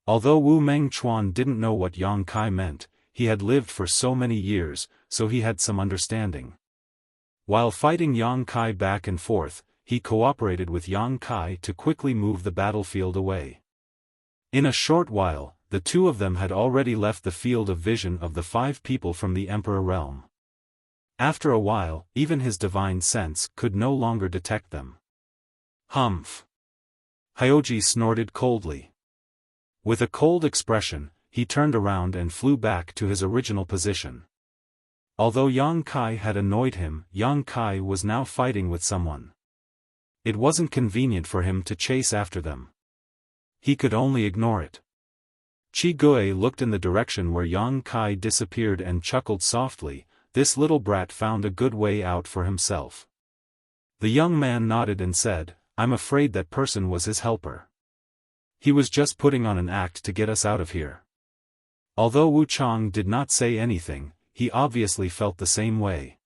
Although Wu Mengchuan didn't know what Yang Kai meant, he had lived for so many years, so he had some understanding. While fighting Yang Kai back and forth, he cooperated with Yang Kai to quickly move the battlefield away. In a short while, the 2 of them had already left the field of vision of the 5 people from the Emperor realm. After a while, even his divine sense could no longer detect them. Humph! Hyoji snorted coldly. With a cold expression, he turned around and flew back to his original position. Although Yang Kai had annoyed him, Yang Kai was now fighting with someone. It wasn't convenient for him to chase after them. He could only ignore it. Chi Gui looked in the direction where Yang Kai disappeared and chuckled softly. This little brat found a good way out for himself. The young man nodded and said, "I'm afraid that person was his helper. He was just putting on an act to get us out of here." Although Wu Chang did not say anything, he obviously felt the same way.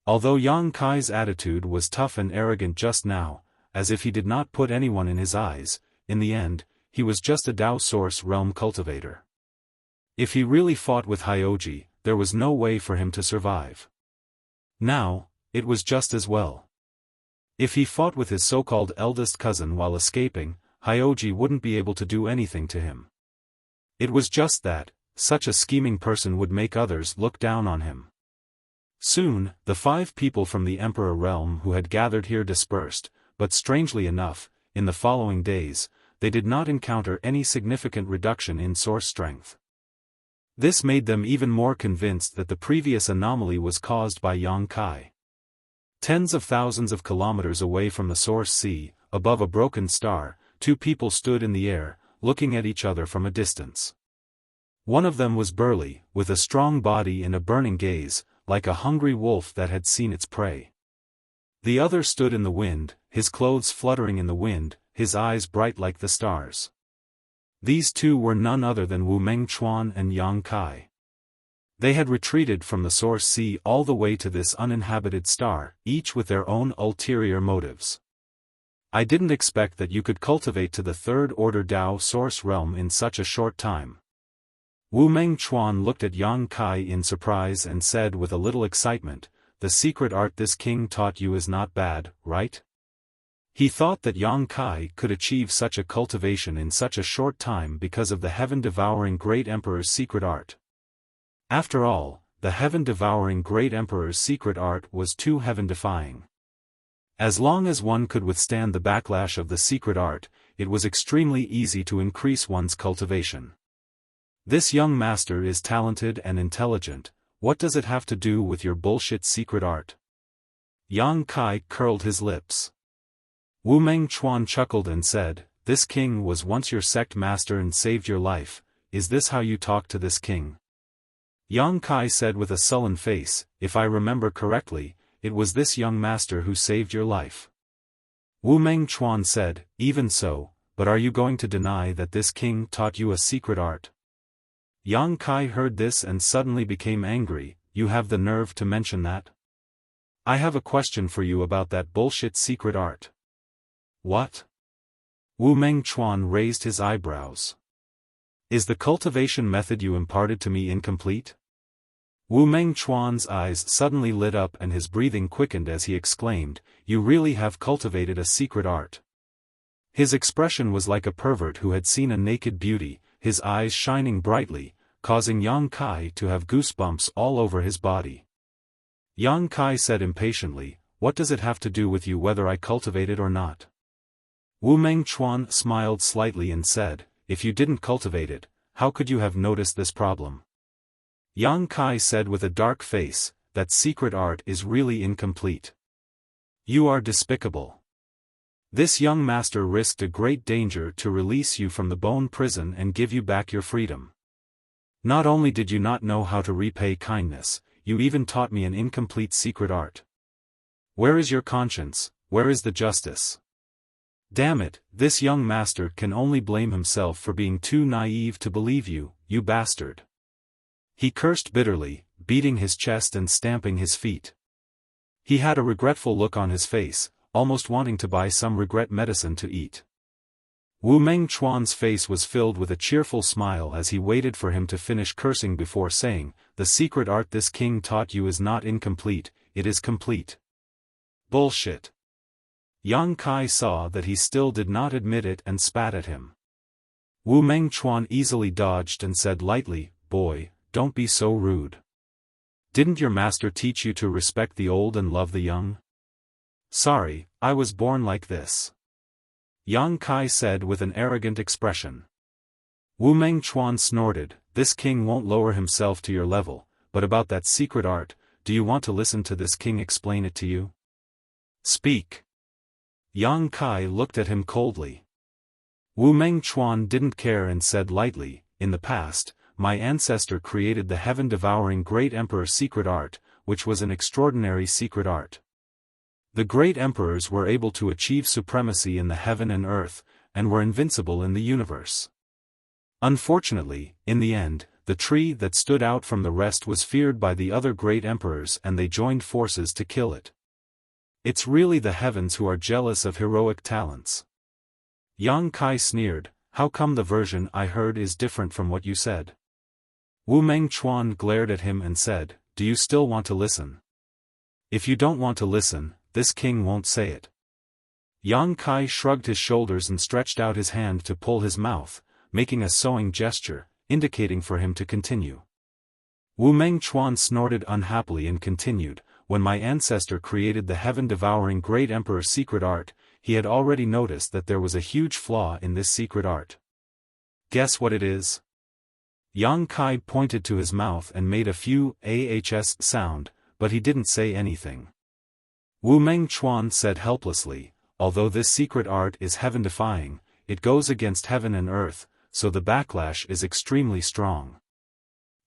Although Yang Kai's attitude was tough and arrogant just now, as if he did not put anyone in his eyes, in the end, he was just a Dao Source realm cultivator. If he really fought with Hyoji, there was no way for him to survive. Now, it was just as well. If he fought with his so-called eldest cousin while escaping, Hyoji wouldn't be able to do anything to him. It was just that, such a scheming person would make others look down on him. Soon, the 5 people from the Emperor realm who had gathered here dispersed, but strangely enough, in the following days, they did not encounter any significant reduction in source strength. This made them even more convinced that the previous anomaly was caused by Yang Kai. Tens of thousands of kilometers away from the source sea, above a broken star, 2 people stood in the air, looking at each other from a distance. One of them was burly, with a strong body and a burning gaze, like a hungry wolf that had seen its prey. The other stood in the wind, his clothes fluttering in the wind, his eyes bright like the stars. These 2 were none other than Wu Mengchuan and Yang Kai. They had retreated from the source sea all the way to this uninhabited star, each with their own ulterior motives. I didn't expect that you could cultivate to the 3rd order Dao Source realm in such a short time. Wu Mengchuan looked at Yang Kai in surprise and said with a little excitement, "The secret art this king taught you is not bad, right?" He thought that Yang Kai could achieve such a cultivation in such a short time because of the heaven-devouring Great Emperor's secret art. After all, the heaven-devouring Great Emperor's secret art was too heaven-defying. As long as one could withstand the backlash of the secret art, it was extremely easy to increase one's cultivation. This young master is talented and intelligent. What does it have to do with your bullshit secret art? Yang Kai curled his lips. Wu Mengchuan chuckled and said, "This king was once your sect master and saved your life. Is this how you talk to this king?" Yang Kai said with a sullen face, "If I remember correctly, it was this young master who saved your life." Wu Mengchuan said, "Even so, but are you going to deny that this king taught you a secret art?" Yang Kai heard this and suddenly became angry. "You have the nerve to mention that? I have a question for you about that bullshit secret art." "What?" Wu Mengchuan raised his eyebrows. "Is the cultivation method you imparted to me incomplete?" Wu Mengchuan's eyes suddenly lit up and his breathing quickened as he exclaimed, "You really have cultivated a secret art." His expression was like a pervert who had seen a naked beauty, his eyes shining brightly, causing Yang Kai to have goosebumps all over his body. Yang Kai said impatiently, "What does it have to do with you whether I cultivate it or not?" Wu Mengchuan smiled slightly and said, "If you didn't cultivate it, how could you have noticed this problem?" Yang Kai said with a dark face, "That secret art is really incomplete. You are despicable." This young master risked a great danger to release you from the bone prison and give you back your freedom. Not only did you not know how to repay kindness, you even taught me an incomplete secret art. Where is your conscience, where is the justice? Damn it, this young master can only blame himself for being too naive to believe you, you bastard. He cursed bitterly, beating his chest and stamping his feet. He had a regretful look on his face, almost wanting to buy some regret medicine to eat. Wu Mengchuan's face was filled with a cheerful smile as he waited for him to finish cursing before saying, "The secret art this king taught you is not incomplete, it is complete." Bullshit. Yang Kai saw that he still did not admit it and spat at him. Wu Mengchuan easily dodged and said lightly, "Boy, don't be so rude. Didn't your master teach you to respect the old and love the young?" "Sorry, I was born like this," Yang Kai said with an arrogant expression. Wu Mengchuan snorted, "This king won't lower himself to your level, but about that secret art, do you want to listen to this king explain it to you?" "Speak." Yang Kai looked at him coldly. Wu Mengchuan didn't care and said lightly, "In the past, my ancestor created the heaven-devouring Great Emperor secret art, which was an extraordinary secret art. The great emperors were able to achieve supremacy in the heaven and earth, and were invincible in the universe. Unfortunately, in the end, the tree that stood out from the rest was feared by the other great emperors and they joined forces to kill it. It's really the heavens who are jealous of heroic talents." Yang Kai sneered, "How come the version I heard is different from what you said?" Wu Mengchuan glared at him and said, "Do you still want to listen? If you don't want to listen, this king won't say it." Yang Kai shrugged his shoulders and stretched out his hand to pull his mouth, making a sewing gesture, indicating for him to continue. Wu Mengchuan snorted unhappily and continued, "When my ancestor created the heaven-devouring Great Emperor secret art, he had already noticed that there was a huge flaw in this secret art. Guess what it is?" Yang Kai pointed to his mouth and made a few ahs sound, but he didn't say anything. Wu Mengchuan said helplessly, "Although this secret art is heaven-defying, it goes against heaven and earth, so the backlash is extremely strong.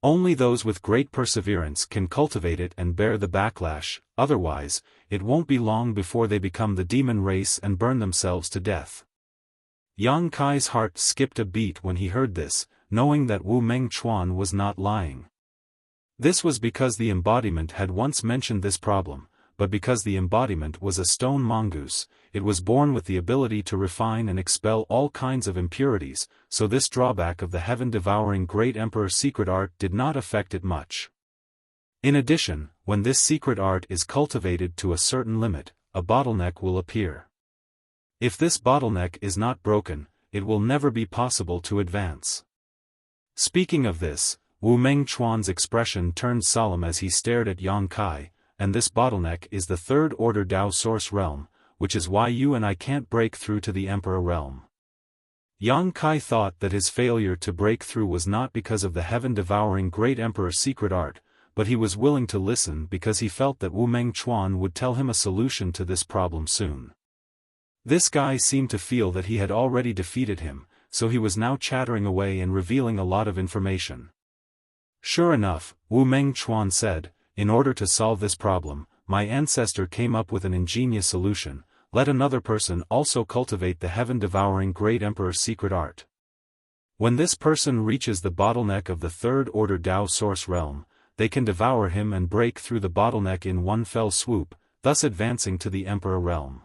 Only those with great perseverance can cultivate it and bear the backlash, otherwise, it won't be long before they become the demon race and burn themselves to death." Yang Kai's heart skipped a beat when he heard this, knowing that Wu Mengchuan was not lying. This was because the embodiment had once mentioned this problem, but because the embodiment was a stone mongoose, it was born with the ability to refine and expel all kinds of impurities, so this drawback of the heaven-devouring Great Emperor secret art did not affect it much. In addition, when this secret art is cultivated to a certain limit, a bottleneck will appear. If this bottleneck is not broken, it will never be possible to advance. Speaking of this, Wu Mengchuan's expression turned solemn as he stared at Yang Kai, "And this bottleneck is the third-order Tao source realm, which is why you and I can't break through to the Emperor realm." Yang Kai thought that his failure to break through was not because of the heaven-devouring Great Emperor secret art, but he was willing to listen because he felt that Wu Mengchuan would tell him a solution to this problem soon. This guy seemed to feel that he had already defeated him, so he was now chattering away and revealing a lot of information. "Sure enough," Wu Mengchuan said, "in order to solve this problem, my ancestor came up with an ingenious solution: let another person also cultivate the heaven-devouring Great Emperor secret art. When this person reaches the bottleneck of the third-order Tao source realm, they can devour him and break through the bottleneck in one fell swoop, thus advancing to the Emperor realm."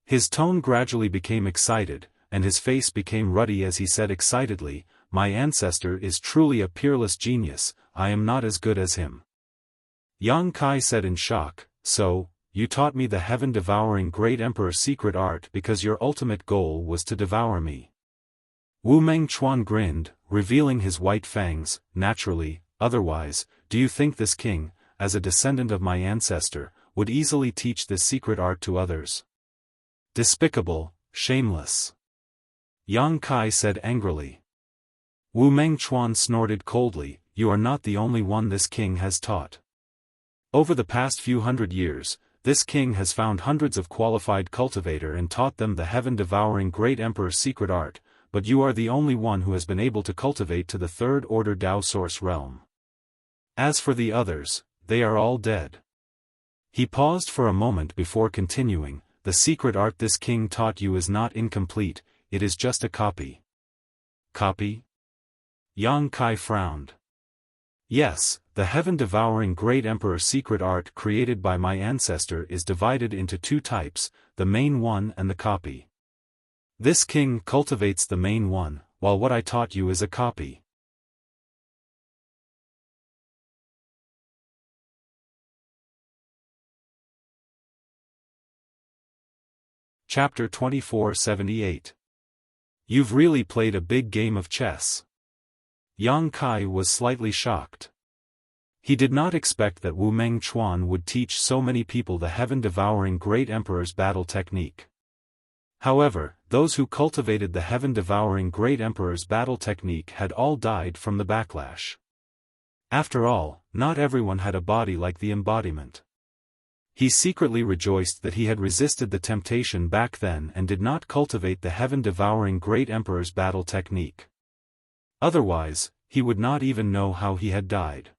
His tone gradually became excited, and his face became ruddy as he said excitedly, "My ancestor is truly a peerless genius, I am not as good as him." Yang Kai said in shock, "So, you taught me the heaven-devouring Great Emperor secret art because your ultimate goal was to devour me?" Wu Mengchuan grinned, revealing his white fangs. "Naturally, otherwise, do you think this king, as a descendant of my ancestor, would easily teach this secret art to others? Despicable, shameless." Yang Kai said angrily. Wu Mengchuan snorted coldly, "You are not the only one this king has taught. Over the past few hundred years, this king has found hundreds of qualified cultivator and taught them the heaven-devouring great emperor's secret art, but you are the only one who has been able to cultivate to the third-order Tao source realm. As for the others, they are all dead. He paused for a moment before continuing, the secret art this king taught you is not incomplete, it is just a copy. Copy? Yang Kai frowned. Yes, the heaven-devouring great emperor's secret art created by my ancestor is divided into two types, the main one and the copy. This king cultivates the main one, while what I taught you is a copy. Chapter 2478. You've really played a big game of chess. Yang Kai was slightly shocked. He did not expect that Wu Mengchuan would teach so many people the heaven-devouring great emperor's battle technique. However, those who cultivated the heaven-devouring great emperor's battle technique had all died from the backlash. After all, not everyone had a body like the embodiment. He secretly rejoiced that he had resisted the temptation back then and did not cultivate the heaven-devouring great emperor's battle technique. Otherwise, he would not even know how he had died.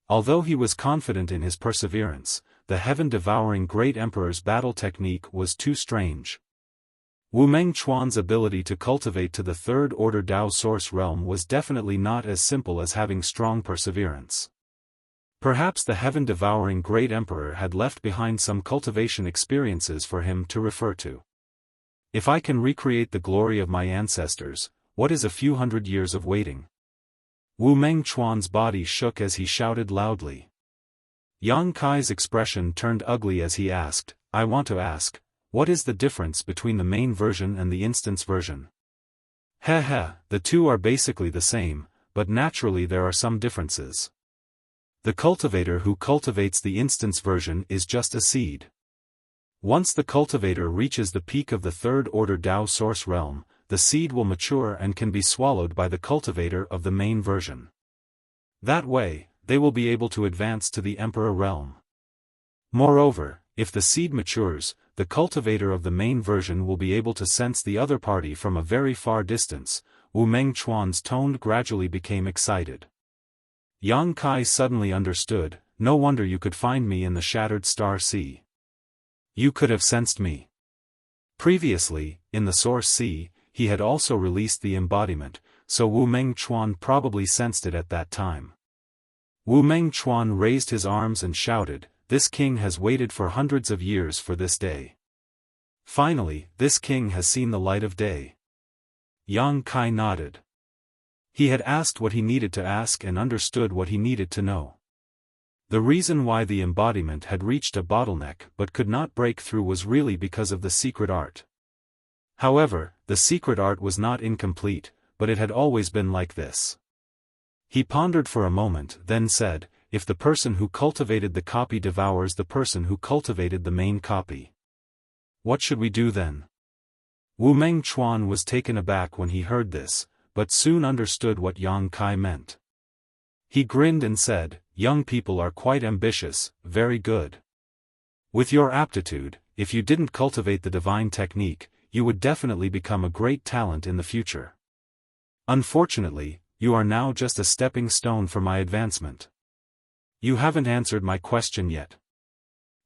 Although he was confident in his perseverance, the heaven-devouring great emperor's battle technique was too strange. Wu Mengchuan's ability to cultivate to the third-order Tao source realm was definitely not as simple as having strong perseverance. Perhaps the heaven-devouring great emperor had left behind some cultivation experiences for him to refer to. If I can recreate the glory of my ancestors, what is a few hundred years of waiting? Wu Mengchuan's body shook as he shouted loudly. Yang Kai's expression turned ugly as he asked, I want to ask, what is the difference between the main version and the instance version? The two are basically the same, but naturally there are some differences. The cultivator who cultivates the instance version is just a seed. Once the cultivator reaches the peak of the third-order Tao source realm, the seed will mature and can be swallowed by the cultivator of the main version. That way, they will be able to advance to the emperor realm. Moreover, if the seed matures, the cultivator of the main version will be able to sense the other party from a very far distance. Wu Mengchuan's tone gradually became excited. Yang Kai suddenly understood, no wonder you could find me in the Shattered Star Sea. You could have sensed me. Previously, in the Source Sea, he had also released the embodiment, so Wu Mengchuan probably sensed it at that time. Wu Mengchuan raised his arms and shouted, this king has waited for hundreds of years for this day. Finally, this king has seen the light of day. Yang Kai nodded. He had asked what he needed to ask and understood what he needed to know. The reason why the embodiment had reached a bottleneck but could not break through was really because of the secret art. However, the secret art was not incomplete, but it had always been like this. He pondered for a moment, then said, if the person who cultivated the copy devours the person who cultivated the main copy, what should we do then? Wu Mengchuan was taken aback when he heard this, but soon understood what Yang Kai meant. He grinned and said, young people are quite ambitious, very good. With your aptitude, if you didn't cultivate the divine technique, you would definitely become a great talent in the future. Unfortunately, you are now just a stepping stone for my advancement. You haven't answered my question yet.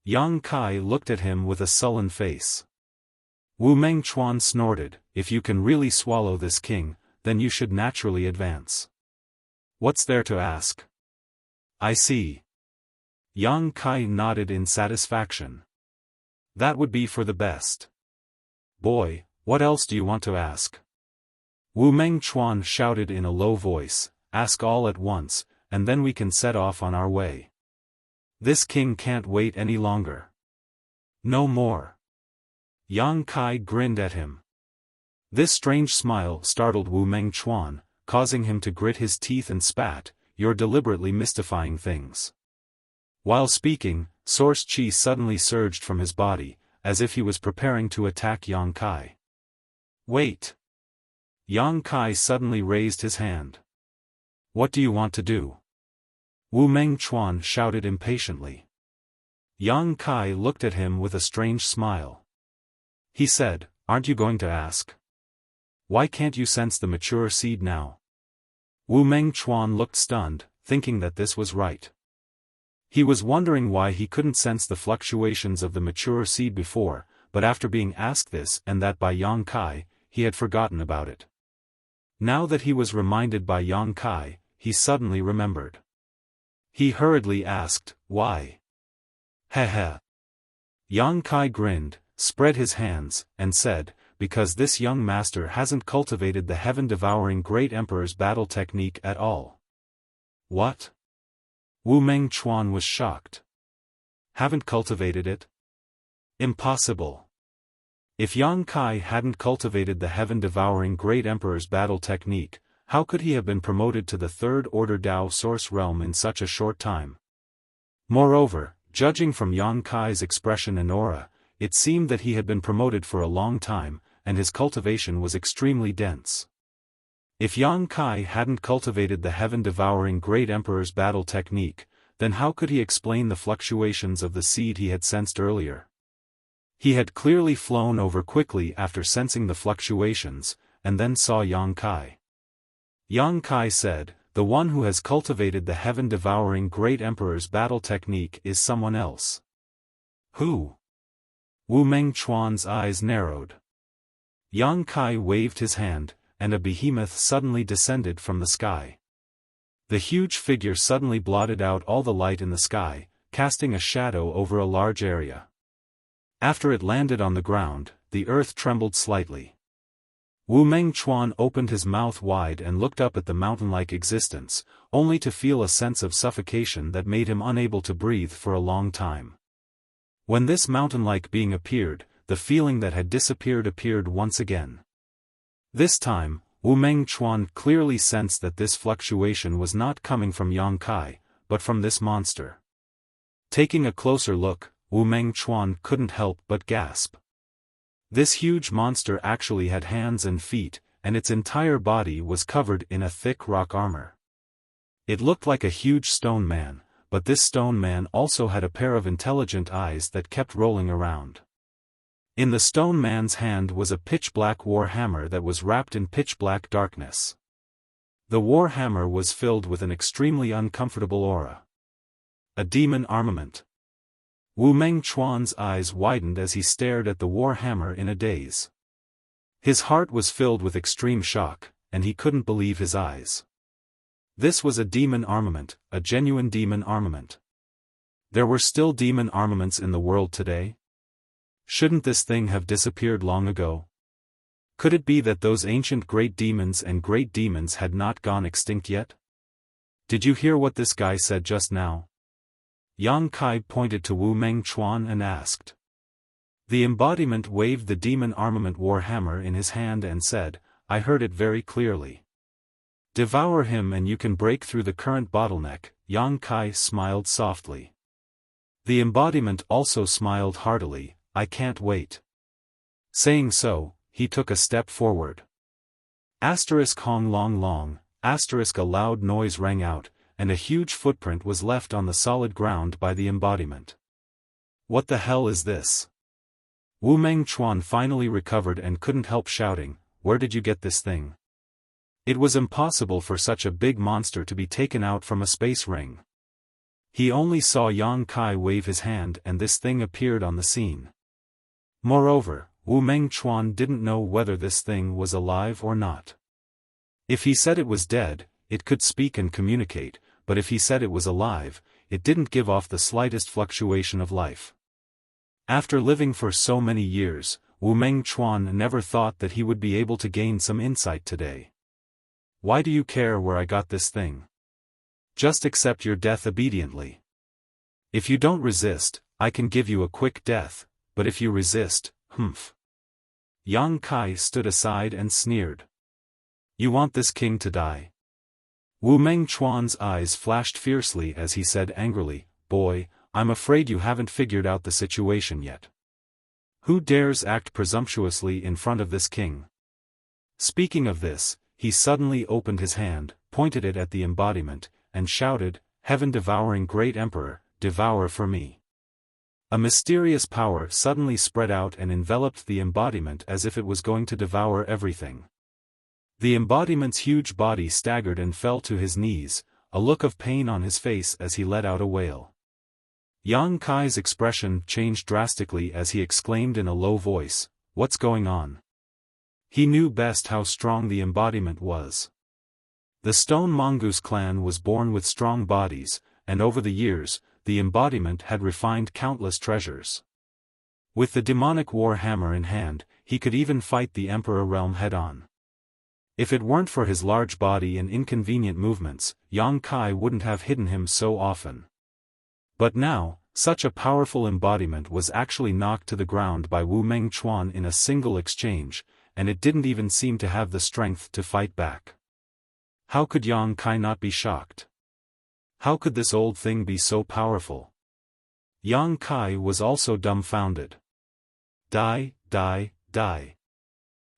Yang Kai looked at him with a sullen face. Wu Mengchuan snorted, if you can really swallow this king, then you should naturally advance. What's there to ask? I see. Yang Kai nodded in satisfaction. That would be for the best. Boy, what else do you want to ask? Wu Mengchuan shouted in a low voice, ask all at once, and then we can set off on our way. This king can't wait any longer. No more. Yang Kai grinned at him. This strange smile startled Wu Mengchuan, causing him to grit his teeth and spat, you're deliberately mystifying things. While speaking, Source Qi suddenly surged from his body, as if he was preparing to attack Yang Kai. Wait! Yang Kai suddenly raised his hand. What do you want to do? Wu Mengchuan shouted impatiently. Yang Kai looked at him with a strange smile. He said, "Aren't you going to ask? Why can't you sense the mature seed now?" Wu Mengchuan looked stunned, thinking that this was right. He was wondering why he couldn't sense the fluctuations of the mature seed before, but after being asked this and that by Yang Kai, he had forgotten about it. Now that he was reminded by Yang Kai, he suddenly remembered. He hurriedly asked, "Why?" "Heh." Yang Kai grinned, spread his hands, and said, "Because this young master hasn't cultivated the heaven-devouring great emperor's battle technique at all." "What?" Wu Mengchuan was shocked. "Haven't cultivated it? Impossible." If Yang Kai hadn't cultivated the heaven-devouring great emperor's battle technique, how could he have been promoted to the third-order Dao source realm in such a short time? Moreover, judging from Yang Kai's expression and aura, it seemed that he had been promoted for a long time, and his cultivation was extremely dense. If Yang Kai hadn't cultivated the heaven-devouring great emperor's battle technique, then how could he explain the fluctuations of the seed he had sensed earlier? He had clearly flown over quickly after sensing the fluctuations, and then saw Yang Kai. Yang Kai said, "The one who has cultivated the heaven-devouring great emperor's battle technique is someone else." "Who?" Wu Mengchuan's eyes narrowed. Yang Kai waved his hand, and a behemoth suddenly descended from the sky. The huge figure suddenly blotted out all the light in the sky, casting a shadow over a large area. After it landed on the ground, the earth trembled slightly. Wu Mengchuan opened his mouth wide and looked up at the mountain-like existence, only to feel a sense of suffocation that made him unable to breathe for a long time. When this mountain-like being appeared, the feeling that had disappeared appeared once again. This time, Wu Mengchuan clearly sensed that this fluctuation was not coming from Yang Kai, but from this monster. Taking a closer look, Wu Mengchuan couldn't help but gasp. This huge monster actually had hands and feet, and its entire body was covered in a thick rock armor. It looked like a huge stone man, but this stone man also had a pair of intelligent eyes that kept rolling around. In the stone man's hand was a pitch-black war hammer that was wrapped in pitch-black darkness. The war hammer was filled with an extremely uncomfortable aura. A demon armament. Wu Mengchuan's eyes widened as he stared at the war hammer in a daze. His heart was filled with extreme shock, and he couldn't believe his eyes. This was a demon armament, a genuine demon armament. There were still demon armaments in the world today? Shouldn't this thing have disappeared long ago? Could it be that those ancient great demons and great demons had not gone extinct yet? Did you hear what this guy said just now? Yang Kai pointed to Wu Mengchuan and asked. The embodiment waved the demon armament war hammer in his hand and said, "I heard it very clearly. Devour him and you can break through the current bottleneck." Yang Kai smiled softly. The embodiment also smiled heartily, "I can't wait." Saying so, he took a step forward. Hong long long, a loud noise rang out, and a huge footprint was left on the solid ground by the embodiment. "What the hell is this?" Wu Mengchuan finally recovered and couldn't help shouting, "Where did you get this thing?" It was impossible for such a big monster to be taken out from a space ring. He only saw Yang Kai wave his hand and this thing appeared on the scene. Moreover, Wu Mengchuan didn't know whether this thing was alive or not. If he said it was dead, it could speak and communicate, but if he said it was alive, it didn't give off the slightest fluctuation of life. After living for so many years, Wu Mengchuan never thought that he would be able to gain some insight today. "Why do you care where I got this thing? Just accept your death obediently. If you don't resist, I can give you a quick death, but if you resist, humph." Yang Kai stood aside and sneered. "You want this king to die?" Wu Mengchuan's eyes flashed fiercely as he said angrily, "Boy, I'm afraid you haven't figured out the situation yet. Who dares act presumptuously in front of this king?" Speaking of this, he suddenly opened his hand, pointed it at the embodiment, and shouted, "Heaven-devouring great emperor, devour for me." A mysterious power suddenly spread out and enveloped the embodiment as if it was going to devour everything. The embodiment's huge body staggered and fell to his knees, a look of pain on his face as he let out a wail. Yang Kai's expression changed drastically as he exclaimed in a low voice, "What's going on?" He knew best how strong the embodiment was. The Stone Mongoose clan was born with strong bodies, and over the years, the embodiment had refined countless treasures. With the demonic war hammer in hand, he could even fight the Emperor realm head-on. If it weren't for his large body and inconvenient movements, Yang Kai wouldn't have hidden him so often. But now, such a powerful embodiment was actually knocked to the ground by Wu Mengchuan in a single exchange, and it didn't even seem to have the strength to fight back. How could Yang Kai not be shocked? How could this old thing be so powerful? Yang Kai was also dumbfounded. Die, die, die.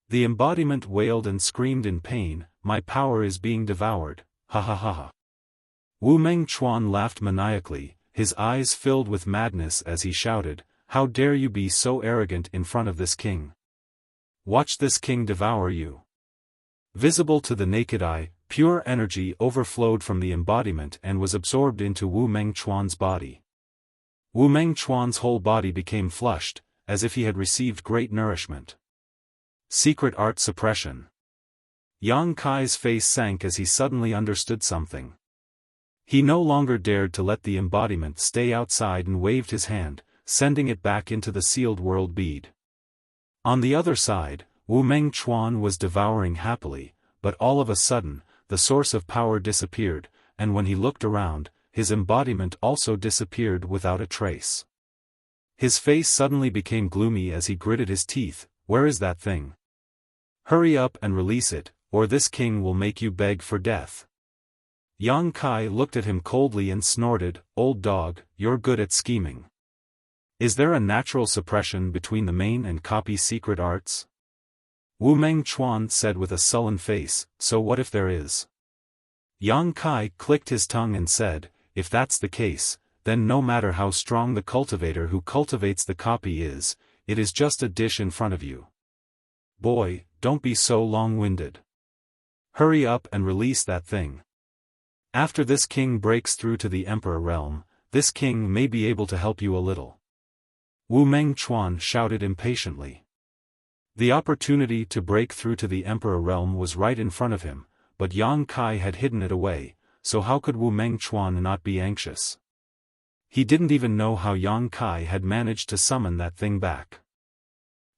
The embodiment wailed and screamed in pain, "My power is being devoured, ha ha ha ha." Wu Mengchuan laughed maniacally, his eyes filled with madness as he shouted, "How dare you be so arrogant in front of this king? Watch this king devour you." Visible to the naked eye, pure energy overflowed from the embodiment and was absorbed into Wu Mengchuan's body. Wu Mengchuan's whole body became flushed, as if he had received great nourishment. Secret art suppression. Yang Kai's face sank as he suddenly understood something. He no longer dared to let the embodiment stay outside and waved his hand, sending it back into the sealed world bead. On the other side, Wu Mengchuan was devouring happily, but all of a sudden, the source of power disappeared, and when he looked around, his embodiment also disappeared without a trace. His face suddenly became gloomy as he gritted his teeth. "Where is that thing? Hurry up and release it, or this king will make you beg for death." Yang Kai looked at him coldly and snorted, "Old dog, you're good at scheming. Is there a natural suppression between the main and copy secret arts?" Wu Mengchuan said with a sullen face, "So what if there is?" Yang Kai clicked his tongue and said, "If that's the case, then no matter how strong the cultivator who cultivates the copy is, it is just a dish in front of you. Boy, don't be so long-winded. Hurry up and release that thing. After this king breaks through to the Emperor realm, this king may be able to help you a little." Wu Mengchuan shouted impatiently. The opportunity to break through to the Emperor realm was right in front of him, but Yang Kai had hidden it away, so how could Wu Mengchuan not be anxious? He didn't even know how Yang Kai had managed to summon that thing back.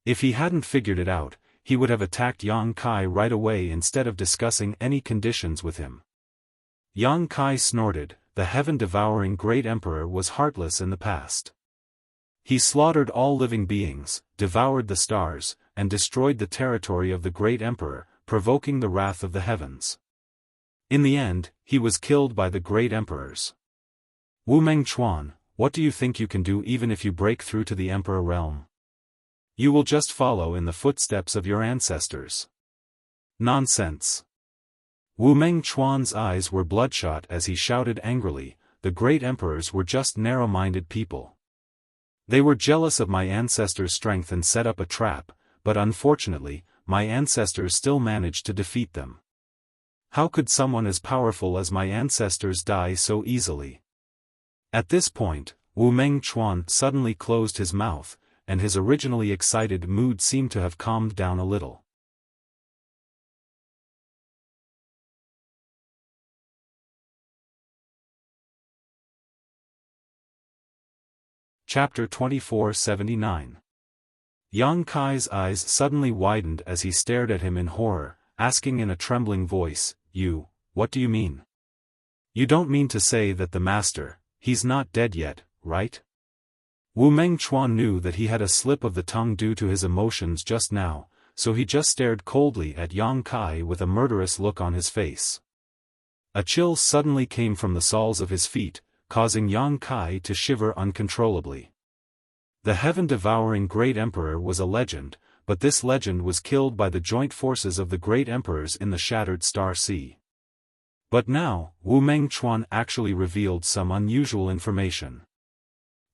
If he hadn't figured it out, he would have attacked Yang Kai right away instead of discussing any conditions with him. Yang Kai snorted, "The heaven-devouring great emperor was heartless in the past. He slaughtered all living beings, devoured the stars, and destroyed the territory of the great emperor, provoking the wrath of the heavens. In the end, he was killed by the great emperors. Wu Mengchuan, what do you think you can do even if you break through to the Emperor realm? You will just follow in the footsteps of your ancestors." "Nonsense." Wu Mengchuan's eyes were bloodshot as he shouted angrily, "The great emperors were just narrow-minded people. They were jealous of my ancestors' strength and set up a trap, but unfortunately, my ancestors still managed to defeat them. How could someone as powerful as my ancestors die so easily?" At this point, Wu Mengchuan suddenly closed his mouth, and his originally excited mood seemed to have calmed down a little. Chapter 2479. Yang Kai's eyes suddenly widened as he stared at him in horror, asking in a trembling voice, What do you mean? You don't mean to say that the master, he's not dead yet, right?" Wu Mengchuan knew that he had a slip of the tongue due to his emotions just now, so he just stared coldly at Yang Kai with a murderous look on his face. A chill suddenly came from the soles of his feet, causing Yang Kai to shiver uncontrollably. The heaven-devouring Great Emperor was a legend, but this legend was killed by the joint forces of the Great Emperors in the Shattered Star Sea. But now, Wu Mengchuan actually revealed some unusual information.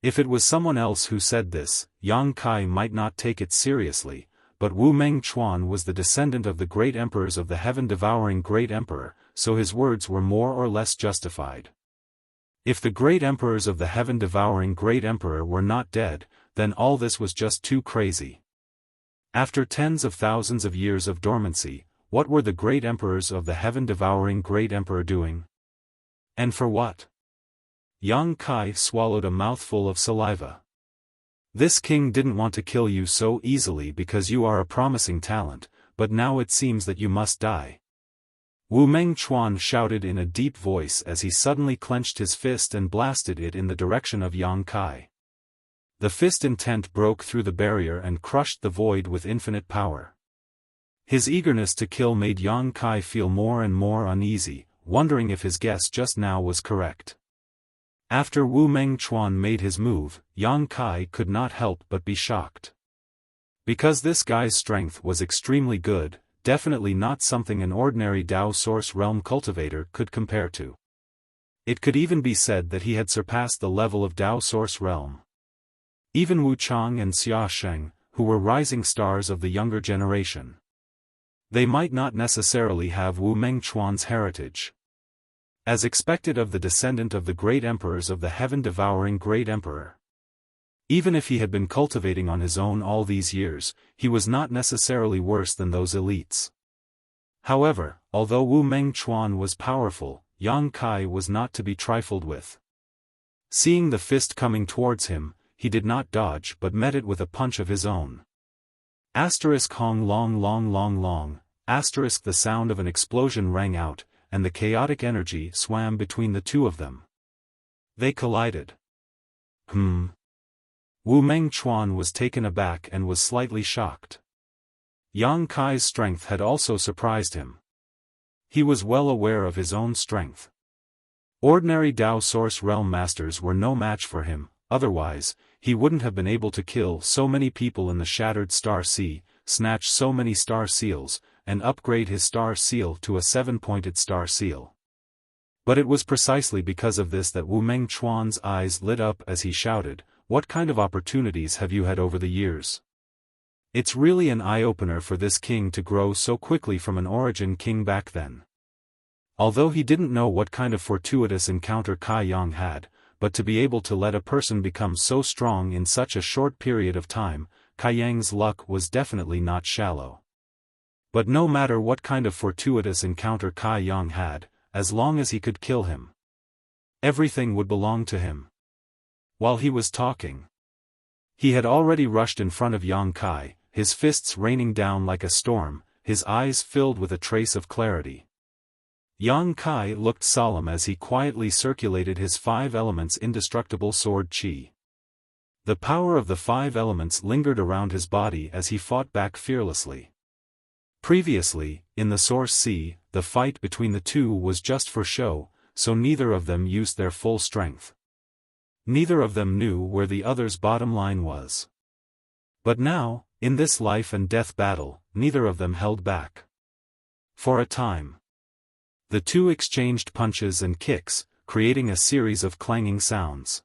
If it was someone else who said this, Yang Kai might not take it seriously, but Wu Mengchuan was the descendant of the great emperors of the heaven-devouring great emperor, so his words were more or less justified. If the great emperors of the heaven-devouring great emperor were not dead, then all this was just too crazy. After tens of thousands of years of dormancy, what were the great emperors of the heaven-devouring great emperor doing? And for what? Yang Kai swallowed a mouthful of saliva. This king didn't want to kill you so easily because you are a promising talent, but now it seems that you must die. Wu Mengchuan shouted in a deep voice as he suddenly clenched his fist and blasted it in the direction of Yang Kai. The fist intent broke through the barrier and crushed the void with infinite power. His eagerness to kill made Yang Kai feel more and more uneasy, wondering if his guess just now was correct. After Wu Mengchuan made his move, Yang Kai could not help but be shocked. Because this guy's strength was extremely good, definitely not something an ordinary Dao Source Realm cultivator could compare to. It could even be said that he had surpassed the level of Dao Source Realm. Even Wu Chang and Xia Sheng, who were rising stars of the younger generation. They might not necessarily have Wu Mengchuan's heritage. As expected of the descendant of the great emperors of the heaven-devouring great emperor. Even if he had been cultivating on his own all these years, he was not necessarily worse than those elites. However, although Wu Mengchuan was powerful, Yang Kai was not to be trifled with. Seeing the fist coming towards him, he did not dodge but met it with a punch of his own. Hong long long long long, the sound of an explosion rang out, and the chaotic energy swam between the two of them. They collided. Wu Mengchuan was taken aback and was slightly shocked. Yang Kai's strength had also surprised him. He was well aware of his own strength. Ordinary Dao Source Realm Masters were no match for him, otherwise, he wouldn't have been able to kill so many people in the Shattered Star Sea, snatch so many Star Seals, and upgrade his Star Seal to a 7-pointed Star Seal. But it was precisely because of this that Wu Mengchuan's eyes lit up as he shouted, "What kind of opportunities have you had over the years? It's really an eye-opener for this king to grow so quickly from an origin king back then." Although he didn't know what kind of fortuitous encounter Kai Yang had, but to be able to let a person become so strong in such a short period of time, Kai Yang's luck was definitely not shallow. But no matter what kind of fortuitous encounter Kai Yang had, as long as he could kill him, everything would belong to him. While he was talking, he had already rushed in front of Yang Kai, his fists raining down like a storm, his eyes filled with a trace of clarity. Yang Kai looked solemn as he quietly circulated his 5 elements indestructible sword qi. The power of the 5 elements lingered around his body as he fought back fearlessly. Previously, in the Source Sea, the fight between the two was just for show, so neither of them used their full strength. Neither of them knew where the other's bottom line was. But now, in this life and death battle, neither of them held back. For a time, the two exchanged punches and kicks, creating a series of clanging sounds.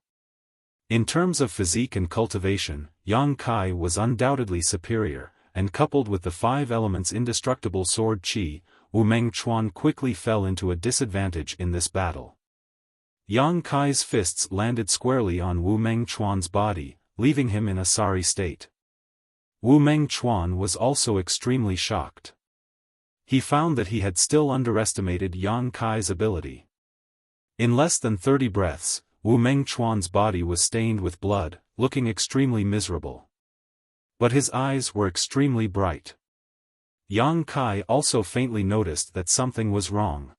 In terms of physique and cultivation, Yang Kai was undoubtedly superior, and coupled with the 5 elements indestructible sword qi, Wu Mengchuan quickly fell into a disadvantage in this battle. Yang Kai's fists landed squarely on Wu Mengchuan's body, leaving him in a sorry state. Wu Mengchuan was also extremely shocked. He found that he had still underestimated Yang Kai's ability. In less than 30 breaths, Wu Mengchuan's body was stained with blood, looking extremely miserable. But his eyes were extremely bright. Yang Kai also faintly noticed that something was wrong.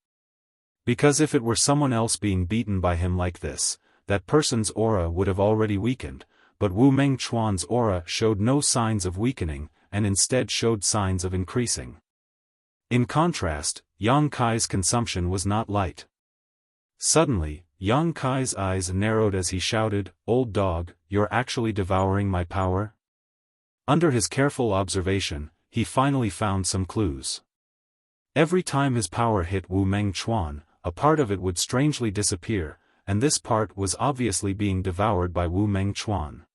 Because if it were someone else being beaten by him like this, that person's aura would have already weakened, but Wu Mengchuan's aura showed no signs of weakening, and instead showed signs of increasing. In contrast, Yang Kai's consumption was not light. Suddenly, Yang Kai's eyes narrowed as he shouted, "Old dog, you're actually devouring my power?" Under his careful observation, he finally found some clues. Every time his power hit Wu Mengchuan, a part of it would strangely disappear, and this part was obviously being devoured by Wu Mengchuan.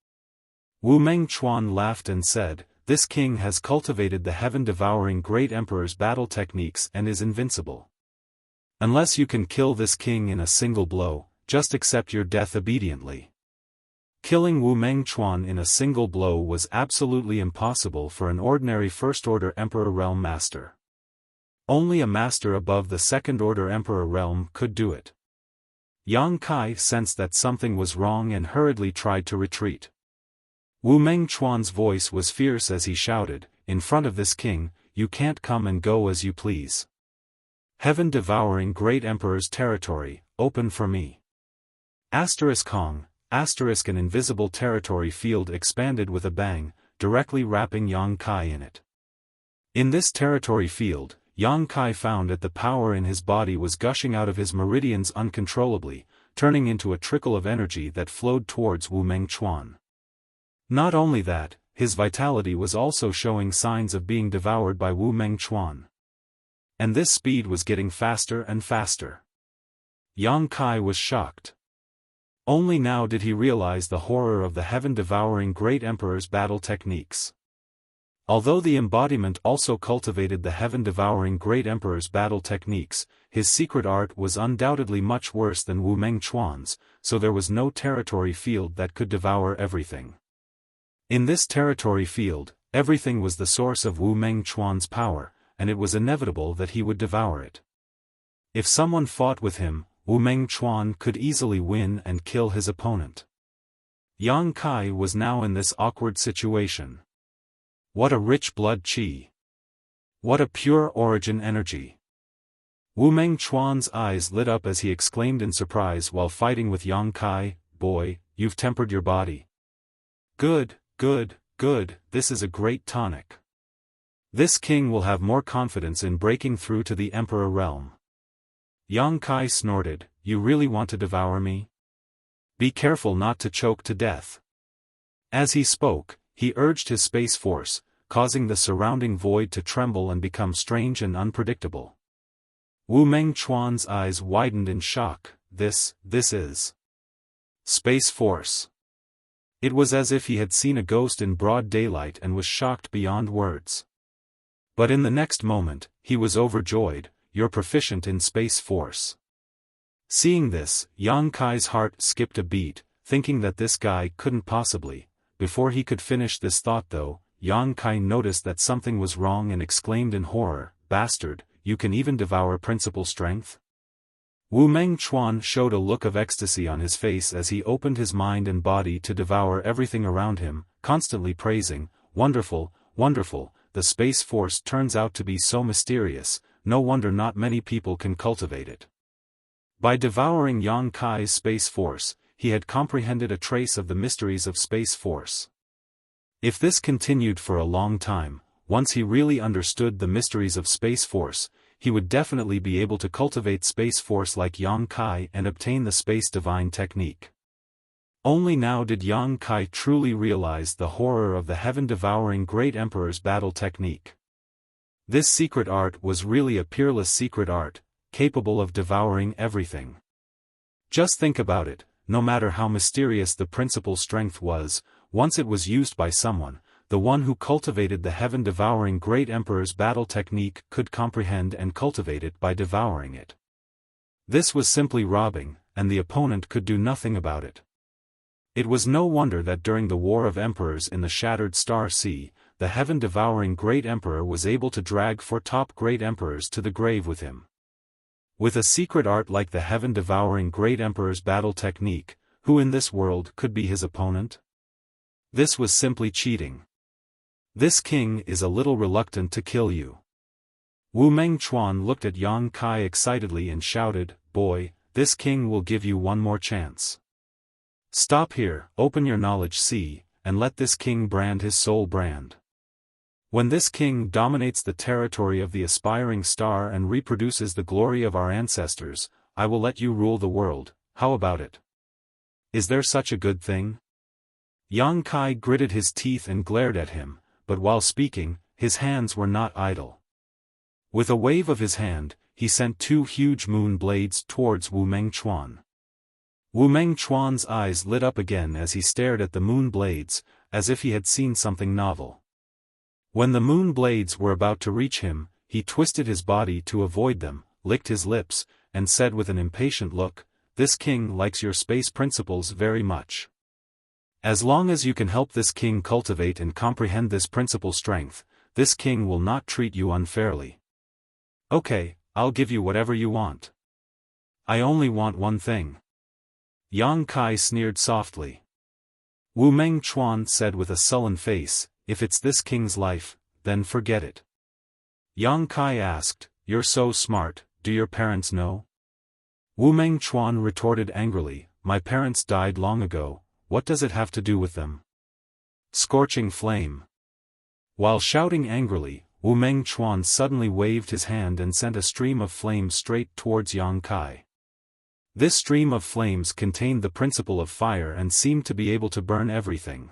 Wu Mengchuan laughed and said, "This king has cultivated the heaven-devouring great emperor's battle techniques and is invincible. Unless you can kill this king in a single blow, just accept your death obediently." Killing Wu Mengchuan in a single blow was absolutely impossible for an ordinary first-order Emperor Realm master. Only a master above the second-order Emperor Realm could do it. Yang Kai sensed that something was wrong and hurriedly tried to retreat. Wu Mengchuan's voice was fierce as he shouted, "In front of this king, you can't come and go as you please. Heaven-devouring great emperor's territory, open for me." Kong, an invisible territory field expanded with a bang, directly wrapping Yang Kai in it. In this territory field, Yang Kai found that the power in his body was gushing out of his meridians uncontrollably, turning into a trickle of energy that flowed towards Wu Mengchuan. Not only that, his vitality was also showing signs of being devoured by Wu Mengchuan. And this speed was getting faster and faster. Yang Kai was shocked. Only now did he realize the horror of the heaven-devouring great emperor's battle techniques. Although the embodiment also cultivated the heaven-devouring great emperor's battle techniques, his secret art was undoubtedly much worse than Wu Mengchuan's, so there was no territory field that could devour everything. In this territory field, everything was the source of Wu Mengchuan's power, and it was inevitable that he would devour it. If someone fought with him, Wu Mengchuan could easily win and kill his opponent. Yang Kai was now in this awkward situation. What a rich blood qi! What a pure origin energy! Wu Mengchuan's eyes lit up as he exclaimed in surprise while fighting with Yang Kai, "Boy, you've tempered your body. Good, good, good, this is a great tonic. This king will have more confidence in breaking through to the Emperor Realm." Yang Kai snorted, "You really want to devour me? Be careful not to choke to death." As he spoke, he urged his space force, causing the surrounding void to tremble and become strange and unpredictable. Wu Mengchuan's eyes widened in shock. This is space force. It was as if he had seen a ghost in broad daylight and was shocked beyond words. But in the next moment, he was overjoyed. "You're proficient in space force." Seeing this, Yang Kai's heart skipped a beat, thinking that this guy couldn't possibly. Before he could finish this thought though, Yang Kai noticed that something was wrong and exclaimed in horror, "Bastard, you can even devour principal strength?" Wu Mengchuan showed a look of ecstasy on his face as he opened his mind and body to devour everything around him, constantly praising, "Wonderful, wonderful, the space force turns out to be so mysterious, no wonder not many people can cultivate it." By devouring Yang Kai's space force, he had comprehended a trace of the mysteries of space force. If this continued for a long time, once he really understood the mysteries of space force, he would definitely be able to cultivate space force like Yang Kai and obtain the space divine technique. Only now did Yang Kai truly realize the horror of the heaven-devouring great emperor's battle technique. This secret art was really a peerless secret art, capable of devouring everything. Just think about it, no matter how mysterious the principal strength was, once it was used by someone, the one who cultivated the heaven-devouring great emperor's battle technique could comprehend and cultivate it by devouring it. This was simply robbing, and the opponent could do nothing about it. It was no wonder that during the War of Emperors in the Shattered Star Sea, the heaven-devouring great emperor was able to drag 4 top great emperors to the grave with him. With a secret art like the heaven-devouring great emperor's battle technique, who in this world could be his opponent? This was simply cheating. This king is a little reluctant to kill you. Wu Mengchuan looked at Yang Kai excitedly and shouted, "Boy, this king will give you one more chance. Stop here, open your knowledge sea, and let this king brand his soul brand. When this king dominates the territory of the aspiring star and reproduces the glory of our ancestors, I will let you rule the world. How about it? Is there such a good thing?" Yang Kai gritted his teeth and glared at him, but while speaking, his hands were not idle. With a wave of his hand, he sent 2 huge moon blades towards Wu Mengchuan. Wu Mengchuan's eyes lit up again as he stared at the moon blades, as if he had seen something novel. When the moon blades were about to reach him, he twisted his body to avoid them, licked his lips, and said with an impatient look, "This king likes your space principles very much. As long as you can help this king cultivate and comprehend this principle strength, this king will not treat you unfairly. Okay, I'll give you whatever you want. I only want one thing." Yang Kai sneered softly. Wu Mengchuan said with a sullen face, "If it's this king's life, then forget it." Yang Kai asked, "You're so smart, do your parents know?" Wu Mengchuan retorted angrily, "My parents died long ago, what does it have to do with them?" Scorching flame. While shouting angrily, Wu Mengchuan suddenly waved his hand and sent a stream of flames straight towards Yang Kai. This stream of flames contained the principle of fire and seemed to be able to burn everything.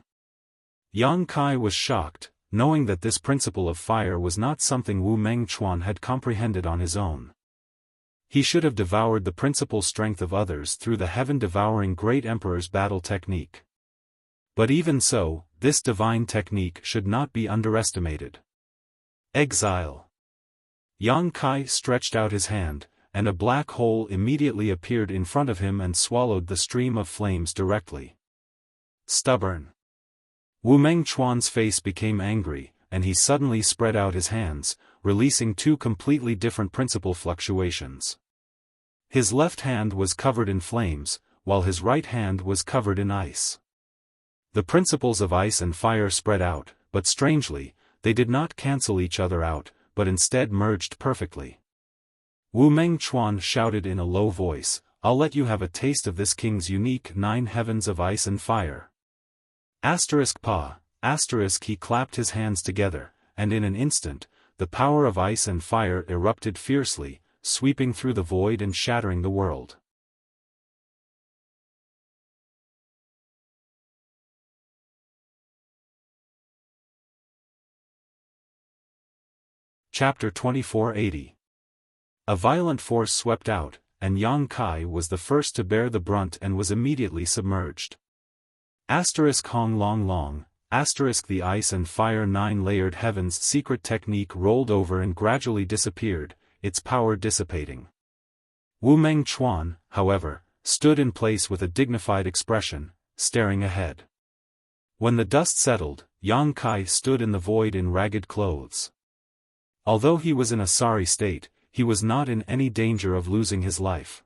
Yang Kai was shocked, knowing that this principle of fire was not something Wu Mengchuan had comprehended on his own. He should have devoured the principal strength of others through the heaven-devouring Great Emperor's battle technique. But even so, this divine technique should not be underestimated. Exile. Yang Kai stretched out his hand, and a black hole immediately appeared in front of him and swallowed the stream of flames directly. Stubborn. Wu Mengchuan's face became angry, and he suddenly spread out his hands, releasing two completely different principle fluctuations. His left hand was covered in flames, while his right hand was covered in ice. The principles of ice and fire spread out, but strangely, they did not cancel each other out, but instead merged perfectly. Wu Mengchuan shouted in a low voice, "I'll let you have a taste of this king's unique 9 heavens of ice and fire." Pa. He clapped his hands together, and in an instant, the power of ice and fire erupted fiercely, sweeping through the void and shattering the world. Chapter 2480. A violent force swept out, and Yang Kai was the first to bear the brunt and was immediately submerged. Hong Long Long, the ice and fire 9-layered heaven's secret technique rolled over and gradually disappeared, its power dissipating. Wu Mengchuan, however, stood in place with a dignified expression, staring ahead. When the dust settled, Yang Kai stood in the void in ragged clothes. Although he was in a sorry state, he was not in any danger of losing his life.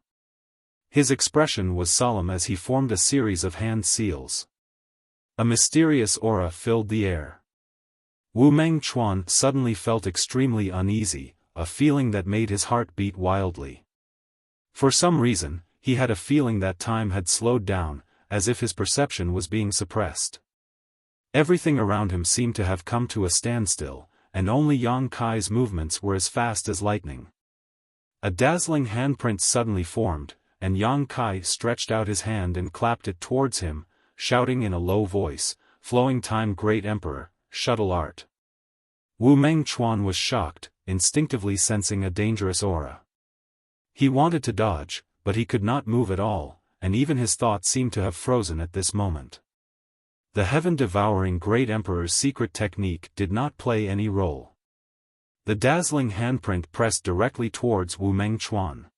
His expression was solemn as he formed a series of hand seals. A mysterious aura filled the air. Wu Mengchuan suddenly felt extremely uneasy, a feeling that made his heart beat wildly. For some reason, he had a feeling that time had slowed down, as if his perception was being suppressed. Everything around him seemed to have come to a standstill, and only Yang Kai's movements were as fast as lightning. A dazzling handprint suddenly formed, and Yang Kai stretched out his hand and clapped it towards him, shouting in a low voice, "Flowing time Great Emperor, shuttle art." Wu Mengchuan was shocked, instinctively sensing a dangerous aura. He wanted to dodge, but he could not move at all, and even his thoughts seemed to have frozen at this moment. The heaven-devouring Great Emperor's secret technique did not play any role. The dazzling handprint pressed directly towards Wu Mengchuan.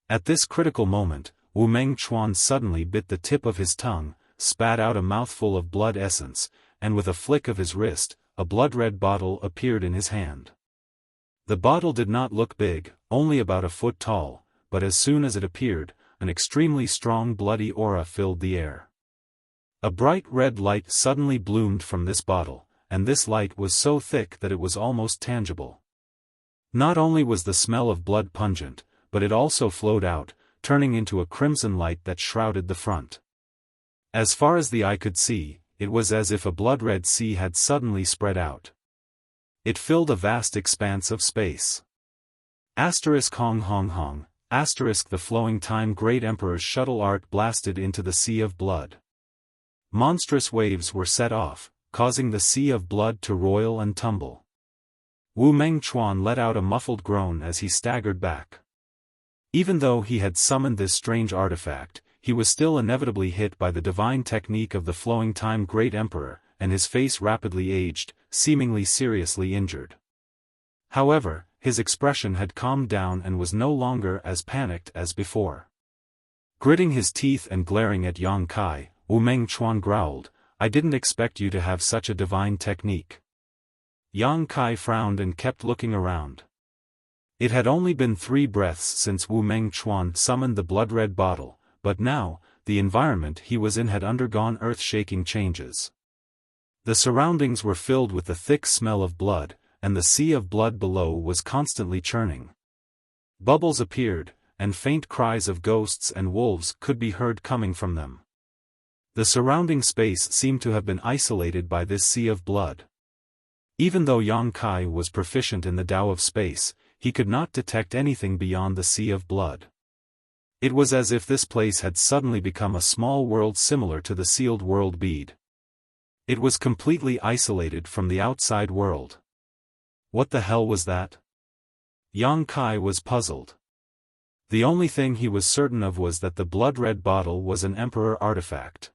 At this critical moment, Wu Mengchuan suddenly bit the tip of his tongue, spat out a mouthful of blood essence, and with a flick of his wrist, a blood-red bottle appeared in his hand. The bottle did not look big, only about a foot tall, but as soon as it appeared, an extremely strong bloody aura filled the air. A bright red light suddenly bloomed from this bottle, and this light was so thick that it was almost tangible. Not only was the smell of blood pungent, but it also flowed out, turning into a crimson light that shrouded the front. As far as the eye could see, it was as if a blood-red sea had suddenly spread out. It filled a vast expanse of space. Hong Hong, the flowing time Great Emperor's shuttle art blasted into the sea of blood. Monstrous waves were set off, causing the sea of blood to roil and tumble. Wu Mengchuan let out a muffled groan as he staggered back. Even though he had summoned this strange artifact, he was still inevitably hit by the divine technique of the flowing time Great Emperor, and his face rapidly aged, seemingly seriously injured. However, his expression had calmed down and was no longer as panicked as before. Gritting his teeth and glaring at Yang Kai, Wu Mengchuan growled, "I didn't expect you to have such a divine technique." Yang Kai frowned and kept looking around. It had only been 3 breaths since Wu Mengchuan summoned the blood-red bottle, but now, the environment he was in had undergone earth-shaking changes. The surroundings were filled with the thick smell of blood, and the sea of blood below was constantly churning. Bubbles appeared, and faint cries of ghosts and wolves could be heard coming from them. The surrounding space seemed to have been isolated by this sea of blood. Even though Yang Kai was proficient in the Tao of space, he could not detect anything beyond the sea of blood. It was as if this place had suddenly become a small world similar to the sealed world bead. It was completely isolated from the outside world. What the hell was that? Yang Kai was puzzled. The only thing he was certain of was that the blood-red bottle was an emperor artifact.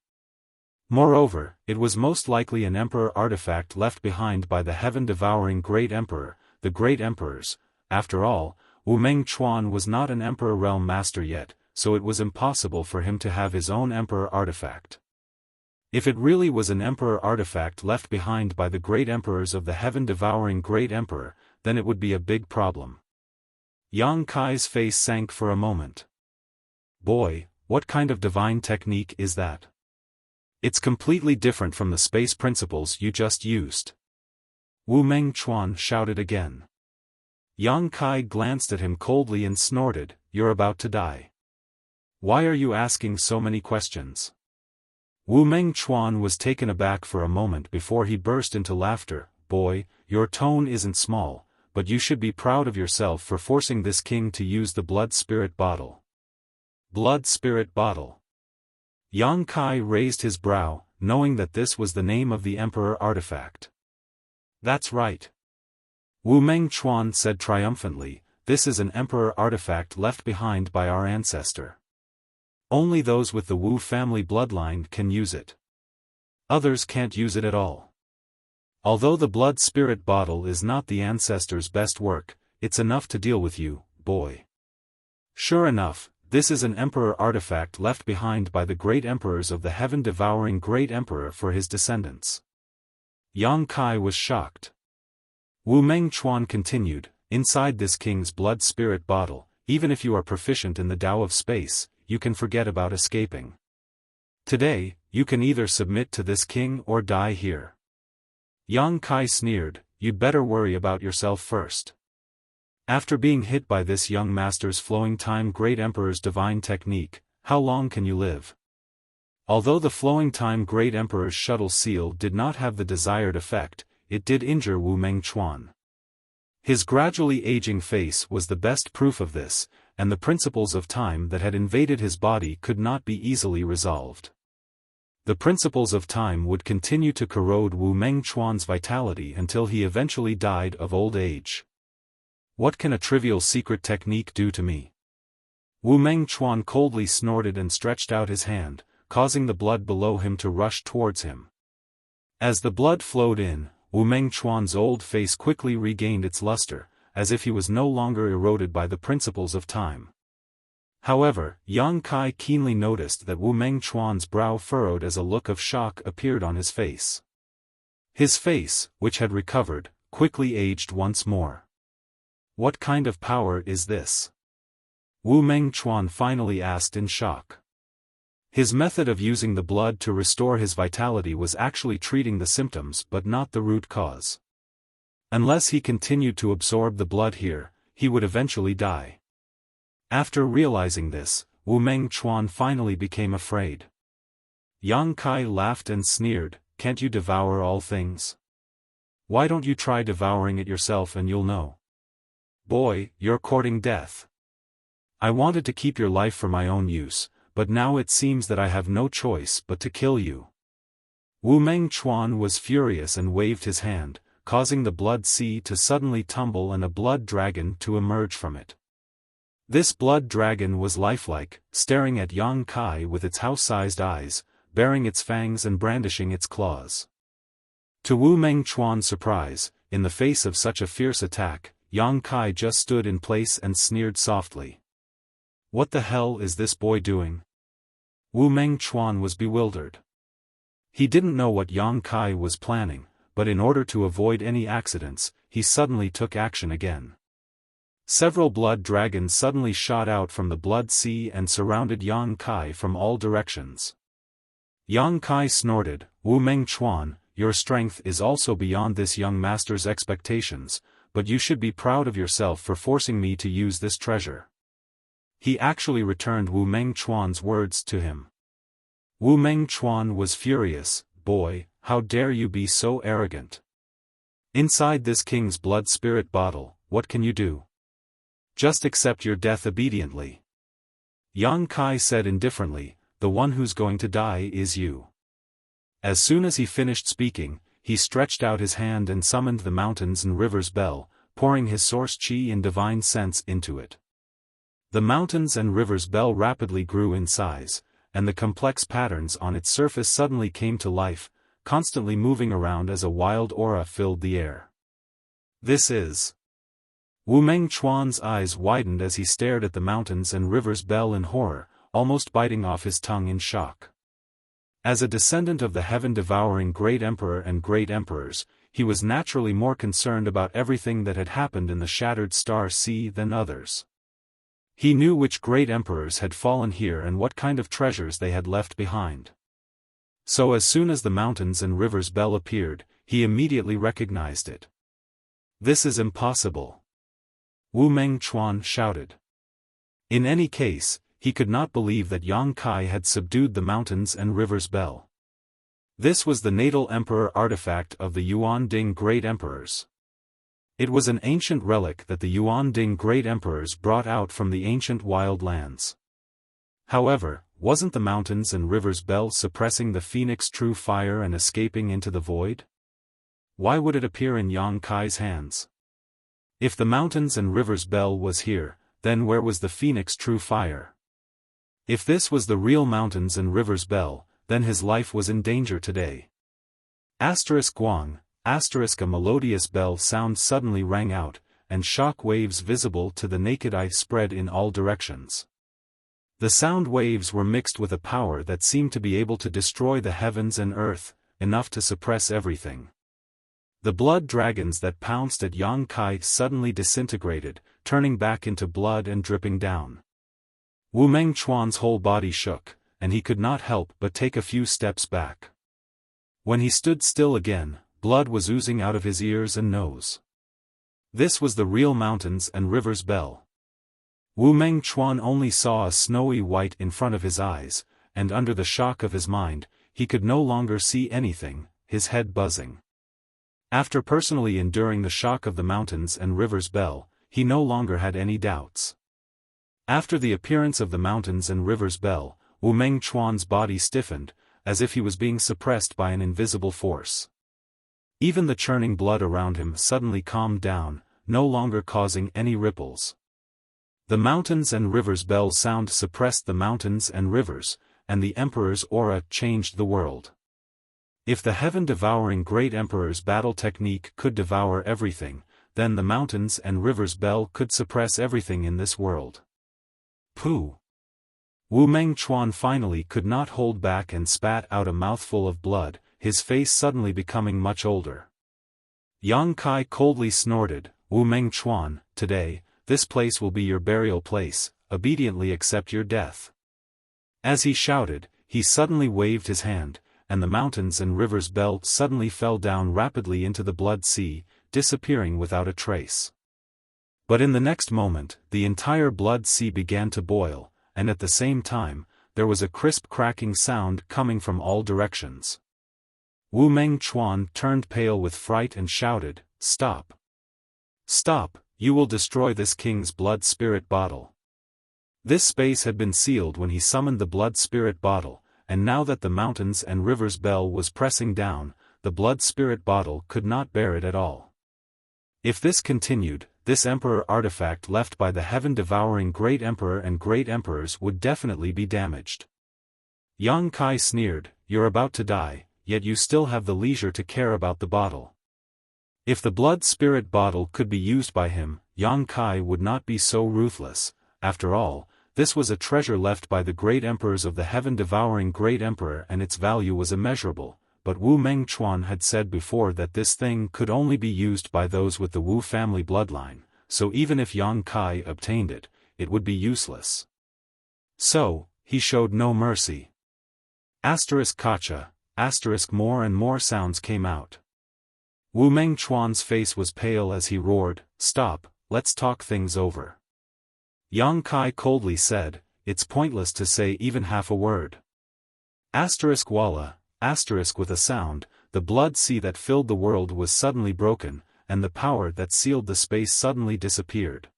Moreover, it was most likely an emperor artifact left behind by the heaven-devouring Great Emperor, the Great Emperors. After all, Wu Mengchuan was not an Emperor Realm Master yet, so it was impossible for him to have his own Emperor artifact. If it really was an Emperor artifact left behind by the Great Emperors of the heaven-devouring Great Emperor, then it would be a big problem. Yang Kai's face sank for a moment. Boy, what kind of divine technique is that? It's completely different from the space principles you just used. Wu Mengchuan shouted again. Yang Kai glanced at him coldly and snorted, "You're about to die. Why are you asking so many questions?" Wu Mengchuan was taken aback for a moment before he burst into laughter. "Boy, your tone isn't small, but you should be proud of yourself for forcing this king to use the blood spirit bottle." Blood spirit bottle. Yang Kai raised his brow, knowing that this was the name of the emperor artifact. "That's right," Wu Mengchuan said triumphantly, "this is an emperor artifact left behind by our ancestor. Only those with the Wu family bloodline can use it. Others can't use it at all. Although the blood spirit bottle is not the ancestor's best work, it's enough to deal with you, boy." Sure enough, this is an emperor artifact left behind by the great emperors of the heaven-devouring Great Emperor for his descendants. Yang Kai was shocked. Wu Mengchuan continued, "Inside this king's blood spirit bottle, even if you are proficient in the Tao of space, you can forget about escaping. Today, you can either submit to this king or die here." Yang Kai sneered, "You'd better worry about yourself first. After being hit by this young master's flowing time Great Emperor's divine technique, how long can you live?" Although the flowing time Great Emperor's shuttle seal did not have the desired effect, it did injure Wu Mengchuan. His gradually aging face was the best proof of this, and the principles of time that had invaded his body could not be easily resolved. The principles of time would continue to corrode Wu Mengchuan's vitality until he eventually died of old age. What can a trivial secret technique do to me? Wu Mengchuan coldly snorted and stretched out his hand, causing the blood below him to rush towards him. As the blood flowed in, Wu Mengchuan's old face quickly regained its luster, as if he was no longer eroded by the principles of time. However, Yang Kai keenly noticed that Wu Mengchuan's brow furrowed as a look of shock appeared on his face. His face, which had recovered, quickly aged once more. What kind of power is this? Wu Mengchuan finally asked in shock. His method of using the blood to restore his vitality was actually treating the symptoms but not the root cause. Unless he continued to absorb the blood here, he would eventually die. After realizing this, Wu Mengchuan finally became afraid. Yang Kai laughed and sneered, "Can't you devour all things? Why don't you try devouring it yourself and you'll know? Boy, you're courting death. I wanted to keep your life for my own use, but now it seems that I have no choice but to kill you." Wu Mengchuan was furious and waved his hand, causing the blood sea to suddenly tumble and a blood dragon to emerge from it. This blood dragon was lifelike, staring at Yang Kai with its house-sized eyes, baring its fangs and brandishing its claws. To Wu Mengchuan's surprise, in the face of such a fierce attack, Yang Kai just stood in place and sneered softly. "What the hell is this boy doing?" Wu Mengchuan was bewildered. He didn't know what Yang Kai was planning, but in order to avoid any accidents, he suddenly took action again. Several blood dragons suddenly shot out from the blood sea and surrounded Yang Kai from all directions. Yang Kai snorted, "Wu Mengchuan, your strength is also beyond this young master's expectations, but you should be proud of yourself for forcing me to use this treasure." He actually returned Wu Mengchuan's words to him. Wu Mengchuan was furious. "Boy, how dare you be so arrogant? Inside this king's blood spirit bottle, what can you do? Just accept your death obediently." Yang Kai said indifferently, "The one who's going to die is you." As soon as he finished speaking, he stretched out his hand and summoned the mountains and rivers bell, pouring his source chi and divine sense into it. The mountains and rivers bell rapidly grew in size, and the complex patterns on its surface suddenly came to life, constantly moving around as a wild aura filled the air. "This is..." Wu Mengchuan's eyes widened as he stared at the mountains and rivers bell in horror, almost biting off his tongue in shock. As a descendant of the heaven-devouring great emperor and great emperors, he was naturally more concerned about everything that had happened in the shattered star sea than others. He knew which great emperors had fallen here and what kind of treasures they had left behind. So as soon as the mountains and rivers bell appeared, he immediately recognized it. "This is impossible!" Wu Mengchuan shouted. In any case, he could not believe that Yang Kai had subdued the mountains and rivers bell. This was the natal emperor artifact of the Yuan Ding great emperors. It was an ancient relic that the Yuan Ding great emperors brought out from the ancient wild lands. However, wasn't the mountains and rivers bell suppressing the phoenix true fire and escaping into the void? Why would it appear in Yang Kai's hands? If the mountains and rivers bell was here, then where was the phoenix true fire? If this was the real mountains and rivers bell, then his life was in danger today. Guang, a melodious bell sound suddenly rang out, and shock waves visible to the naked eye spread in all directions. The sound waves were mixed with a power that seemed to be able to destroy the heavens and earth, enough to suppress everything. The blood dragons that pounced at Yang Kai suddenly disintegrated, turning back into blood and dripping down. Wu Mengchuan's whole body shook, and he could not help but take a few steps back. When he stood still again, blood was oozing out of his ears and nose. This was the real mountains and rivers bell. Wu Mengchuan only saw a snowy white in front of his eyes, and under the shock of his mind, he could no longer see anything, his head buzzing. After personally enduring the shock of the mountains and rivers bell, he no longer had any doubts. After the appearance of the mountains and rivers bell, Wu Mengchuan's body stiffened, as if he was being suppressed by an invisible force. Even the churning blood around him suddenly calmed down, no longer causing any ripples. The mountains and rivers bell sound suppressed the mountains and rivers, and the emperor's aura changed the world. If the heaven-devouring great emperor's battle technique could devour everything, then the mountains and rivers bell could suppress everything in this world. Pooh! Wu Mengchuan finally could not hold back and spat out a mouthful of blood, his face suddenly becoming much older. Yang Kai coldly snorted, "Wu Mengchuan, today, this place will be your burial place, obediently accept your death." As he shouted, he suddenly waved his hand, and the mountains and rivers bell suddenly fell down rapidly into the blood sea, disappearing without a trace. But in the next moment, the entire blood sea began to boil, and at the same time, there was a crisp cracking sound coming from all directions. Wu Mengchuan turned pale with fright and shouted, "Stop! Stop, you will destroy this king's blood spirit bottle." This space had been sealed when he summoned the blood spirit bottle, and now that the mountains and rivers bell was pressing down, the blood spirit bottle could not bear it at all. If this continued, this emperor artifact left by the heaven-devouring Great Emperor and Great Emperors would definitely be damaged. Yang Kai sneered, "You're about to die, yet you still have the leisure to care about the bottle." If the blood spirit bottle could be used by him, Yang Kai would not be so ruthless. After all, this was a treasure left by the great emperors of the heaven-devouring Great Emperor and its value was immeasurable, but Wu Mengchuan had said before that this thing could only be used by those with the Wu family bloodline, so even if Yang Kai obtained it, it would be useless. So, he showed no mercy. Kacha, more and more sounds came out. Wu Mengchuan's face was pale as he roared, "Stop, let's talk things over." Yang Kai coldly said, "It's pointless to say even half a word." Walla, with a sound, the blood sea that filled the world was suddenly broken, and the power that sealed the space suddenly disappeared.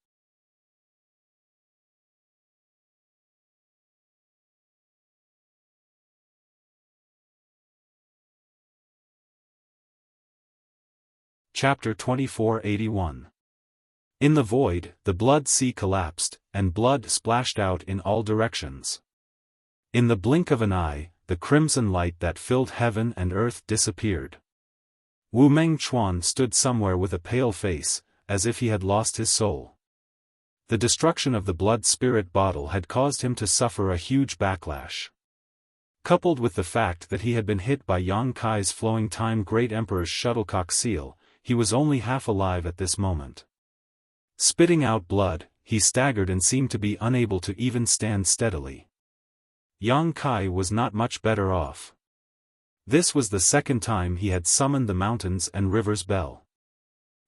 Chapter 2481. In the void, the blood sea collapsed, and blood splashed out in all directions. In the blink of an eye, the crimson light that filled heaven and earth disappeared. Wu Mengchuan stood somewhere with a pale face, as if he had lost his soul. The destruction of the blood spirit bottle had caused him to suffer a huge backlash. Coupled with the fact that he had been hit by Yang Kai's flowing time Great Emperor's shuttlecock seal, he was only half alive at this moment. Spitting out blood, he staggered and seemed to be unable to even stand steadily. Yang Kai was not much better off. This was the second time he had summoned the mountains and rivers bell.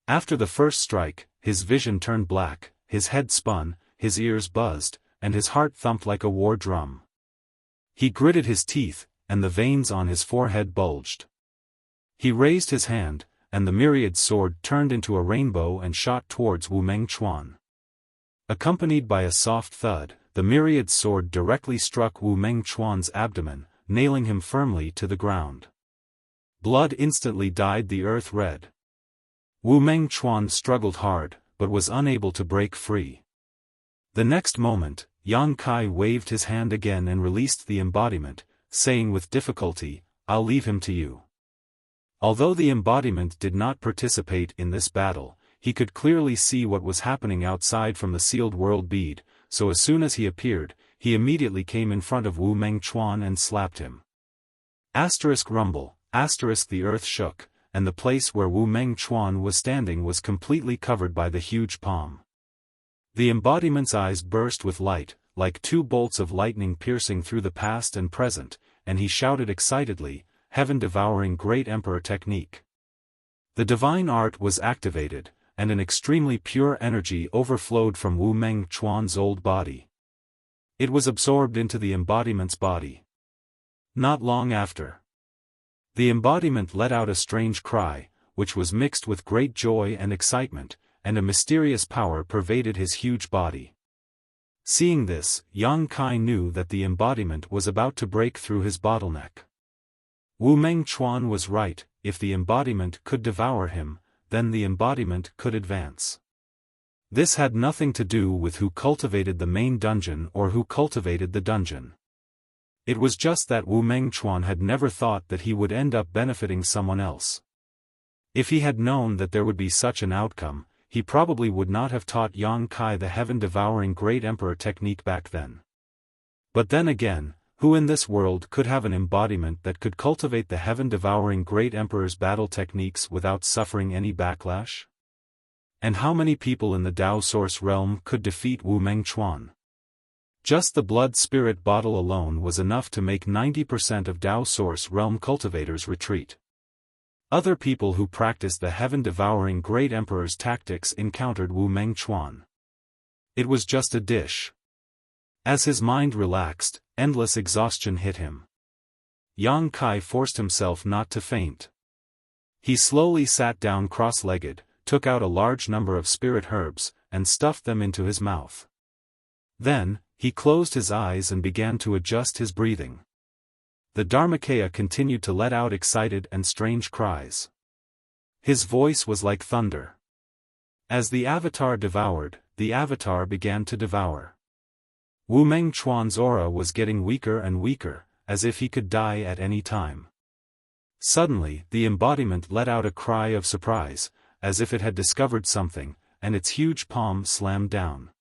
After the first strike, his vision turned black, his head spun, his ears buzzed, and his heart thumped like a war drum. He gritted his teeth, and the veins on his forehead bulged. He raised his hand, and the myriad sword turned into a rainbow and shot towards Wu Mengchuan. Accompanied by a soft thud, the myriad sword directly struck Wu Mengchuan's abdomen, nailing him firmly to the ground. Blood instantly dyed the earth red. Wu Mengchuan struggled hard, but was unable to break free. The next moment, Yang Kai waved his hand again and released the embodiment, saying with difficulty, "I'll leave him to you." Although the embodiment did not participate in this battle, he could clearly see what was happening outside from the sealed world bead, so as soon as he appeared, he immediately came in front of Wu Mengchuan and slapped him. Rumble, the earth shook, and the place where Wu Mengchuan was standing was completely covered by the huge palm. The embodiment's eyes burst with light, like two bolts of lightning piercing through the past and present, and he shouted excitedly, "Heaven-devouring Great Emperor technique." The divine art was activated, and an extremely pure energy overflowed from Wu Mengchuan's old body. It was absorbed into the embodiment's body. Not long after, the embodiment let out a strange cry, which was mixed with great joy and excitement, and a mysterious power pervaded his huge body. Seeing this, Yang Kai knew that the embodiment was about to break through his bottleneck. Wu Mengchuan was right, if the embodiment could devour him, then the embodiment could advance. This had nothing to do with who cultivated the main dungeon or who cultivated the dungeon. It was just that Wu Mengchuan had never thought that he would end up benefiting someone else. If he had known that there would be such an outcome, he probably would not have taught Yang Kai the heaven-devouring Great Emperor technique back then. But then again, who in this world could have an embodiment that could cultivate the heaven-devouring Great Emperor's battle techniques without suffering any backlash? And how many people in the Tao Source realm could defeat Wu Mengchuan? Just the blood spirit bottle alone was enough to make 90% of Tao Source realm cultivators retreat. Other people who practiced the heaven-devouring Great Emperor's tactics encountered Wu Mengchuan. It was just a dish. As his mind relaxed, endless exhaustion hit him. Yang Kai forced himself not to faint. He slowly sat down cross-legged, took out a large number of spirit herbs, and stuffed them into his mouth. Then, he closed his eyes and began to adjust his breathing. The Dharmakaya continued to let out excited and strange cries. His voice was like thunder. As the avatar devoured, the avatar began to devour. Wu Mengchuan's aura was getting weaker and weaker, as if he could die at any time. Suddenly, the embodiment let out a cry of surprise, as if it had discovered something, and its huge palm slammed down.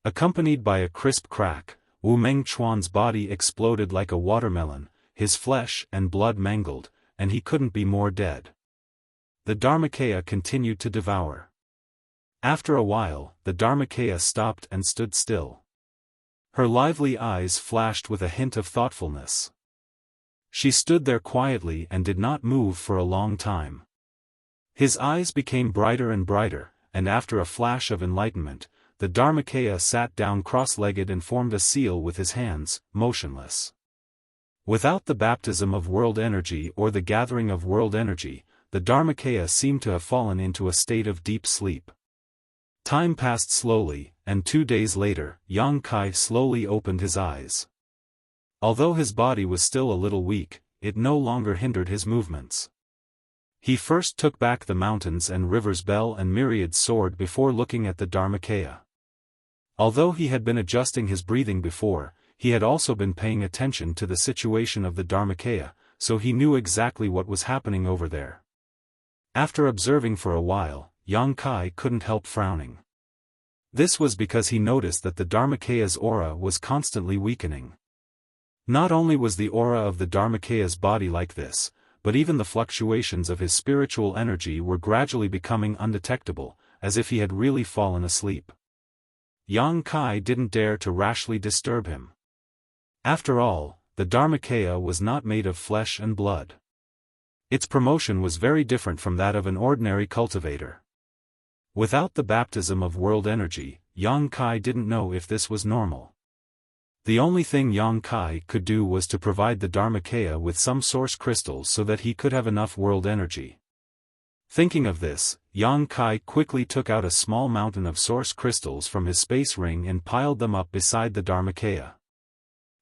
Accompanied by a crisp crack, Wu Mengchuan's body exploded like a watermelon, his flesh and blood mangled, and he couldn't be more dead. The Dharmakaya continued to devour. After a while, the Dharmakaya stopped and stood still. Her lively eyes flashed with a hint of thoughtfulness. She stood there quietly and did not move for a long time. His eyes became brighter and brighter, and after a flash of enlightenment, the Dharmakaya sat down cross-legged and formed a seal with his hands, motionless. Without the baptism of world energy or the gathering of world energy, the Dharmakaya seemed to have fallen into a state of deep sleep. Time passed slowly, and 2 days later, Yang Kai slowly opened his eyes. Although his body was still a little weak, it no longer hindered his movements. He first took back the mountains and rivers Bell and Myriad's sword before looking at the Dharmakaya. Although he had been adjusting his breathing before, he had also been paying attention to the situation of the Dharmakaya, so he knew exactly what was happening over there. After observing for a while, Yang Kai couldn't help frowning. This was because he noticed that the Dharmakaya's aura was constantly weakening. Not only was the aura of the Dharmakaya's body like this, but even the fluctuations of his spiritual energy were gradually becoming undetectable, as if he had really fallen asleep. Yang Kai didn't dare to rashly disturb him. After all, the Dharmakaya was not made of flesh and blood. Its promotion was very different from that of an ordinary cultivator. Without the baptism of world energy, Yang Kai didn't know if this was normal. The only thing Yang Kai could do was to provide the Dharmakaya with some source crystals so that he could have enough world energy. Thinking of this, Yang Kai quickly took out a small mountain of source crystals from his space ring and piled them up beside the Dharmakaya.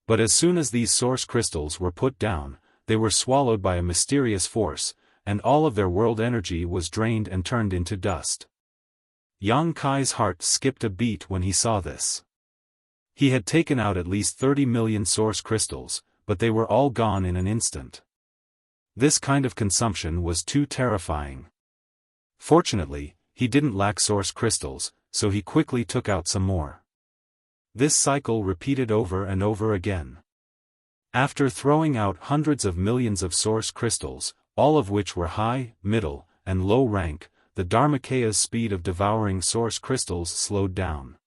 But as soon as these source crystals were put down, they were swallowed by a mysterious force, and all of their world energy was drained and turned into dust. Yang Kai's heart skipped a beat when he saw this. He had taken out at least 30 million source crystals, but they were all gone in an instant. This kind of consumption was too terrifying. Fortunately, he didn't lack source crystals, so he quickly took out some more. This cycle repeated over and over again. After throwing out hundreds of millions of source crystals, all of which were high, middle, and low rank, the Dharmakaya's speed of devouring source crystals slowed down.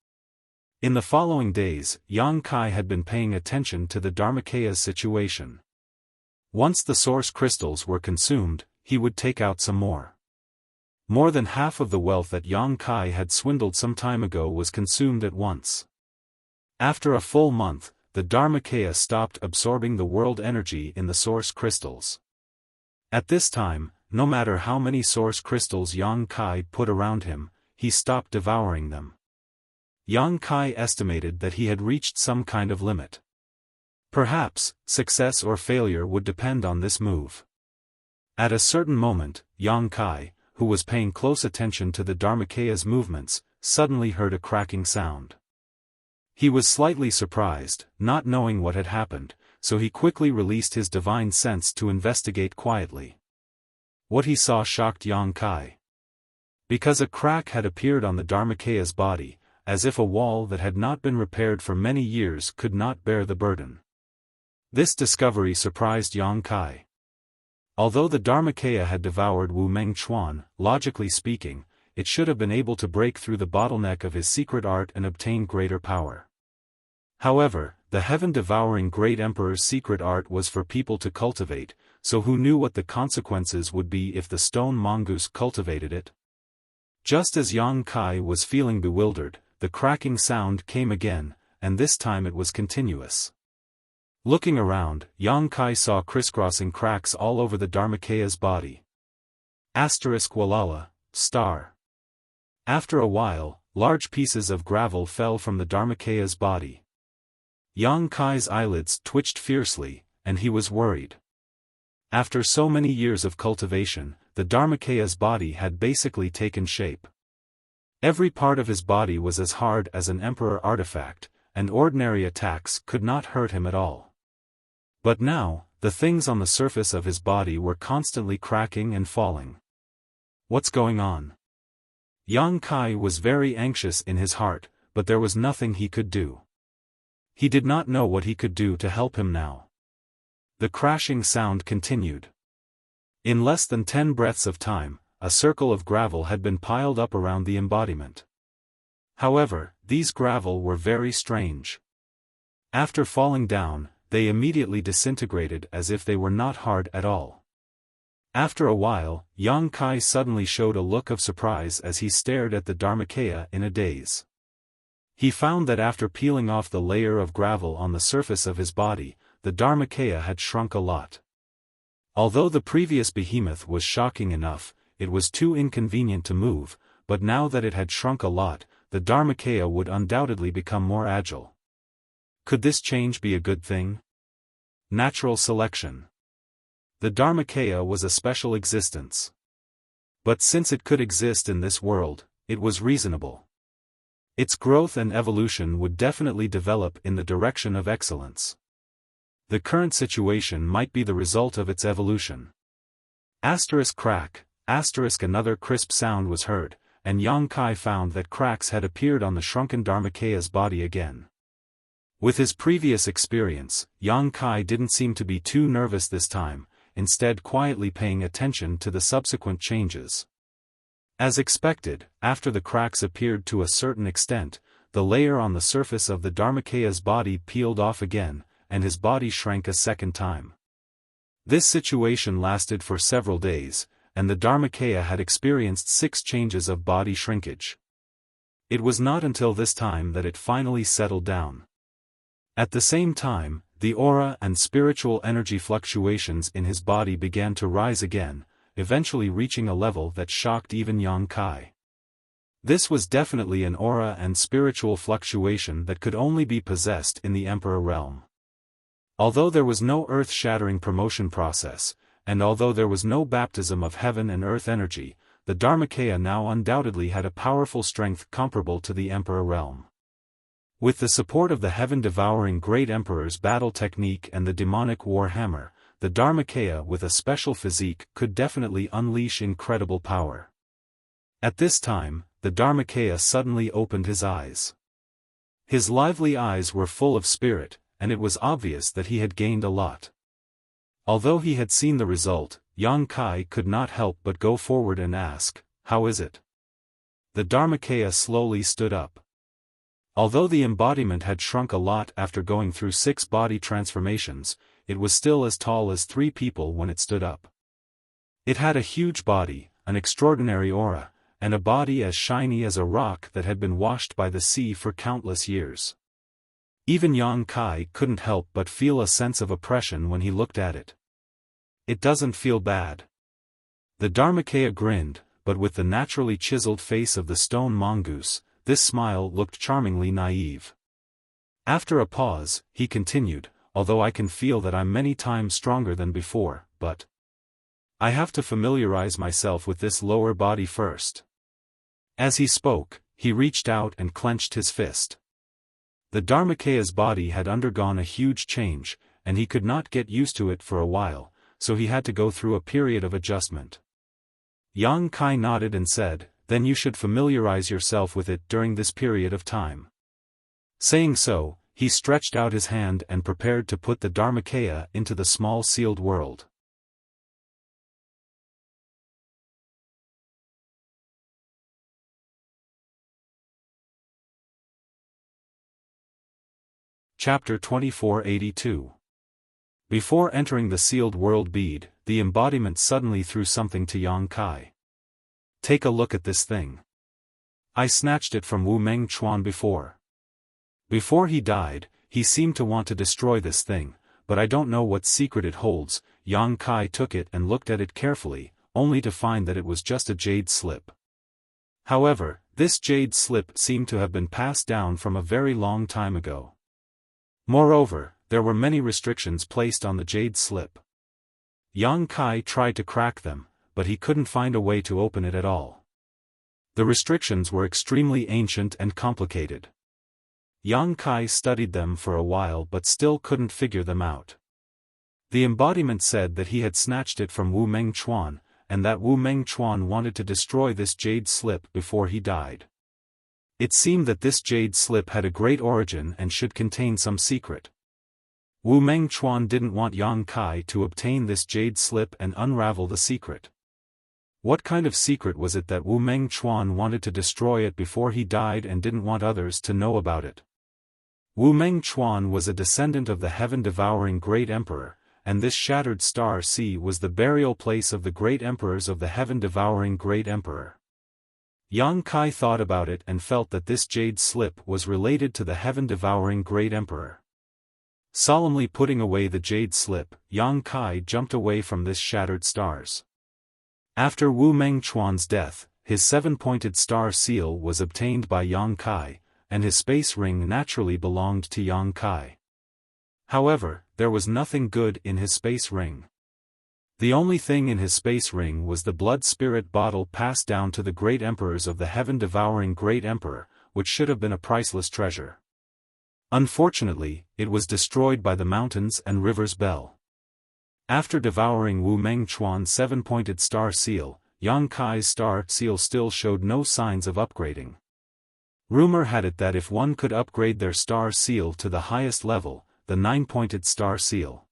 In the following days, Yang Kai had been paying attention to the Dharmakaya's situation. Once the source crystals were consumed, he would take out some more. More than half of the wealth that Yang Kai had swindled some time ago was consumed at once. After a full month, the Dharmakaya stopped absorbing the world energy in the source crystals. At this time, no matter how many source crystals Yang Kai put around him, he stopped devouring them. Yang Kai estimated that he had reached some kind of limit. Perhaps, success or failure would depend on this move. At a certain moment, Yang Kai, who was paying close attention to the Dharmakaya's movements, suddenly heard a cracking sound. He was slightly surprised, not knowing what had happened, so he quickly released his divine sense to investigate quietly. What he saw shocked Yang Kai. Because a crack had appeared on the Dharmakaya's body, as if a wall that had not been repaired for many years could not bear the burden. This discovery surprised Yang Kai. Although the Dharmakaya had devoured Wu Mengchuan, logically speaking, it should have been able to break through the bottleneck of his secret art and obtain greater power. However, the heaven-devouring Great Emperor's secret art was for people to cultivate, so who knew what the consequences would be if the stone mongoose cultivated it? Just as Yang Kai was feeling bewildered, the cracking sound came again, and this time it was continuous. Looking around, Yang Kai saw crisscrossing cracks all over the Dharmakaya's body. Walala, star. After a while, large pieces of gravel fell from the Dharmakaya's body. Yang Kai's eyelids twitched fiercely, and he was worried. After so many years of cultivation, the Dharmakaya's body had basically taken shape. Every part of his body was as hard as an emperor artifact, and ordinary attacks could not hurt him at all. But now, the things on the surface of his body were constantly cracking and falling. What's going on? Yang Kai was very anxious in his heart, but there was nothing he could do. He did not know what he could do to help him now. The crashing sound continued. In less than 10 breaths of time, a circle of gravel had been piled up around the embodiment. However, these gravel were very strange. After falling down, they immediately disintegrated as if they were not hard at all. After a while, Yang Kai suddenly showed a look of surprise as he stared at the Dharmakaya in a daze. He found that after peeling off the layer of gravel on the surface of his body, the Dharmakaya had shrunk a lot. Although the previous behemoth was shocking enough, it was too inconvenient to move, but now that it had shrunk a lot, the Dharmakaya would undoubtedly become more agile. Could this change be a good thing? Natural selection. The Dharmakaya was a special existence. But since it could exist in this world, it was reasonable. Its growth and evolution would definitely develop in the direction of excellence. The current situation might be the result of its evolution. Asterisk crack, asterisk another crisp sound was heard, and Yang Kai found that cracks had appeared on the shrunken Dharmakaya's body again. With his previous experience, Yang Kai didn't seem to be too nervous this time, instead quietly paying attention to the subsequent changes. As expected, after the cracks appeared to a certain extent, the layer on the surface of the Dharmakaya's body peeled off again, and his body shrank a second time. This situation lasted for several days, and the Dharmakaya had experienced 6 changes of body shrinkage. It was not until this time that it finally settled down. At the same time, the aura and spiritual energy fluctuations in his body began to rise again, eventually reaching a level that shocked even Yang Kai. This was definitely an aura and spiritual fluctuation that could only be possessed in the Emperor realm. Although there was no earth-shattering promotion process, and although there was no baptism of heaven and earth energy, the Dharmakaya now undoubtedly had a powerful strength comparable to the Emperor realm. With the support of the heaven-devouring Great Emperor's battle technique and the demonic war hammer, the Dharmakaya with a special physique could definitely unleash incredible power. At this time, the Dharmakaya suddenly opened his eyes. His lively eyes were full of spirit, and it was obvious that he had gained a lot. Although he had seen the result, Yang Kai could not help but go forward and ask, "How is it?" The Dharmakaya slowly stood up. Although the embodiment had shrunk a lot after going through 6 body transformations, it was still as tall as 3 people when it stood up. It had a huge body, an extraordinary aura, and a body as shiny as a rock that had been washed by the sea for countless years. Even Yang Kai couldn't help but feel a sense of oppression when he looked at it. "It doesn't feel bad." The Dharmakaya grinned, but with the naturally chiseled face of the stone mongoose, this smile looked charmingly naive. After a pause, he continued, "Although I can feel that I'm many times stronger than before, but I have to familiarize myself with this lower body first." As he spoke, he reached out and clenched his fist. The Dharmakaya's body had undergone a huge change, and he could not get used to it for a while, so he had to go through a period of adjustment. Yang Kai nodded and said, "Then you should familiarize yourself with it during this period of time." Saying so, he stretched out his hand and prepared to put the Dharmakaya into the small sealed world. Chapter 2482. Before entering the sealed world bead, the embodiment suddenly threw something to Yang Kai. "Take a look at this thing. I snatched it from Wu Meng Chuan before. Before he died, he seemed to want to destroy this thing, but I don't know what secret it holds." Yang Kai took it and looked at it carefully, only to find that it was just a jade slip. However, this jade slip seemed to have been passed down from a very long time ago. Moreover, there were many restrictions placed on the jade slip. Yang Kai tried to crack them, but he couldn't find a way to open it at all. The restrictions were extremely ancient and complicated. Yang Kai studied them for a while but still couldn't figure them out. The embodiment said that he had snatched it from Wu Mengchuan, and that Wu Mengchuan wanted to destroy this jade slip before he died. It seemed that this jade slip had a great origin and should contain some secret. Wu Mengchuan didn't want Yang Kai to obtain this jade slip and unravel the secret. What kind of secret was it that Wu Mengchuan wanted to destroy it before he died and didn't want others to know about it? Wu Mengchuan was a descendant of the heaven-devouring Great Emperor, and this shattered star sea was the burial place of the great emperors of the heaven-devouring Great Emperor. Yang Kai thought about it and felt that this jade slip was related to the heaven-devouring Great Emperor. Solemnly putting away the jade slip, Yang Kai jumped away from this shattered stars. After Wu Mengchuan's death, his seven-pointed star seal was obtained by Yang Kai, and his space ring naturally belonged to Yang Kai. However, there was nothing good in his space ring. The only thing in his space ring was the blood spirit bottle passed down to the great emperors of the heaven-devouring Great Emperor, which should have been a priceless treasure. Unfortunately, it was destroyed by the mountains and rivers Bell. After devouring Wu Mengchuan's seven-pointed star seal, Yang Kai's star seal still showed no signs of upgrading. Rumor had it that if one could upgrade their star seal to the highest level, the nine-pointed star seal,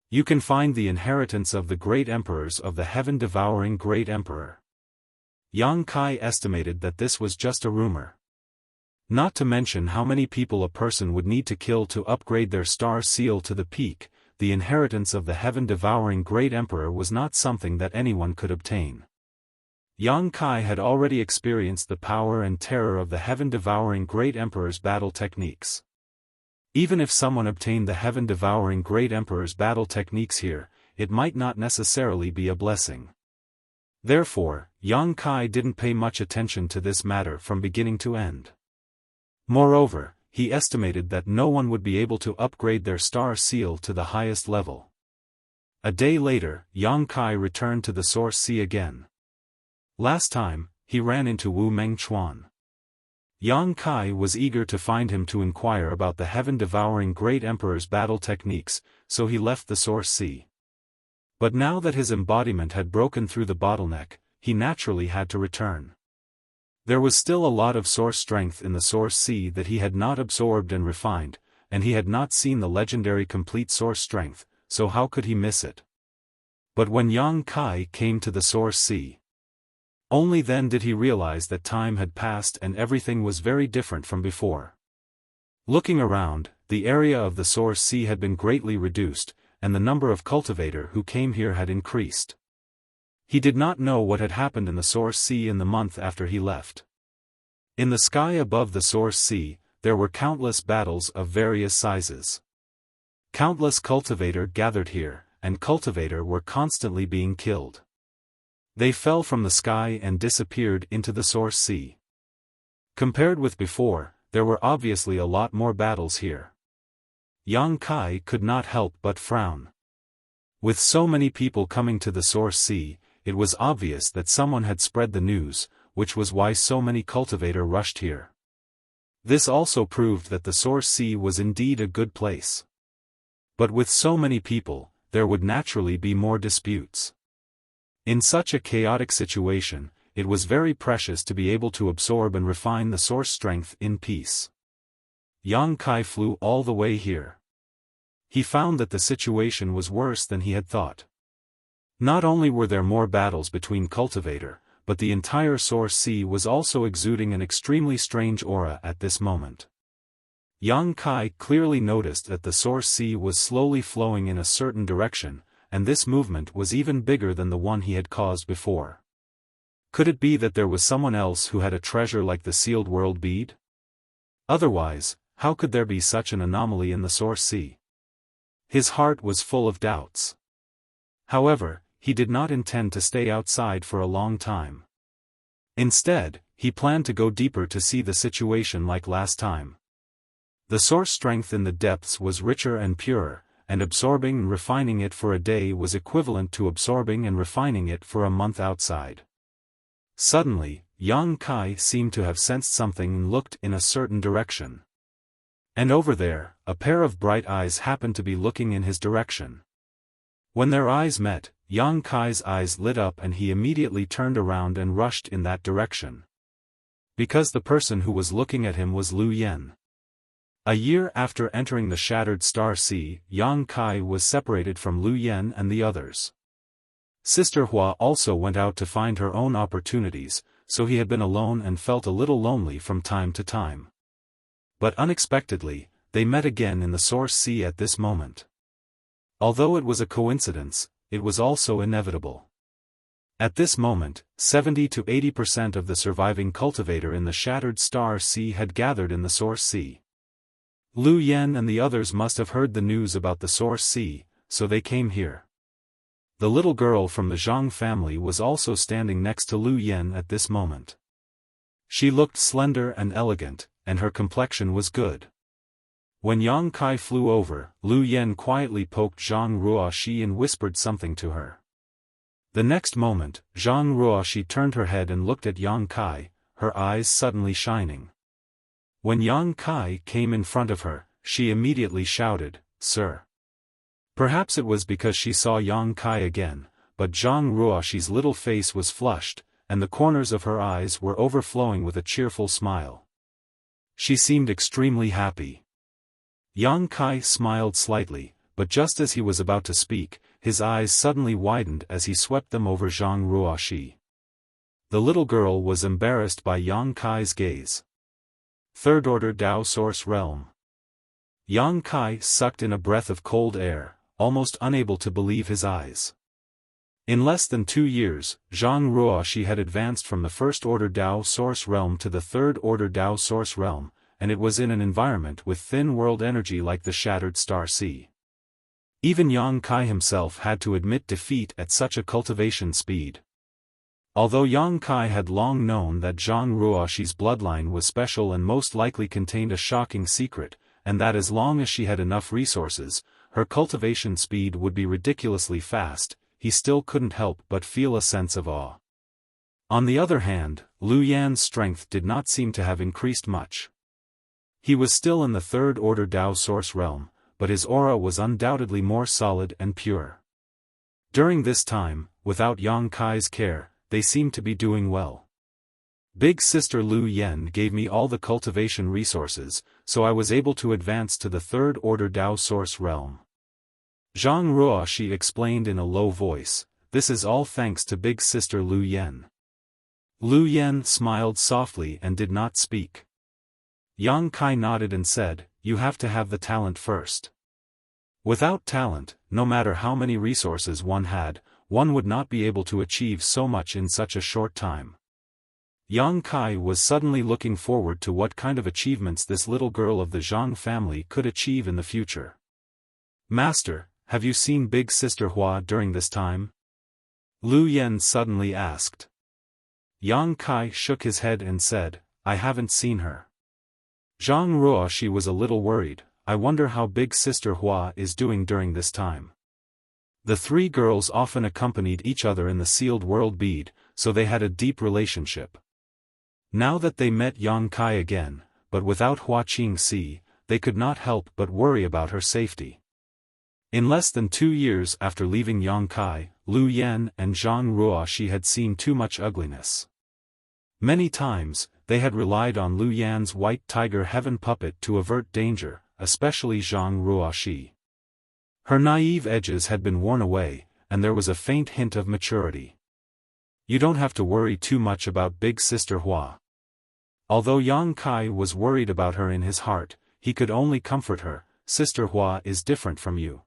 you can find the inheritance of the great emperors of the heaven-devouring Great Emperor. Yang Kai estimated that this was just a rumor. Not to mention how many people a person would need to kill to upgrade their star seal to the peak. The inheritance of the heaven-devouring Great Emperor was not something that anyone could obtain. Yang Kai had already experienced the power and terror of the heaven-devouring Great Emperor's battle techniques. Even if someone obtained the heaven-devouring Great Emperor's battle techniques here, it might not necessarily be a blessing. Therefore, Yang Kai didn't pay much attention to this matter from beginning to end. Moreover, he estimated that no one would be able to upgrade their star seal to the highest level. A day later, Yang Kai returned to the Source Sea again. Last time, he ran into Wu Mengchuan. Yang Kai was eager to find him to inquire about the heaven-devouring Great Emperor's battle techniques, so he left the Source Sea. But now that his embodiment had broken through the bottleneck, he naturally had to return. There was still a lot of source strength in the Source Sea that he had not absorbed and refined, and he had not seen the legendary complete source strength, so how could he miss it? But when Yang Kai came to the Source Sea, only then did he realize that time had passed and everything was very different from before. Looking around, the area of the Source Sea had been greatly reduced, and the number of cultivators who came here had increased. He did not know what had happened in the Source Sea in the month after he left. In the sky above the Source Sea, there were countless battles of various sizes. Countless cultivators gathered here, and cultivators were constantly being killed. They fell from the sky and disappeared into the Source Sea. Compared with before, there were obviously a lot more battles here. Yang Kai could not help but frown. With so many people coming to the Source Sea, it was obvious that someone had spread the news, which was why so many cultivators rushed here. This also proved that the Source Sea was indeed a good place. But with so many people, there would naturally be more disputes. In such a chaotic situation, it was very precious to be able to absorb and refine the source strength in peace. Yang Kai flew all the way here. He found that the situation was worse than he had thought. Not only were there more battles between cultivators, but the entire Source Sea was also exuding an extremely strange aura at this moment. Yang Kai clearly noticed that the Source Sea was slowly flowing in a certain direction, and this movement was even bigger than the one he had caused before. Could it be that there was someone else who had a treasure like the sealed world bead? Otherwise, how could there be such an anomaly in the Source Sea? His heart was full of doubts. However, he did not intend to stay outside for a long time. Instead, he planned to go deeper to see the situation like last time. The source strength in the depths was richer and purer, and absorbing and refining it for a day was equivalent to absorbing and refining it for a month outside. Suddenly, Yang Kai seemed to have sensed something and looked in a certain direction. And over there, a pair of bright eyes happened to be looking in his direction. When their eyes met, Yang Kai's eyes lit up and he immediately turned around and rushed in that direction. Because the person who was looking at him was Lu Yen. A year after entering the Shattered Star Sea, Yang Kai was separated from Lu Yen and the others. Sister Hua also went out to find her own opportunities, so he had been alone and felt a little lonely from time to time. But unexpectedly, they met again in the Source Sea at this moment. Although it was a coincidence, it was also inevitable. At this moment, 70 to 80% of the surviving cultivator in the Shattered Star Sea had gathered in the Source Sea. Lu Yen and the others must have heard the news about the Source Sea, so they came here. The little girl from the Zhang family was also standing next to Lu Yen at this moment. She looked slender and elegant, and her complexion was good. When Yang Kai flew over, Lu Yen quietly poked Zhang Ruoxi and whispered something to her. The next moment, Zhang Ruoxi turned her head and looked at Yang Kai, her eyes suddenly shining. When Yang Kai came in front of her, she immediately shouted, "Sir." Perhaps it was because she saw Yang Kai again, but Zhang Ruoxi's little face was flushed, and the corners of her eyes were overflowing with a cheerful smile. She seemed extremely happy. Yang Kai smiled slightly, but just as he was about to speak, his eyes suddenly widened as he swept them over Zhang Ruoxi. The little girl was embarrassed by Yang Kai's gaze. Third Order Tao Source Realm. Yang Kai sucked in a breath of cold air, almost unable to believe his eyes. In less than 2 years, Zhang Ruoxi had advanced from the First Order Tao Source Realm to the Third Order Tao Source Realm, and it was in an environment with thin world energy like the Shattered Star Sea. Even Yang Kai himself had to admit defeat at such a cultivation speed. Although Yang Kai had long known that Zhang Ruoxi's bloodline was special and most likely contained a shocking secret, and that as long as she had enough resources, her cultivation speed would be ridiculously fast, he still couldn't help but feel a sense of awe. On the other hand, Lu Yan's strength did not seem to have increased much. He was still in the Third Order Tao Source Realm, but his aura was undoubtedly more solid and pure. During this time, without Yang Kai's care, they seemed to be doing well. Big Sister Lu Yen gave me all the cultivation resources, so I was able to advance to the Third Order Tao Source Realm. Zhang Ruoxi explained in a low voice, "This is all thanks to Big Sister Lu Yen." Lu Yen smiled softly and did not speak. Yang Kai nodded and said, "You have to have the talent first. Without talent, no matter how many resources one had, one would not be able to achieve so much in such a short time." Yang Kai was suddenly looking forward to what kind of achievements this little girl of the Zhang family could achieve in the future. "Master, have you seen Big Sister Hua during this time?" Lu Yen suddenly asked. Yang Kai shook his head and said, "I haven't seen her." Zhang Ruoxi was a little worried. "I wonder how Big Sister Hua is doing during this time." The three girls often accompanied each other in the sealed world bead, so they had a deep relationship. Now that they met Yang Kai again, but without Hua Qingxi, they could not help but worry about her safety. In less than 2 years after leaving Yang Kai, Lu Yen and Zhang Ruoxi had seen too much ugliness. Many times, they had relied on Lu Yan's white tiger heaven puppet to avert danger, especially Zhang Ruoxi. Her naive edges had been worn away, and there was a faint hint of maturity. "You don't have to worry too much about Big Sister Hua." Although Yang Kai was worried about her in his heart, he could only comfort her. "Sister Hua is different from you.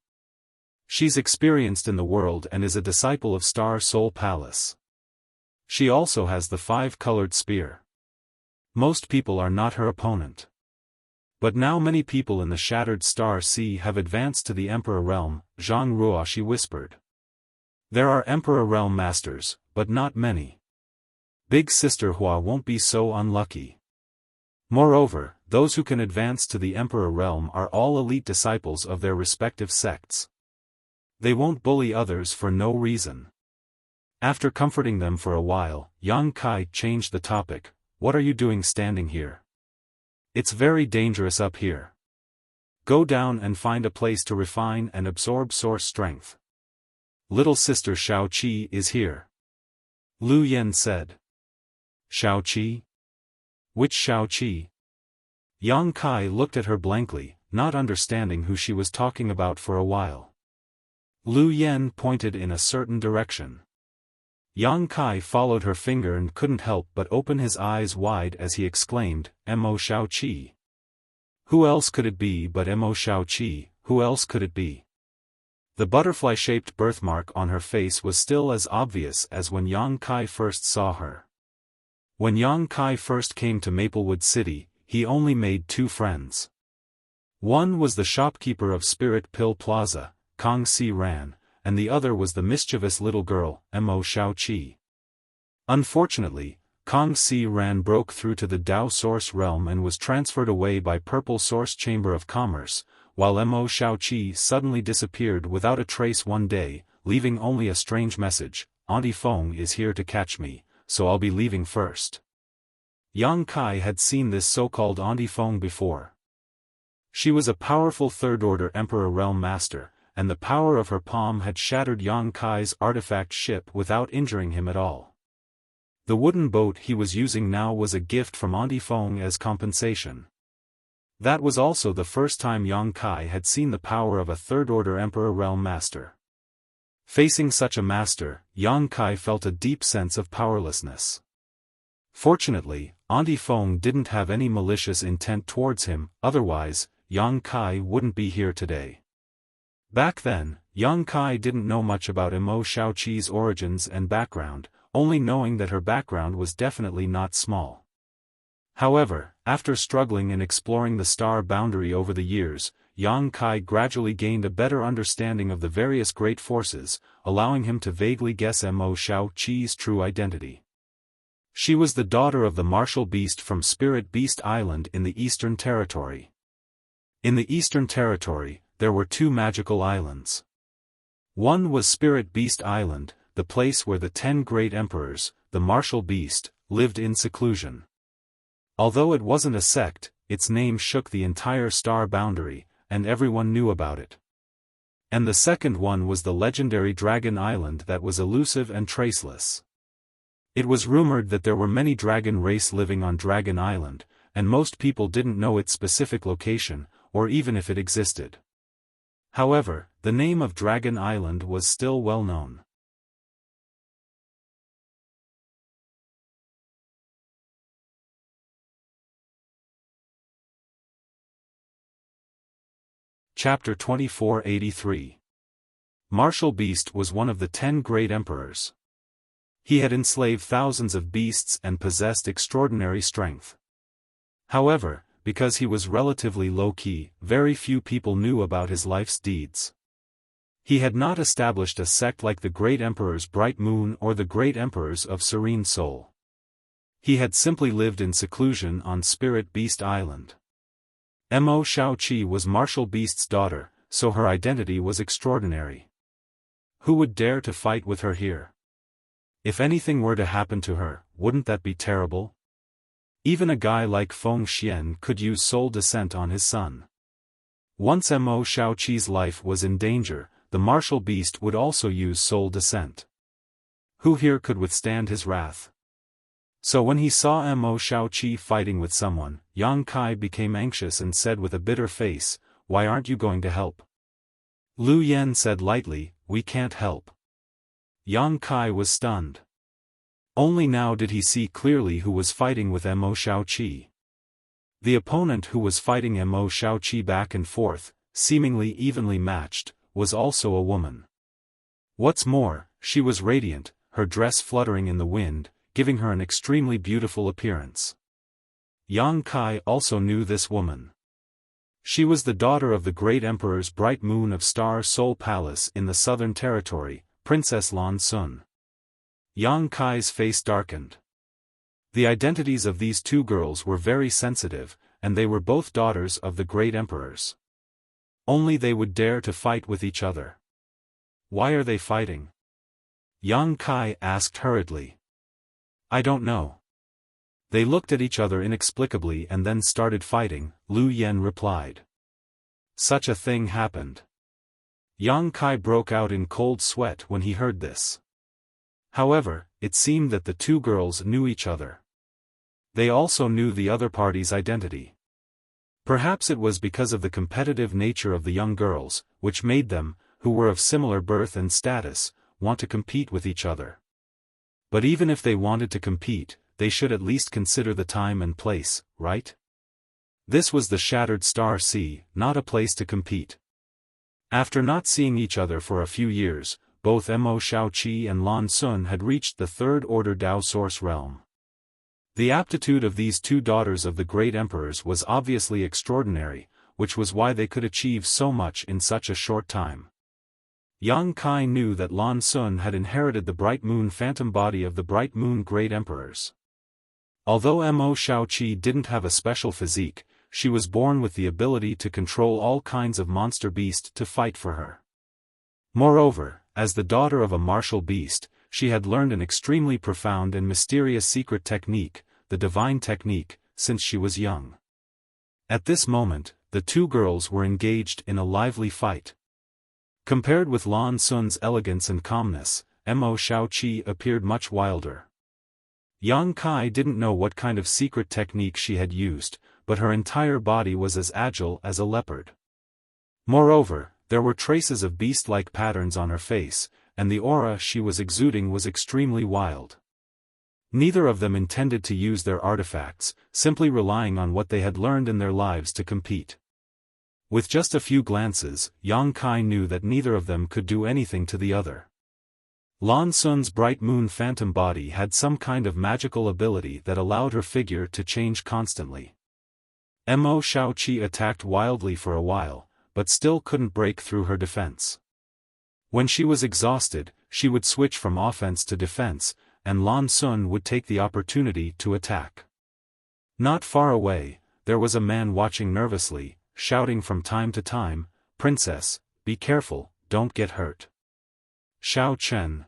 She's experienced in the world and is a disciple of Star Soul Palace. She also has the 5-colored spear. Most people are not her opponent. But now many people in the Shattered Star Sea have advanced to the Emperor Realm," Zhang Ruoxi whispered. "There are Emperor Realm masters, but not many. Big Sister Hua won't be so unlucky. Moreover, those who can advance to the Emperor Realm are all elite disciples of their respective sects. They won't bully others for no reason. After comforting them for a while, Yang Kai changed the topic. What are you doing standing here? It's very dangerous up here. Go down and find a place to refine and absorb source strength. Little sister Xiao Qi is here. Lu Yen said. Xiao Qi? Which Xiao Qi? Yang Kai looked at her blankly, not understanding who she was talking about for a while. Lu Yen pointed in a certain direction. Yang Kai followed her finger and couldn't help but open his eyes wide as he exclaimed, Mo Xiao Qi. Who else could it be but Mo Xiao Qi? Who else could it be? The butterfly-shaped birthmark on her face was still as obvious as when Yang Kai first saw her. When Yang Kai first came to Maplewood City, he only made two friends. One was the shopkeeper of Spirit Pill Plaza, Kang Si Ran, and the other was the mischievous little girl, Mo Xiao Qi. Unfortunately, Kang Si Ran broke through to the Dao Source realm and was transferred away by Purple Source Chamber of Commerce, while Mo Xiao Qi suddenly disappeared without a trace one day, leaving only a strange message, Auntie Feng is here to catch me, so I'll be leaving first. Yang Kai had seen this so-called Auntie Feng before. She was a powerful third-order Emperor Realm Master, and the power of her palm had shattered Yang Kai's artifact ship without injuring him at all. The wooden boat he was using now was a gift from Auntie Feng as compensation. That was also the first time Yang Kai had seen the power of a third-order Emperor Realm Master. Facing such a master, Yang Kai felt a deep sense of powerlessness. Fortunately, Auntie Feng didn't have any malicious intent towards him, otherwise, Yang Kai wouldn't be here today. Back then, Yang Kai didn't know much about Mo Xiao Qi's origins and background, only knowing that her background was definitely not small. However, after struggling and exploring the star boundary over the years, Yang Kai gradually gained a better understanding of the various great forces, allowing him to vaguely guess Mo Xiao Qi's true identity. She was the daughter of the martial beast from Spirit Beast Island in the Eastern Territory. In the Eastern Territory, there were two magical islands. One was Spirit Beast Island, the place where the 10 great emperors, the martial beast, lived in seclusion. Although it wasn't a sect, its name shook the entire star boundary, and everyone knew about it. And the second one was the legendary Dragon Island that was elusive and traceless. It was rumored that there were many dragon race living on Dragon Island, and most people didn't know its specific location, or even if it existed. However, the name of Dragon Island was still well known. Chapter 2483. Martial Beast was one of the 10 great emperors. He had enslaved thousands of beasts and possessed extraordinary strength. However, because he was relatively low-key, very few people knew about his life's deeds. He had not established a sect like the Great Emperor's Bright Moon or the Great Emperors of Serene Soul. He had simply lived in seclusion on Spirit Beast Island. Mo Xiao Qi was Martial Beast's daughter, so her identity was extraordinary. Who would dare to fight with her here? If anything were to happen to her, wouldn't that be terrible? Even a guy like Feng Xian could use soul descent on his son. Once Mo Xiao Qi's life was in danger, the martial beast would also use soul descent. Who here could withstand his wrath? So when he saw Mo Xiao Qi fighting with someone, Yang Kai became anxious and said with a bitter face, "Why aren't you going to help?" Lu Yen said lightly, "We can't help." Yang Kai was stunned. Only now did he see clearly who was fighting with Mo Xiao Qi. The opponent who was fighting Mo Xiao Qi back and forth, seemingly evenly matched, was also a woman. What's more, she was radiant, her dress fluttering in the wind, giving her an extremely beautiful appearance. Yang Kai also knew this woman. She was the daughter of the Great Emperor's Bright Moon of Star Soul Palace in the Southern Territory, Princess Lan Sun. Yang Kai's face darkened. The identities of these two girls were very sensitive, and they were both daughters of the great emperors. Only they would dare to fight with each other. Why are they fighting? Yang Kai asked hurriedly. I don't know. They looked at each other inexplicably and then started fighting, Lu Yen replied. Such a thing happened. Yang Kai broke out in cold sweat when he heard this. However, it seemed that the two girls knew each other. They also knew the other party's identity. Perhaps it was because of the competitive nature of the young girls, which made them, who were of similar birth and status, want to compete with each other. But even if they wanted to compete, they should at least consider the time and place, right? This was the Shattered Star Sea, not a place to compete. After not seeing each other for a few years, both Mo Shaoqi and Lan Sun had reached the third-order Dao Source realm. The aptitude of these two daughters of the great emperors was obviously extraordinary, which was why they could achieve so much in such a short time. Yang Kai knew that Lan Sun had inherited the Bright Moon phantom body of the Bright Moon great emperors. Although Mo Shaoqi didn't have a special physique, she was born with the ability to control all kinds of monster beast to fight for her. Moreover, as the daughter of a martial beast, she had learned an extremely profound and mysterious secret technique, the divine technique, since she was young. At this moment, the two girls were engaged in a lively fight. Compared with Lan Sun's elegance and calmness, Mo Shaoqi appeared much wilder. Yang Kai didn't know what kind of secret technique she had used, but her entire body was as agile as a leopard. Moreover, there were traces of beast-like patterns on her face, and the aura she was exuding was extremely wild. Neither of them intended to use their artifacts, simply relying on what they had learned in their lives to compete. With just a few glances, Yang Kai knew that neither of them could do anything to the other. Lan Sun's Bright Moon phantom body had some kind of magical ability that allowed her figure to change constantly. Mo Shaoqi attacked wildly for a while, but still couldn't break through her defense. When she was exhausted, she would switch from offense to defense, and Lan Sun would take the opportunity to attack. Not far away, there was a man watching nervously, shouting from time to time, "Princess, be careful, don't get hurt." Xiao Chen.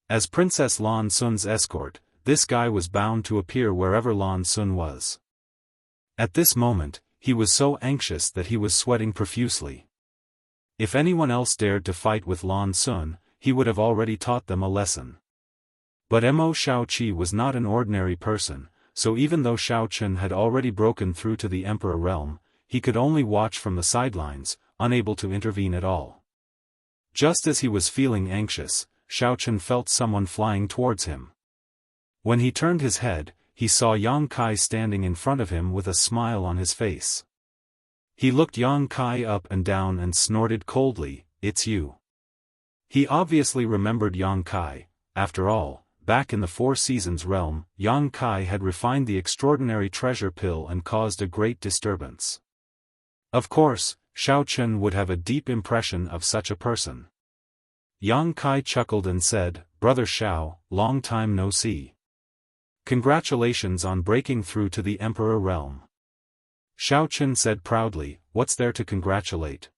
As Princess Lan Sun's escort, this guy was bound to appear wherever Lan Sun was. At this moment, he was so anxious that he was sweating profusely. If anyone else dared to fight with Lan Sun, he would have already taught them a lesson. But Mo Shaoqi was not an ordinary person, so even though Xiao Chen had already broken through to the Emperor realm, he could only watch from the sidelines, unable to intervene at all. Just as he was feeling anxious, Xiao Chen felt someone flying towards him. When he turned his head, he saw Yang Kai standing in front of him with a smile on his face. He looked Yang Kai up and down and snorted coldly, "It's you." He obviously remembered Yang Kai. After all, back in the Four Seasons realm, Yang Kai had refined the extraordinary treasure pill and caused a great disturbance. Of course, Xiao Chen would have a deep impression of such a person. Yang Kai chuckled and said, "Brother Xiao, long time no see. Congratulations on breaking through to the Emperor realm." Xiao Chen said proudly, "What's there to congratulate?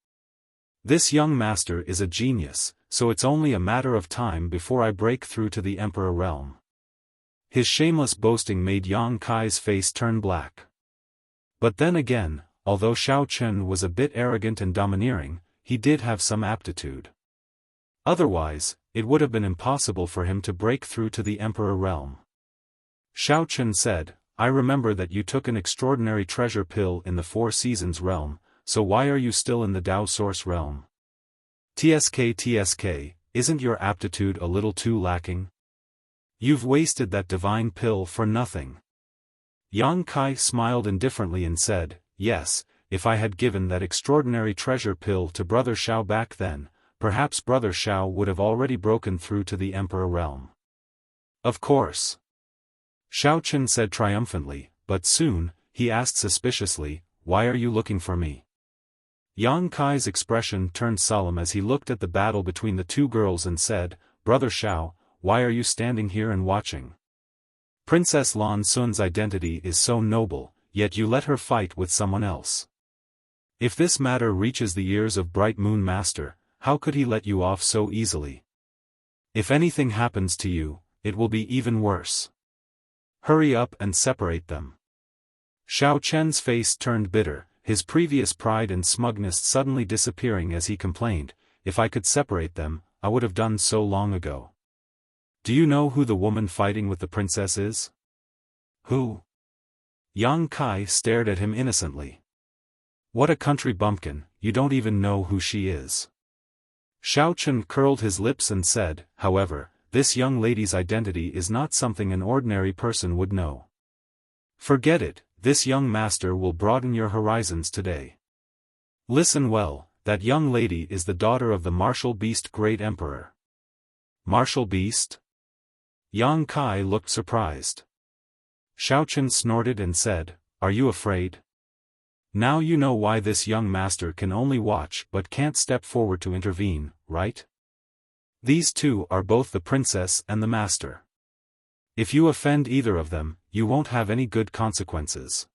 This young master is a genius, so it's only a matter of time before I break through to the Emperor realm." His shameless boasting made Yang Kai's face turn black. But then again, although Xiao Chen was a bit arrogant and domineering, he did have some aptitude. Otherwise, it would have been impossible for him to break through to the Emperor realm. Xiao Chen said, "I remember that you took an extraordinary treasure pill in the Four Seasons realm, so why are you still in the Dao Source realm? TSK, isn't your aptitude a little too lacking? You've wasted that divine pill for nothing." Yang Kai smiled indifferently and said, "Yes, if I had given that extraordinary treasure pill to Brother Xiao back then, perhaps Brother Xiao would have already broken through to the Emperor realm." "Of course," Xiao Chen said triumphantly, but soon, he asked suspiciously, "Why are you looking for me?" Yang Kai's expression turned solemn as he looked at the battle between the two girls and said, "Brother Xiao, why are you standing here and watching? Princess Lan Sun's identity is so noble, yet you let her fight with someone else. If this matter reaches the ears of Bright Moon Master, how could he let you off so easily?" If anything happens to you, it will be even worse. Hurry up and separate them. Xiao Chen's face turned bitter, his previous pride and smugness suddenly disappearing as he complained, if I could separate them, I would have done so long ago. Do you know who the woman fighting with the princess is? Who? Yang Kai stared at him innocently. What a country bumpkin, you don't even know who she is. Xiao Chen curled his lips and said, however, this young lady's identity is not something an ordinary person would know. Forget it, this young master will broaden your horizons today. Listen well, that young lady is the daughter of the martial beast great emperor. Martial beast? Yang Kai looked surprised. Xiao Chen snorted and said, are you afraid? Now you know why this young master can only watch but can't step forward to intervene, right? These two are both the princess and the master. If you offend either of them, you won't have any good consequences.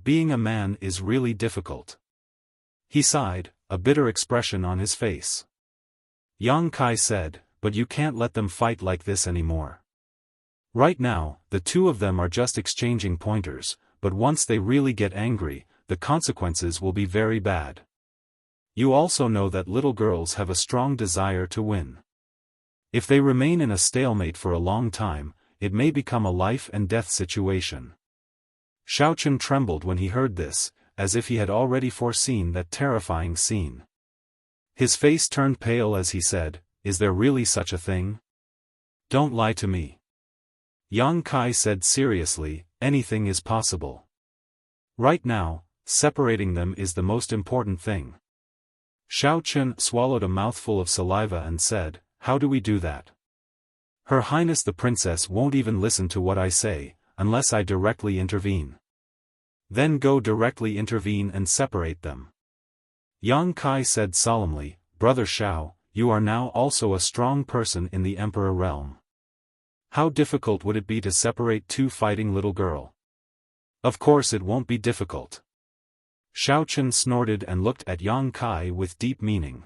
Being a man is really difficult. He sighed, a bitter expression on his face. Yang Kai said, but you can't let them fight like this anymore. Right now, the two of them are just exchanging pointers, but once they really get angry, the consequences will be very bad. You also know that little girls have a strong desire to win. If they remain in a stalemate for a long time, it may become a life and death situation. Xiao Chen trembled when he heard this, as if he had already foreseen that terrifying scene. His face turned pale as he said, is there really such a thing? Don't lie to me. Yang Kai said seriously, anything is possible. Right now, separating them is the most important thing. Xiao Chen swallowed a mouthful of saliva and said, how do we do that? Her Highness the Princess won't even listen to what I say, unless I directly intervene. Then go directly intervene and separate them. Yang Kai said solemnly, Brother Xiao, you are now also a strong person in the Emperor realm. How difficult would it be to separate two fighting little girl? Of course it won't be difficult. Xiao Chen snorted and looked at Yang Kai with deep meaning.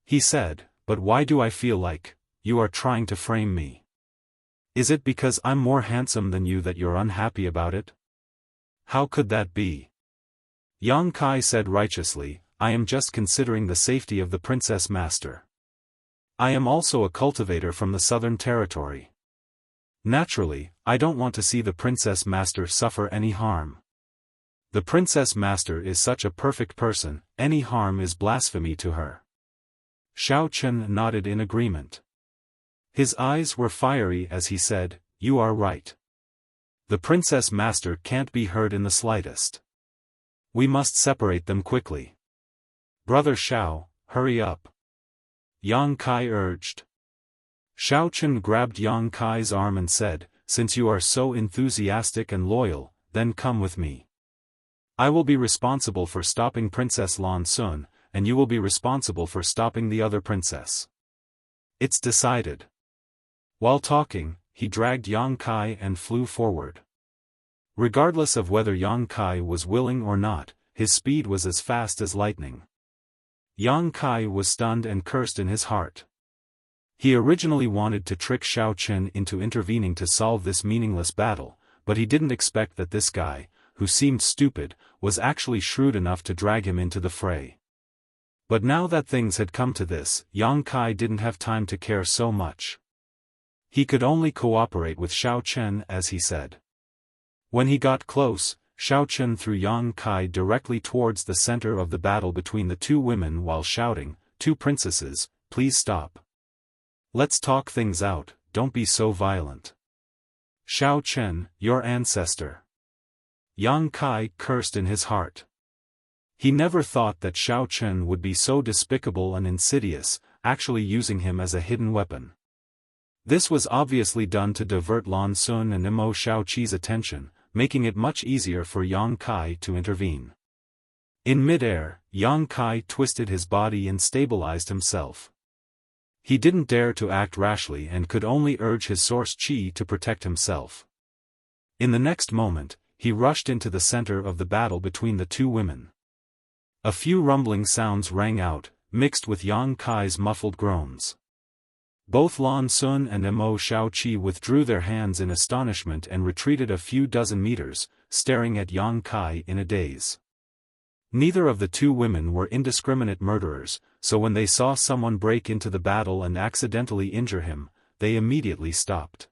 He said, but why do I feel like you are trying to frame me? Is it because I'm more handsome than you that you're unhappy about it? How could that be? Yang Kai said righteously, I am just considering the safety of the princess master. I am also a cultivator from the southern territory. Naturally, I don't want to see the princess master suffer any harm. The princess master is such a perfect person, any harm is blasphemy to her. Xiao Chen nodded in agreement. His eyes were fiery as he said, you are right. The princess master can't be hurt in the slightest. We must separate them quickly. Brother Xiao, hurry up. Yang Kai urged. Xiao Chen grabbed Yang Kai's arm and said, since you are so enthusiastic and loyal, then come with me. I will be responsible for stopping Princess Lan Sun, and you will be responsible for stopping the other princess. It's decided. While talking, he dragged Yang Kai and flew forward. Regardless of whether Yang Kai was willing or not, his speed was as fast as lightning. Yang Kai was stunned and cursed in his heart. He originally wanted to trick Xiao Chen into intervening to solve this meaningless battle, but he didn't expect that this guy, who seemed stupid, was actually shrewd enough to drag him into the fray. But now that things had come to this, Yang Kai didn't have time to care so much. He could only cooperate with Xiao Chen as he said. When he got close, Xiao Chen threw Yang Kai directly towards the center of the battle between the two women while shouting, two princesses, please stop. Let's talk things out, don't be so violent. Xiao Chen, your ancestor. Yang Kai cursed in his heart. He never thought that Xiao Chen would be so despicable and insidious, actually using him as a hidden weapon. This was obviously done to divert Lan Sun and Mo Shaoqi's attention, making it much easier for Yang Kai to intervene. In midair, Yang Kai twisted his body and stabilized himself. He didn't dare to act rashly and could only urge his source qi to protect himself. In the next moment, he rushed into the center of the battle between the two women. A few rumbling sounds rang out, mixed with Yang Kai's muffled groans. Both Lan Sun and Mo Xiaoqi withdrew their hands in astonishment and retreated a few dozen meters, staring at Yang Kai in a daze. Neither of the two women were indiscriminate murderers, so when they saw someone break into the battle and accidentally injure him, they immediately stopped.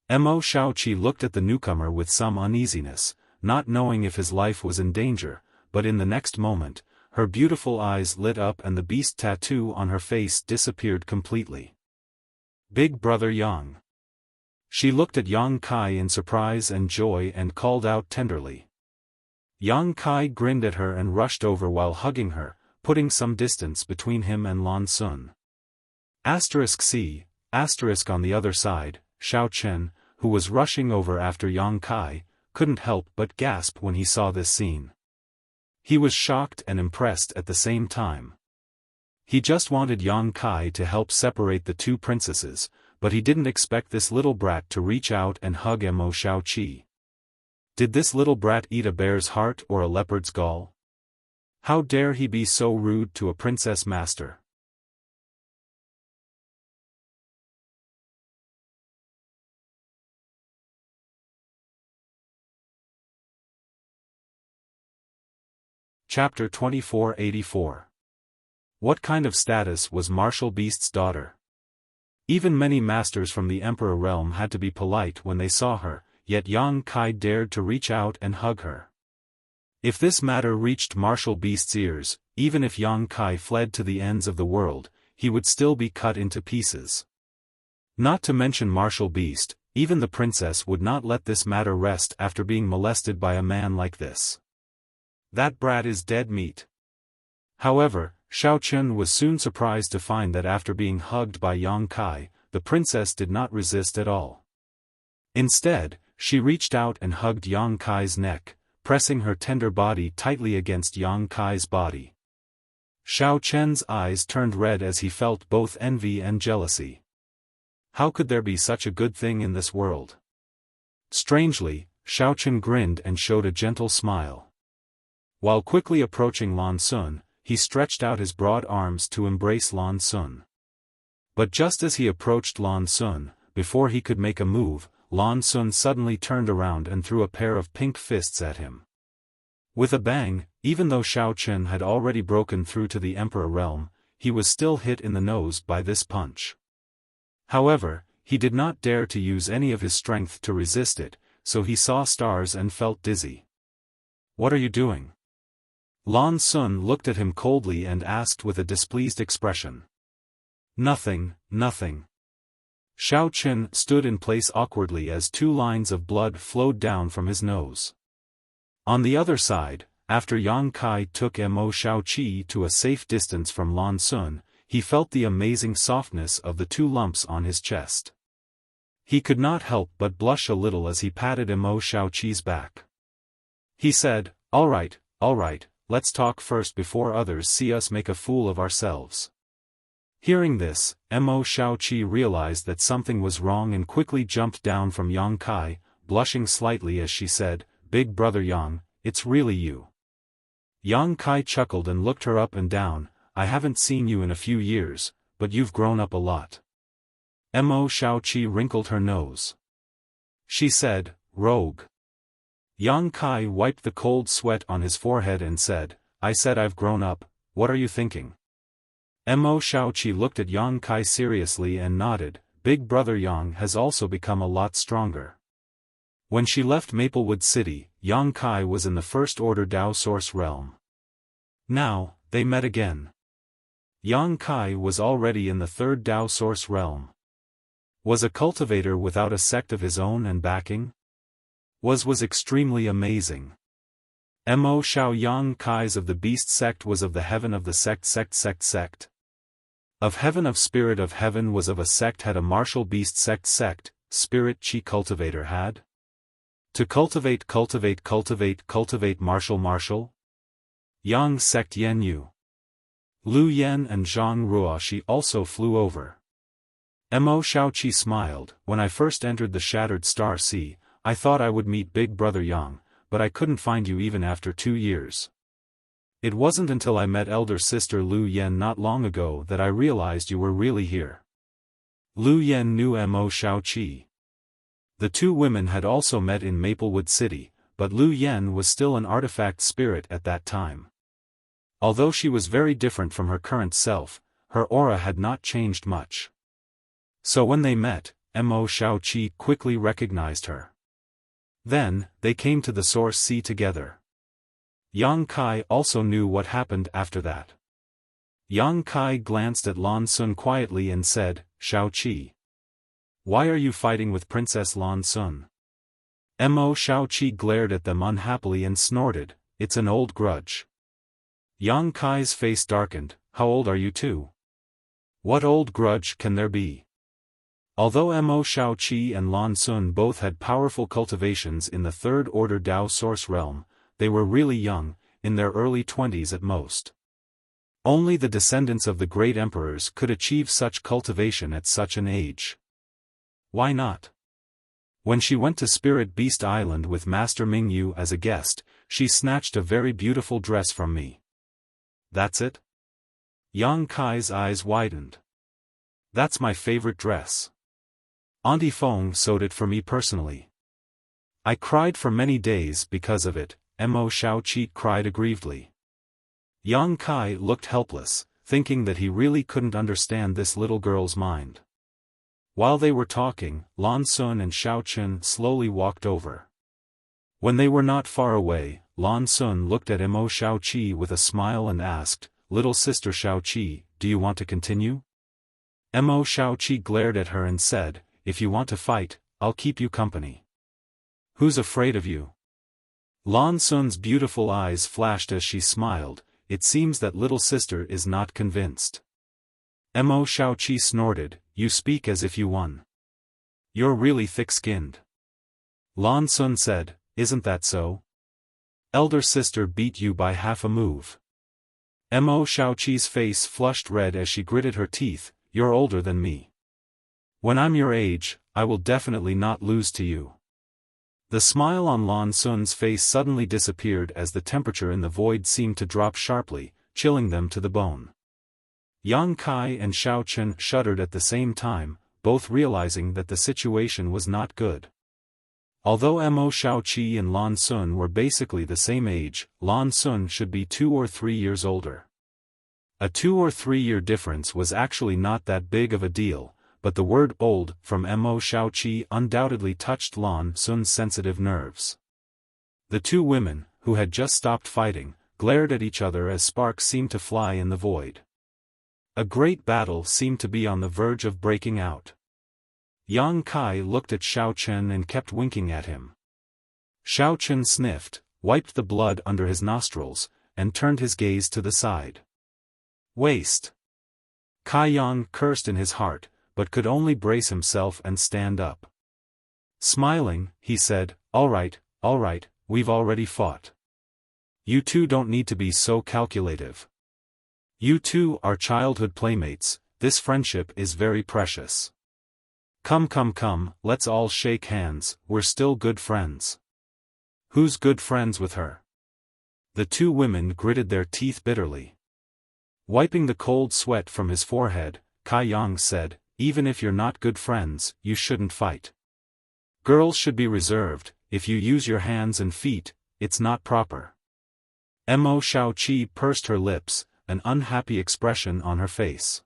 Mo Xiaoqi looked at the newcomer with some uneasiness, not knowing if his life was in danger, but in the next moment, her beautiful eyes lit up and the beast tattoo on her face disappeared completely. Big brother Yang. She looked at Yang Kai in surprise and joy and called out tenderly. Yang Kai grinned at her and rushed over while hugging her, putting some distance between him and Lan Sun. *C*. On the other side, Xiao Chen, who was rushing over after Yang Kai, couldn't help but gasp when he saw this scene. He was shocked and impressed at the same time. He just wanted Yang Kai to help separate the two princesses, but he didn't expect this little brat to reach out and hug Mo Xiaoqi. Did this little brat eat a bear's heart or a leopard's gall? How dare he be so rude to a princess master? Chapter 2484. What kind of status was Martial Beast's daughter? Even many masters from the Emperor realm had to be polite when they saw her, yet Yang Kai dared to reach out and hug her. If this matter reached Martial Beast's ears, even if Yang Kai fled to the ends of the world, he would still be cut into pieces. Not to mention Martial Beast, even the princess would not let this matter rest after being molested by a man like this. That brat is dead meat. However, Xiao Chen was soon surprised to find that after being hugged by Yang Kai, the princess did not resist at all. Instead, she reached out and hugged Yang Kai's neck, pressing her tender body tightly against Yang Kai's body. Xiao Chen's eyes turned red as he felt both envy and jealousy. How could there be such a good thing in this world? Strangely, Xiao Chen grinned and showed a gentle smile. While quickly approaching Lan Sun, he stretched out his broad arms to embrace Lan Sun. But just as he approached Lan Sun, before he could make a move, Lan Sun suddenly turned around and threw a pair of pink fists at him. With a bang, even though Xiao Chen had already broken through to the Emperor realm, he was still hit in the nose by this punch. However, he did not dare to use any of his strength to resist it, so he saw stars and felt dizzy. "What are you doing?" Lan Sun looked at him coldly and asked with a displeased expression. "Nothing, nothing." Xiao Chen stood in place awkwardly as 2 lines of blood flowed down from his nose. On the other side, after Yang Kai took Mo Xiaoqi to a safe distance from Lan Sun, he felt the amazing softness of the 2 lumps on his chest. He could not help but blush a little as he patted Mo Xiaoqi's back. He said, all right, let's talk first before others see us make a fool of ourselves." Hearing this, Mo Xiaoqi realized that something was wrong and quickly jumped down from Yang Kai, blushing slightly as she said, "Big brother Yang, it's really you." Yang Kai chuckled and looked her up and down. "I haven't seen you in a few years, but you've grown up a lot." Mo Xiaoqi wrinkled her nose. She said, "Rogue." Yang Kai wiped the cold sweat on his forehead and said, "I said I've grown up, what are you thinking?" Mo Xiaoqi looked at Yang Kai seriously and nodded. Big brother Yang has also become a lot stronger. When she left Maplewood City, Yang Kai was in the First Order Dao Source realm. Now, they met again. Yang Kai was already in the Third Dao Source realm. Was a cultivator without a sect of his own and backing? Was extremely amazing. Mo Xiao Yang Kai's of the Beast sect was of the Heaven of the sect. Of Heaven of Spirit of Heaven was of a sect had a Martial Beast sect, Spirit Chi cultivator had. To cultivate martial. Yang sect Yen Yu. Lu Yan and Zhang Ruoxi also flew over. Mo Xiaoqi smiled. "When I first entered the Shattered Star Sea, I thought I would meet Big Brother Yang, but I couldn't find you even after 2 years. It wasn't until I met elder sister Lu Yan not long ago that I realized you were really here." Lu Yen knew Mo Xiaoqi. The two women had also met in Maplewood City, but Lu Yen was still an artifact spirit at that time. Although she was very different from her current self, her aura had not changed much. So when they met, Mo Xiaoqi quickly recognized her. Then, they came to the Source Sea together. Yang Kai also knew what happened after that. Yang Kai glanced at Lan Sun quietly and said, "Xiaoqi. Why are you fighting with Princess Lan Sun?" Mo Xiaoqi glared at them unhappily and snorted, "It's an old grudge." Yang Kai's face darkened, "How old are you two? What old grudge can there be?" Although Mo Xiaoqi and Lan Sun both had powerful cultivations in the Third Order Dao Source realm, they were really young, in their early 20s at most. Only the descendants of the great emperors could achieve such cultivation at such an age. Why not? When she went to Spirit Beast Island with Master Mingyu as a guest, she snatched a very beautiful dress from me. That's it? Yang Kai's eyes widened. That's my favorite dress. Auntie Feng sewed it for me personally. I cried for many days because of it, Mo Xiaoqi cried aggrievedly. Yang Kai looked helpless, thinking that he really couldn't understand this little girl's mind. While they were talking, Lan Sun and Xiao Chun slowly walked over. When they were not far away, Lan Sun looked at Mo Xiaoqi with a smile and asked, "Little sister Xiaoqi, do you want to continue?" Mo Xiaoqi glared at her and said, "If you want to fight, I'll keep you company." "Who's afraid of you?" Lan Sun's beautiful eyes flashed as she smiled. It seems that little sister is not convinced. Mo Xiaoqi snorted, "You speak as if you won. You're really thick-skinned." Lan Sun said, "Isn't that so? Elder sister beat you by half a move." Mo Xiaoqi's face flushed red as she gritted her teeth, "You're older than me. When I'm your age, I will definitely not lose to you." The smile on Lan Sun's face suddenly disappeared as the temperature in the void seemed to drop sharply, chilling them to the bone. Yang Kai and Xiao Chun shuddered at the same time, both realizing that the situation was not good. Although Mo Xiaoqi and Lan Sun were basically the same age, Lan Sun should be 2 or 3 years older. A 2 or 3 year difference was actually not that big of a deal, but the word "old" from Mo Xiaoqi undoubtedly touched Lan Sun's sensitive nerves. The two women, who had just stopped fighting, glared at each other as sparks seemed to fly in the void. A great battle seemed to be on the verge of breaking out. Yang Kai looked at Xiao Chun and kept winking at him. Xiao Chun sniffed, wiped the blood under his nostrils, and turned his gaze to the side. Waste. Kai Yang cursed in his heart, but could only brace himself and stand up. Smiling, he said, all right, we've already fought. You two don't need to be so calculative. You two are childhood playmates, this friendship is very precious. Come, let's all shake hands, we're still good friends." "Who's good friends with her?" The two women gritted their teeth bitterly. Wiping the cold sweat from his forehead, Kai Yang said, "Even if you're not good friends, you shouldn't fight. Girls should be reserved. If you use your hands and feet, it's not proper." Mo Xiaoqi pursed her lips, an unhappy expression on her face.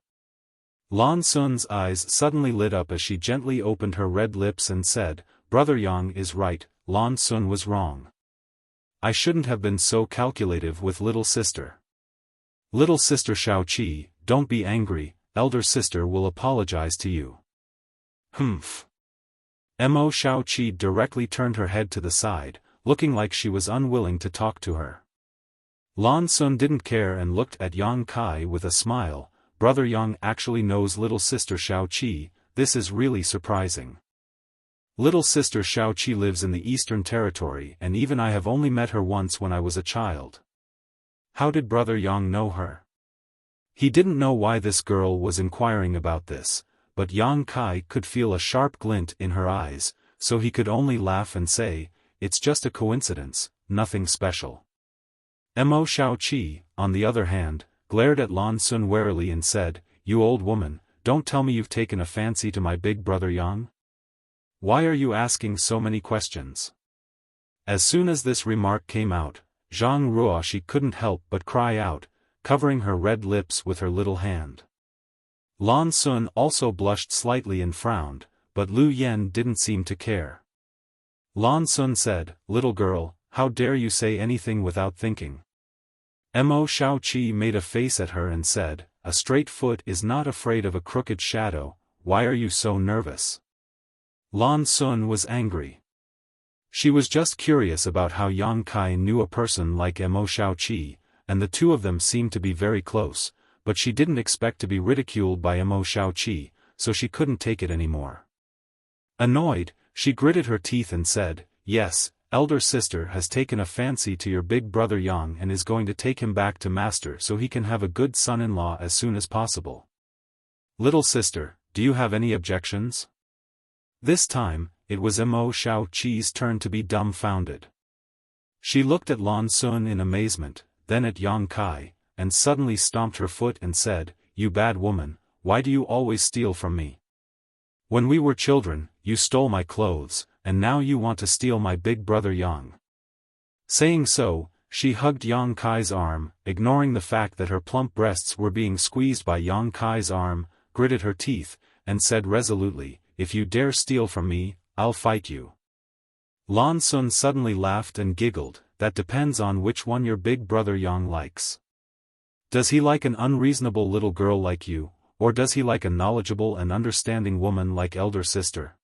Lan Sun's eyes suddenly lit up as she gently opened her red lips and said, "Brother Yang is right, Lan Sun was wrong. I shouldn't have been so calculative with little sister. Little sister Xiaoqi, don't be angry, elder sister will apologize to you." "Humph." Mo Xiaoqi directly turned her head to the side, looking like she was unwilling to talk to her. Lan Sun didn't care and looked at Yang Kai with a smile. "Brother Yang actually knows little sister Xiaoqi, this is really surprising. Little sister Xiaoqi lives in the Eastern Territory and even I have only met her once when I was a child. How did Brother Yang know her?" He didn't know why this girl was inquiring about this, but Yang Kai could feel a sharp glint in her eyes, so he could only laugh and say, "It's just a coincidence, nothing special." Mo Xiaoqi, on the other hand, glared at Lan Sun warily and said, "You old woman, don't tell me you've taken a fancy to my big brother Yang? Why are you asking so many questions? As soon as this remark came out, Zhang Ruoxi couldn't help but cry out, covering her red lips with her little hand. Lan Sun also blushed slightly and frowned, but Lu Yen didn't seem to care. Lan Sun said, "Little girl, how dare you say anything without thinking?" Mo Xiaoqi made a face at her and said, "A straight foot is not afraid of a crooked shadow, why are you so nervous?" Lan Sun was angry. She was just curious about how Yang Kai knew a person like Mo Xiaoqi, and the two of them seemed to be very close, but she didn't expect to be ridiculed by Mo Xiaoqi, so she couldn't take it anymore. Annoyed, she gritted her teeth and said, "Yes, elder sister has taken a fancy to your big brother Yang and is going to take him back to master so he can have a good son-in-law as soon as possible. Little sister, do you have any objections?" This time, it was Mo Xiaoqi's turn to be dumbfounded. She looked at Lan Sun in amazement, then at Yang Kai, and suddenly stomped her foot and said, "You bad woman, why do you always steal from me? When we were children, you stole my clothes, and now you want to steal my big brother Yang." Saying so, she hugged Yang Kai's arm, ignoring the fact that her plump breasts were being squeezed by Yang Kai's arm, gritted her teeth, and said resolutely, "If you dare steal from me, I'll fight you." Lan Sun suddenly laughed and giggled, "That depends on which one your big brother Yang likes. Does he like an unreasonable little girl like you, or does he like a knowledgeable and understanding woman like elder sister?"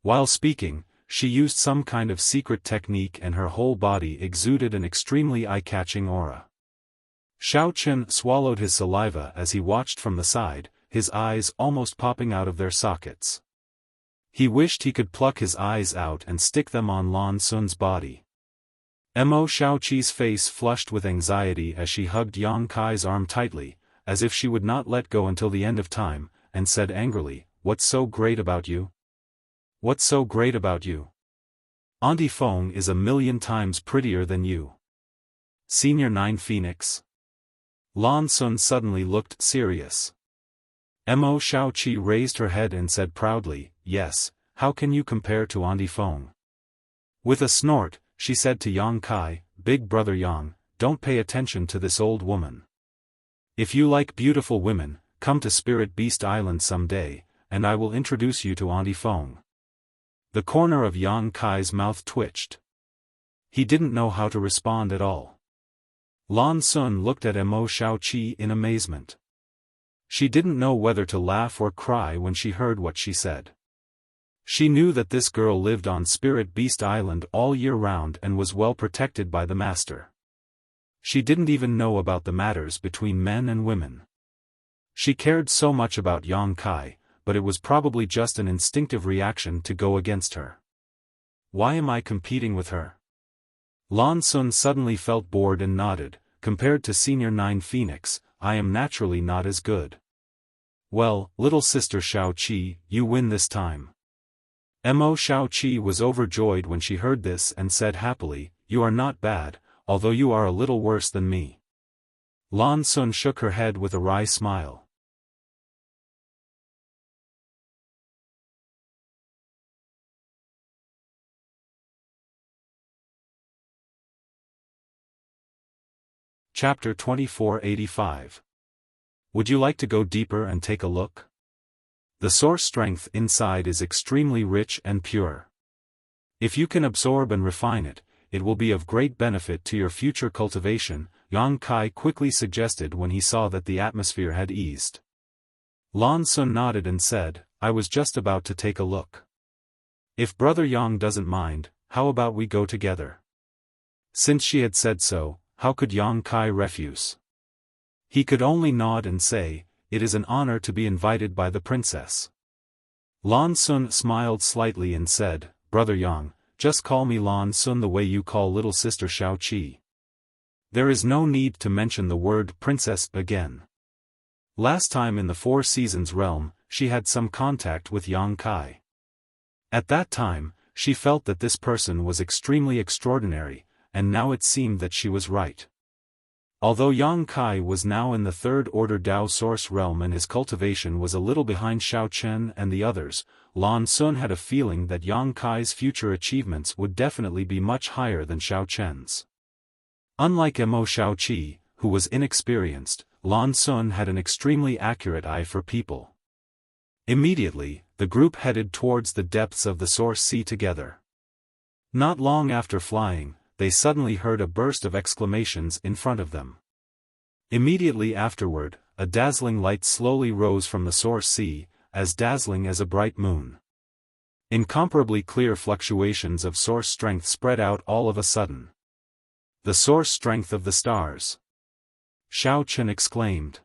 While speaking, she used some kind of secret technique and her whole body exuded an extremely eye-catching aura. Xiao Chen swallowed his saliva as he watched from the side, his eyes almost popping out of their sockets. He wished he could pluck his eyes out and stick them on Lan Sun's body. Mo Xiaoqi's face flushed with anxiety as she hugged Yang Kai's arm tightly, as if she would not let go until the end of time, and said angrily, "What's so great about you? What's so great about you? Auntie Feng is a million times prettier than you. Senior 9 Phoenix." Lan Sun suddenly looked serious. Mo Xiaoqi raised her head and said proudly, "Yes, how can you compare to Auntie Feng?" With a snort, she said to Yang Kai, "Big brother Yang, don't pay attention to this old woman. If you like beautiful women, come to Spirit Beast Island someday, and I will introduce you to Auntie Feng." The corner of Yang Kai's mouth twitched. He didn't know how to respond at all. Lan Sun looked at Mo Xiaoqi in amazement. She didn't know whether to laugh or cry when she heard what she said. She knew that this girl lived on Spirit Beast Island all year round and was well protected by the master. She didn't even know about the matters between men and women. She cared so much about Yang Kai, but it was probably just an instinctive reaction to go against her. Why am I competing with her? Lan Sun suddenly felt bored and nodded. Compared to Senior 9 Phoenix, I am naturally not as good. Well, little sister Xiaoqi, you win this time. Mo Xiaoqi was overjoyed when she heard this and said happily, "You are not bad, although you are a little worse than me." Lan Sun shook her head with a wry smile. Chapter 2485. Would you like to go deeper and take a look? The source strength inside is extremely rich and pure. If you can absorb and refine it, it will be of great benefit to your future cultivation, Yang Kai quickly suggested when he saw that the atmosphere had eased. Lan Sun nodded and said, "I was just about to take a look. If brother Yang doesn't mind, how about we go together?" Since she had said so, how could Yang Kai refuse? He could only nod and say, "It is an honor to be invited by the princess." Lan Sun smiled slightly and said, "Brother Yang, just call me Lan Sun the way you call little sister Xiaoqi. There is no need to mention the word princess again." Last time in the Four Seasons realm, she had some contact with Yang Kai. At that time, she felt that this person was extremely extraordinary, and now it seemed that she was right. Although Yang Kai was now in the third-order Dao source realm and his cultivation was a little behind Xiao Chen and the others, Lan Sun had a feeling that Yang Kai's future achievements would definitely be much higher than Xiao Chen's. Unlike Mo Xiaoqi, who was inexperienced, Lan Sun had an extremely accurate eye for people. Immediately, the group headed towards the depths of the source sea together. Not long after flying, they suddenly heard a burst of exclamations in front of them. Immediately afterward, a dazzling light slowly rose from the source sea, as dazzling as a bright moon. Incomparably clear fluctuations of source strength spread out all of a sudden. The source strength of the stars! Xiao Chen exclaimed.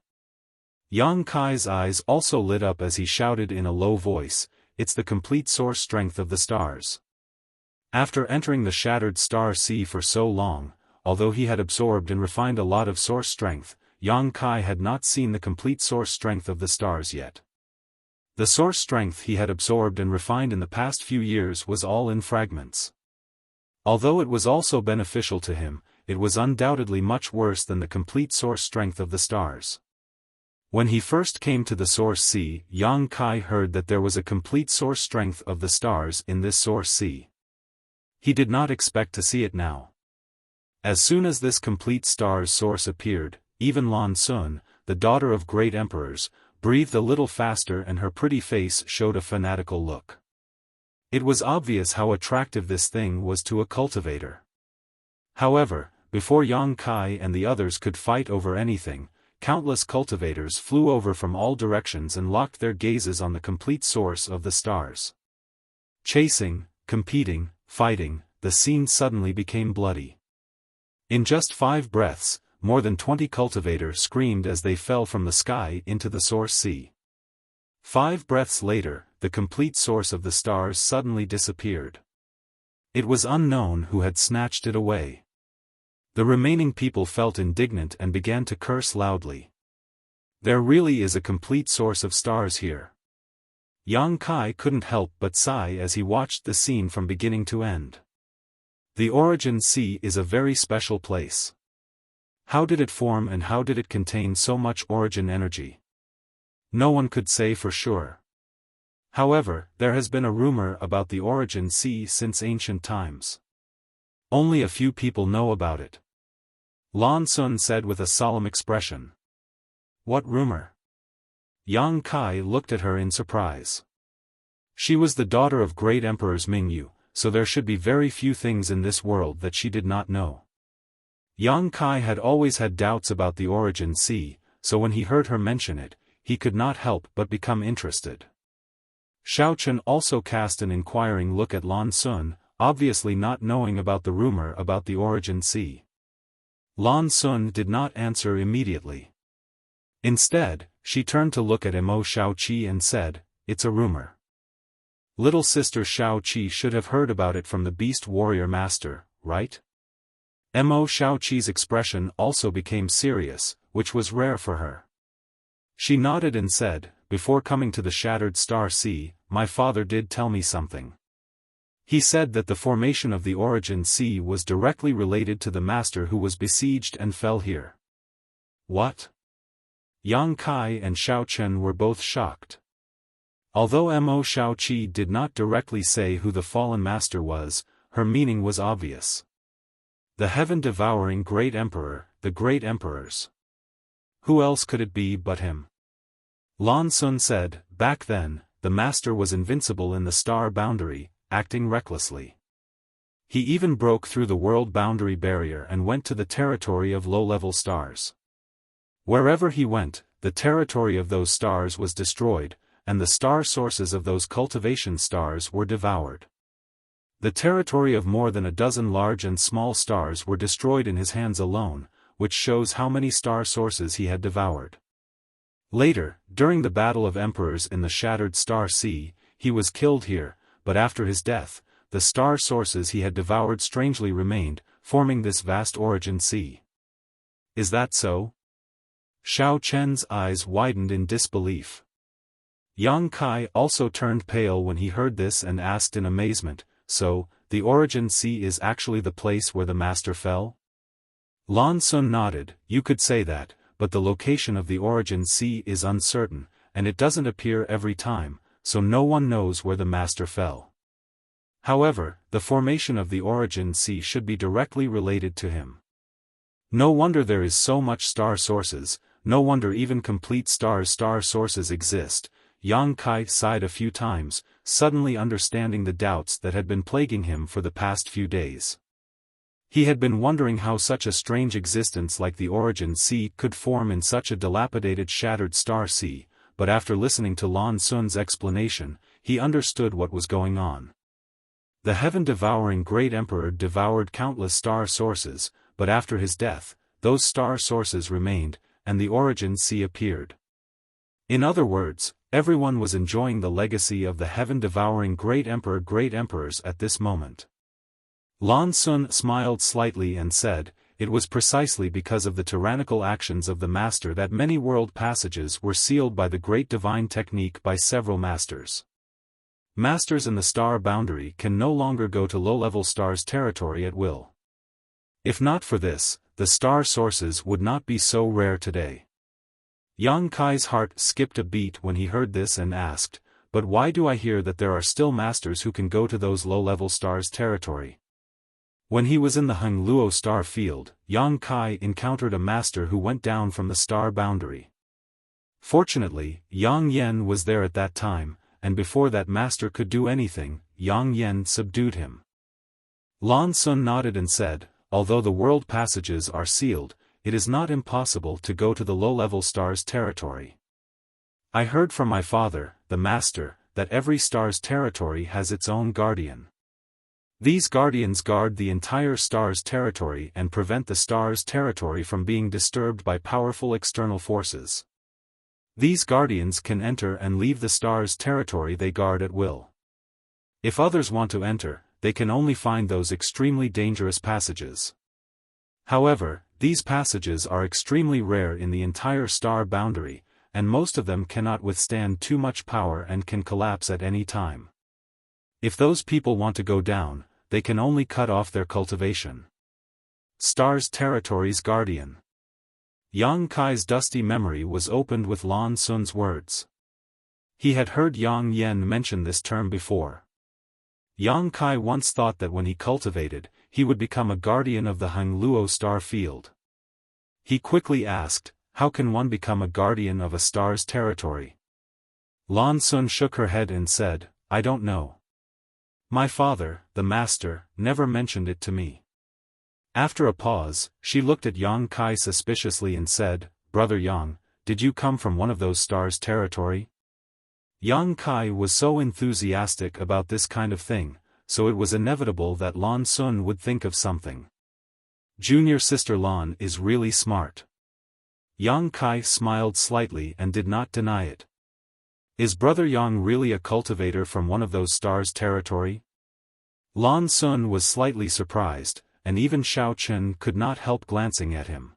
Yang Kai's eyes also lit up as he shouted in a low voice, "It's the complete source strength of the stars." After entering the shattered star sea for so long, although he had absorbed and refined a lot of source strength, Yang Kai had not seen the complete source strength of the stars yet. The source strength he had absorbed and refined in the past few years was all in fragments. Although it was also beneficial to him, it was undoubtedly much worse than the complete source strength of the stars. When he first came to the source sea, Yang Kai heard that there was a complete source strength of the stars in this source sea. He did not expect to see it now. As soon as this complete star's source appeared, even Lan Sun, the daughter of great emperors, breathed a little faster and her pretty face showed a fanatical look. It was obvious how attractive this thing was to a cultivator. However, before Yang Kai and the others could fight over anything, countless cultivators flew over from all directions and locked their gazes on the complete source of the stars. Chasing, competing, fighting, the scene suddenly became bloody. In just 5 breaths, more than 20 cultivators screamed as they fell from the sky into the source sea. 5 breaths later, the complete source of the stars suddenly disappeared. It was unknown who had snatched it away. The remaining people felt indignant and began to curse loudly. There really is a complete source of stars here. Yang Kai couldn't help but sigh as he watched the scene from beginning to end. The Origin Sea is a very special place. How did it form and how did it contain so much origin energy? No one could say for sure. However, there has been a rumor about the Origin Sea since ancient times. Only a few people know about it. Lan Sun said with a solemn expression. What rumor? Yang Kai looked at her in surprise. She was the daughter of great emperors Mingyu, so there should be very few things in this world that she did not know. Yang Kai had always had doubts about the Origin Sea, so when he heard her mention it, he could not help but become interested. Xiao Chen also cast an inquiring look at Lan Sun, obviously not knowing about the rumor about the Origin Sea. Lan Sun did not answer immediately. Instead, she turned to look at Mo Xiaoqi and said, "It's a rumor. Little sister Xiaoqi should have heard about it from the Beast Warrior Master, right?" Mo Xiaoqi's expression also became serious, which was rare for her. She nodded and said, "Before coming to the Shattered Star Sea, my father did tell me something. He said that the formation of the Origin Sea was directly related to the master who was besieged and fell here." What? Yang Kai and Xiao Chen were both shocked. Although Mo Xiaoqi did not directly say who the fallen master was, her meaning was obvious. The heaven-devouring great emperor, the great emperors. Who else could it be but him? Lan Sun said, "Back then, the master was invincible in the star boundary, acting recklessly. He even broke through the world boundary barrier and went to the territory of low-level stars. Wherever he went, the territory of those stars was destroyed, and the star sources of those cultivation stars were devoured. The territory of more than a dozen large and small stars were destroyed in his hands alone, which shows how many star sources he had devoured. Later, during the Battle of Emperors in the Shattered Star Sea, he was killed here, but after his death, the star sources he had devoured strangely remained, forming this vast Origin Sea. Is that so?" Xiao Chen's eyes widened in disbelief. Yang Kai also turned pale when he heard this and asked in amazement, "So, the Origin Sea is actually the place where the master fell?" Lan Sun nodded. You could say that, but the location of the origin sea is uncertain, and it doesn't appear every time, so no one knows where the master fell. However, the formation of the origin sea should be directly related to him. No wonder there is so much star sources, no wonder even complete star sources exist. Yang Kai sighed a few times, suddenly understanding the doubts that had been plaguing him for the past few days. He had been wondering how such a strange existence like the origin sea could form in such a dilapidated shattered star sea, but after listening to Lan Sun's explanation, he understood what was going on. The heaven-devouring great emperor devoured countless star sources, but after his death, those star sources remained, and the origin sea appeared. In other words, everyone was enjoying the legacy of the heaven-devouring great emperors at this moment. Lan Sun smiled slightly and said, it was precisely because of the tyrannical actions of the master that many world passages were sealed by the great divine technique by several masters. Masters in the star boundary can no longer go to low-level stars' territory at will. If not for this, the star sources would not be so rare today. Yang Kai's heart skipped a beat when he heard this and asked, but why do I hear that there are still masters who can go to those low-level stars' territory? When he was in the Hengluo star field, Yang Kai encountered a master who went down from the star boundary. Fortunately, Yang Yen was there at that time, and before that master could do anything, Yang Yen subdued him. Lan Sun nodded and said, although the world passages are sealed, it is not impossible to go to the low-level star's territory. I heard from my father, the master, that every star's territory has its own guardian. These guardians guard the entire star's territory and prevent the star's territory from being disturbed by powerful external forces. These guardians can enter and leave the star's territory they guard at will. If others want to enter, they can only find those extremely dangerous passages. However, these passages are extremely rare in the entire star boundary, and most of them cannot withstand too much power and can collapse at any time. If those people want to go down, they can only cut off their cultivation. Star's territory's guardian. Yang Kai's dusty memory was opened with Lan Sun's words. He had heard Yang Yen mention this term before. Yang Kai once thought that when he cultivated, he would become a guardian of the Hengluo star field. He quickly asked, how can one become a guardian of a star's territory? Lan Sun shook her head and said, I don't know. My father, the master, never mentioned it to me. After a pause, she looked at Yang Kai suspiciously and said, Brother Yang, did you come from one of those stars' territory? Yang Kai was so enthusiastic about this kind of thing, so it was inevitable that Lan Sun would think of something. Junior sister Lan is really smart. Yang Kai smiled slightly and did not deny it. Is Brother Yang really a cultivator from one of those stars' territory? Lan Sun was slightly surprised, and even Xiao Chen could not help glancing at him.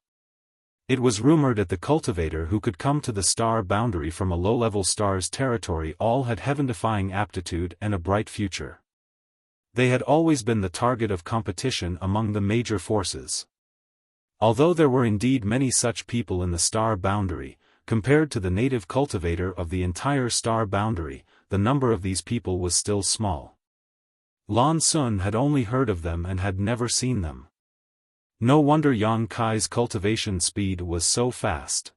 It was rumored that the cultivator who could come to the star boundary from a low-level star's territory all had heaven-defying aptitude and a bright future. They had always been the target of competition among the major forces. Although there were indeed many such people in the star boundary, compared to the native cultivator of the entire star boundary, the number of these people was still small. Lan Sun had only heard of them and had never seen them. No wonder Yang Kai's cultivation speed was so fast.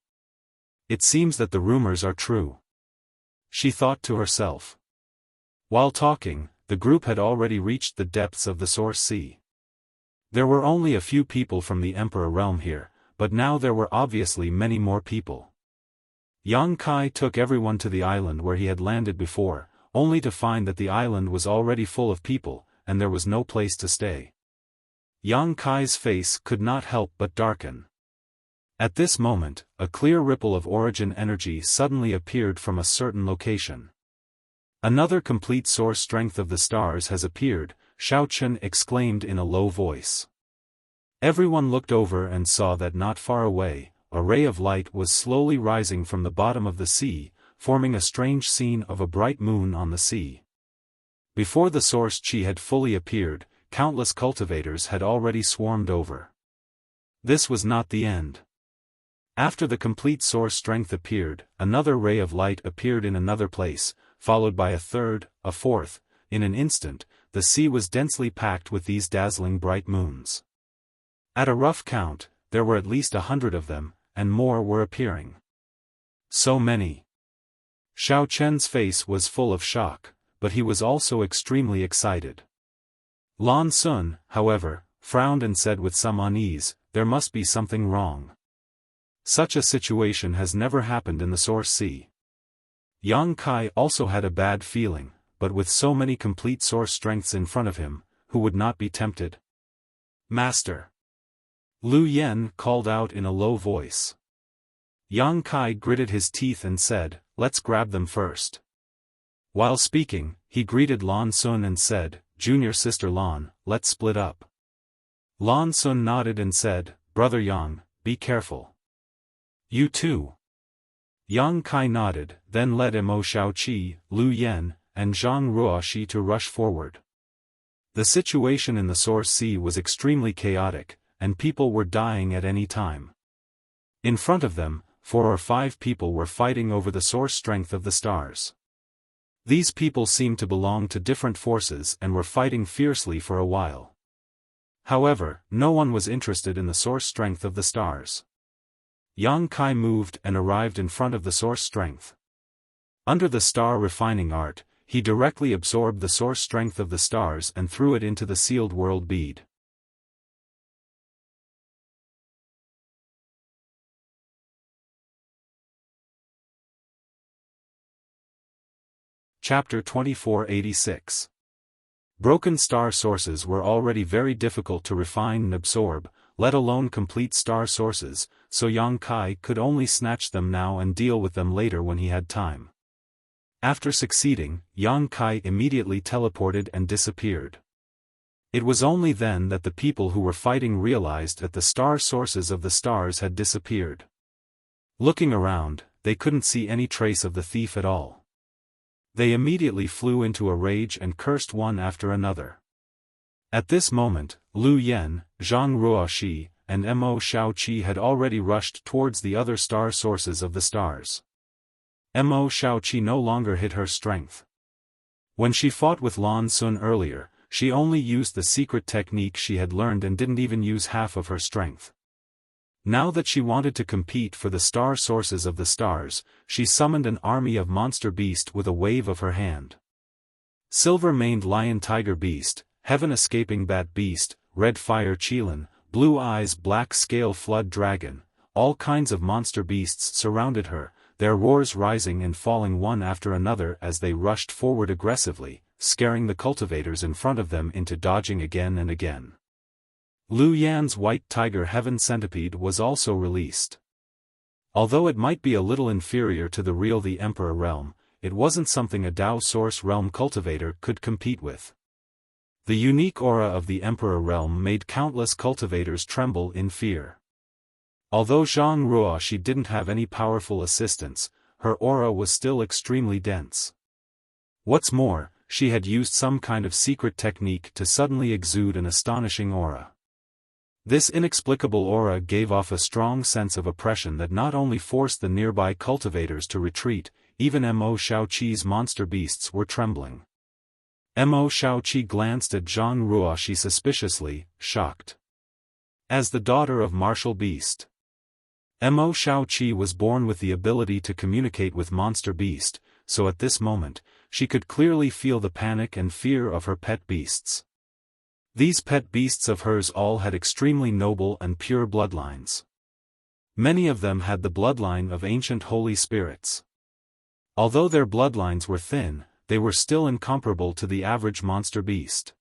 It seems that the rumors are true. She thought to herself. While talking, the group had already reached the depths of the source sea. There were only a few people from the Emperor realm here, but now there were obviously many more people. Yang Kai took everyone to the island where he had landed before, only to find that the island was already full of people, and there was no place to stay. Yang Kai's face could not help but darken. At this moment, a clear ripple of origin energy suddenly appeared from a certain location. Another complete source strength of the stars has appeared, Xiao Chen exclaimed in a low voice. Everyone looked over and saw that not far away, a ray of light was slowly rising from the bottom of the sea, forming a strange scene of a bright moon on the sea. Before the source chi had fully appeared, countless cultivators had already swarmed over. This was not the end. After the complete source strength appeared, another ray of light appeared in another place, followed by a third, a fourth. In an instant, the sea was densely packed with these dazzling bright moons. At a rough count, there were at least 100 of them, and more were appearing. So many. Xiao Chen's face was full of shock, but he was also extremely excited. Lan Sun, however, frowned and said with some unease, "There must be something wrong. Such a situation has never happened in the Source Sea." Yang Kai also had a bad feeling, but with so many complete source strengths in front of him, who would not be tempted? "Master!" Lu Yen called out in a low voice. Yang Kai gritted his teeth and said, "Let's grab them first." While speaking, he greeted Lan Sun and said, "Junior sister Lan, let's split up." Lan Sun nodded and said, "Brother Yang, be careful. You too." Yang Kai nodded, then led Mo Xiaoqi, Lu Yen, and Zhang Ruoxi to rush forward. The situation in the Source Sea was extremely chaotic, and people were dying at any time. In front of them, 4 or 5 people were fighting over the source strength of the stars. These people seemed to belong to different forces and were fighting fiercely for a while. However, no one was interested in the source strength of the stars. Yang Kai moved and arrived in front of the source strength. Under the star refining art, he directly absorbed the source strength of the stars and threw it into the sealed world bead. Chapter 2486. Broken star sources were already very difficult to refine and absorb, let alone complete star sources, so Yang Kai could only snatch them now and deal with them later when he had time. After succeeding, Yang Kai immediately teleported and disappeared. It was only then that the people who were fighting realized that the star sources of the stars had disappeared. Looking around, they couldn't see any trace of the thief at all. They immediately flew into a rage and cursed one after another. At this moment, Lu Yen, Zhang Ruoxi, and Mo Xiaoqi had already rushed towards the other star sources of the stars. Mo Xiaoqi no longer hid her strength. When she fought with Lan Sun earlier, she only used the secret technique she had learned and didn't even use half of her strength. Now that she wanted to compete for the star sources of the stars, she summoned an army of monster beast with a wave of her hand. Silver-maned lion tiger beast, heaven-escaping bat beast, red fire qilin, blue eyes black scale flood dragon, all kinds of monster beasts surrounded her, their roars rising and falling one after another as they rushed forward aggressively, scaring the cultivators in front of them into dodging again and again. Lu Yan's white tiger heaven centipede was also released. Although it might be a little inferior to the real the Emperor realm, it wasn't something a Dao Source realm cultivator could compete with. The unique aura of the Emperor realm made countless cultivators tremble in fear. Although Zhang Ruoxi didn't have any powerful assistance, her aura was still extremely dense. What's more, she had used some kind of secret technique to suddenly exude an astonishing aura. This inexplicable aura gave off a strong sense of oppression that not only forced the nearby cultivators to retreat, even Mo Xiaoqi's monster beasts were trembling. Mo Xiaoqi glanced at Zhang Ruoxi suspiciously, shocked. As the daughter of martial beast, Mo Xiaoqi was born with the ability to communicate with monster beast, so at this moment, she could clearly feel the panic and fear of her pet beasts. These pet beasts of hers all had extremely noble and pure bloodlines. Many of them had the bloodline of ancient holy spirits. Although their bloodlines were thin, they were still incomparable to the average monster beast.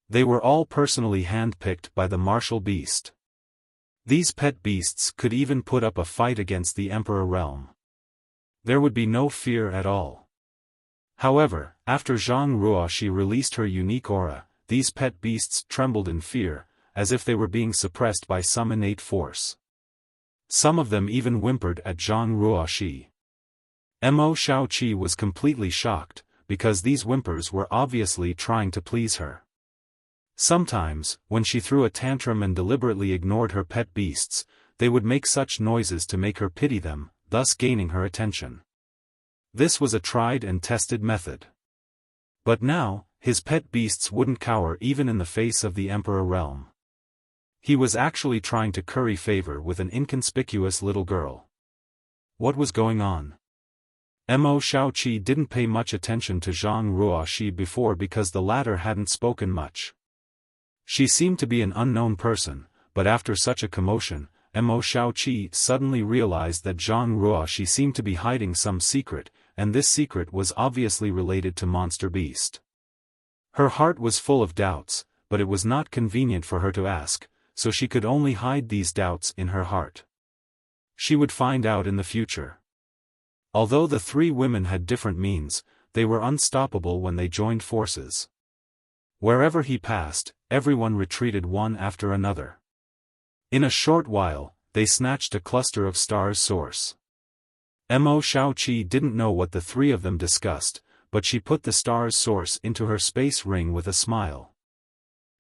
They were all personally handpicked by the martial beast. These pet beasts could even put up a fight against the Emperor realm. There would be no fear at all. However, after Zhang Ruoxi released her unique aura, these pet beasts trembled in fear, as if they were being suppressed by some innate force. Some of them even whimpered at Zhang Ruoxi. Mo Xiaoqi was completely shocked, because these whimpers were obviously trying to please her. Sometimes, when she threw a tantrum and deliberately ignored her pet beasts, they would make such noises to make her pity them, thus gaining her attention. This was a tried and tested method. But now, his pet beasts wouldn't cower even in the face of the Emperor realm. He was actually trying to curry favor with an inconspicuous little girl. What was going on? Mo Xiaoqi didn't pay much attention to Zhang Ruoxi before because the latter hadn't spoken much. She seemed to be an unknown person, but after such a commotion, Mo Xiaoqi suddenly realized that Zhang Ruoxi seemed to be hiding some secret, and this secret was obviously related to Monster Beast. Her heart was full of doubts, but it was not convenient for her to ask, so she could only hide these doubts in her heart. She would find out in the future. Although the three women had different means, they were unstoppable when they joined forces. Wherever he passed, everyone retreated one after another. In a short while, they snatched a cluster of stars' source. Mo Xiaoqi didn't know what the three of them discussed, but she put the star's source into her space ring with a smile.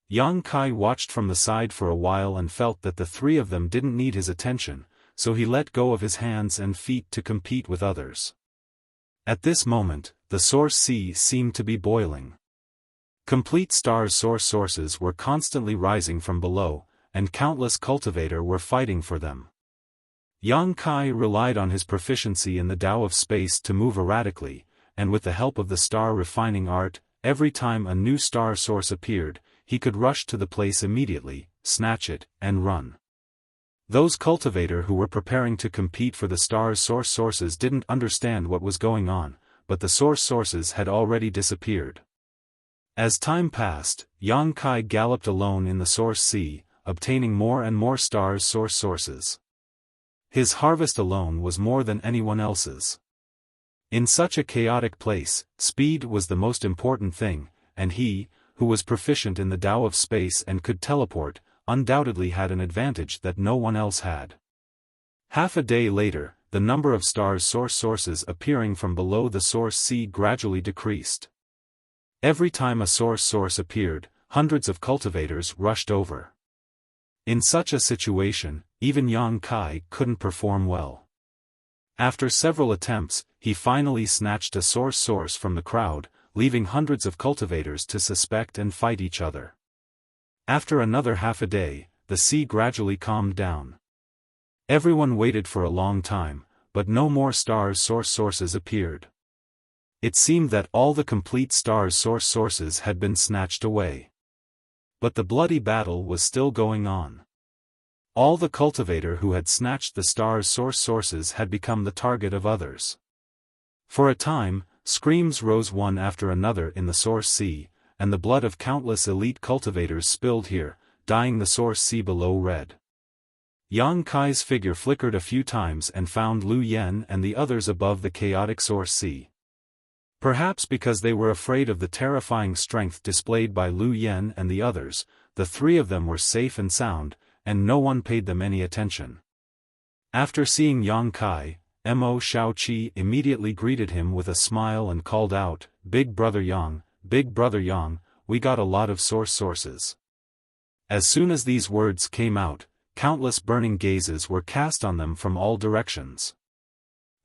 Yang Kai watched from the side for a while and felt that the three of them didn't need his attention, so he let go of his hands and feet to compete with others. At this moment, the source sea seemed to be boiling. Complete star's sources were constantly rising from below, and countless cultivators were fighting for them. Yang Kai relied on his proficiency in the Tao of space to move erratically, and with the help of the star refining art, every time a new star source appeared, he could rush to the place immediately, snatch it, and run. Those cultivators who were preparing to compete for the star's sources didn't understand what was going on, but the sources had already disappeared. As time passed, Yang Kai galloped alone in the source sea, obtaining more and more stars' sources. His harvest alone was more than anyone else's. In such a chaotic place, speed was the most important thing, and he, who was proficient in the Tao of space and could teleport, undoubtedly had an advantage that no one else had. Half a day later, the number of stars' sources appearing from below the source sea gradually decreased. Every time a source appeared, hundreds of cultivators rushed over. In such a situation, even Yang Kai couldn't perform well. After several attempts, he finally snatched a source from the crowd, leaving hundreds of cultivators to suspect and fight each other. After another half a day, the sea gradually calmed down. Everyone waited for a long time, but no more stars' sources appeared. It seemed that all the complete stars' sources had been snatched away. But the bloody battle was still going on. All the cultivator who had snatched the stars' sources had become the target of others. For a time, screams rose one after another in the source sea, and the blood of countless elite cultivators spilled here, dyeing the source sea below red. Yang Kai's figure flickered a few times and found Lu Yen and the others above the chaotic source sea. Perhaps because they were afraid of the terrifying strength displayed by Lu Yen and the others, the three of them were safe and sound, and no one paid them any attention. After seeing Yang Kai, Mo Xiaoqi immediately greeted him with a smile and called out, Big Brother Yang, we got a lot of sources. As soon as these words came out, countless burning gazes were cast on them from all directions.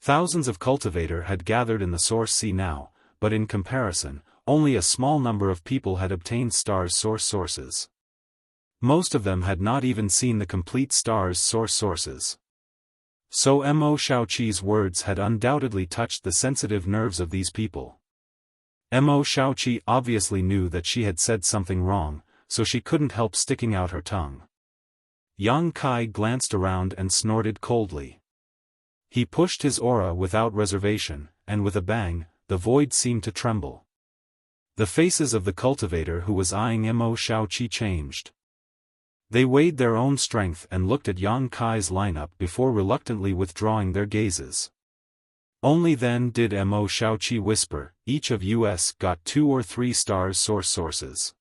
Thousands of cultivators had gathered in the source sea now, but in comparison, only a small number of people had obtained stars' sources. Most of them had not even seen the complete stars' sources. So Mo Xiaoqi's words had undoubtedly touched the sensitive nerves of these people. Mo Xiaoqi obviously knew that she had said something wrong, so she couldn't help sticking out her tongue. Yang Kai glanced around and snorted coldly. He pushed his aura without reservation, and with a bang, the void seemed to tremble. The faces of the cultivator who was eyeing Mo Xiaoqi changed. They weighed their own strength and looked at Yang Kai's lineup before reluctantly withdrawing their gazes. Only then did Mo Xiaoqi whisper, each of us got 2 or 3 stars sources.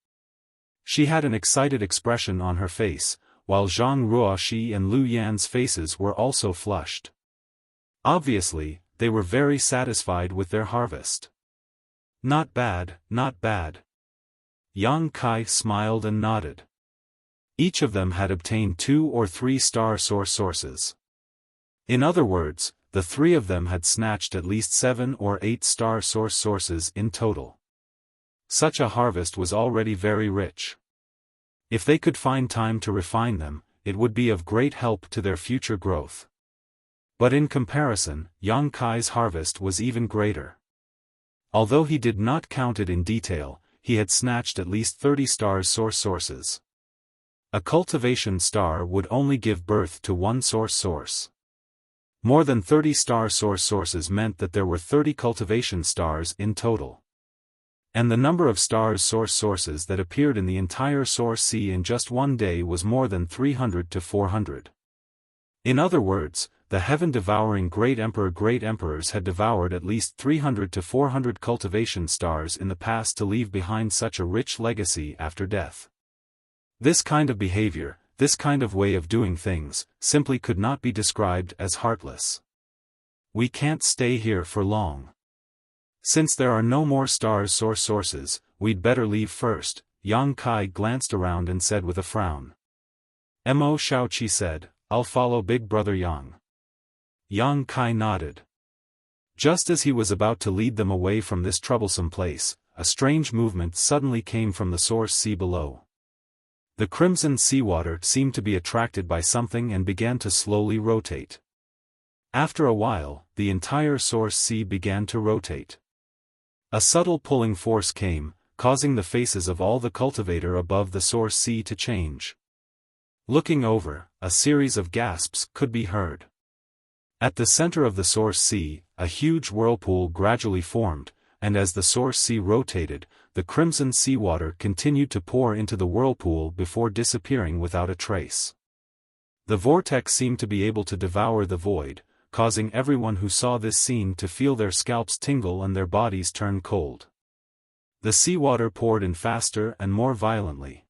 She had an excited expression on her face, while Zhang Ruoxi and Lu Yan's faces were also flushed. Obviously, they were very satisfied with their harvest. Not bad, not bad. Yang Kai smiled and nodded. Each of them had obtained 2 or 3 star sources. In other words, the 3 of them had snatched at least 7 or 8 star sources in total. Such a harvest was already very rich. If they could find time to refine them, it would be of great help to their future growth. But in comparison, Yang Kai's harvest was even greater. Although he did not count it in detail, he had snatched at least 30 star sources. A cultivation star would only give birth to 1 source. More than 30 star sources meant that there were 30 cultivation stars in total. And the number of sources that appeared in the entire source sea in just one day was more than 300 to 400. In other words, the heaven-devouring great emperors had devoured at least 300 to 400 cultivation stars in the past to leave behind such a rich legacy after death. This kind of behavior, this kind of way of doing things, simply could not be described as heartless. We can't stay here for long. Since there are no more sources, we'd better leave first. Yang Kai glanced around and said with a frown. Mo Xiaoqi said, I'll follow big brother Yang. Yang Kai nodded. Just as he was about to lead them away from this troublesome place, a strange movement suddenly came from the source sea below. The crimson seawater seemed to be attracted by something and began to slowly rotate. After a while, the entire source sea began to rotate. A subtle pulling force came, causing the faces of all the cultivator above the source sea to change. Looking over, a series of gasps could be heard. At the center of the source sea, a huge whirlpool gradually formed, and as the source sea rotated, the crimson seawater continued to pour into the whirlpool before disappearing without a trace. The vortex seemed to be able to devour the void, causing everyone who saw this scene to feel their scalps tingle and their bodies turn cold. The seawater poured in faster and more violently.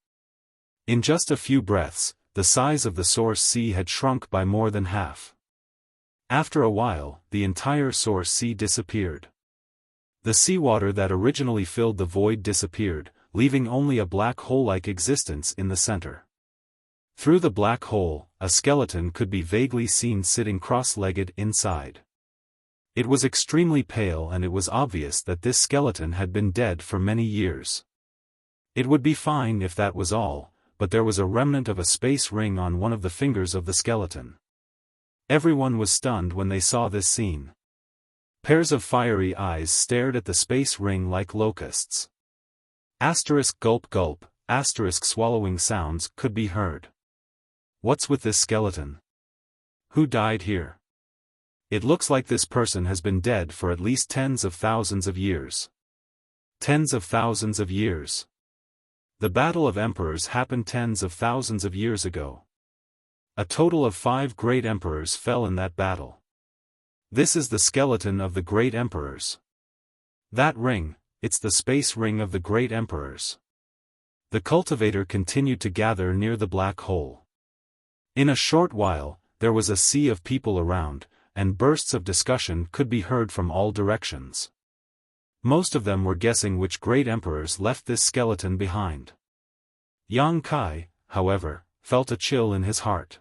In just a few breaths, the size of the source sea had shrunk by more than half. After a while, the entire source sea disappeared. The seawater that originally filled the void disappeared, leaving only a black hole-like existence in the center. Through the black hole, a skeleton could be vaguely seen sitting cross-legged inside. It was extremely pale and it was obvious that this skeleton had been dead for many years. It would be fine if that was all, but there was a remnant of a space ring on one of the fingers of the skeleton. Everyone was stunned when they saw this scene. Pairs of fiery eyes stared at the space ring like locusts. Asterisk gulp gulp, asterisk swallowing sounds could be heard. What's with this skeleton? Who died here? It looks like this person has been dead for at least tens of thousands of years. Tens of thousands of years. The Battle of Emperors happened tens of thousands of years ago. A total of 5 great emperors fell in that battle. This is the skeleton of the great emperors. That ring, it's the space ring of the great emperors. The cultivator continued to gather near the black hole. In a short while, there was a sea of people around, and bursts of discussion could be heard from all directions. Most of them were guessing which great emperors left this skeleton behind. Yang Kai, however, felt a chill in his heart.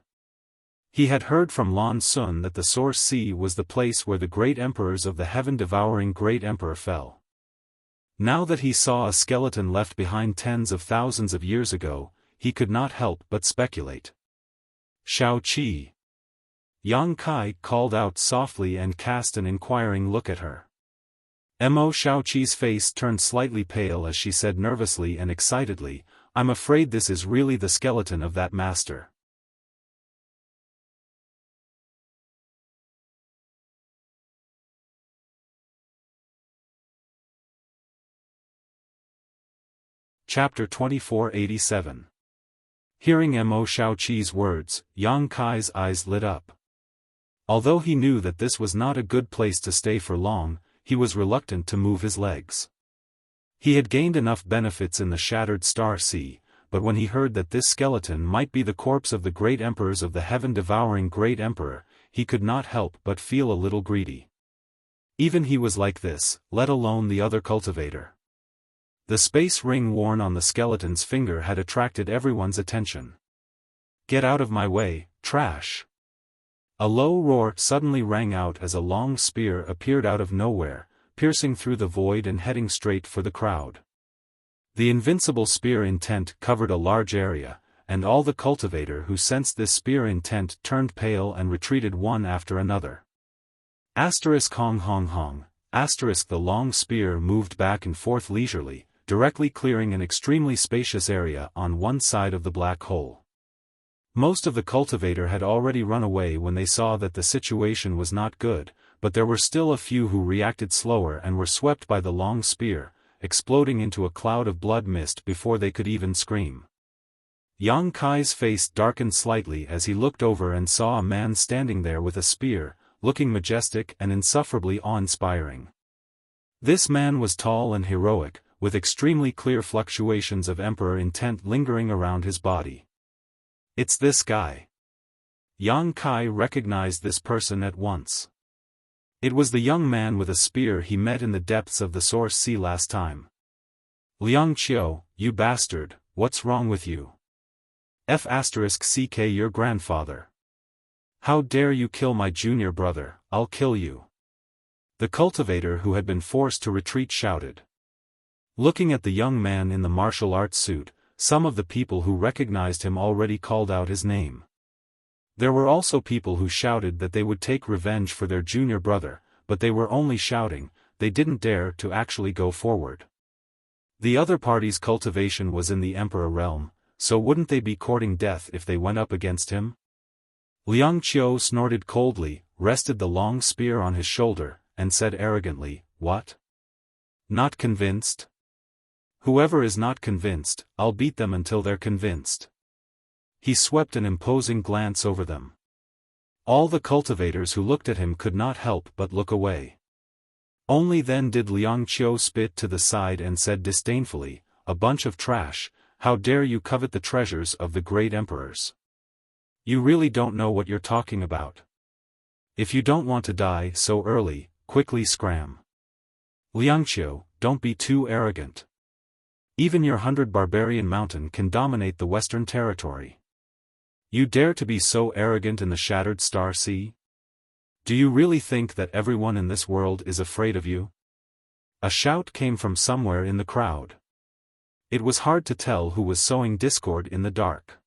He had heard from Lan Sun that the source sea was the place where the great emperors of the heaven-devouring great emperor fell. Now that he saw a skeleton left behind tens of thousands of years ago, he could not help but speculate. Xiaoqi. Yang Kai called out softly and cast an inquiring look at her. Mo Xiaoqi's face turned slightly pale as she said nervously and excitedly, I'm afraid this is really the skeleton of that master. Chapter 2487. Hearing Mo Xiaoqi's words, Yang Kai's eyes lit up. Although he knew that this was not a good place to stay for long, he was reluctant to move his legs. He had gained enough benefits in the shattered star sea, but when he heard that this skeleton might be the corpse of the great emperors of the heaven-devouring great emperor, he could not help but feel a little greedy. Even he was like this, let alone the other cultivator. The space ring worn on the skeleton's finger had attracted everyone's attention. "Get out of my way, trash!" A low roar suddenly rang out as a long spear appeared out of nowhere, piercing through the void and heading straight for the crowd. The invincible spear intent covered a large area, and all the cultivator who sensed this spear intent turned pale and retreated one after another. Asterisk hong hong hong, asterisk the long spear moved back and forth leisurely, directly clearing an extremely spacious area on one side of the black hole. Most of the cultivator had already run away when they saw that the situation was not good, but there were still a few who reacted slower and were swept by the long spear, exploding into a cloud of blood mist before they could even scream. Yang Kai's face darkened slightly as he looked over and saw a man standing there with a spear, looking majestic and insufferably awe-inspiring. This man was tall and heroic, with extremely clear fluctuations of emperor intent lingering around his body. "It's this guy." Yang Kai recognized this person at once. It was the young man with a spear he met in the depths of the Source Sea last time. "Liang Qiu, you bastard, what's wrong with you? F***ck your grandfather. How dare you kill my junior brother, I'll kill you." The cultivator who had been forced to retreat shouted. Looking at the young man in the martial arts suit, some of the people who recognized him already called out his name. There were also people who shouted that they would take revenge for their junior brother, but they were only shouting, they didn't dare to actually go forward. The other party's cultivation was in the Emperor realm, so wouldn't they be courting death if they went up against him? Liang Qiu snorted coldly, rested the long spear on his shoulder, and said arrogantly, "What? Not convinced? Whoever is not convinced, I'll beat them until they're convinced." He swept an imposing glance over them. All the cultivators who looked at him could not help but look away. Only then did Liang Qiu spit to the side and said disdainfully, "A bunch of trash, how dare you covet the treasures of the great emperors? You really don't know what you're talking about. If you don't want to die so early, quickly scram. Liang Qiu, don't be too arrogant. Even your 100 barbarian mountain can dominate the Western territory. You dare to be so arrogant in the Shattered Star Sea? Do you really think that everyone in this world is afraid of you?" A shout came from somewhere in the crowd. It was hard to tell who was sowing discord in the dark.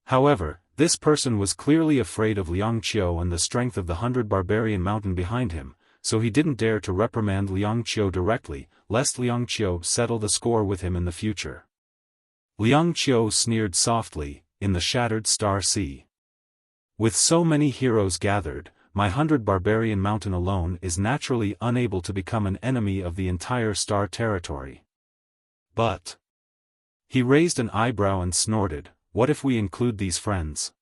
However, this person was clearly afraid of Liang Qiu and the strength of the 100 barbarian mountain behind him, so he didn't dare to reprimand Liang Qiu directly, lest Liang Qiu settle the score with him in the future. Liang Qiu sneered softly, "In the Shattered Star Sea. With so many heroes gathered, my 100 barbarian mountain alone is naturally unable to become an enemy of the entire star territory. But..." He raised an eyebrow and snorted, "What if we include these friends?"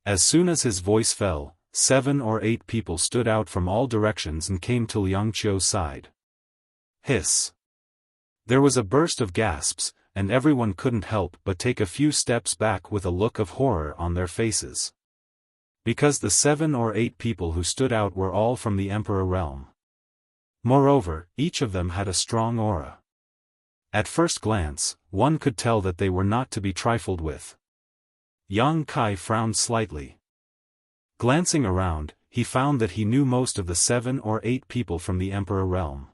As soon as his voice fell, 7 or 8 people stood out from all directions and came to Liang Qiu's side. Hiss. There was a burst of gasps, and everyone couldn't help but take a few steps back with a look of horror on their faces. Because the 7 or 8 people who stood out were all from the Emperor realm. Moreover, each of them had a strong aura. At first glance, one could tell that they were not to be trifled with. Yang Kai frowned slightly. Glancing around, he found that he knew most of the 7 or 8 people from the Emperor realm.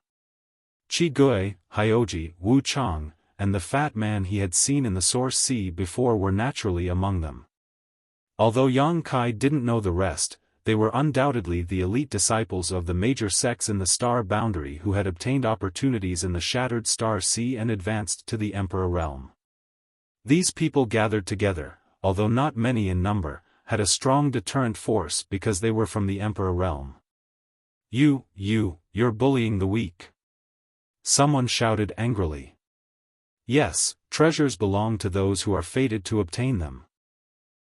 Qi Gui, Hyoji, Wu Chang, and the fat man he had seen in the Source Sea before were naturally among them. Although Yang Kai didn't know the rest, they were undoubtedly the elite disciples of the major sects in the star boundary who had obtained opportunities in the Shattered Star Sea and advanced to the Emperor realm. These people gathered together, although not many in number, had a strong deterrent force because they were from the Emperor realm. You're bullying the weak." Someone shouted angrily. "Yes, treasures belong to those who are fated to obtain them.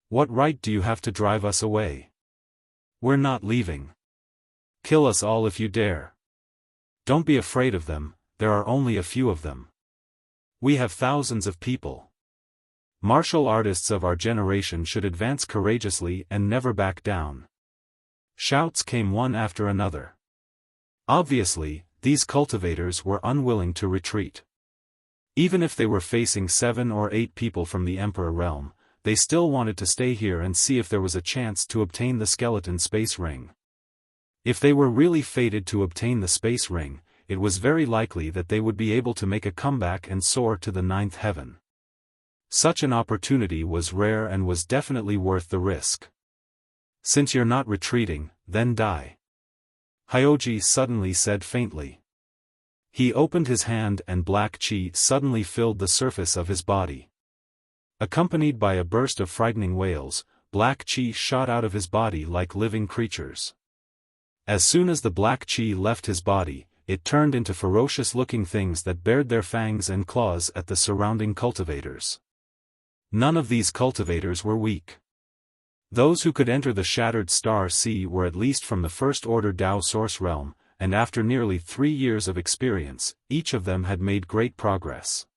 What right do you have to drive us away? We're not leaving. Kill us all if you dare. Don't be afraid of them, there are only a few of them. We have thousands of people. Martial artists of our generation should advance courageously and never back down." Shouts came one after another. Obviously, these cultivators were unwilling to retreat. Even if they were facing 7 or 8 people from the Emperor realm, they still wanted to stay here and see if there was a chance to obtain the skeleton space ring. If they were really fated to obtain the space ring, it was very likely that they would be able to make a comeback and soar to the 9th heaven. Such an opportunity was rare and was definitely worth the risk. Since you're not retreating, then die. Hyoji suddenly said faintly. He opened his hand and black chi suddenly filled the surface of his body. Accompanied by a burst of frightening wails, black chi shot out of his body like living creatures. As soon as the black chi left his body, it turned into ferocious-looking things that bared their fangs and claws at the surrounding cultivators. None of these cultivators were weak. Those who could enter the Shattered Star Sea were at least from the First-Order Dao Source Realm, and after nearly 3 years of experience, each of them had made great progress.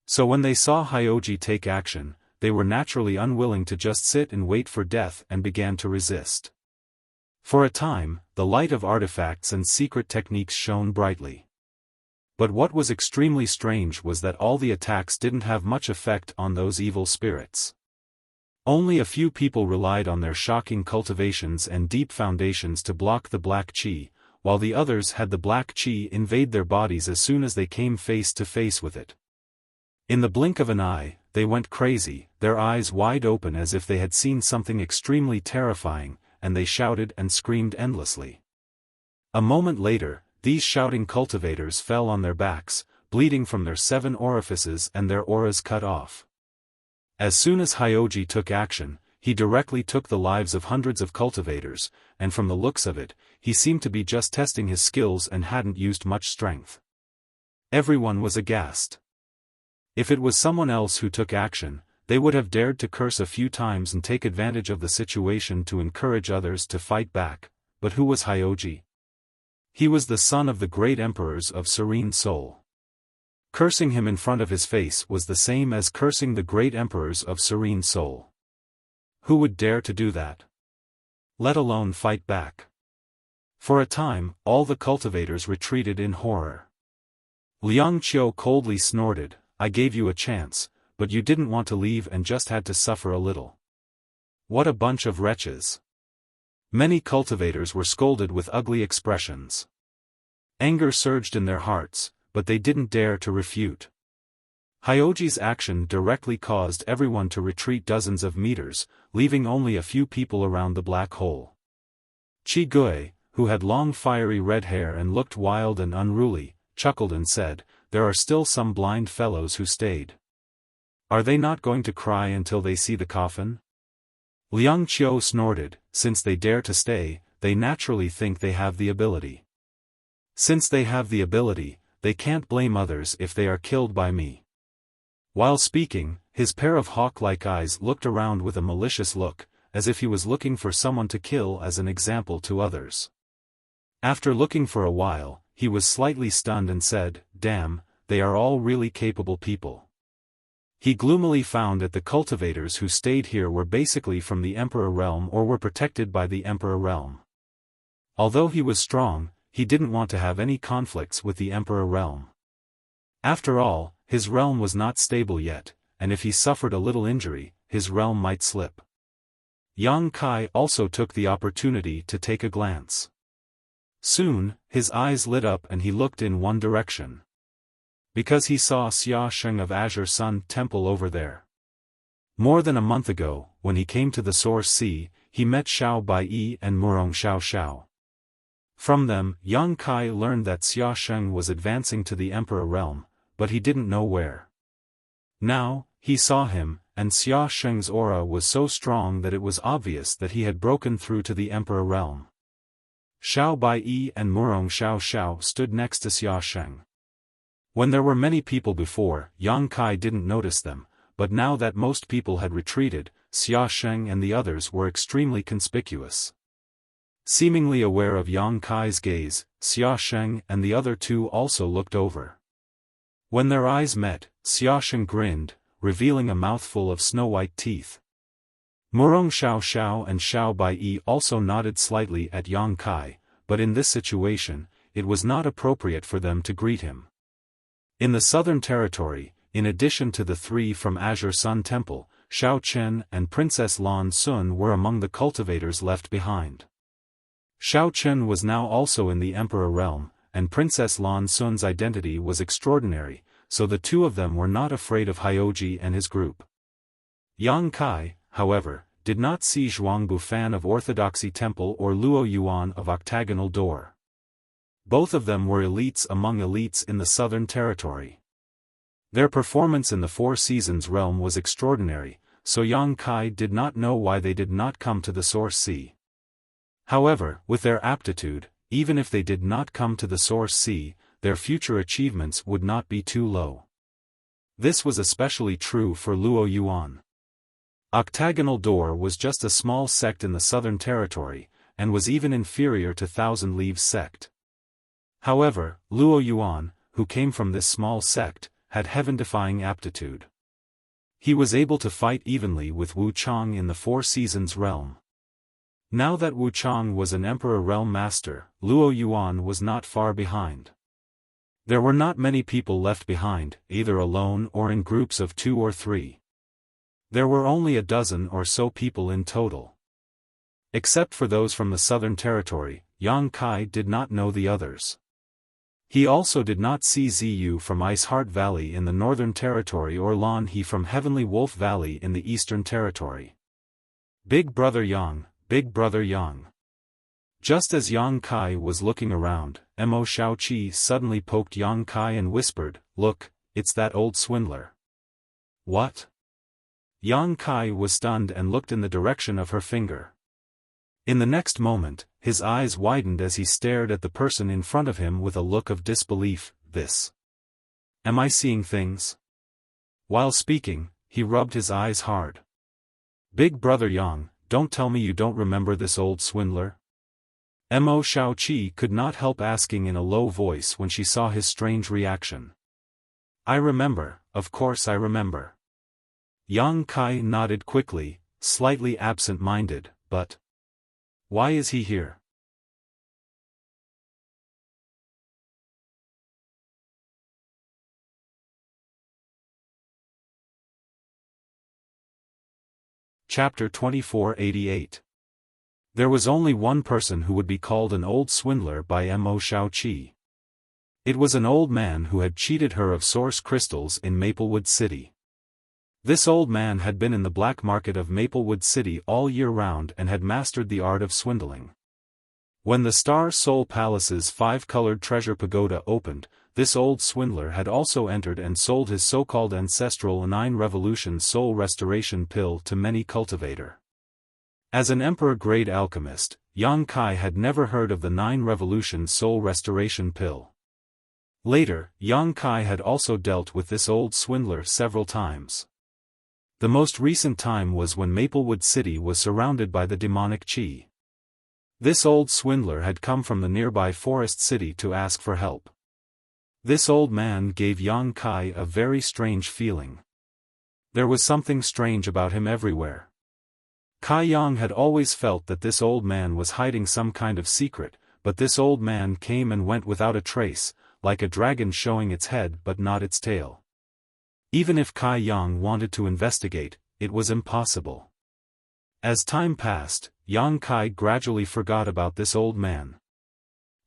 So when they saw Hyoji take action, they were naturally unwilling to just sit and wait for death and began to resist. For a time, the light of artifacts and secret techniques shone brightly. But what was extremely strange was that all the attacks didn't have much effect on those evil spirits. Only a few people relied on their shocking cultivations and deep foundations to block the black chi, while the others had the black chi invade their bodies as soon as they came face to face with it. In the blink of an eye, they went crazy, their eyes wide open as if they had seen something extremely terrifying, and they shouted and screamed endlessly. A moment later, these shouting cultivators fell on their backs, bleeding from their 7 orifices and their auras cut off. As soon as Hyoji took action, he directly took the lives of hundreds of cultivators, and from the looks of it, he seemed to be just testing his skills and hadn't used much strength. Everyone was aghast. If it was someone else who took action, they would have dared to curse a few times and take advantage of the situation to encourage others to fight back, but who was Hyoji? He was the son of the great emperors of Serene Soul. Cursing him in front of his face was the same as cursing the great emperors of Serene Soul. Who would dare to do that? Let alone fight back. For a time, all the cultivators retreated in horror. Liang Qiu coldly snorted, "I gave you a chance, but you didn't want to leave and just had to suffer a little. What a bunch of wretches." Many cultivators were scolded with ugly expressions. Anger surged in their hearts, but they didn't dare to refute. Hyoji's action directly caused everyone to retreat dozens of meters, leaving only a few people around the black hole. Chi Gui, who had long fiery red hair and looked wild and unruly, chuckled and said, "There are still some blind fellows who stayed. Are they not going to cry until they see the coffin?" Liang Qiu snorted, "Since they dare to stay, they naturally think they have the ability. Since they have the ability, they can't blame others if they are killed by me." While speaking, his pair of hawk-like eyes looked around with a malicious look, as if he was looking for someone to kill as an example to others. After looking for a while, he was slightly stunned and said, "Damn, they are all really capable people." He gloomily found that the cultivators who stayed here were basically from the Emperor realm or were protected by the Emperor realm. Although he was strong, he didn't want to have any conflicts with the Emperor realm. After all, his realm was not stable yet, and if he suffered a little injury, his realm might slip. Yang Kai also took the opportunity to take a glance. Soon, his eyes lit up and he looked in one direction. Because he saw Xiaofan of Azure Sun Temple over there. More than a month ago, when he came to the Source Sea, he met Xiao Baiyi and Murong Xiao. From them, Yang Kai learned that Xiaofan was advancing to the Emperor realm, but he didn't know where. Now, he saw him, and Xiaofan's aura was so strong that it was obvious that he had broken through to the Emperor realm. Xiao Baiyi and Murong Xiao stood next to Xiaofan. When there were many people before, Yang Kai didn't notice them, but now that most people had retreated, Xiaofan and the others were extremely conspicuous. Seemingly aware of Yang Kai's gaze, Xiaofan and the other two also looked over. When their eyes met, Xiaofan grinned, revealing a mouthful of snow-white teeth. Murong Xiao and Xiao Baiyi also nodded slightly at Yang Kai, but in this situation, it was not appropriate for them to greet him. In the Southern Territory, in addition to the 3 from Azure Sun Temple, Xiao Chen and Princess Lan Sun were among the cultivators left behind. Xiao Chen was now also in the Emperor realm, and Princess Lan Sun's identity was extraordinary, so the two of them were not afraid of Hyoji and his group. Yang Kai, however, did not see Zhuang Bufan of Orthodoxy Temple or Luo Yuan of Octagonal Door. Both of them were elites among elites in the Southern Territory. Their performance in the Four Seasons realm was extraordinary, so Yang Kai did not know why they did not come to the Source Sea. However, with their aptitude, even if they did not come to the Source Sea, their future achievements would not be too low. This was especially true for Luo Yuan. Octagonal Door was just a small sect in the Southern Territory, and was even inferior to Thousand Leaves sect. However, Luo Yuan, who came from this small sect, had heaven-defying aptitude. He was able to fight evenly with Wu Chang in the Four Seasons realm. Now that Wu Chang was an Emperor realm master, Luo Yuan was not far behind. There were not many people left behind, either alone or in groups of 2 or 3. There were only a dozen or so people in total. Except for those from the Southern Territory, Yang Kai did not know the others. He also did not see Ziyu from Iceheart Valley in the Northern Territory or Lan He from Heavenly Wolf Valley in the Eastern Territory. Big Brother Yang, Big Brother Yang. Just as Yang Kai was looking around, Mo Shaoqi suddenly poked Yang Kai and whispered, "Look, it's that old swindler." What? Yang Kai was stunned and looked in the direction of her finger. In the next moment, his eyes widened as he stared at the person in front of him with a look of disbelief. This. Am I seeing things? While speaking, he rubbed his eyes hard. Big Brother Yang, don't tell me you don't remember this old swindler? Mo Shaoqi could not help asking in a low voice when she saw his strange reaction. I remember, of course I remember. Yang Kai nodded quickly, slightly absent-minded, but why is he here? Chapter 2488. There was only one person who would be called an old swindler by Mo Shaoqi. It was an old man who had cheated her of source crystals in Maplewood City. This old man had been in the black market of Maplewood City all year round and had mastered the art of swindling. When the Star Soul Palace's 5-colored treasure pagoda opened, this old swindler had also entered and sold his so-called ancestral 9 Revolution Soul Restoration Pill to many cultivator. As an Emperor-grade alchemist, Yang Kai had never heard of the 9 Revolution Soul Restoration Pill. Later, Yang Kai had also dealt with this old swindler several times. The most recent time was when Maplewood City was surrounded by the demonic Qi. This old swindler had come from the nearby Forest City to ask for help. This old man gave Yang Kai a very strange feeling. There was something strange about him everywhere. Kai Yang had always felt that this old man was hiding some kind of secret, but this old man came and went without a trace, like a dragon showing its head but not its tail. Even if Kai Yang wanted to investigate, it was impossible. As time passed, Yang Kai gradually forgot about this old man.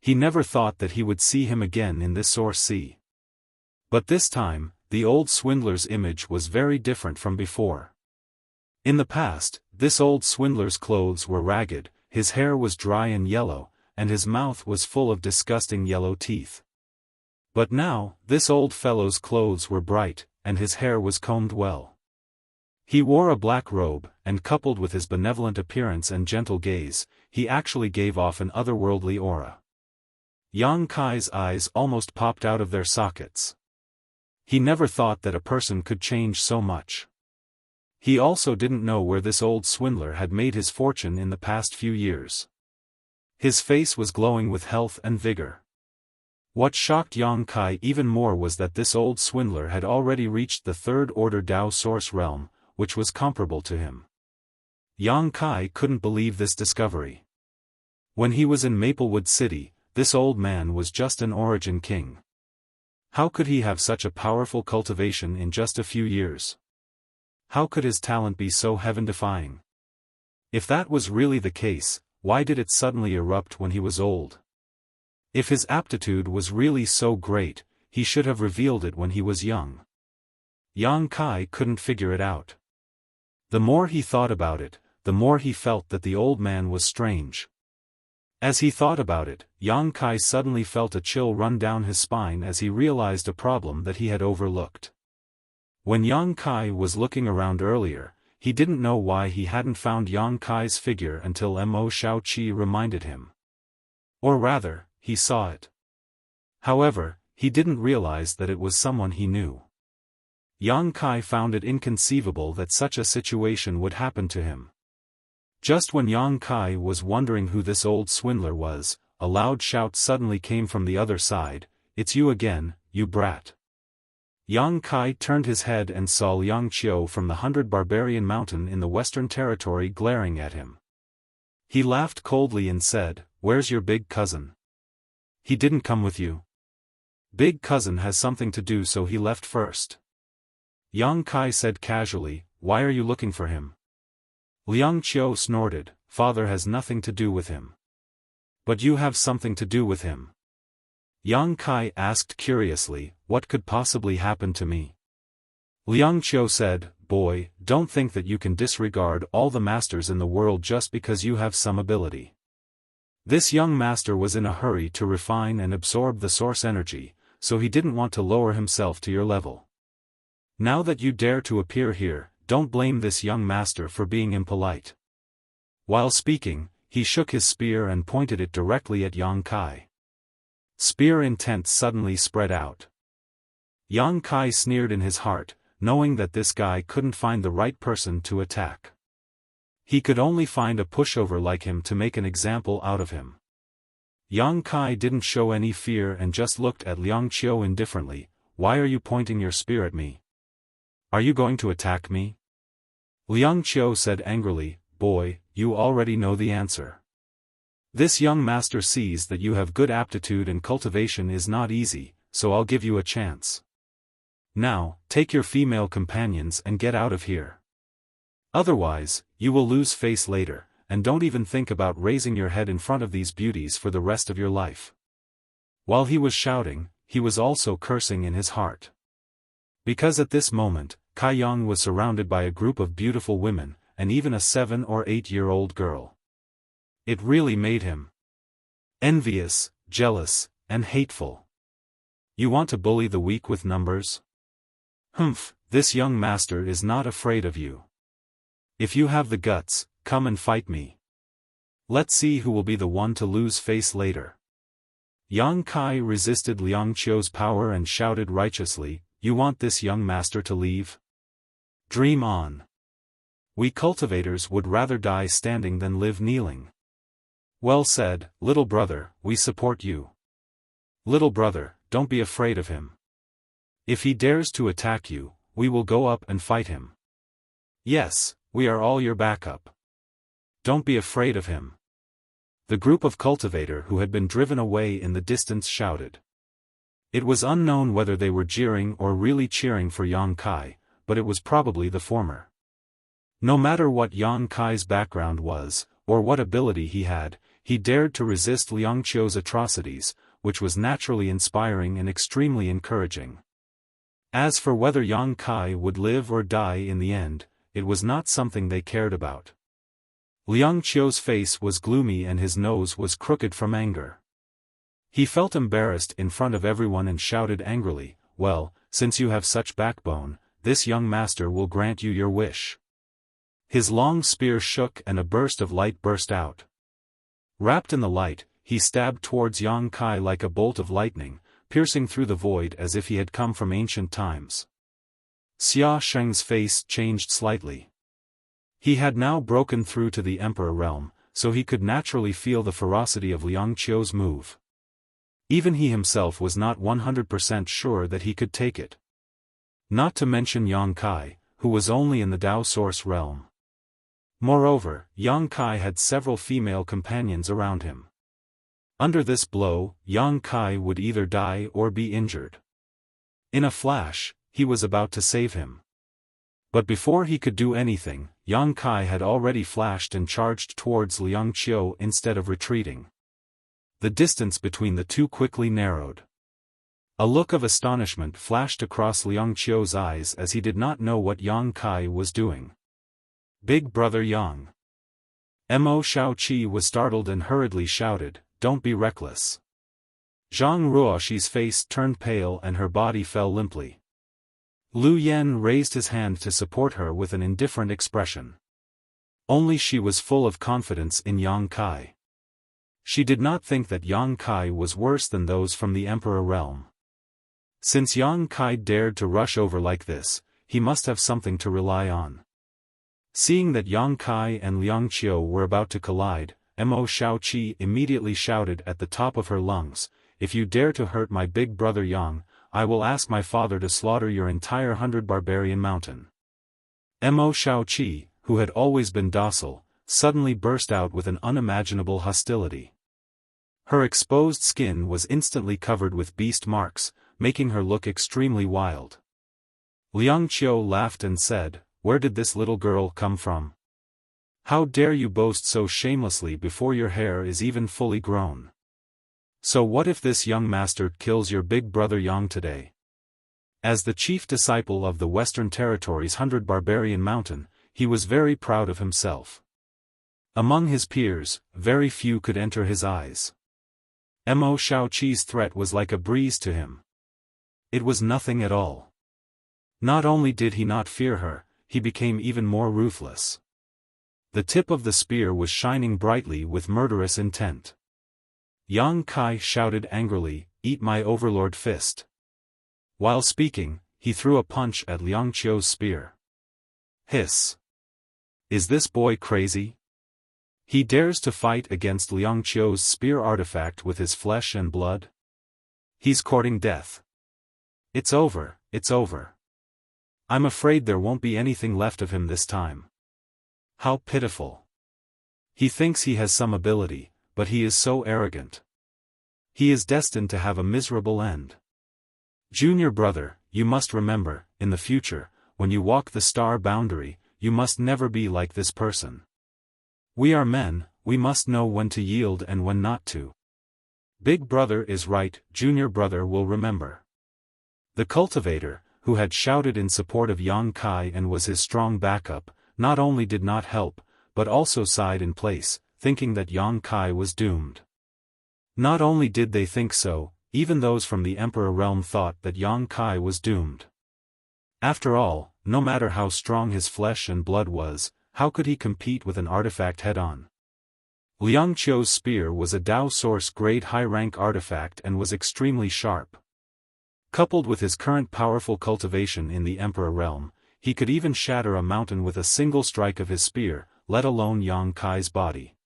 He never thought that he would see him again in this Source Sea. But this time, the old swindler's image was very different from before. In the past, this old swindler's clothes were ragged, his hair was dry and yellow, and his mouth was full of disgusting yellow teeth. But now, this old fellow's clothes were bright, and his hair was combed well. He wore a black robe, and coupled with his benevolent appearance and gentle gaze, he actually gave off an otherworldly aura. Yang Kai's eyes almost popped out of their sockets. He never thought that a person could change so much. He also didn't know where this old swindler had made his fortune in the past few years. His face was glowing with health and vigor. What shocked Yang Kai even more was that this old swindler had already reached the 3rd Order Dao Source realm, which was comparable to him. Yang Kai couldn't believe this discovery. When he was in Maplewood City, this old man was just an Origin King. How could he have such a powerful cultivation in just a few years? How could his talent be so heaven-defying? If that was really the case, why did it suddenly erupt when he was old? If his aptitude was really so great, he should have revealed it when he was young. Yang Kai couldn't figure it out. The more he thought about it, the more he felt that the old man was strange. As he thought about it, Yang Kai suddenly felt a chill run down his spine as he realized a problem that he had overlooked. When Yang Kai was looking around earlier, he didn't know why he hadn't found Yang Kai's figure until Mo Xiaoqi reminded him. Or rather, he saw it. However, he didn't realize that it was someone he knew. Yang Kai found it inconceivable that such a situation would happen to him. Just when Yang Kai was wondering who this old swindler was, a loud shout suddenly came from the other side, "It's you again, you brat." Yang Kai turned his head and saw Liang Qiu from the 100 Barbarian Mountain in the Western Territory glaring at him. He laughed coldly and said, "Where's your big cousin? He didn't come with you. Big cousin has something to do, so he left first." Yang Kai said casually, "Why are you looking for him?" Liang Qiu snorted, "Father has nothing to do with him." "But you have something to do with him." Yang Kai asked curiously, "What could possibly happen to me?" Liang Qiu said, "Boy, don't think that you can disregard all the masters in the world just because you have some ability." This young master was in a hurry to refine and absorb the source energy, so he didn't want to lower himself to your level. Now that you dare to appear here, don't blame this young master for being impolite. While speaking, he shook his spear and pointed it directly at Yang Kai. Spear intent suddenly spread out. Yang Kai sneered in his heart, knowing that this guy couldn't find the right person to attack. He could only find a pushover like him to make an example out of him. Yang Kai didn't show any fear and just looked at Liang Qiu indifferently. "Why are you pointing your spear at me? Are you going to attack me?" Liang Qiu said angrily, "Boy, you already know the answer. This young master sees that you have good aptitude and cultivation is not easy, so I'll give you a chance. Now, take your female companions and get out of here. Otherwise, you will lose face later, and don't even think about raising your head in front of these beauties for the rest of your life." While he was shouting, he was also cursing in his heart. Because at this moment, Kai Yang was surrounded by a group of beautiful women, and even a 7 or 8-year-old girl. It really made him envious, jealous, and hateful. You want to bully the weak with numbers? Humph, this young master is not afraid of you. If you have the guts, come and fight me. Let's see who will be the one to lose face later. Yang Kai resisted Liang Qiu's power and shouted righteously, "You want this young master to leave? Dream on. We cultivators would rather die standing than live kneeling." "Well said, little brother, we support you. Little brother, don't be afraid of him. If he dares to attack you, we will go up and fight him. Yes, we are all your backup. Don't be afraid of him." The group of cultivator who had been driven away in the distance shouted. It was unknown whether they were jeering or really cheering for Yang Kai, but it was probably the former. No matter what Yang Kai's background was, or what ability he had, he dared to resist Liang Qiu's atrocities, which was naturally inspiring and extremely encouraging. As for whether Yang Kai would live or die in the end, it was not something they cared about. Liang Qiu's face was gloomy and his nose was crooked from anger. He felt embarrassed in front of everyone and shouted angrily, "Well, since you have such backbone, this young master will grant you your wish." His long spear shook and a burst of light burst out. Wrapped in the light, he stabbed towards Yang Kai like a bolt of lightning, piercing through the void as if he had come from ancient times. Xia Sheng's face changed slightly. He had now broken through to the Emperor realm, so he could naturally feel the ferocity of Liang Qiu's move. Even he himself was not 100% sure that he could take it. Not to mention Yang Kai, who was only in the Tao Source realm. Moreover, Yang Kai had several female companions around him. Under this blow, Yang Kai would either die or be injured. In a flash, he was about to save him. But before he could do anything, Yang Kai had already flashed and charged towards Liang Qiu instead of retreating. The distance between the two quickly narrowed. A look of astonishment flashed across Liang Qiu's eyes as he did not know what Yang Kai was doing. Big brother Yang. Mo Shaoqi was startled and hurriedly shouted, "Don't be reckless." Zhang Ruoxi's face turned pale and her body fell limply. Lu Yan raised his hand to support her with an indifferent expression. Only she was full of confidence in Yang Kai. She did not think that Yang Kai was worse than those from the Emperor realm. Since Yang Kai dared to rush over like this, he must have something to rely on. Seeing that Yang Kai and Liang Qiu were about to collide, Mo Shaoqi immediately shouted at the top of her lungs, "If you dare to hurt my big brother Yang, I will ask my father to slaughter your entire 100 barbarian mountain." Mo Shaoqi, who had always been docile, suddenly burst out with an unimaginable hostility. Her exposed skin was instantly covered with beast marks, making her look extremely wild. Liang Qiu laughed and said, "Where did this little girl come from? How dare you boast so shamelessly before your hair is even fully grown? So what if this young master kills your big brother Yang today?" As the chief disciple of the Western Territory's 100 Barbarian Mountain, he was very proud of himself. Among his peers, very few could enter his eyes. Mo Shaoqi's threat was like a breeze to him. It was nothing at all. Not only did he not fear her, he became even more ruthless. The tip of the spear was shining brightly with murderous intent. Yang Kai shouted angrily, "Eat my overlord fist." While speaking, he threw a punch at Liang Qiu's spear. Hiss! Is this boy crazy? He dares to fight against Liang Qiu's spear artifact with his flesh and blood? He's courting death. It's over, it's over. I'm afraid there won't be anything left of him this time. How pitiful. He thinks he has some ability, but he is so arrogant. He is destined to have a miserable end. Junior brother, you must remember, in the future, when you walk the star boundary, you must never be like this person. We are men, we must know when to yield and when not to. Big brother is right, junior brother will remember. The cultivator, who had shouted in support of Yang Kai and was his strong backup, not only did not help, but also sighed in place, thinking that Yang Kai was doomed. Not only did they think so, even those from the Emperor realm thought that Yang Kai was doomed. After all, no matter how strong his flesh and blood was, how could he compete with an artifact head-on? Liang Qiu's spear was a Dao Source grade high-rank artifact and was extremely sharp. Coupled with his current powerful cultivation in the Emperor realm, he could even shatter a mountain with a single strike of his spear, let alone Yang Kai's body.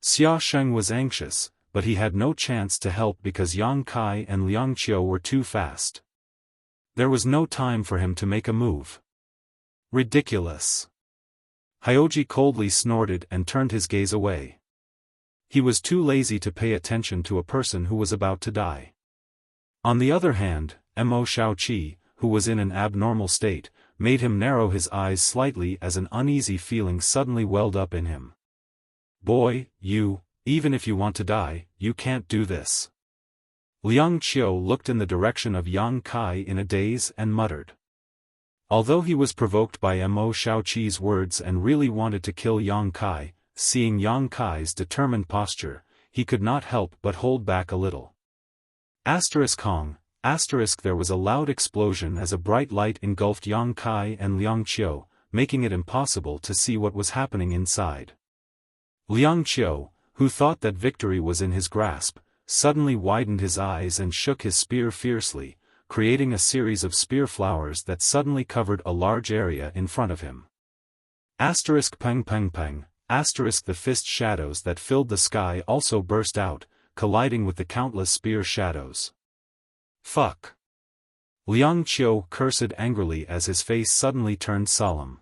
Xiaofan was anxious, but he had no chance to help because Yang Kai and Liang Qiu were too fast. There was no time for him to make a move. Ridiculous. Hyoji coldly snorted and turned his gaze away. He was too lazy to pay attention to a person who was about to die. On the other hand, Mo Shaoqi, who was in an abnormal state, made him narrow his eyes slightly as an uneasy feeling suddenly welled up in him. Boy, you, even if you want to die, you can't do this. Liang Qiu looked in the direction of Yang Kai in a daze and muttered. Although he was provoked by Mo Shaoqi's words and really wanted to kill Yang Kai, seeing Yang Kai's determined posture, he could not help but hold back a little. Hong, there was a loud explosion as a bright light engulfed Yang Kai and Liang Qiu, making it impossible to see what was happening inside. Liang Qiu, who thought that victory was in his grasp, suddenly widened his eyes and shook his spear fiercely, creating a series of spear flowers that suddenly covered a large area in front of him. Peng peng peng, the fist shadows that filled the sky also burst out, colliding with the countless spear shadows. Fuck! Liang Qiu cursed angrily as his face suddenly turned solemn.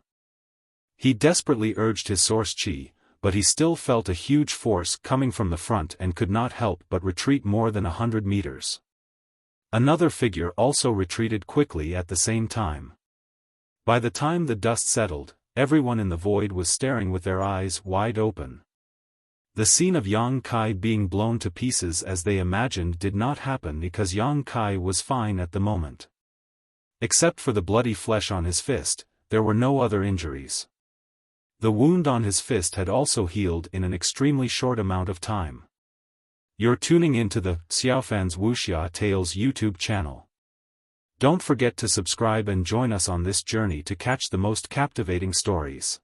He desperately urged his source qi, but he still felt a huge force coming from the front and could not help but retreat more than 100 meters. Another figure also retreated quickly at the same time. By the time the dust settled, everyone in the void was staring with their eyes wide open. The scene of Yang Kai being blown to pieces as they imagined did not happen because Yang Kai was fine at the moment. Except for the bloody flesh on his fist, there were no other injuries. The wound on his fist had also healed in an extremely short amount of time. You're tuning into the Xiaofan's Wuxia Tales YouTube channel. Don't forget to subscribe and join us on this journey to catch the most captivating stories.